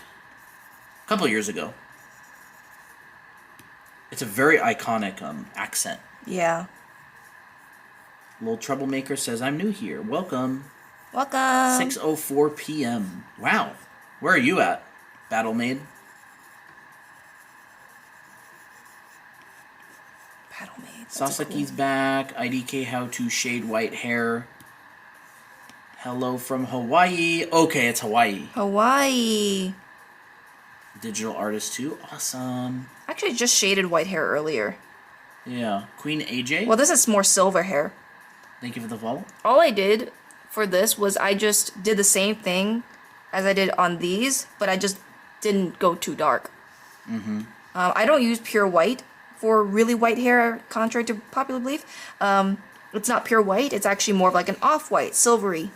A couple years ago. It's a very iconic accent. Yeah. Little Troublemaker says, I'm new here. Welcome. Welcome. 6:04 p.m. Wow. Where are you at, Battle Maid? Battle Maid. Sasaki's back. IDK how to shade white hair. Hello from Hawaii. Okay, it's Hawaii. Hawaii. Digital artist too. Awesome. Actually, just shaded white hair earlier. Yeah. Queen AJ? Well, this is more silver hair. Thank you for the follow. All I did for this was I just did the same thing as I did on these, but I just didn't go too dark. Mm-hmm. I don't use pure white for really white hair, contrary to popular belief. It's not pure white. It's actually more of like an off-white, silvery.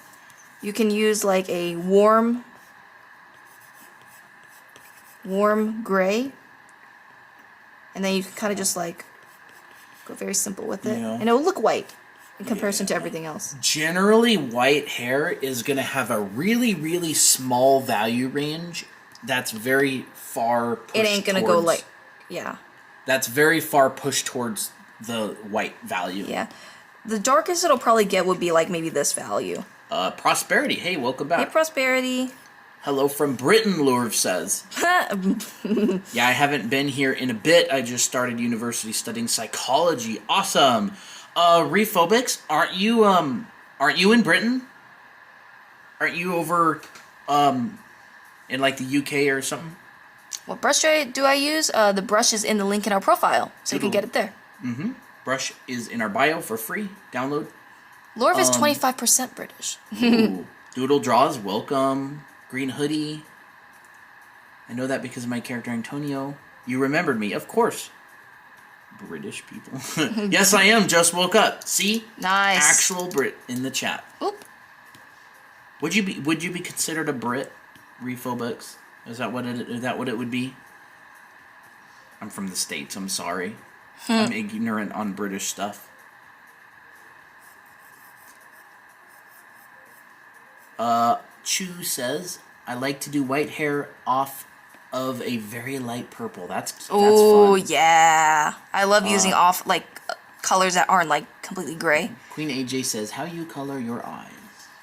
You can use like a warm gray. And then you can kind of just like go very simple with it. Yeah. And it will look white in comparison to everything else. Generally, white hair is going to have a really, really small value range that's very far pushed It ain't going to go like, yeah. That's very far pushed towards the white value. Yeah. The darkest it'll probably get would be like maybe this value. Prosperity. Hey, welcome back. Hey, Prosperity. Hello from Britain, Lurv says. Yeah, I haven't been here in a bit. I just started university studying psychology. Awesome. Rephobics, aren't you in Britain? Aren't you over in like the UK or something? What brush do I use? The brush is in the link in our profile, so you can get it there. Brush is in our bio for free. Download. Lorv is 25% British. Ooh. Doodle Draws, welcome. Green Hoodie. I know that because of my character Antonio. You remembered me, of course. British people. Yes, I am. Just woke up. See? Nice. Actual Brit in the chat. Oop. Would you be considered a Brit? Refobux? Is that what it would be? I'm from the States. I'm sorry. I'm ignorant on British stuff. Chu says, I like to do white hair off of a very light purple. That's Oh, fun. yeah. I love using off, like, colors that aren't, like, completely gray. Queen AJ says, how you color your eyes?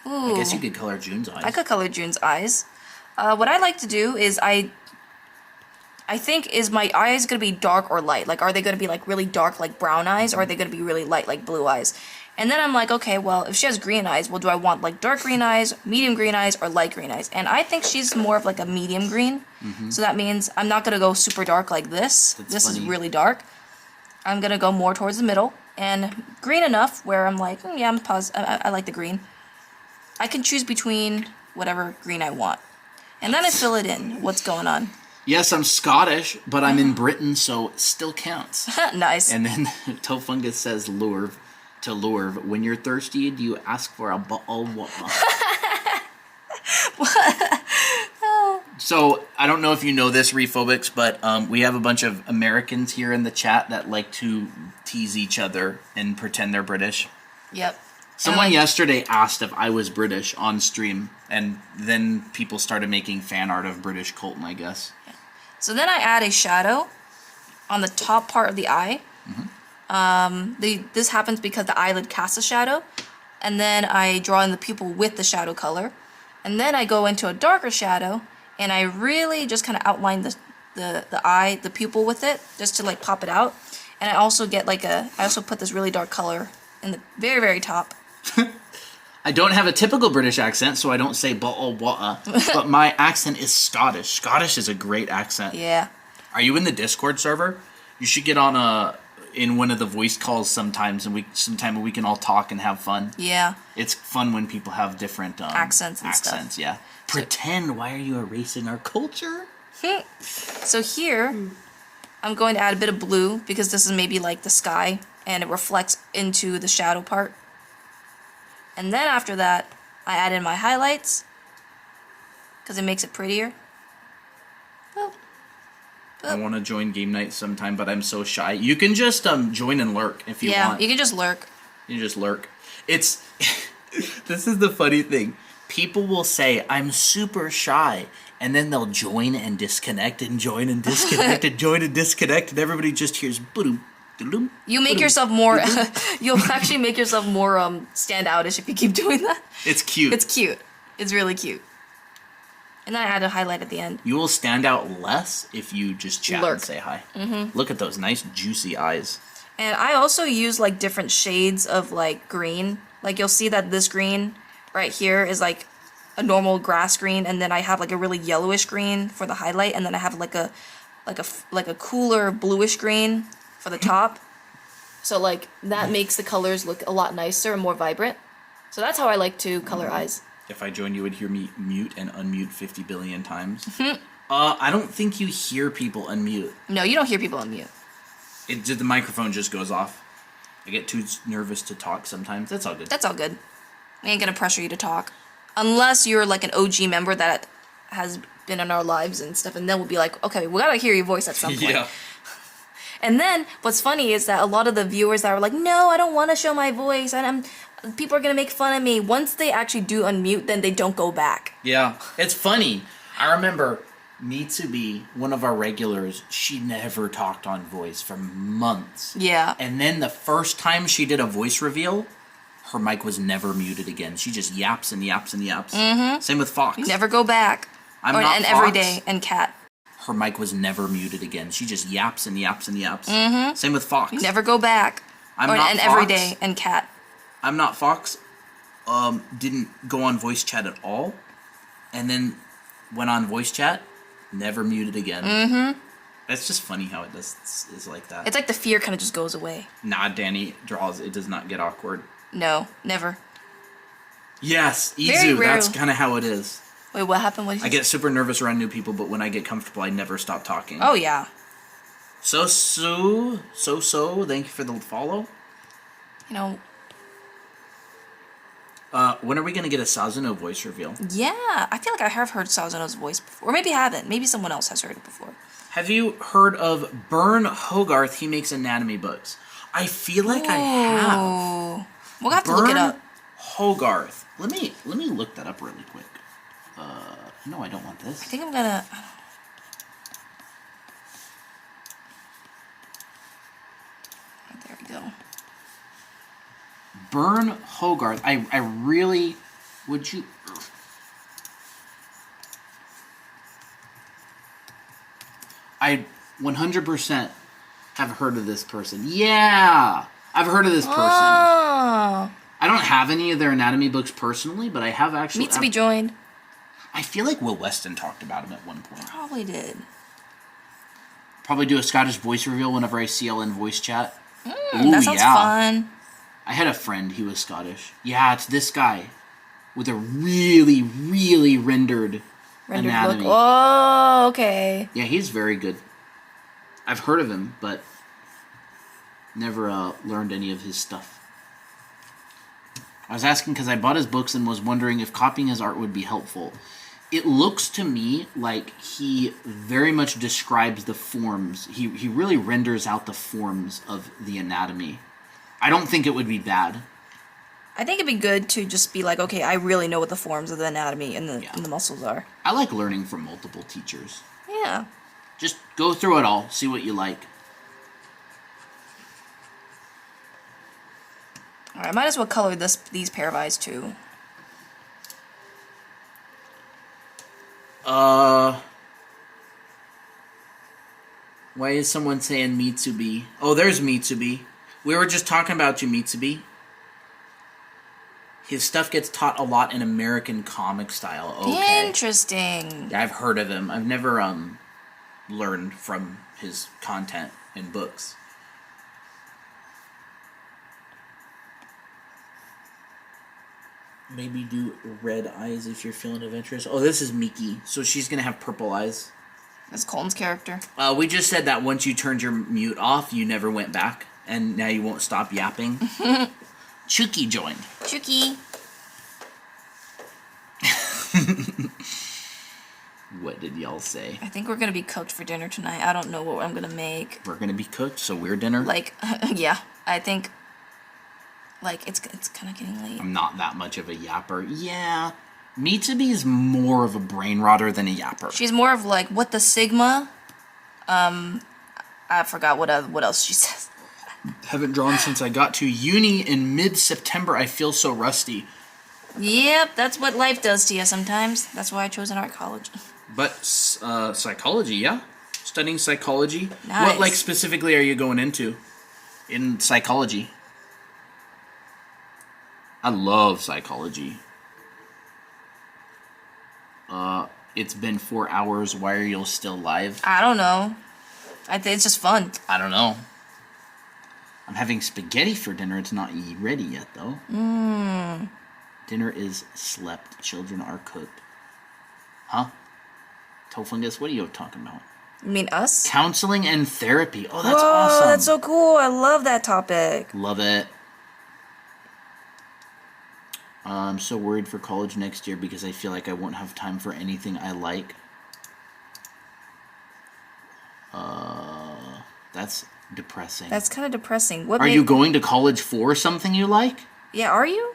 Ooh. I guess you could color June's eyes. I could color June's eyes. What I like to do is I think, is my eyes going to be dark or light? Like, are they going to be, like, really dark, like brown eyes, or are they going to be really light, like blue eyes? And then I'm like, okay, well, if she has green eyes, well, do I want, like, dark green eyes, medium green eyes, or light green eyes? And I think she's more of, like, a medium green. So that means I'm not going to go super dark like this. This is really dark. I'm going to go more towards the middle. And green enough where I'm like, yeah, I like the green. I can choose between whatever green I want. And then I fill it in. What's going on? Yes, I'm Scottish, but I'm in Britain, so it still counts. Nice. And then Tofungus says, Lurv, to Lurv, when you're thirsty, do you ask for a bottle of water? So, I don't know if you know this, Refobix, but we have a bunch of Americans here in the chat that like to tease each other and pretend they're British. Yep. Someone yesterday asked if I was British on stream, and then people started making fan art of British Colton, I guess. So then I add a shadow on the top part of the eye. This happens because the eyelid casts a shadow, and then I draw in the pupil with the shadow color, and then I go into a darker shadow, and I really just kind of outline the eye, the pupil with it, just to like pop it out. And I also get like I also put this really dark color in the very, very top. I don't have a typical British accent, so I don't say bottle water, but my accent is Scottish. Scottish is a great accent. Yeah. Are you in the Discord server? You should get on in one of the voice calls sometimes, and we can all talk and have fun. Yeah. It's fun when people have different accents and stuff. Yeah. Pretend. Why are you erasing our culture? So here, I'm going to add a bit of blue because this is maybe like the sky, and it reflects into the shadow part. And then after that, I add in my highlights because it makes it prettier. Boop. I want to join game night sometime, but I'm so shy. You can just join and lurk if you want. Yeah, you can just lurk. You just lurk. It's this is the funny thing. People will say I'm super shy, and then they'll join and disconnect and join and disconnect and join and disconnect, and everybody just hears boom. You make yourself more. You'll actually make yourself more stand outish if you keep doing that. It's cute. It's cute. It's really cute. And then I add a highlight at the end. You will stand out less if you just chat and say hi. Look at those nice juicy eyes. And I also use like different shades of like green. Like you'll see that this green right here is like a normal grass green, and then I have like a really yellowish green for the highlight, and then I have like a cooler bluish green for the top. So like that makes the colors look a lot nicer and more vibrant. So that's how I like to color eyes. If I joined, you would hear me mute and unmute 50 billion times. I don't think you hear people unmute. No, you don't hear people unmute. The microphone just goes off. I get too nervous to talk sometimes. That's all good. That's all good. We ain't gonna pressure you to talk. Unless you're like an OG member that has been in our lives and stuff, and then we'll be like, okay, we gotta hear your voice at some point. Yeah. And then what's funny is that a lot of the viewers that are like, no, I don't want to show my voice, and people are gonna make fun of me. Once they actually do unmute, then they don't go back. Yeah, it's funny. I remember Mitsubi, one of our regulars, she never talked on voice for months. Yeah. And then the first time she did a voice reveal, her mic was never muted again. She just yaps and yaps and yaps. Same with Fox. You never go back. I'm not and Fox. Everyday and Cat. Her mic was never muted again. She just yaps and yaps and yaps. Same with Fox. You never go back. I'm not and Fox. Everyday and Cat. I'm not Fox. Didn't go on voice chat at all, and then went on voice chat, never muted again. That's just funny how it is like that. It's like the fear kind of just goes away. Nah, Danny draws. It does not get awkward. No, never. Yes, Very Izu. rare. That's kind of how it is. Wait, what happened? What did you I get super nervous around new people, but when I get comfortable, I never stop talking. Oh, yeah. So. Thank you for the follow. You know, When are we gonna get a Sazeno voice reveal? yeah. I feel like I have heard Salzano's voice before. Or maybe I haven't. Maybe someone else has heard it before. Have you heard of Bern Hogarth? He makes anatomy books. I feel like I have. Oh. We'll have to look it up. Hogarth. Let me look that up really quick. No, I don't want this. I think I'm gonna... There we go. Bern Hogarth. I really... Would you... I 100% have heard of this person. Yeah! I've heard of this person. Oh. I don't have any of their anatomy books personally, but I have actually... Needs to be joined. I feel like Will Weston talked about him at one point. Probably did. Probably do a Scottish voice reveal whenever I CLN voice chat. That sounds fun. I had a friend, he was Scottish. Yeah, it's this guy. With a really, really rendered anatomy. Look. Oh, okay. Yeah, he's very good. I've heard of him, but never learned any of his stuff. I was asking because I bought his books and was wondering if copying his art would be helpful. It looks to me like he very much describes the forms. He really renders out the forms of the anatomy. I don't think it would be bad. I think it'd be good to just be like, okay, I really know what the forms of the anatomy and the muscles are. I like learning from multiple teachers. Yeah. Just go through it all, see what you like. All right, I might as well color these pair of eyes too. Why is someone saying Mitsubi? Oh, there's Mitsubi. We were just talking about you, Mitsubi. His stuff gets taught a lot in American comic style. Okay. Interesting. Yeah, I've heard of him. I've never learned from his content in books. Maybe do red eyes if you're feeling adventurous. Oh, this is Miki, so she's gonna have purple eyes. That's Colton's character. We just said that once you turned your mute off, you never went back, and now you won't stop yapping. Chuki joined. Chuki. What did y'all say? I think we're gonna be cooked for dinner tonight. I don't know what I'm gonna make. We're gonna be cooked, so we're dinner? Like, yeah. I think, like, it's kind of getting late. I'm not that much of a yapper. Yeah. Mitsubi is more of a brain rotter than a yapper. She's more of like, what the Sigma? I forgot what else she says. Haven't drawn since I got to uni in mid-September. I feel so rusty. Yep, that's what life does to you sometimes. That's why I chose an art college. But psychology, yeah? Studying psychology? Nice. What, like, specifically are you going into in psychology? I love psychology. It's been 4 hours. Why are you still live? I don't know. I think it's just fun. I don't know. I'm having spaghetti for dinner. It's not ready yet, though. Dinner is slept. Children are cooked. Huh? Tofungus, what are you talking about? You mean us? Counseling and therapy. Oh, that's Whoa, awesome. that's so cool. I love that topic. Love it. I'm so worried for college next year because I feel like I won't have time for anything I like. That's depressing. That's kind of depressing. What Are you going to college for something you like? Yeah, are you?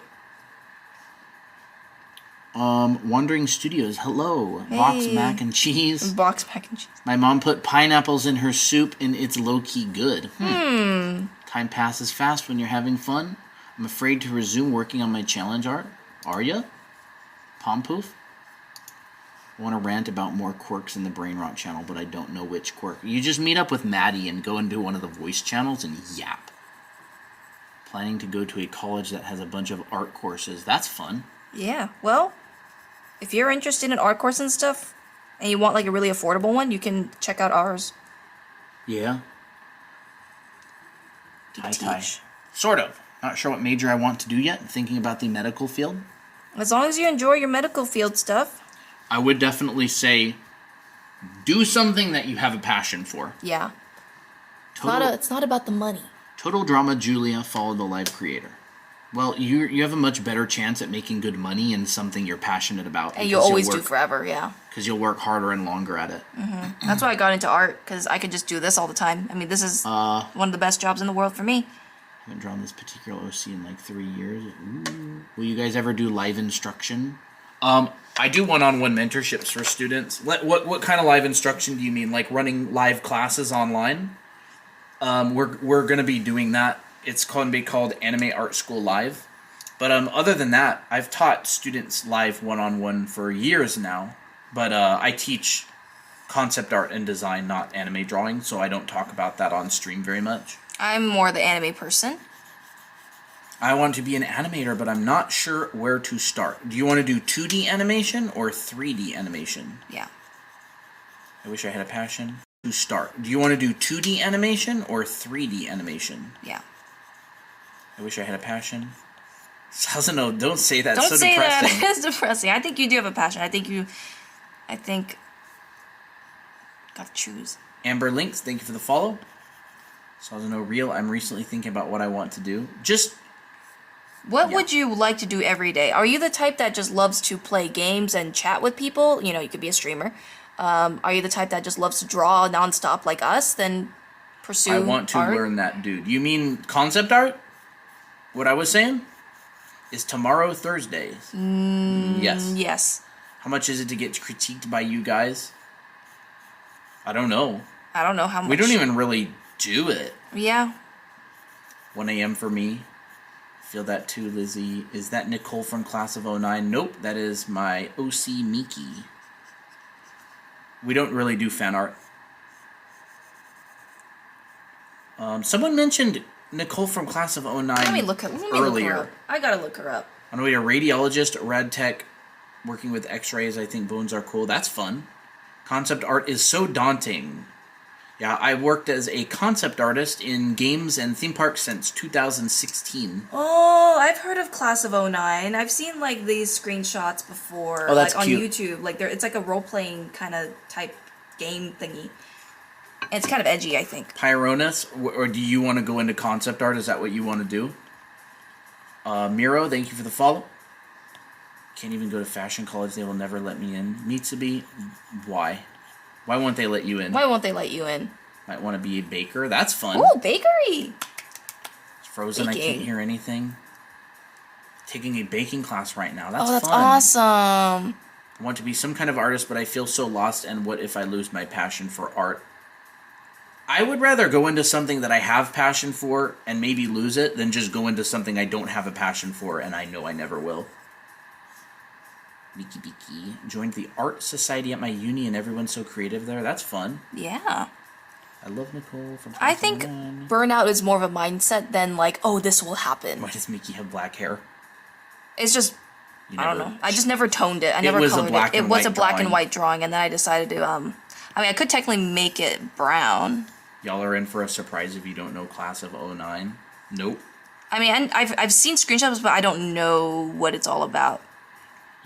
Wandering Studios. Hello. Hey. Box mac and cheese. Box mac and cheese. My mom put pineapples in her soup and it's low-key good. Time passes fast when you're having fun. I'm afraid to resume working on my challenge art. Are ya? Pompoof? I want to rant about more quirks in the Brain Rot channel, but I don't know which quirk. You just meet up with Maddie and go into one of the voice channels and yap. Planning to go to a college that has a bunch of art courses. That's fun. Yeah, well, if you're interested in art course and stuff, and you want like a really affordable one, you can check out ours. Yeah. to Tai. teach. Sort of. Not sure what major I want to do yet. Thinking about the medical field. As long as you enjoy your medical field stuff. I would definitely say do something that you have a passion for. Yeah. Total, It's not about the money. Total Drama Julia followed the live creator. Well, you have a much better chance at making good money in something you're passionate about. And you'll always do forever, yeah. Because you'll work harder and longer at it. Mm-hmm. That's why I got into art, because I could just do this all the time. I mean, this is one of the best jobs in the world for me. I haven't drawn this particular OC in like 3 years. Ooh. Will you guys ever do live instruction? I do one-on-one mentorships for students. What kind of live instruction do you mean? Like running live classes online? We're going to be doing that. It's going to be called Anime Art School Live. But other than that, I've taught students live one-on-one for years now. But I teach concept art and design, not anime drawing, so I don't talk about that on stream very much. I'm more the anime person. I want to be an animator, but I'm not sure where to start. Do you want to do 2D animation or 3D animation? Yeah. I wish I had a passion. To start. Do you want to do 2D animation or 3D animation? Yeah. I wish I had a passion. Sazano, don't say that. Don't so say depressing. that. It's depressing. I think you do have a passion. I think gotta choose. Amber Links, thank you for the follow. Sazano Real, I'm recently thinking about what I want to do. What would you like to do every day? Are you the type that just loves to play games and chat with people? You know, you could be a streamer. Are you the type that just loves to draw nonstop like us? Then pursue I want to art? learn that, dude. You mean concept art? What I was saying? Is tomorrow Thursday? Yes. Yes. How much is it to get critiqued by you guys? I don't know. I don't know how much. We don't even really do it. Yeah. 1 a.m. for me. Feel that too, Lizzie. Is that Nicole from Class of 09? Nope, that is my OC Miki. We don't really do fan art. Someone mentioned Nicole from Class of 09 Let me look her up. I gotta look her up. I know you're a radiologist, rad tech, working with x-rays. I think bones are cool. That's fun. Concept art is so daunting. Yeah, I worked as a concept artist in games and theme parks since 2016. Oh, I've heard of Class of '09. I've seen like these screenshots before, Oh, that's like cute. on YouTube. Like it's like a role playing kind of type game thingy. And it's kind of edgy, I think. Pyronus, or do you want to go into concept art? Is that what you want to do? Miro, thank you for the follow. Can't even go to fashion college. They will never let me in. Mitsubi, why? Why won't they let you in? Why won't they let you in? Might want to be a baker. That's fun. Oh, bakery! It's frozen. Baking. I can't hear anything. Taking a baking class right now. That's That's fun. awesome. I want to be some kind of artist, but I feel so lost. And what if I lose my passion for art? I would rather go into something that I have passion for and maybe lose it than just go into something I don't have a passion for and I know I never will. Biki Biki. Joined the art society at my uni and everyone's so creative there. That's fun. Yeah. I love Nicole from I think 2001. burnout is more of a mindset than like, oh, this will happen. Why does Mickey have black hair? It's just, You I don't never- know. I just never toned it. I never was a colored black it. It and was a white black drawing. and white drawing, and then I decided to, I mean, I could technically make it brown. Y'all are in for a surprise if you don't know Class of 09. Nope. I mean, I've seen screenshots, but I don't know what it's all about.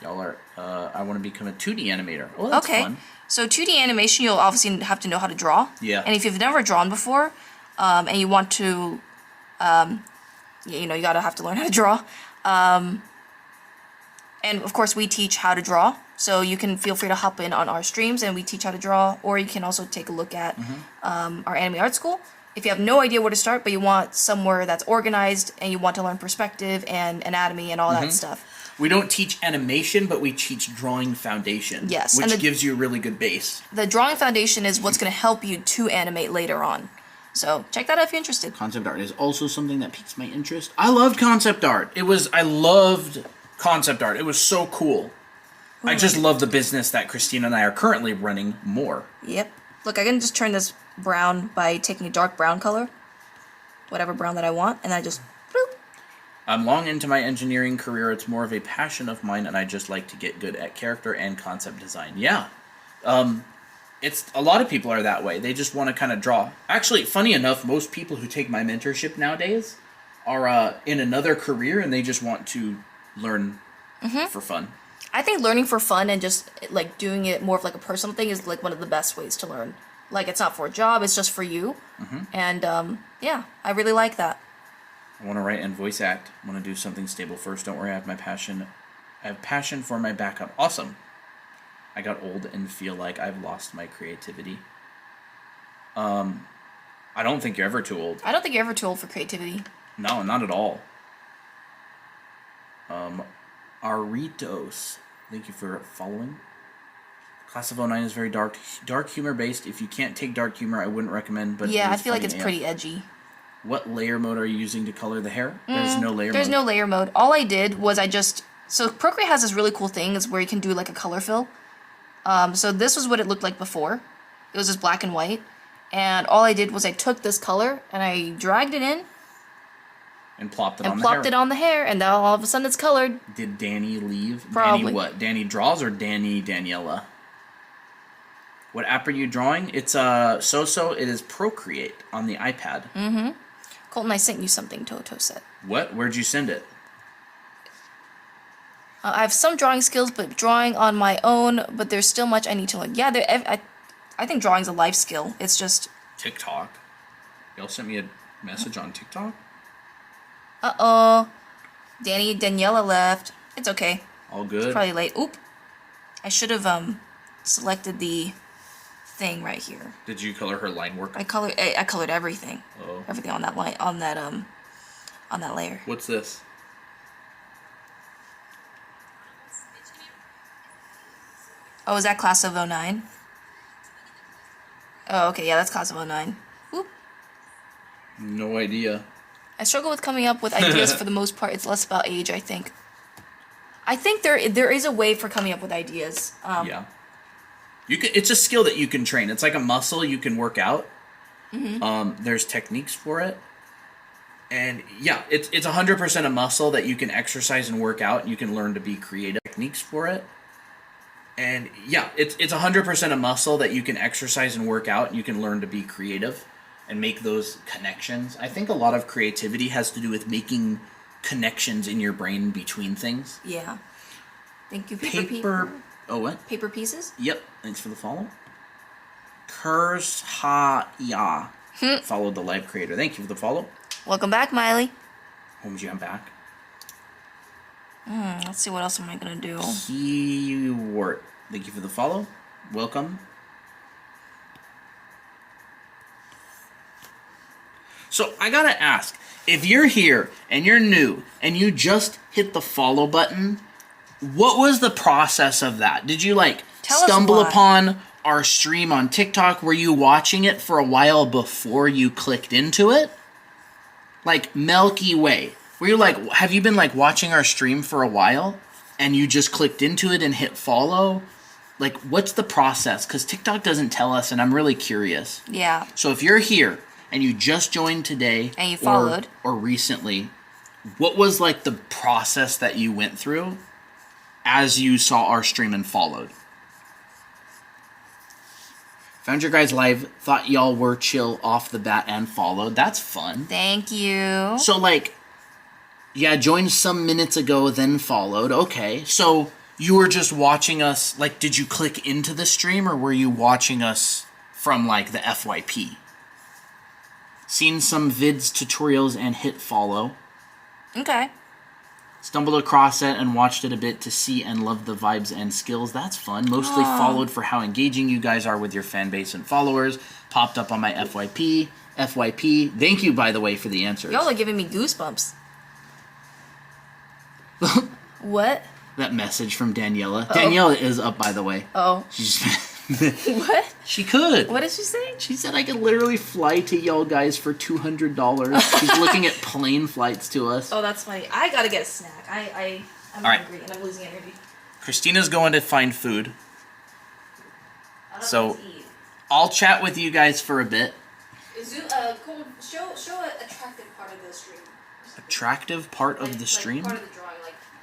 Y'all are, I want to become a 2D animator. Oh, that's Okay. fun. So 2D animation, you'll obviously have to know how to draw. Yeah. And if you've never drawn before, and you want to, you gotta have to learn how to draw. And of course, we teach how to draw. So you can feel free to hop in on our streams and we teach how to draw. Or you can also take a look at our anime art school. If you have no idea where to start, but you want somewhere that's organized and you want to learn perspective and anatomy and all that stuff. We don't teach animation, but we teach drawing foundation. Yes, Which and gives you a really good base. The drawing foundation is what's going to help you to animate later on. So check that out if you're interested. Concept art is also something that piques my interest. I loved concept art. I loved concept art. It was so cool. I just love the business that Christina and I are currently running more. Yep. Look, I can just turn this brown by taking a dark brown color. Whatever brown that I want. And I just... bloop. I'm long into my engineering career. It's more of a passion of mine, and I just like to get good at character and concept design. Yeah. it's a lot of people are that way. They just want to kind of draw. Actually, funny enough, most people who take my mentorship nowadays are in another career and they just want to learn for fun. I think learning for fun and just like doing it more of like a personal thing is like one of the best ways to learn. Like it's not for a job, it's just for you. And yeah, I really like that. I want to write and voice act. I want to do something stable first. Don't worry, I have my passion. I have passion for my backup. Awesome. I got old and feel like I've lost my creativity. I don't think you're ever too old. I don't think you're ever too old for creativity. No, not at all. Aritos, thank you for following. Class of '09 is very dark humor based. If you can't take dark humor, I wouldn't recommend. But yeah, it I is feel like funny it's AF. pretty edgy. What layer mode are you using to color the hair? There's no layer mode. There's no layer mode. All I did was so Procreate has this really cool thing is where you can do like a color fill. So this was what it looked like before. It was just black and white. And all I did was I took this color and I dragged it in And plopped it and on the plopped hair. it on the hair, and now all of a sudden it's colored. Did Danny leave? Probably. Danny what? Danny draws or Daniela? What app are you drawing? It's So. It is Procreate on the iPad. Colton, I sent you something, Toto said. What? Where'd you send it? I have some drawing skills, but drawing on my own, but there's still much I need to learn. Yeah, I think drawing's a life skill. It's just... TikTok. Y'all sent me a message on TikTok? Uh-oh. Daniela left. It's okay. All good. It's probably late. Oop. I should have selected the thing right here. Did you color her line work? I colored everything. Oh. Everything on that line, on that layer. What's this? Oh, is that Class of '09? Oh, okay, yeah, that's Class of '09. Oop. No idea. I struggle with coming up with ideas for the most part. It's less about age, I think. I think there is a way for coming up with ideas. Yeah. It's a skill that you can train. It's like a muscle you can work out. There's techniques for it. And yeah, it's 100% a muscle that you can exercise and work out. And you can learn to be creative. Techniques for it. And yeah, it's 100% a muscle that you can exercise and work out. And you can learn to be creative and make those connections. I think a lot of creativity has to do with making connections in your brain between things. Yeah. Thank you, Paper. Oh, what? Paper pieces? Yep. Thanks for the follow. Kurs Ha Ya followed the live creator. Thank you for the follow. Welcome back, Miley. Home Jam back. Let's see, what else am I gonna do? Keyword. Thank you for the follow. Welcome. So I gotta ask, if you're here and you're new and you just hit the follow button, what was the process of that? Did you Tell us stumble why. upon our stream on TikTok? Were you watching it for a while before you clicked into it? Like Milky Way. Were you have you been watching our stream for a while and you just clicked into it and hit follow? What's the process? Because TikTok doesn't tell us and I'm really curious. Yeah. So if you're here and you just joined today And you followed. or recently, what was the process that you went through as you saw our stream and followed? Found your guys live, thought y'all were chill off the bat and followed. That's fun. Thank you. So yeah, joined some minutes ago, then followed. Okay, so you were just watching us, did you click into the stream or were you watching us from the FYP? Seen some vids, tutorials, and hit follow. Okay. Stumbled across it and watched it a bit to see and love the vibes and skills. That's fun. Mostly followed for how engaging you guys are with your fan base and followers. Popped up on my FYP. Thank you, by the way, for the answers. Y'all are giving me goosebumps. What? That message from Daniela. Daniela is up, by the way. Oh. She's What? She could. What did she say? She said I could literally fly to y'all guys for $200. She's looking at plane flights to us. Oh, that's funny. I gotta get a snack. I'm All right. hungry and I'm losing energy. Christina's going to find food. I don't So- know what to eat. I'll chat with you guys for a bit. Colton, show an attractive part of the stream. Attractive part of the stream? Part of the drawing,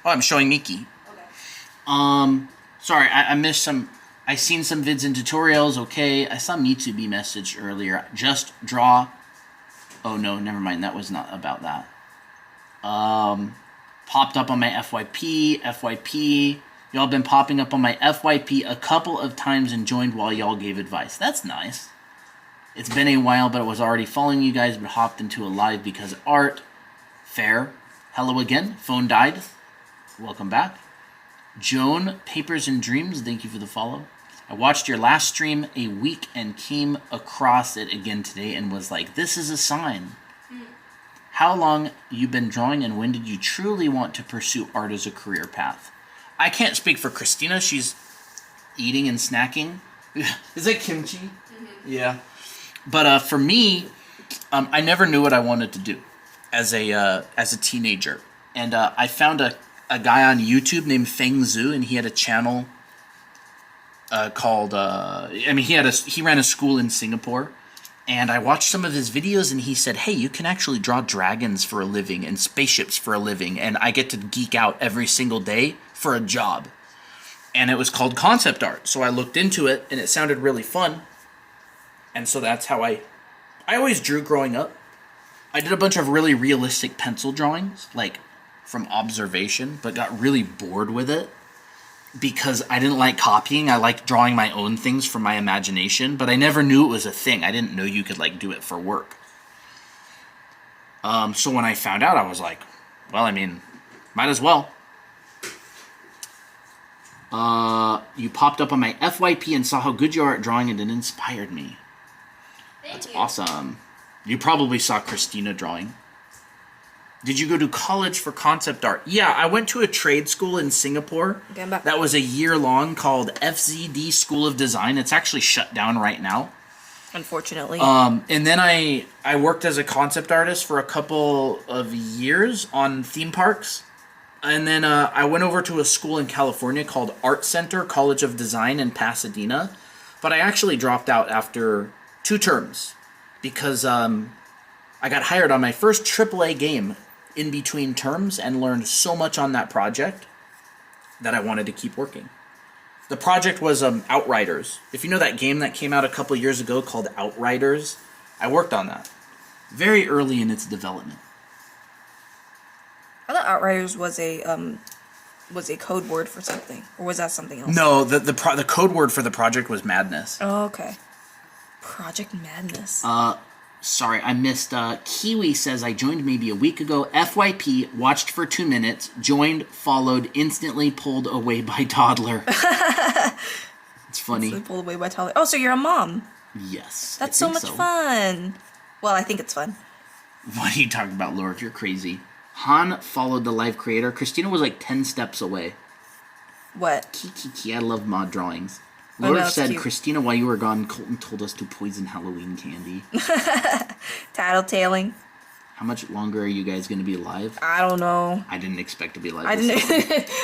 Oh, I'm showing Miki. okay. Sorry, I missed some. I seen some vids and tutorials. Okay, I saw Mitsubi message earlier. Just draw. Oh no, never mind. That was not about that. Popped up on my FYP. Y'all been popping up on my FYP a couple of times and joined while y'all gave advice. That's nice. It's been a while, but I was already following you guys, but hopped into a live because of art. Fair. Hello again. Phone died. Welcome back. Joan, Papers and Dreams, thank you for the follow. I watched your last stream a week and came across it again today and was like, this is a sign. How long you been drawing and when did you truly want to pursue art as a career path? I can't speak for Christina. She's eating and snacking. Is that kimchi? Mm-hmm. Yeah. But for me, I never knew what I wanted to do as a teenager. And I found a guy on YouTube named Feng Zhu, and he had a channel called... he ran a school in Singapore. And I watched some of his videos, and he said, hey, you can actually draw dragons for a living and spaceships for a living, and I get to geek out every single day for a job. And it was called concept art. So I looked into it, and it sounded really fun. And so that's how I always drew growing up. I did a bunch of really realistic pencil drawings, like from observation, but got really bored with it. Because I didn't like copying. I liked drawing my own things from my imagination, but I never knew it was a thing. I didn't know you could like do it for work. So when I found out, I was like, well, I mean, might as well. You popped up on my FYP and saw how good you are at drawing and it inspired me. That's awesome. You probably saw Christina drawing. Did you go to college for concept art? Yeah, I went to a trade school in Singapore. That was a year long called FZD School of Design. It's actually shut down right now. Unfortunately. And then I worked as a concept artist for a couple of years on theme parks. And then I went over to a school in California called Art Center College of Design in Pasadena. But I actually dropped out after 2 terms because I got hired on my first AAA game in between terms and learned so much on that project that I wanted to keep working. The project was Outriders. If you know that game that came out a couple years ago called Outriders, I worked on that. Very early in its development. I thought Outriders was a code word for something, or was that something else? No, the code word for the project was Madness. Oh, okay. Project Madness. Sorry, I missed. Kiwi says, I joined maybe a week ago. FYP, watched for 2 minutes, joined, followed, instantly pulled away by toddler. It's funny. Instantly pulled away by toddler. Oh, so you're a mom. Yes. That's so much fun. Well, I think it's fun. What are you talking about, Laura, if you're crazy? Han followed the live creator. Christina was like 10 steps away. What? Kiki, I love mod drawings. Oh, Laura no, said, cute. Christina, while you were gone, Colton told us to poison Halloween candy. Tattletaling. How much longer are you guys going to be alive? I don't know. I didn't expect to be alive I this long.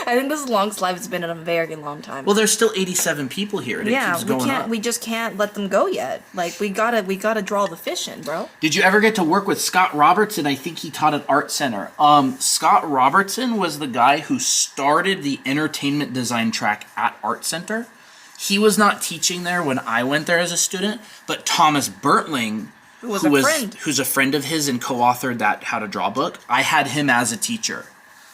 I think this is the longest live it's been in a very long time. Well, there's still 87 people here, and it keeps going up. We just can't let them go yet. Like, we gotta draw the fish in, bro. Did you ever get to work with Scott Robertson? I think he taught at Art Center. Scott Robertson was the guy who started the entertainment design track at Art Center. He was not teaching there when I went there as a student, but Thomas Bertling, who's a friend of his and co-authored that How to Draw book, I had him as a teacher.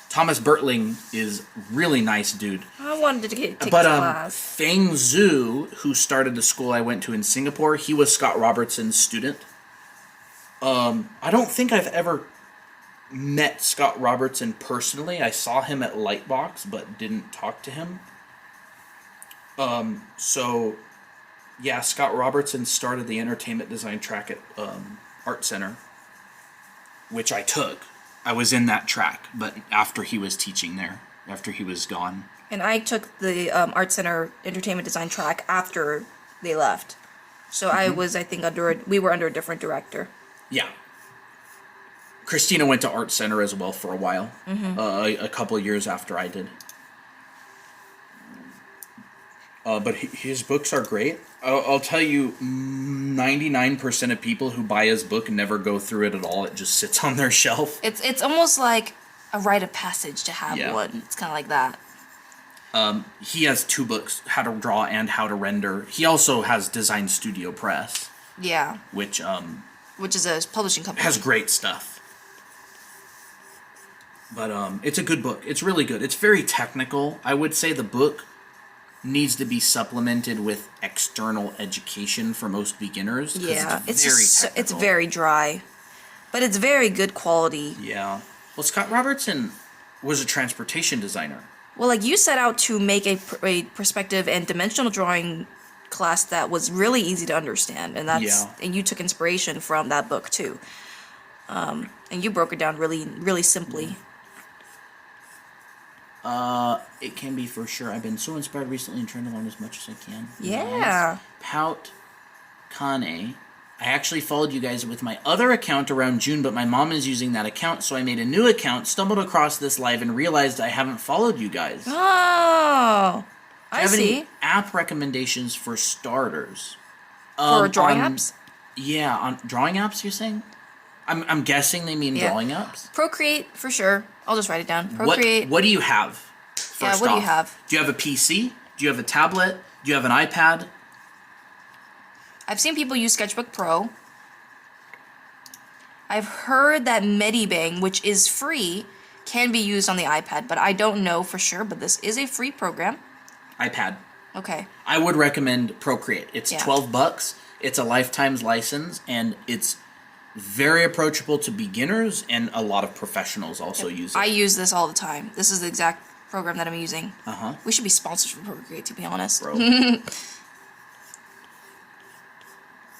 Thomas Bertling is really nice dude. I wanted to take his class. Feng Zhu, who started the school I went to in Singapore, he was Scott Robertson's student. I don't think I've ever met Scott Robertson personally. I saw him at Lightbox, but didn't talk to him. Yeah, Scott Robertson started the entertainment design track at Art Center, which I took. I was in that track, but after he was teaching there, after he was gone. And I took the Art Center entertainment design track after they left. So I think, we were under a different director. Yeah. Christina went to Art Center as well for a while, a couple of years after I did. But his books are great. I'll tell you, 99% of people who buy his book never go through it at all. It just sits on their shelf. It's almost like a rite of passage to have one. It's kind of like that. He has 2 books, How to Draw and How to Render. He also has Design Studio Press. Yeah. Which is a publishing company. Has great stuff. But it's a good book. It's really good. It's very technical. I would say the book needs to be supplemented with external education for most beginners. Yeah, it's very dry, but it's very good quality. Yeah. Well, Scott Robertson was a transportation designer. Well, like you set out to make a perspective and dimensional drawing class that was really easy to understand, and and you took inspiration from that book too. And you broke it down really, really simply. It can be for sure. I've been so inspired recently and trying to learn as much as I can. Yeah. Nice. Pout Kane. I actually followed you guys with my other account around June, but my mom is using that account, so I made a new account, stumbled across this live, and realized I haven't followed you guys. Oh, I see. Any app recommendations for starters? For drawing apps? Yeah, on drawing apps, you're saying? I'm guessing they mean drawing apps. Procreate, for sure. I'll just write it down. Procreate. What do you have? What do you have? Do you have a PC? Do you have a tablet? Do you have an iPad? I've seen people use Sketchbook Pro. I've heard that Medibang, which is free, can be used on the iPad, but I don't know for sure, but this is a free program. iPad. Okay. I would recommend Procreate. It's $12. It's a lifetime's license, and it's very approachable to beginners, and a lot of professionals also use it. I use this all the time. This is the exact program that I'm using. Uh-huh. We should be sponsored for Procreate, to be honest. Bro.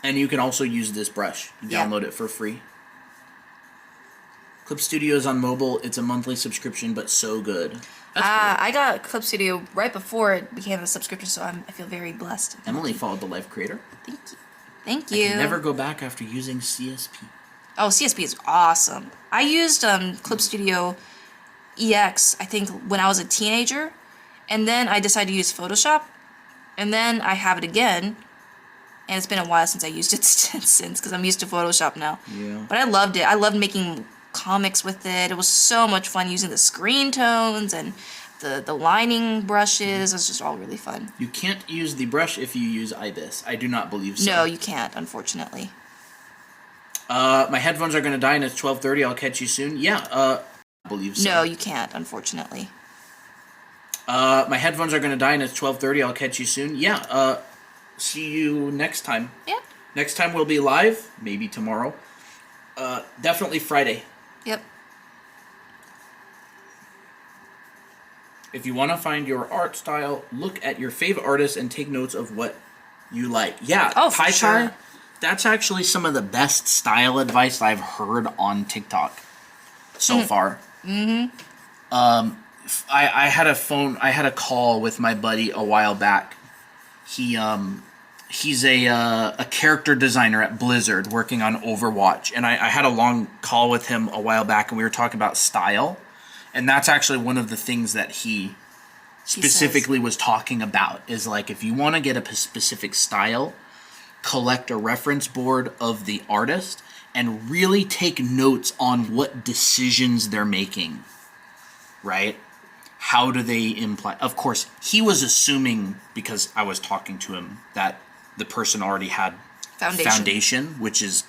And you can also use this brush. You download it for free. Clip Studio is on mobile. It's a monthly subscription, but so good. That's cool. I got Clip Studio right before it became a subscription, so I feel very blessed. Emily followed the live creator. Thank you. Thank you. I can never go back after using CSP. Oh, CSP is awesome. I used Clip Studio EX, I think, when I was a teenager, and then I decided to use Photoshop, and then I have it again. And it's been a while since I used it since, because I'm used to Photoshop now. Yeah. But I loved it. I loved making comics with it. It was so much fun using the screen tones and the lining brushes. It was just all really fun. You can't use the brush if you use IBIS. I do not believe so. No, you can't, unfortunately. My headphones are going to die and it's 12:30. I'll catch you soon. Yeah, I believe so. No, you can't, unfortunately. My headphones are going to die and it's 12:30. I'll catch you soon. Yeah, see you next time. Yeah. Next time we'll be live, maybe tomorrow. Definitely Friday. Yep. If you want to find your art style, look at your favorite artists and take notes of what you like. Yeah, for sure. That's actually some of the best style advice I've heard on TikTok so far. Mm-hmm. I had a call with my buddy a while back. He's a character designer at Blizzard working on Overwatch. And I had a long call with him a while back, and we were talking about style. And that's actually one of the things that he specifically was talking about, is like, if you want to get a specific style, collect a reference board of the artist and really take notes on what decisions they're making, right? How do they imply? Of course, he was assuming, because I was talking to him, that the person already had foundation, which is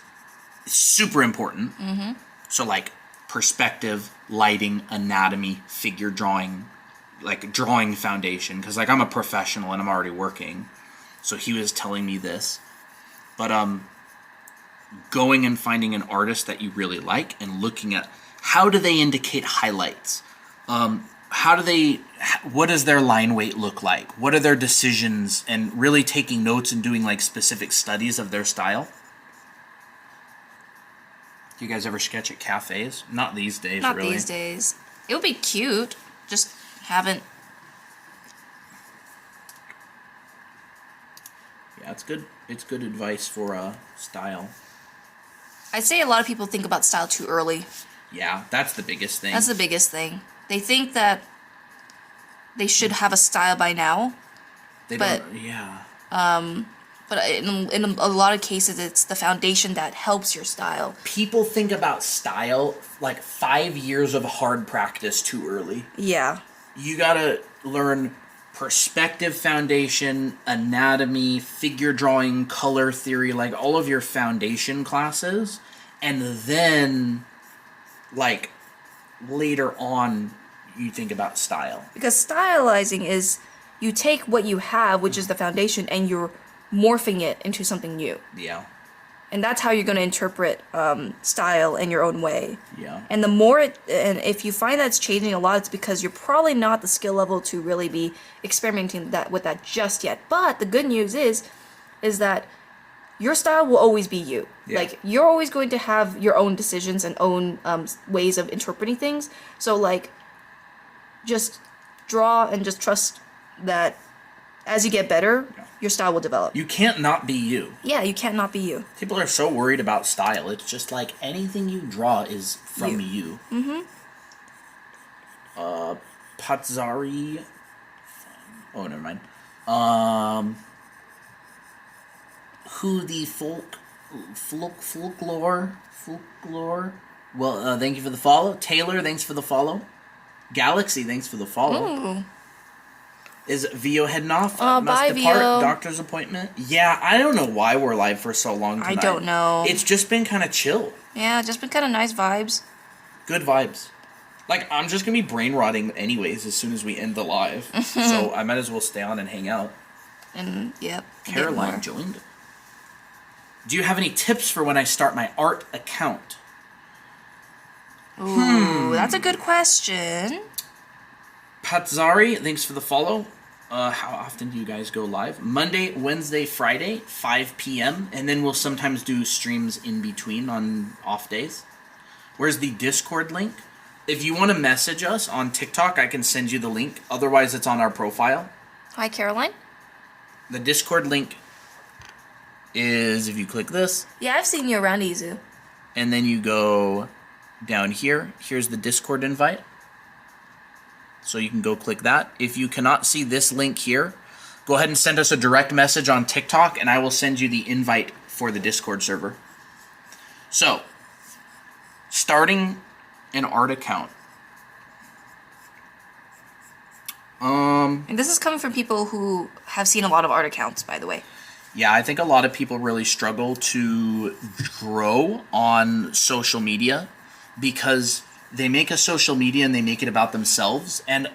super important. Mm-hmm. So, like, perspective, lighting, anatomy, figure drawing, like drawing foundation. Because, like, I'm a professional and I'm already working. So he was telling me this. But going and finding an artist that you really like and looking at how do they indicate highlights? What does their line weight look like? What are their decisions? And really taking notes and doing like specific studies of their style. Do you guys ever sketch at cafes? Not these days, really. Not these days. It would be cute. Just haven't. Yeah, it's good. It's good advice for style. I'd say a lot of people think about style too early. Yeah, that's the biggest thing. That's the biggest thing. They think that they should have a style by now. But in a lot of cases, it's the foundation that helps your style. People think about style like 5 years of hard practice too early. Yeah. You gotta learn perspective foundation, anatomy, figure drawing, color theory, like all of your foundation classes, and then like later on you think about style. Because stylizing is you take what you have, which is the foundation, and you're morphing it into something new. Yeah. And that's how you're going to interpret style in your own way. Yeah. And the more and if you find that it's changing a lot, it's because you're probably not the skill level to really be experimenting with that just yet. But the good news is that your style will always be you. Yeah. Like, you're always going to have your own decisions and own ways of interpreting things. So, like, just draw and just trust that as you get better, your style will develop. You can't not be you. Yeah, you can't not be you. People are so worried about style. It's just like anything you draw is from you. Mm-hmm. Patzari. Oh, never mind. Who the folklore. Well, thank you for the follow. Taylor, thanks for the follow. Galaxy, thanks for the follow. Ooh. Is Vio heading off? Bye, Must depart. Vio. Doctor's appointment. Yeah, I don't know why we're live for so long tonight. I don't know. It's just been kind of chill. Yeah, just been kind of nice vibes. Good vibes. Like, I'm just going to be brain rotting anyways as soon as we end the live. So I might as well stay on and hang out. And, yep. Caroline joined. Do you have any tips for when I start my art account? Ooh, that's a good question. Patzari, thanks for the follow. How often do you guys go live? Monday, Wednesday, Friday, 5 p.m. And then we'll sometimes do streams in between on off days. Where's the Discord link? If you want to message us on TikTok, I can send you the link. Otherwise, it's on our profile. Hi, Caroline. The Discord link is, if you click this, Yeah, I've seen you around Izu. and then you go down here. Here's the Discord invite. So you can go click that. If you cannot see this link here, go ahead and send us a direct message on TikTok, and I will send you the invite for the Discord server. So, starting an art account. And this is coming from people who have seen a lot of art accounts, by the way. Yeah, I think a lot of people really struggle to grow on social media because they make a social media and they make it about themselves. And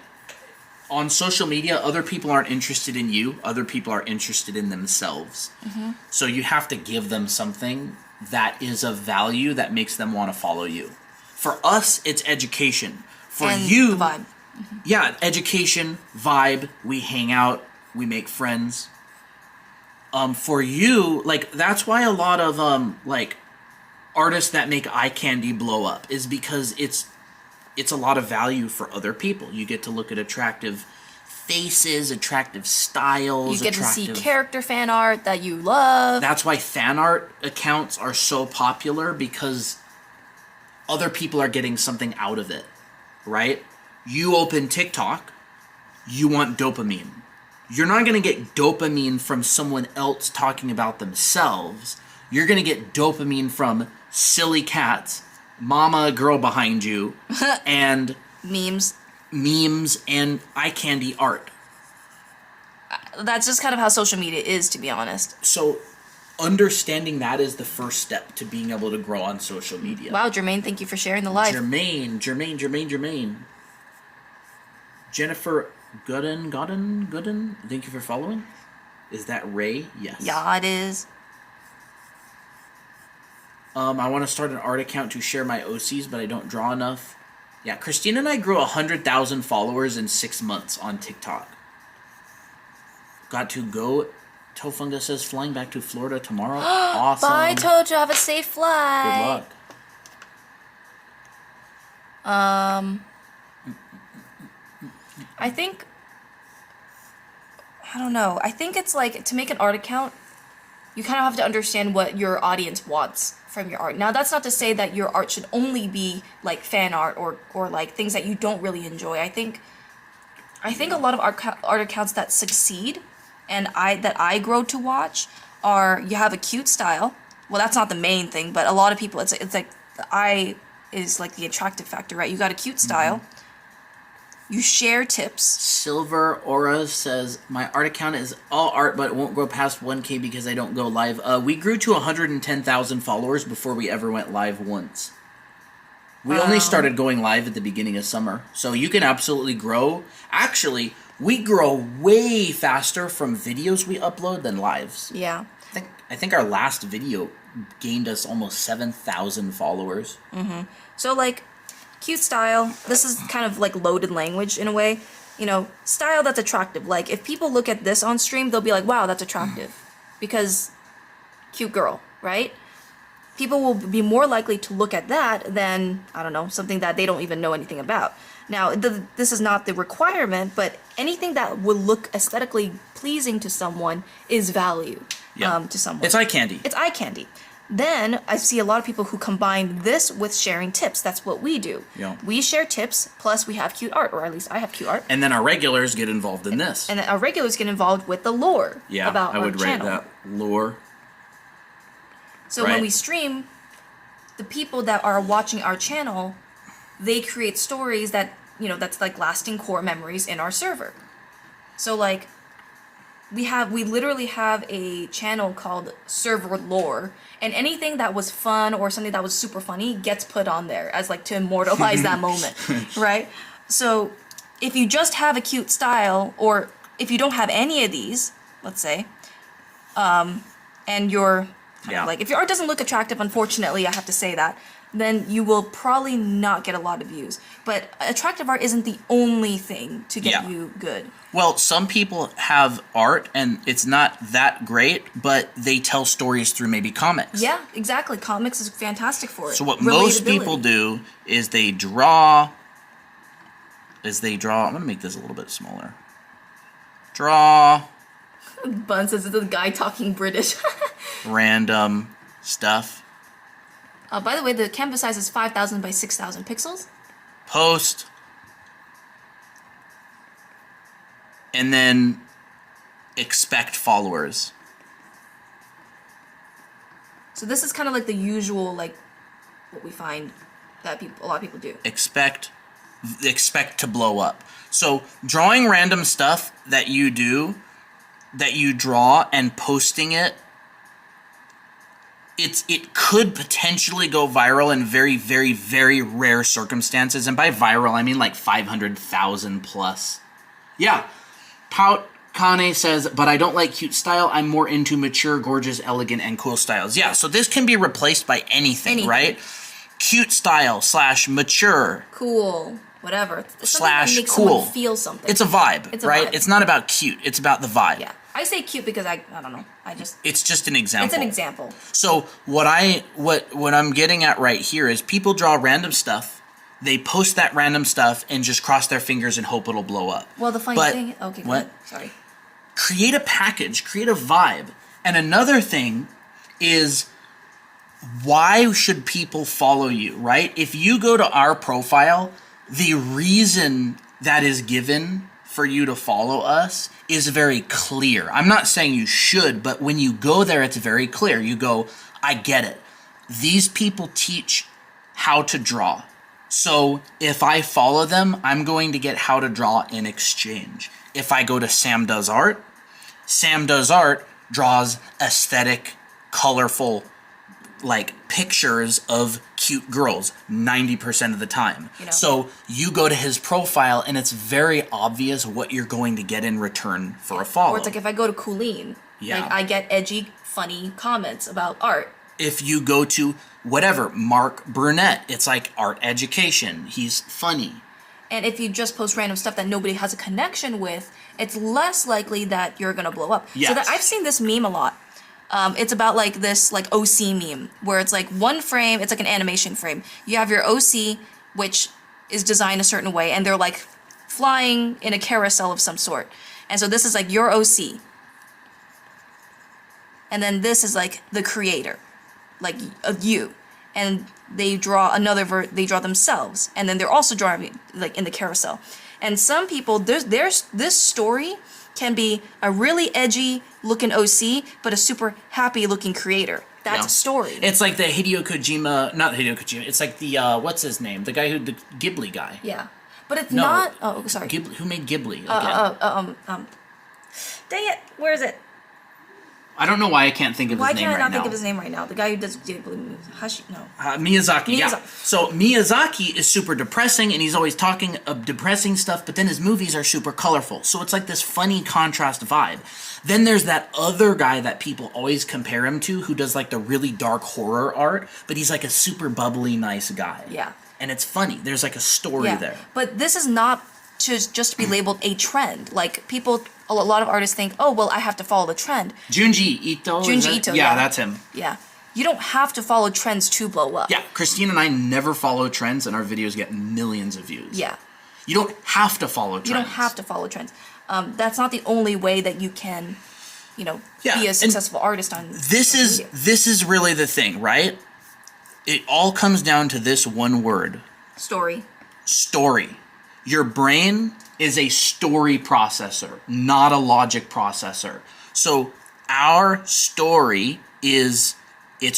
on social media, other people aren't interested in you. Other people are interested in themselves. Mm-hmm. So you have to give them something that is of value that makes them want to follow you. For us, it's education. For And you, the vibe. yeah, education, vibe, we hang out, we make friends. For you, like, that's why a lot of, like, artists that make eye candy blow up is because it's a lot of value for other people. You get to look at attractive faces, attractive styles. You get to see character fan art that you love. That's why fan art accounts are so popular, because other people are getting something out of it, right? You open TikTok, you want dopamine. You're not going to get dopamine from someone else talking about themselves. You're going to get dopamine from silly cats, mama girl behind you, and Memes. and eye candy art. That's just kind of how social media is, to be honest. So understanding that is the first step to being able to grow on social media. Wow, Jermaine, thank you for sharing the live. Jermaine. Jennifer Gooden, thank you for following. Is that Ray? Yes. Yeah, it is. I want to start an art account to share my OCs, but I don't draw enough. Yeah, Christina and I grew 100,000 followers in 6 months on TikTok. Got to go. Tofunga says flying back to Florida tomorrow. Awesome. Bye, Tojo. Have a safe flight. Good luck. I think, I don't know. I think it's like, to make an art account, you kind of have to understand what your audience wants from your art. Now, that's not to say that your art should only be like fan art or like things that you don't really enjoy. I think a lot of art accounts that succeed and that I grow to watch are, you have a cute style. Well, that's not the main thing, but a lot of people, it's like the eye is like the attractive factor, right? You got a cute style. You share tips. Silver Aura says, my art account is all art, but it won't grow past 1K because I don't go live. We grew to 110,000 followers before we ever went live once. We only started going live at the beginning of summer. So you can absolutely grow. Actually, we grow way faster from videos we upload than lives. Yeah. I think our last video gained us almost 7,000 followers. Mm-hmm. So, like, cute style, this is kind of like loaded language in a way. You know, style that's attractive. Like, if people look at this on stream, they'll be like, wow, that's attractive. Because cute girl, right? People will be more likely to look at that than, I don't know, something that they don't even know anything about. Now, this is not the requirement, but anything that will look aesthetically pleasing to someone is value to someone. It's eye candy. It's eye candy. Then I see a lot of people who combine this with sharing tips. That's what we do. Yeah. We share tips, plus we have cute art, or at least I have cute art. And then our regulars get involved in this. And then our regulars get involved with the lore about I would our rate channel. that lore. So when we stream, the people that are watching our channel, they create stories that, you know, that's like lasting core memories in our server. So like, we literally have a channel called Server Lore, and anything that was fun or something that was super funny gets put on there as like to immortalize that moment, right? So if you just have a cute style, or if you don't have any of these, let's say, and you're like, if your art doesn't look attractive, unfortunately, I have to say that, then you will probably not get a lot of views. But attractive art isn't the only thing to get you good. Well, some people have art and it's not that great, but they tell stories through maybe comics. Yeah, exactly. Comics is fantastic for it. So what most people do is they draw. I'm going to make this a little bit smaller. Draw. Bun says it's a guy talking British. Random stuff. By the way, the canvas size is 5,000 by 6,000 pixels. Post. And then expect followers. So this is kind of like the usual, like, what we find that a lot of people do. Expect To blow up. So drawing random stuff that you draw and posting it, it could potentially go viral in very, very, very rare circumstances. And by viral, I mean like 500,000 plus. Yeah. Pout Kane says, but I don't like cute style. I'm more into mature, gorgeous, elegant, and cool styles. Yeah, so this can be replaced by anything. Right? Cute style / mature. Cool. Whatever. / cool. Feel something. It's a vibe, right? It's not about cute. It's about the vibe. Yeah. I say cute because I don't know. It's just an example. It's an example. So what I'm getting at right here is people draw random stuff, they post that random stuff and just cross their fingers and hope it'll blow up. Well, the funny thing, okay, what? Sorry. Create a package, create a vibe. And another thing is, why should people follow you, right? If you go to our profile, the reason that is given for you to follow us is very clear. I'm not saying you should, but when you go there, it's very clear. You go, I get it. These people teach how to draw. So if I follow them, I'm going to get how to draw in exchange. If I go to Sam Does Art draws aesthetic, colorful, like pictures of cute girls 90% of the time. You know? So you go to his profile and it's very obvious what you're going to get in return for a follow. Or it's like if I go to Colleen, like I get edgy, funny comments about art. If you go to whatever, Mark Burnett, it's like art education. He's funny. And if you just post random stuff that nobody has a connection with, it's less likely that you're gonna blow up. Yes. So that I've seen this meme a lot. It's about like this like OC meme where it's like one frame, it's like an animation frame. You have your OC, which is designed a certain way, and they're like flying in a carousel of some sort. And so this is like your OC. And then this is like the creator, like you. And they draw they draw themselves. And then they're also drawing like in the carousel. And some people, there's this story can be a really edgy looking OC, but a super happy looking creator. That's a story. It's like the not Hideo Kojima, it's like the, what's his name? The guy the Ghibli guy. Yeah. But it's No. not. Oh, sorry. Who made Ghibli again? Dang it! Where is it? I don't know why I can't think of Why his name can't I right not now. think of his name right now? The guy who does Ghibli movies. Miyazaki, yeah. Miyazaki. So Miyazaki is super depressing, and he's always talking of depressing stuff, but then his movies are super colorful. So it's like this funny contrast vibe. Then there's that other guy that people always compare him to, who does like the really dark horror art, but he's like a super bubbly, nice guy. Yeah. And it's funny. There's like a story there. But this is not to be labeled a trend. Like people, a lot of artists think, oh well, I have to follow the trend. Junji Ito. Yeah, that's him. Yeah. You don't have to follow trends to blow up. Yeah, Christine and I never follow trends, and our videos get millions of views. Yeah. You don't have to follow trends. You don't have to follow trends. That's not the only way that you can, be a successful artist on. This is really the thing, right? It all comes down to this one word. Story. Story. Your brain is a story processor, not a logic processor. So our story it's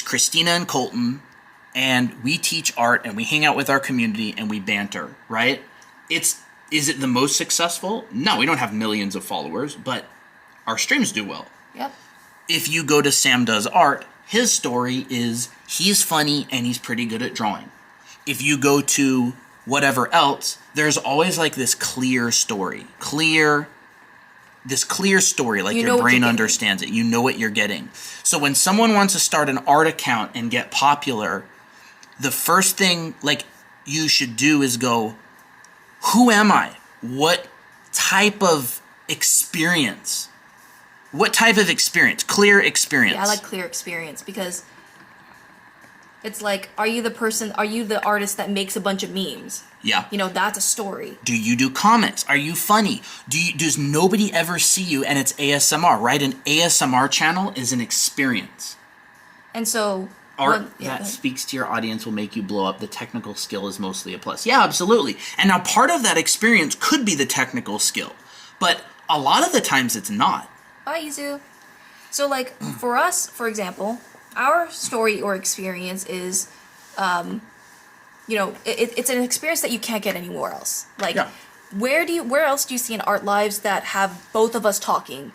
Christina and Colton, and we teach art, and we hang out with our community, and we banter, right? Is it the most successful? No, we don't have millions of followers, but our streams do well. Yep. If you go to Sam Does Art, his story is he's funny and he's pretty good at drawing. If you go to whatever else, there's always like this clear story. This clear story, like your brain understands it. You know what you're getting. So when someone wants to start an art account and get popular, the first thing like you should do is go, who am I? What type of experience? What type of experience? Clear experience. Yeah, I like clear experience because it's like, are you the artist that makes a bunch of memes? Yeah. That's a story. Do you do comics? Are you funny? Does nobody ever see you and it's ASMR, right? An ASMR channel is an experience. And so art that speaks to your audience will make you blow up. The technical skill is mostly a plus. Yeah, absolutely. And now part of that experience could be the technical skill, but a lot of the times it's not. Bye, Izu. So like for us, for example, our story or experience is, it's an experience that you can't get anywhere else. Like, where else do you see in art lives that have both of us talking,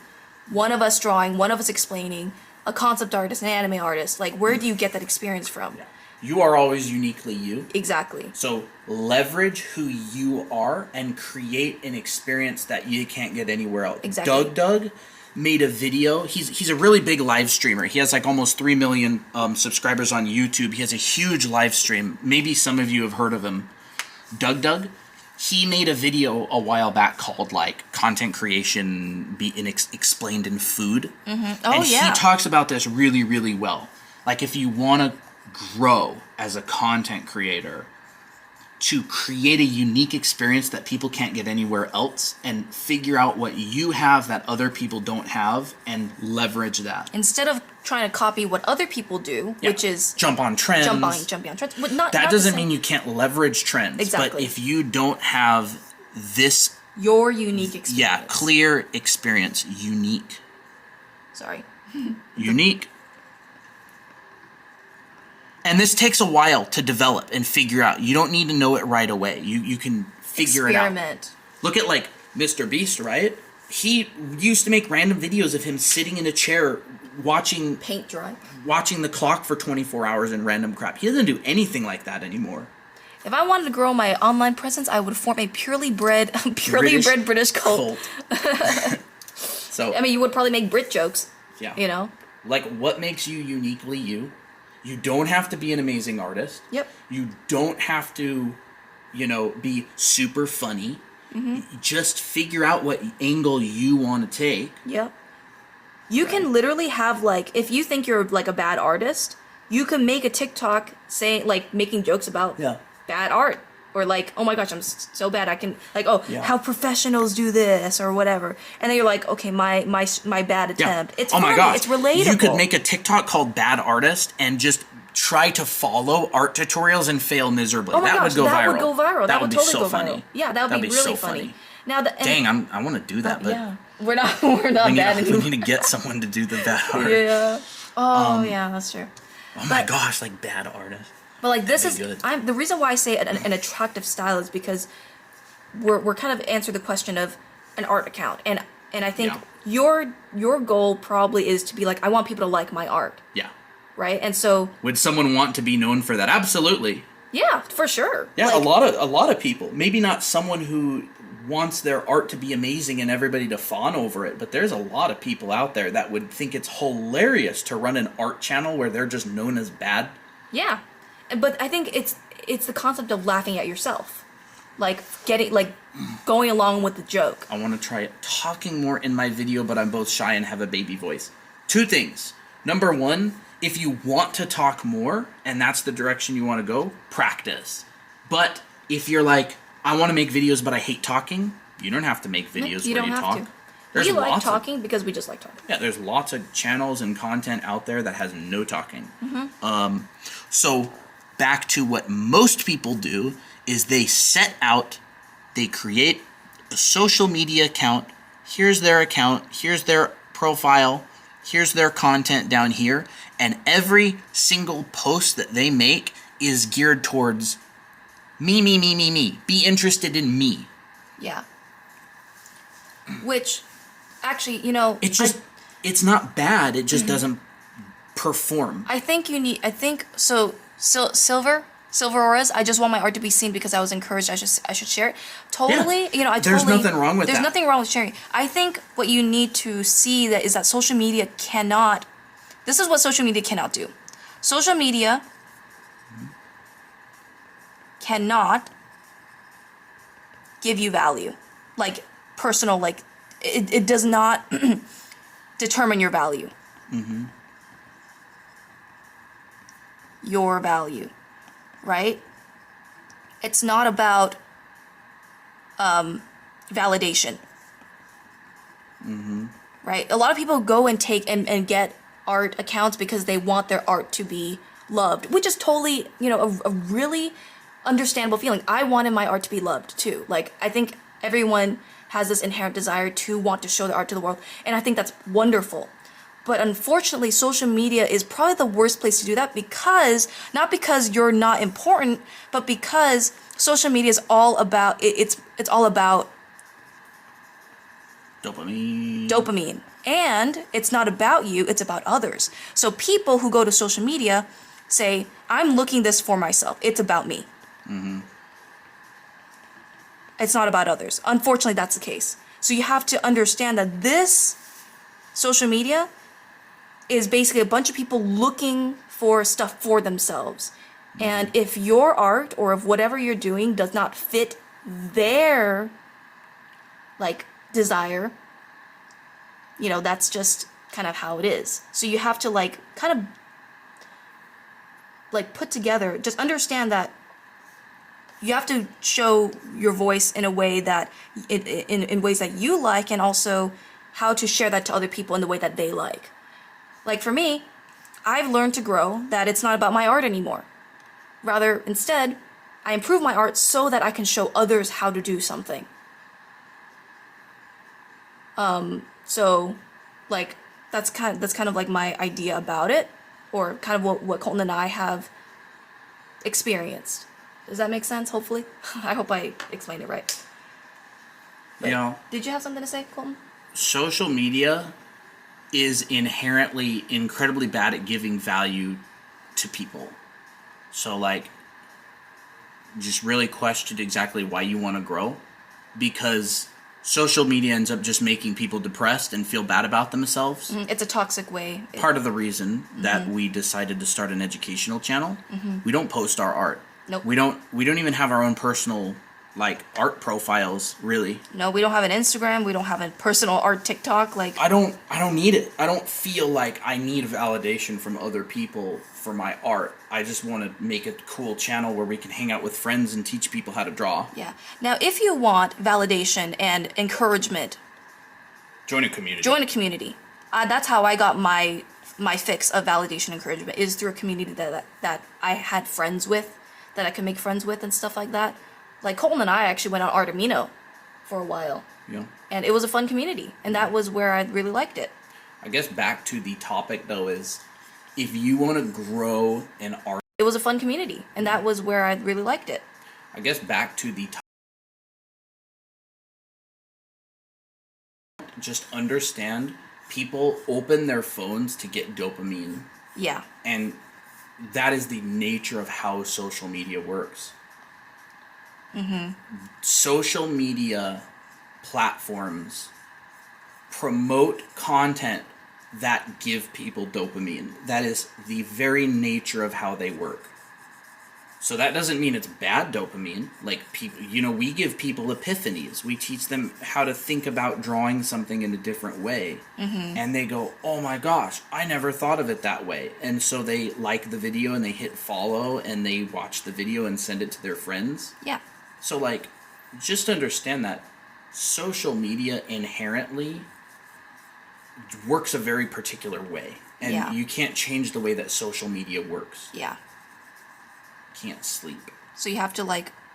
one of us drawing, one of us explaining, a concept artist, an anime artist? Like, where do you get that experience from? You are always uniquely you. Exactly. So leverage who you are and create an experience that you can't get anywhere else. Exactly. Doug made a video. He's a really big live streamer. He has like almost 3 million subscribers on YouTube. He has a huge live stream. Maybe some of you have heard of him. Doug. He made a video a while back called like content creation explained in food. Mm-hmm. Oh, and yeah. he talks about this really, really well. Like if you want to grow as a content creator, to create a unique experience that people can't get anywhere else and figure out what you have that other people don't have and leverage that. Instead of trying to copy what other people do, which is jump on trends. Jumping on trends. That doesn't mean you can't leverage trends. Exactly. But if you don't have this your unique experience. Yeah, clear experience. Unique. Sorry. Unique. And this takes a while to develop and figure out. You don't need to know it right away. You can figure it out. Experiment. Look at like Mr. Beast, right? He used to make random videos of him sitting in a chair watching paint dry, watching the clock for 24 hours and random crap. He doesn't do anything like that anymore. If I wanted to grow my online presence, I would form a purely bred British cult. So I mean, you would probably make Brit jokes. Yeah. Like, what makes you uniquely you? You don't have to be an amazing artist. Yep. You don't have to, be super funny. Mm-hmm. Just figure out what angle you want to take. Yep. You can literally have, like, if you think you're, like, a bad artist, you can make a TikTok saying, like, making jokes about bad art. Or, like, oh my gosh, I'm so bad. I can, like, how professionals do this or whatever. And then you're like, okay, my bad attempt. It's funny. My gosh. It's relatable. You could make a TikTok called Bad Artist and just try to follow art tutorials and fail miserably. Oh my gosh, would go viral. That would go viral. That would be totally so go funny. viral. Yeah, that would be really so funny. Now, dang, I want to do that, but yeah, we're not bad anymore. We need to get someone to do the bad art. Yeah. Oh, yeah, that's true. Oh my gosh, like bad artist. But like this is, the reason why I say an attractive style is because we're kind of answering the question of an art account, and I think Yeah. your goal probably is to be like, I want people to like my art, Yeah. right? And so Would someone want to be known for that? Absolutely. yeah, for sure. Yeah, Like, a lot of people. Maybe not someone who wants their art to be amazing and everybody to fawn over it, but there's a lot of people out there that would think it's hilarious to run an art channel where they're just known as bad. yeah, but I think it's the concept of laughing at yourself, like going along with the joke. I want to try talking more in my video, but I'm both shy and have a baby voice. Two things. Number one, if you want to talk more and that's the direction you want to go, practice. But if you're like, I want to make videos but I hate talking, you don't have to make videos You where don't you have talk. to. There's We like lots talking because we just like talking. Yeah, there's lots of channels and content out there that has no talking. So back to what most people do is they set out, they create a social media account. Here's their profile, here's their content down here, and every single post that they make is geared towards me. Be interested in me. Yeah. Which, actually, you know, It's just, it's not bad. It just doesn't perform. I think so. Silver auras. I just want my art to be seen because I was encouraged. I should share it. Totally. Yeah. You know, There's nothing wrong with There's that. nothing wrong with sharing. I think what you need to see is that social media cannot. This is what social media cannot do. Social media cannot give you value, like personal. Like it does not determine your value. Your value, right? It's not about validation. Right? A lot of people go and take and get art accounts because they want their art to be loved, which is totally, you know, a really understandable feeling. I wanted my art to be loved too. Like, I think everyone has this inherent desire to want to show their art to the world, and I think that's wonderful. But unfortunately, social media is probably the worst place to do that because, not because you're not important, but because social media is all about, it's all about dopamine. And it's not about you, it's about others. So people who go to social media say, I'm looking this for myself. It's about me. It's not about others. Unfortunately, that's the case. So you have to understand that this social media is basically a bunch of people looking for stuff for themselves. And if your art or if whatever you're doing does not fit their, like, desire, you know, that's just kind of how it is. So you have to, like, kind of, like, put together, just understand that you have to show your voice in a way that, in ways that you like, and also how to share that to other people in the way that they like. Like, for me, I've learned to grow that it's not about my art anymore. Rather, instead, I improve my art so that I can show others how to do something. So, like, that's kind of like my idea about it, or kind of what Colton and I have experienced. Does that make sense, hopefully? I hope I explained it right. But, You know, did you have something to say, Colton? social media is inherently incredibly bad at giving value to people. So, like, just really question exactly why you want to grow, because social media ends up just making people depressed and feel bad about themselves. It's a toxic way. Part of the reason that we decided to start an educational channel, we don't post our art. Nope. We don't even have our own personal, like, art profiles, really. No, we don't have an Instagram. We don't have a personal art TikTok. Like, I don't need it. I don't feel like I need validation from other people for my art. I just want to make a cool channel where we can hang out with friends and teach people how to draw. yeah. Now, if you want validation and encouragement, Join a community. join a community. That's how I got my fix of validation and encouragement, is through a community that I had friends with, that I could make friends with and stuff like that. Like, Colton and I actually went on Artemino for a while. Yeah. And it was a fun community. And that was where I really liked it. I guess back to the topic, though, is if you want to grow an art... It was a fun community. And that was where I really liked it. I guess back to the just understand people open their phones to get dopamine. Yeah. And that is the nature of how social media works. Social media platforms promote content that give people dopamine. That is the very nature of how they work. So that doesn't mean it's bad dopamine. Like, people, we give people epiphanies. We teach them how to think about drawing something in a different way. And they go, oh my gosh, I never thought of it that way. And so they like the video and they hit follow and they watch the video and send it to their friends. Yeah. So, like, just understand that social media inherently works a very particular way. And you can't change the way that social media works. Yeah. Can't sleep. So you have to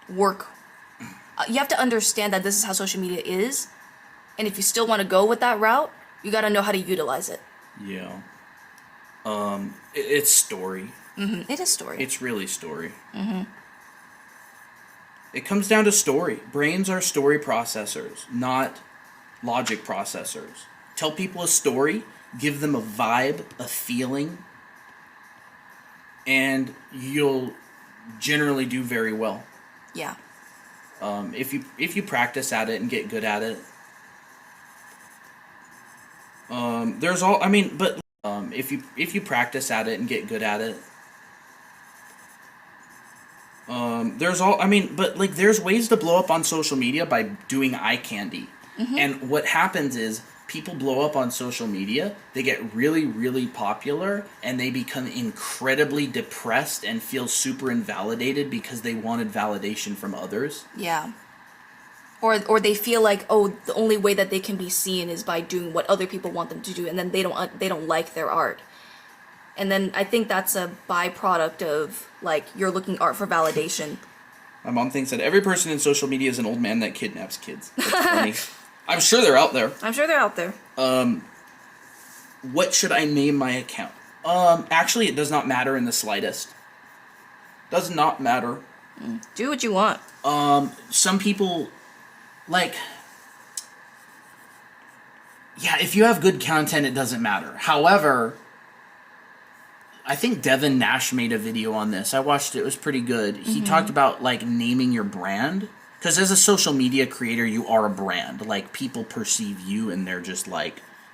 work. You have to understand that this is how social media is, and if you still want to go with that route, you got to know how to utilize it. Yeah. It's story. It is story. It's really story. It comes down to story. Brains are story processors, not logic processors. Tell people a story, give them a vibe, a feeling, and you'll generally do very well. Yeah. If you practice at it and get good at it, if you practice at it and get good at it, there's ways to blow up on social media by doing eye candy. And what happens is people blow up on social media, they get really, really popular, and they become incredibly depressed and feel super invalidated because they wanted validation from others. Yeah. Or they feel like, oh, the only way that they can be seen is by doing what other people want them to do, and then they don't like their art. And then I think that's a byproduct of, you're looking art for validation. My mom thinks that every person in social media is an old man that kidnaps kids. That's funny. I'm sure they're out there. What should I name my account? Actually, it does not matter in the slightest. Does not matter. Do what you want. Some people, if you have good content, it doesn't matter. However, I think Devin Nash made a video on this. I watched it. It was pretty good. He talked about, naming your brand. Because as a social media creator, you are a brand. People perceive you, and they're just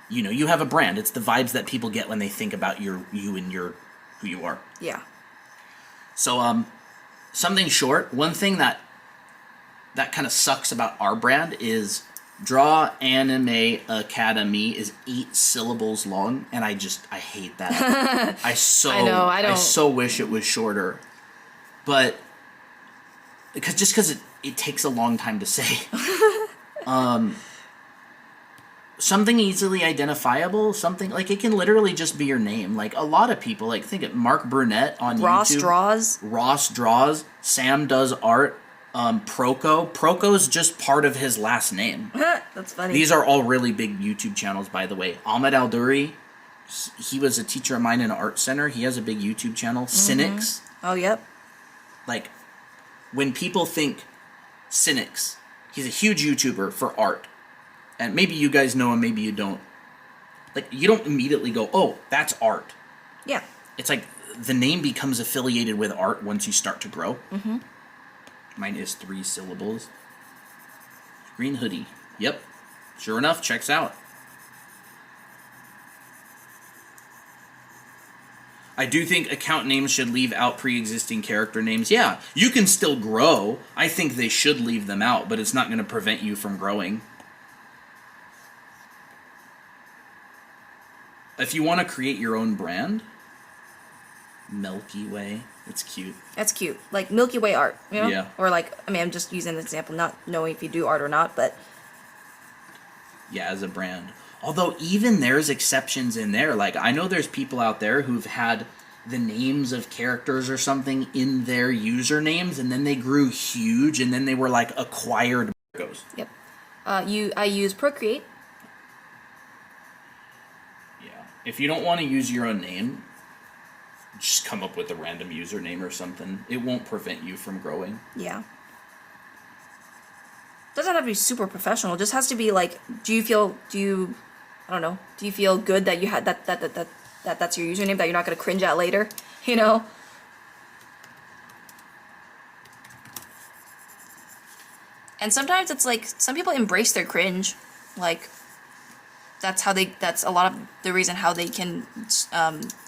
you have a brand. It's the vibes that people get when they think about you and who you are. Yeah. So, something short. One thing that kind of sucks about our brand is Draw Anime Academy is 8 syllables long, and I hate that. I so wish it was shorter. But because it takes a long time to say. Something easily identifiable, something it can literally just be your name. A lot of people, think of Mark Burnett on YouTube. Ross Draws. Sam Does Art. Proko's just part of his last name. That's funny. These are all really big YouTube channels, by the way. Ahmed Alduri, he was a teacher of mine in an art center. He has a big YouTube channel. Cynics. Oh, yep. When people think Cynics, he's a huge YouTuber for art. And maybe you guys know him, maybe you don't. You don't immediately go, oh, that's art. Yeah. It's the name becomes affiliated with art once you start to grow. Mine is 3 syllables. Green hoodie. Yep. Sure enough, checks out. I do think account names should leave out pre-existing character names. Yeah, you can still grow. I think they should leave them out, but it's not going to prevent you from growing. If you want to create your own brand, Milky Way, it's cute. That's cute. Milky Way art, you know? Yeah. Or I'm just using an example, not knowing if you do art or not, but... Yeah, as a brand. Although even there's exceptions in there. I know there's people out there who've had the names of characters or something in their usernames, and then they grew huge, and then they were acquired Virgos. Yep. I use Procreate. Yeah. If you don't want to use your own name, just come up with a random username or something. It won't prevent you from growing. Yeah. Doesn't have to be super professional. It just has to be like, do you feel good that you had that's your username, that you're not gonna cringe at later, you know? And sometimes it's like, some people embrace their cringe, like, that's a lot of the reason how they can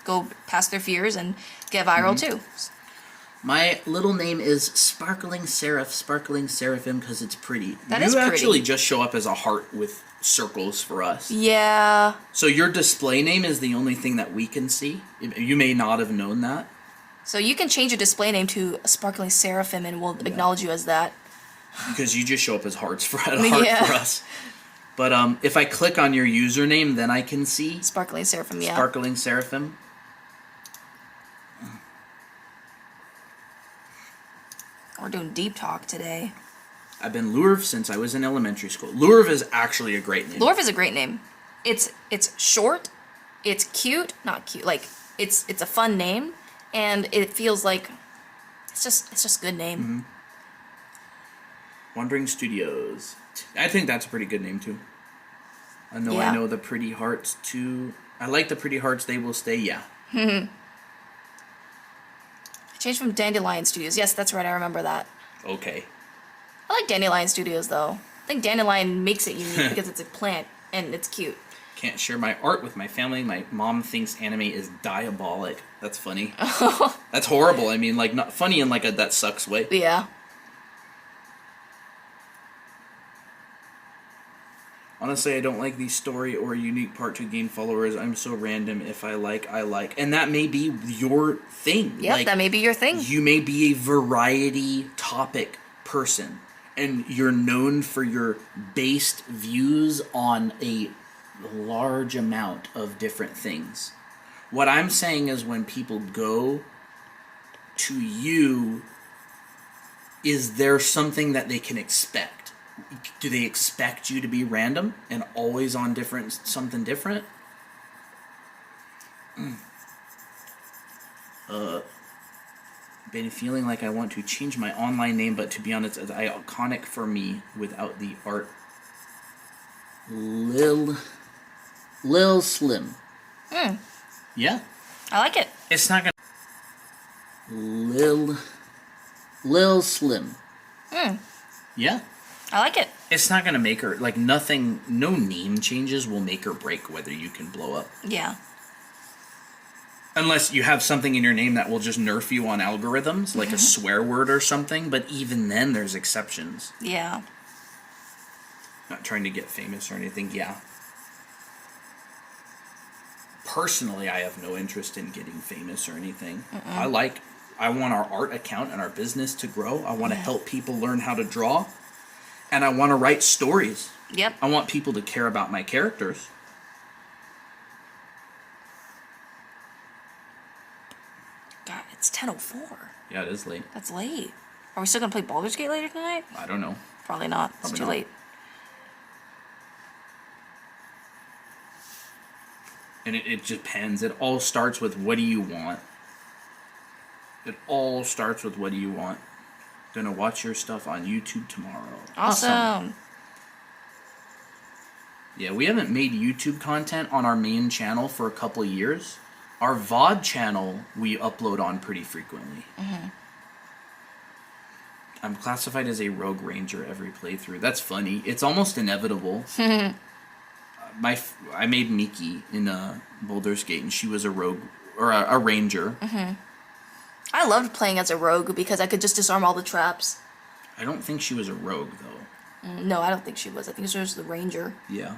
go past their fears and get viral too. My little name is Sparkling Seraphim, because it's pretty. That is You pretty. actually just show up as a heart with circles for us. Yeah. So your display name is the only thing that we can see. You may not have known that. So you can change your display name to Sparkling Seraphim and we'll acknowledge you as that. Because you just show up as hearts for a heart for us. But if I click on your username, then I can see Sparkling Seraphim, yeah. Sparkling Seraphim. We're doing deep talk today. I've been Lurv since I was in elementary school. Lurv is actually a great name. Lorv is a great name. It's short, it's cute, not cute, like it's a fun name, and it feels like it's just a good name. Mm-hmm. Wandering Studios. I think that's a pretty good name too. I know the Pretty Hearts too. I like the Pretty Hearts, they will stay, yeah. Changed from Dandelion Studios. Yes, that's right, I remember that. Okay. I like Dandelion Studios though. I think Dandelion makes it unique because it's a plant and it's cute. Can't share my art with my family. My mom thinks anime is diabolic. That's funny. That's horrible. I mean, like, not funny in like a that sucks way. Yeah. Honestly, I don't like the story or unique part to gain followers. I'm so random. If I like, I like. And that may be your thing. Yep, that may be your thing. You may be a variety topic person. And you're known for your based views on a large amount of different things. What I'm saying is when people go to you, is there something that they can expect? Do they expect you to be random and always on something different? Been feeling like I want to change my online name, but to be honest, it's iconic for me without the art. Lil Slim. Yeah. I like it. It's not gonna. Lil Slim. Yeah. I like it. It's not gonna make her, like, nothing, no name changes will make or break whether you can blow up. Yeah. Unless you have something in your name that will just nerf you on algorithms, like a swear word or something, but even then there's exceptions. Yeah. Not trying to get famous or anything, yeah. Personally, I have no interest in getting famous or anything. I want our art account and our business to grow. I want to help people learn how to draw. And I want to write stories. Yep. I want people to care about my characters. God, it's 10:04. Yeah, it is late. That's late. Are we still gonna play Baldur's Gate later tonight? I don't know. Probably not. It's Probably too not. late. And it depends. It all starts with what do you want? It all starts with what do you want? Gonna watch your stuff on YouTube tomorrow. Awesome. Yeah, we haven't made YouTube content on our main channel for a couple of years. Our VOD channel we upload on pretty frequently. I'm classified as a rogue ranger every playthrough. That's funny. It's almost inevitable. I made Miki in Baldur's Gate, and she was a rogue or a ranger. I loved playing as a rogue because I could just disarm all the traps. I don't think she was a rogue though. No, I don't think she was. I think she was the ranger. Yeah.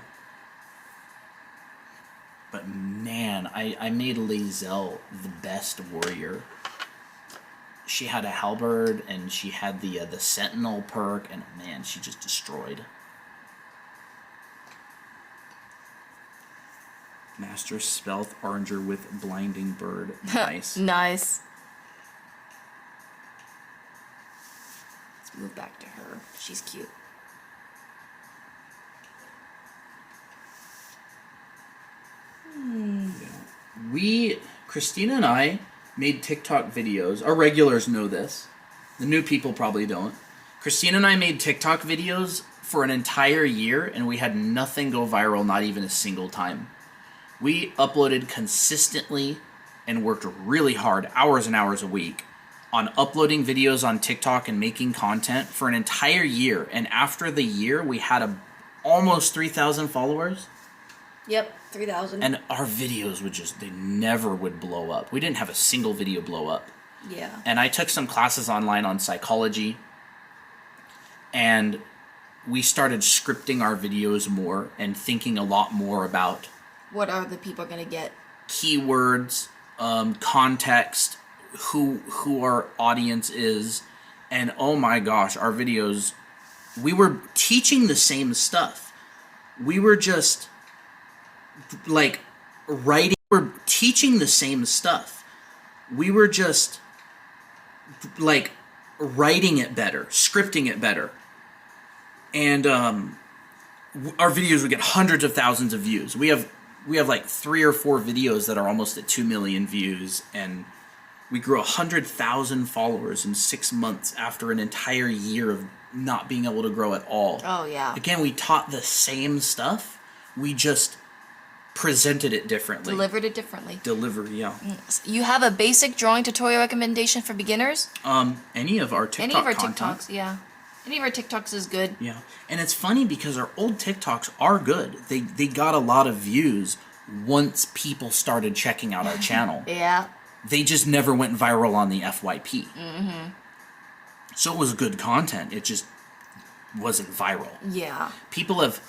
But man, I made Lae'zel the best warrior. She had a halberd and she had the sentinel perk, and man, she just destroyed. Master Stealth Archer with Blinding Bird. Nice. Nice. Let's move back to her. She's cute. Christina and I made TikTok videos. Our regulars know this. The new people probably don't. Christina and I made TikTok videos for an entire year, and we had nothing go viral, not even a single time. We uploaded consistently and worked really hard, hours and hours a week, on uploading videos on TikTok and making content for an entire year. And after the year, we had almost 3,000 followers. Yep, 3,000. And our videos they never would blow up. We didn't have a single video blow up. Yeah. And I took some classes online on psychology, and we started scripting our videos more and thinking a lot more about what are the people going to get? Keywords, context, who our audience is, and oh my gosh, our videos, we were teaching the same stuff. We were just like writing, we're teaching the same stuff. We were just like writing it better, scripting it better. And our videos would get hundreds of thousands of views. We have like 3 or 4 videos that are almost at 2 million views, and we grew 100,000 followers in 6 months after an entire year of not being able to grow at all. Oh, yeah. Again, we taught the same stuff. We just presented it differently. Delivered it differently. Yeah. You have a basic drawing tutorial recommendation for beginners? Any of our TikTok Any of our content. TikToks, yeah. Any of our TikToks is good. Yeah. And it's funny because our old TikToks are good. They got a lot of views once people started checking out our channel. Yeah. They just never went viral on the FYP. Mm-hmm. So it was good content. It just wasn't viral. Yeah. People have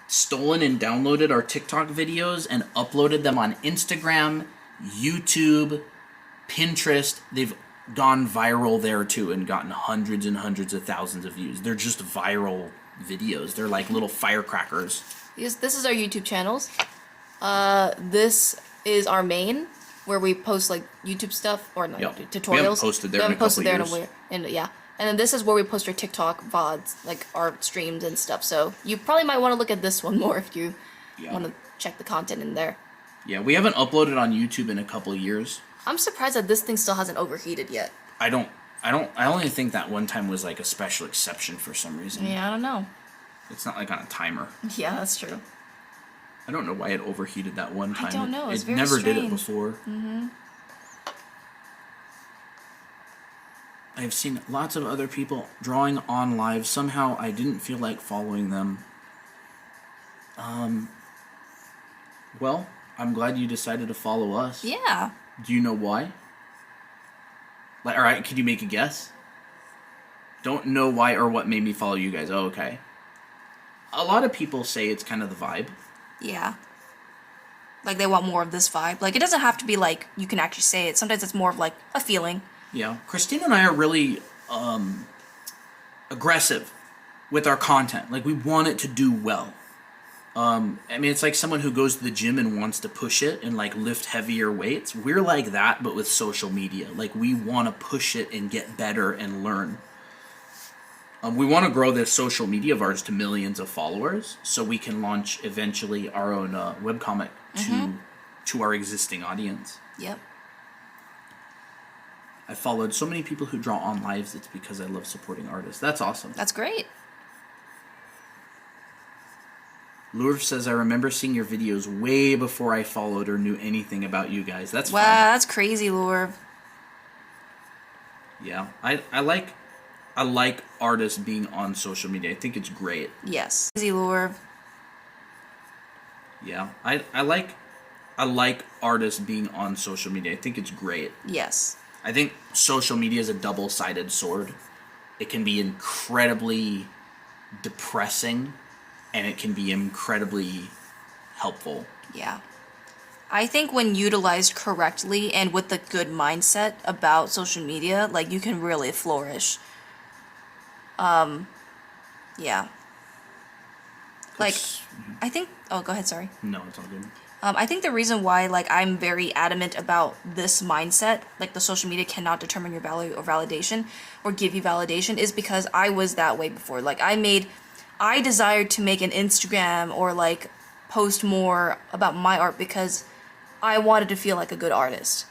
stolen and downloaded our TikTok videos and uploaded them on Instagram, YouTube, Pinterest. They've gone viral there too and gotten hundreds and hundreds of thousands of views. They're just viral videos. They're like little firecrackers. This is our YouTube channels. This is our main, where we post like YouTube stuff or not tutorials. We haven't posted there in a couple years. And then this is where we post our TikTok VODs, like our streams and stuff. So you probably might want to look at this one more if you want to check the content in there. Yeah, we haven't uploaded on YouTube in a couple of years. I'm surprised that this thing still hasn't overheated yet. I only think that one time was like a special exception for some reason. Yeah, I don't know. It's not like on a timer. Yeah, that's true. I don't know why it overheated that one time. I don't know. It's it very never strange. did it before. Mm-hmm. I've seen lots of other people drawing on live. Somehow I didn't feel like following them. Well, I'm glad you decided to follow us. Yeah. Do you know why? Like, all right, could you make a guess? Don't know why or what made me follow you guys. Oh, okay. A lot of people say it's kind of the vibe. Yeah. Like, they want more of this vibe. Like, it doesn't have to be, like, you can actually say it. Sometimes it's more of, like, a feeling. Yeah. Christina and I are really aggressive with our content. Like, we want it to do well. I mean, it's like someone who goes to the gym and wants to push it and, like, lift heavier weights. We're like that, but with social media. Like, we want to push it and get better and learn. We want to grow this social media of ours to millions of followers so we can launch eventually our own webcomic to our existing audience. Yep. I followed so many people who draw on lives. It's because I love supporting artists. That's awesome. That's great. Lurv says, I remember seeing your videos way before I followed or knew anything about you guys. That's wow, fun. That's crazy, Lurv. Yeah, I like artists being on social media. I think it's great. Yes. Crazy, Lurv. Yeah, I like artists being on social media. I think it's great. Yes. I think social media is a double-sided sword. It can be incredibly depressing, and it can be incredibly helpful. Yeah. I think when utilized correctly and with a good mindset about social media, like, you can really flourish. Yeah. Like, I think... Oh, go ahead, sorry. No, it's all good. I think the reason why, like, I'm very adamant about this mindset, like, the social media cannot determine your value or validation or give you validation, is because I was that way before. Like, I desired to make an Instagram or, like, post more about my art because I wanted to feel like a good artist.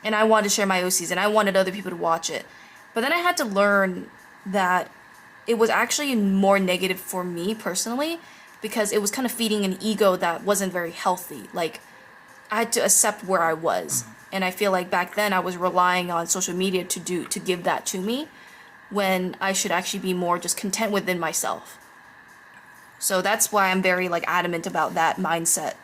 And I wanted to share my OCs, and I wanted other people to watch it. But then I had to learn that it was actually more negative for me personally, because it was kind of feeding an ego that wasn't very healthy. Like, I had to accept where I was. And I feel like back then I was relying on social media to give that to me, when I should actually be more just content within myself. So that's why I'm very like adamant about that mindset.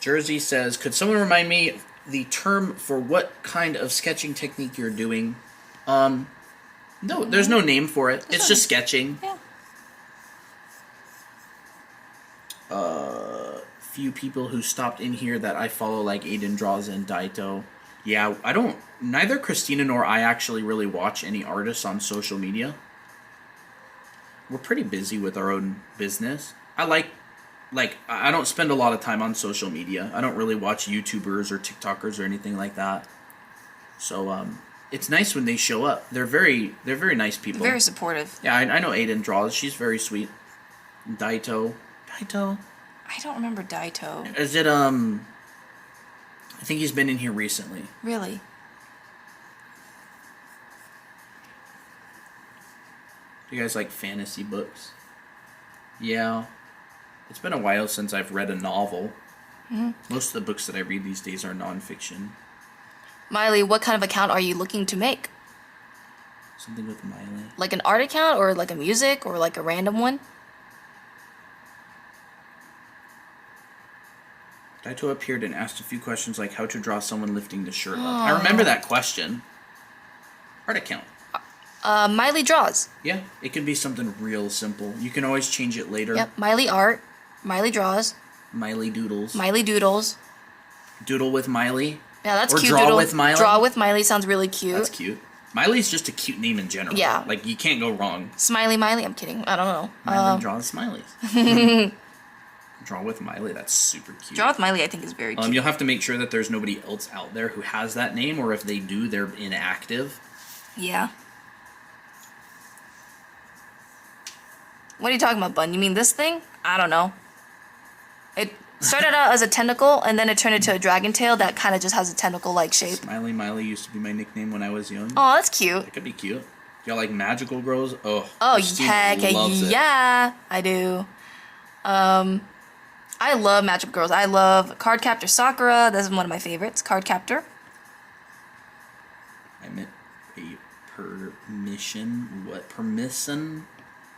Jersey says, could someone remind me the term for what kind of sketching technique you're doing? No, there's no name for it. It's just sketching. Yeah. Few people who stopped in here that I follow, like Aiden Draws and Daito. Yeah, neither Christina nor I actually really watch any artists on social media. We're pretty busy with our own business. I don't spend a lot of time on social media. I don't really watch YouTubers or TikTokers or anything like that. So, it's nice when they show up. They're very nice people. Very supportive. Yeah, I know Aiden Draws. She's very sweet. Daito. I don't remember Daito. Is it, I think he's been in here recently. Really? Do you guys like fantasy books? Yeah. It's been a while since I've read a novel. Most of the books that I read these days are nonfiction. Miley, what kind of account are you looking to make? Something with Miley. Like an art account, or like a music, or like a random one? Daito appeared and asked a few questions like how to draw someone lifting the shirt up. I remember that question. Art account. Miley Draws. Yeah, it can be something real simple. You can always change it later. Yep, Miley Art, Miley Draws, Miley Doodles. Miley Doodles. Doodle with Miley. Yeah, that's or cute. Draw Doodle. with Miley. Draw with Miley sounds really cute. That's cute. Miley's just a cute name in general. Yeah. Like, you can't go wrong. Smiley Miley, I'm kidding. I don't know. Miley draws smileys. Draw with Miley, that's super cute. Draw with Miley, I think, is very cute. You'll have to make sure that there's nobody else out there who has that name, or if they do, they're inactive. Yeah. What are you talking about, Bun? You mean this thing? I don't know. It started out as a tentacle, and then it turned into a dragon tail that kind of just has a tentacle-like shape. Smiley Miley used to be my nickname when I was young. Oh, that's cute. It could be cute. Y'all like magical girls? Oh, heck yeah, I do. I love magical girls. I love Card Captor Sakura. This is one of my favorites. Card Captor. I meant a permission. What? Permission?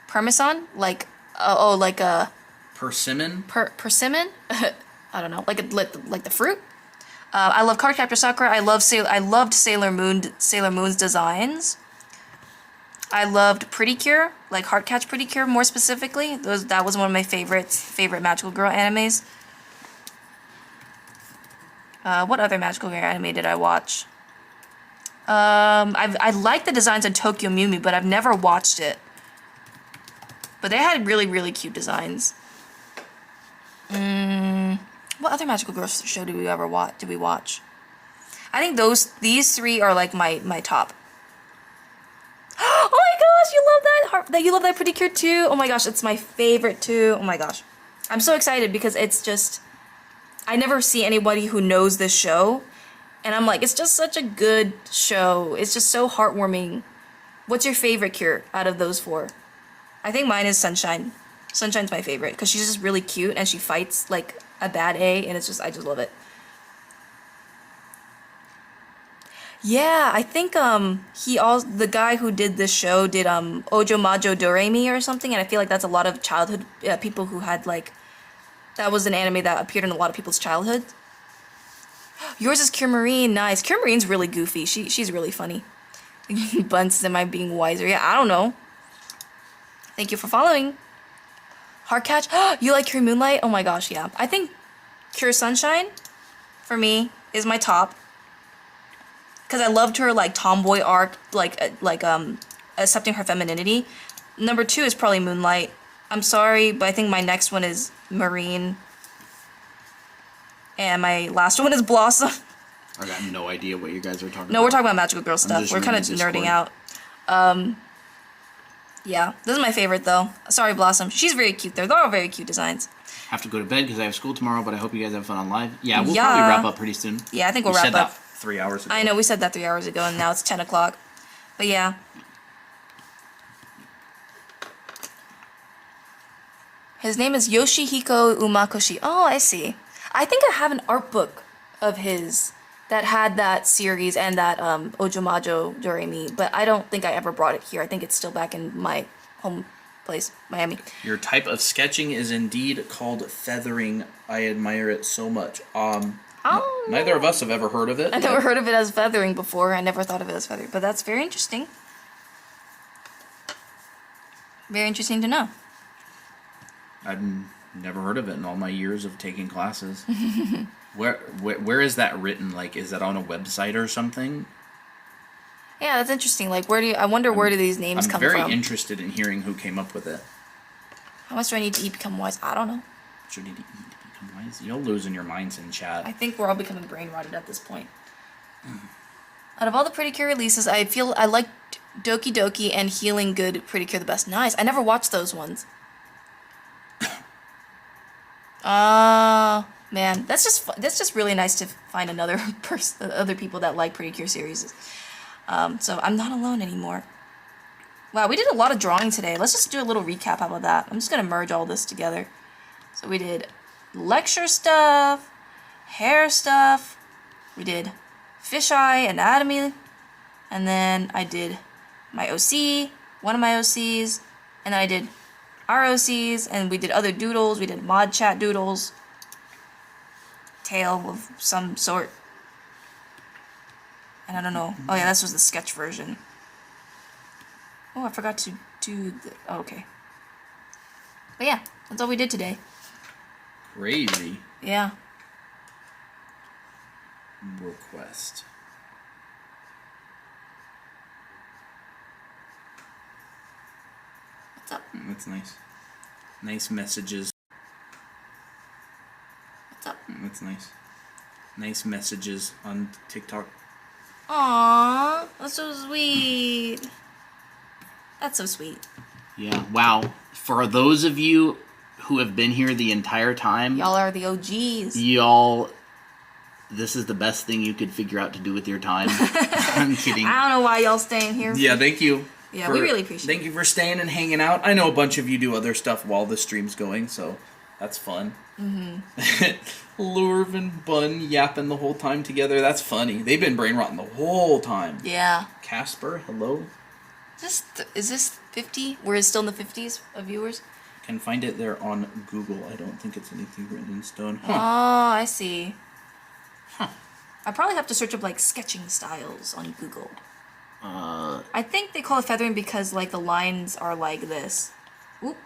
Parmesan? Like, like a... Persimmon? Persimmon? I don't know. Like the fruit? I love Card Captor Sakura. I loved Sailor Moon's designs. I loved Pretty Cure, like Heart Catch Pretty Cure more specifically. That was one of my favorite magical girl animes. What other magical girl anime did I watch? I like the designs in Tokyo Mew Mew, but I've never watched it. But they had really, really cute designs. What other magical girl show did we watch? I think these three are like my top. Oh my gosh, you love that! You love that Pretty Cure too? Oh my gosh, it's my favorite too. Oh my gosh. I'm so excited because it's just... I never see anybody who knows this show. And I'm like, it's just such a good show. It's just so heartwarming. What's your favorite Cure out of those four? I think mine is Sunshine. Sunshine's my favorite because she's just really cute and she fights like a bad A, and I just love it. Yeah, I think the guy who did this show did Ojo Majo Doremi or something, and I feel like that's a lot of childhood people who had like, that was an anime that appeared in a lot of people's childhood. Yours is Cure Marine, nice. Cure Marine's really goofy. She's really funny. Buns, am I being wiser? Yeah, I don't know. Thank you for following. Heart Catch, you like Cure Moonlight? Oh my gosh, yeah. I think Cure Sunshine, for me, is my top. Because I loved her, like, tomboy arc, accepting her femininity. Number 2 is probably Moonlight. I'm sorry, but I think my next one is Marine. And my last one is Blossom. I got no idea what you guys are talking about. No, we're talking about magical girl stuff. We're kind of nerding out. Yeah, this is my favorite, though. Sorry, Blossom. She's very cute, though. They're all very cute designs. I have to go to bed because I have school tomorrow, but I hope you guys have fun on live. Yeah, we'll probably wrap up pretty soon. Yeah, I think we'll wrap up. That 3 hours ago. I know, we said that 3 hours ago, and now it's 10 o'clock. But yeah. His name is Yoshihiko Umakoshi. Oh, I see. I think I have an art book of his that had that series and that Ojomajo Doremi, but I don't think I ever brought it here. I think it's still back in my home place, Miami. Your type of sketching is indeed called feathering. I admire it so much. Neither of us have ever heard of it. I never heard of it as feathering before. I never thought of it as feathering, but that's very interesting. Very interesting to know. I've never heard of it in all my years of taking classes. Where is that written? Like, is that on a website or something? Yeah, that's interesting. Like, I wonder where do these names come from? I'm very interested in hearing who came up with it. How much do I need to eat to become wise? I don't know. Should need to eat to become wise? You're losing your minds in chat. I think we're all becoming brain rotted at this point. Out of all the Pretty Cure releases, I feel I liked Doki Doki and Healing Good Pretty Cure the best. Nice. I never watched those ones. Man, that's just really nice to find other people that like Pretty Cure series. So I'm not alone anymore. Wow, we did a lot of drawing today. Let's just do a little recap. How about that? I'm just gonna merge all this together. So we did lecture stuff, hair stuff. We did fisheye anatomy, and then I did my OC, one of my OCs, and then I did our OCs, and we did other doodles. We did mod chat doodles. Tale of some sort. And I don't know. Oh yeah, this was the sketch version. Oh, I forgot to do the... Oh, okay. But yeah, that's all we did today. Crazy. Yeah. Request. What's up? That's nice. Nice messages. What's up? That's nice. Nice messages on TikTok. Aww, that's so sweet. That's so sweet. Yeah, wow. For those of you who have been here the entire time... Y'all are the OGs. This is the best thing you could figure out to do with your time. I'm kidding. I don't know why y'all staying here. Yeah, thank you. Yeah, we really appreciate it. Thank you for staying and hanging out. I know a bunch of you do other stuff while the stream's going, so that's fun. Mm-hmm. Lurv and Bun yapping the whole time together. That's funny. They've been brain rotting the whole time. Yeah. Casper, hello. Is this 50? We're still in the 50s of viewers? Can find it there on Google. I don't think it's anything written in stone. Huh. Oh, I see. Huh. I probably have to search up like sketching styles on Google. I think they call it feathering because like the lines are like this. Oop.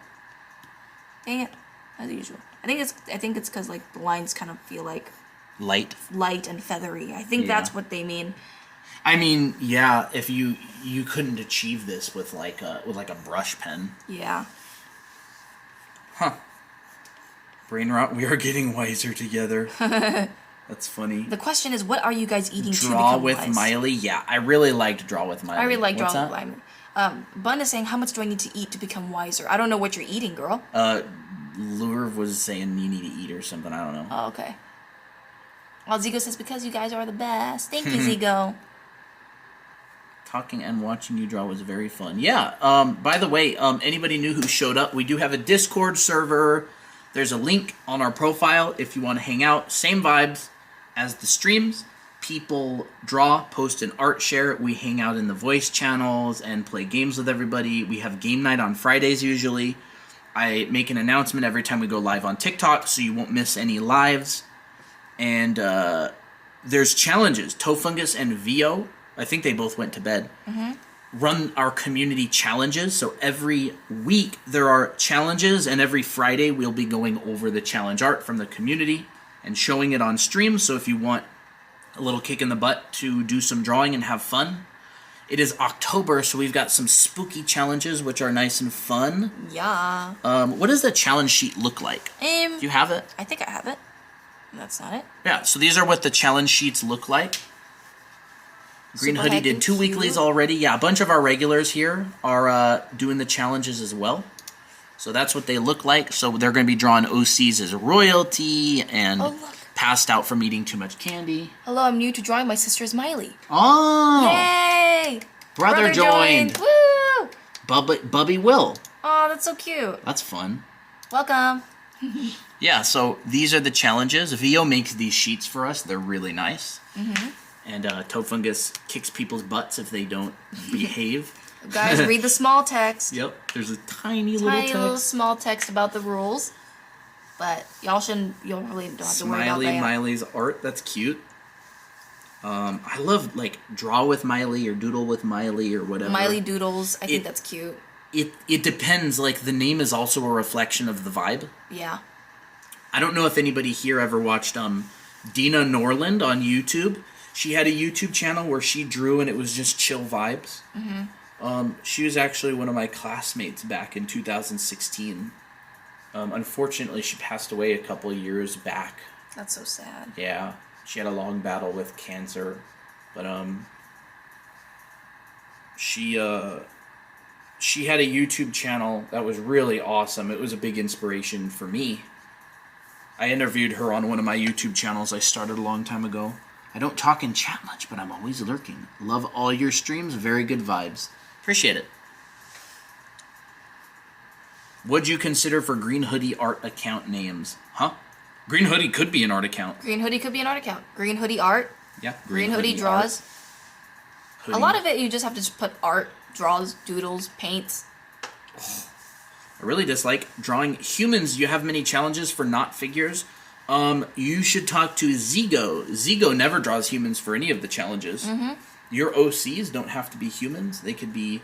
Dang it. As usual. I think it's because like the lines kind of feel like light and feathery. I think that's what they mean. I mean, yeah, if you couldn't achieve this with like a brush pen. Yeah. Huh. Brain rot, we are getting wiser together. That's funny. The question is, what are you guys eating to become Draw with wise? Miley? Yeah, I really liked Draw with Miley. I really like Draw What's with that? Miley. Bun is saying, how much do I need to eat to become wiser? I don't know what you're eating, girl. Lurv was saying you need to eat or something. I don't know. Oh, okay. Well, Zigo says, because you guys are the best. Thank you, Zigo. Talking and watching you draw was very fun. Yeah, by the way, anybody new who showed up, we do have a Discord server. There's a link on our profile if you want to hang out. Same vibes as the streams. People draw, post an art share. We hang out in the voice channels and play games with everybody. We have game night on Fridays usually. I make an announcement every time we go live on TikTok so you won't miss any lives. And there's challenges. Tofungus and Vio, I think they both went to bed, run our community challenges. So every week there are challenges, and every Friday we'll be going over the challenge art from the community and showing it on stream. So if you want a little kick in the butt to do some drawing and have fun. It is October, so we've got some spooky challenges, which are nice and fun. Yeah. What does the challenge sheet look like? Do you have it? I think I have it. That's not it. Yeah, so these are what the challenge sheets look like. Green Super Hoodie did 2 weeklies already. Yeah, a bunch of our regulars here are doing the challenges as well. So that's what they look like. So they're going to be drawing OCs as royalty and passed out from eating too much candy. Hello, I'm new to drawing. My sister is Miley. Oh! Yay! Brother joined. Woo! Bubby Will. Oh, that's so cute. That's fun. Welcome. Yeah, so these are the challenges. Vio makes these sheets for us. They're really nice. And Tofungus kicks people's butts if they don't behave. Guys, read the small text. Yep, there's a tiny Little small text about the rules. But y'all really don't have to worry about that. Smiley Miley's art, that's cute. I love, like, draw with Miley or doodle with Miley or whatever. Miley doodles, I think that's cute. It depends, like, the name is also a reflection of the vibe. Yeah. I don't know if anybody here ever watched Dina Norland on YouTube. She had a YouTube channel where she drew and it was just chill vibes. She was actually one of my classmates back in 2016. Unfortunately, she passed away a couple years back. That's so sad. Yeah, she had a long battle with cancer, but she had a YouTube channel that was really awesome. It was a big inspiration for me. I interviewed her on one of my YouTube channels I started a long time ago. I don't talk in chat much, but I'm always lurking. Love all your streams, very good vibes. Appreciate it. What'd you consider for Green Hoodie art account names? Huh? Green Hoodie could be an art account. Green Hoodie could be an art account. Green Hoodie art. Yeah. Green Hoodie draws. A lot of it you just have to just put art, draws, doodles, paints. I really dislike drawing humans. You have many challenges for not figures. You should talk to Zigo. Zigo never draws humans for any of the challenges. Your OCs don't have to be humans. They could be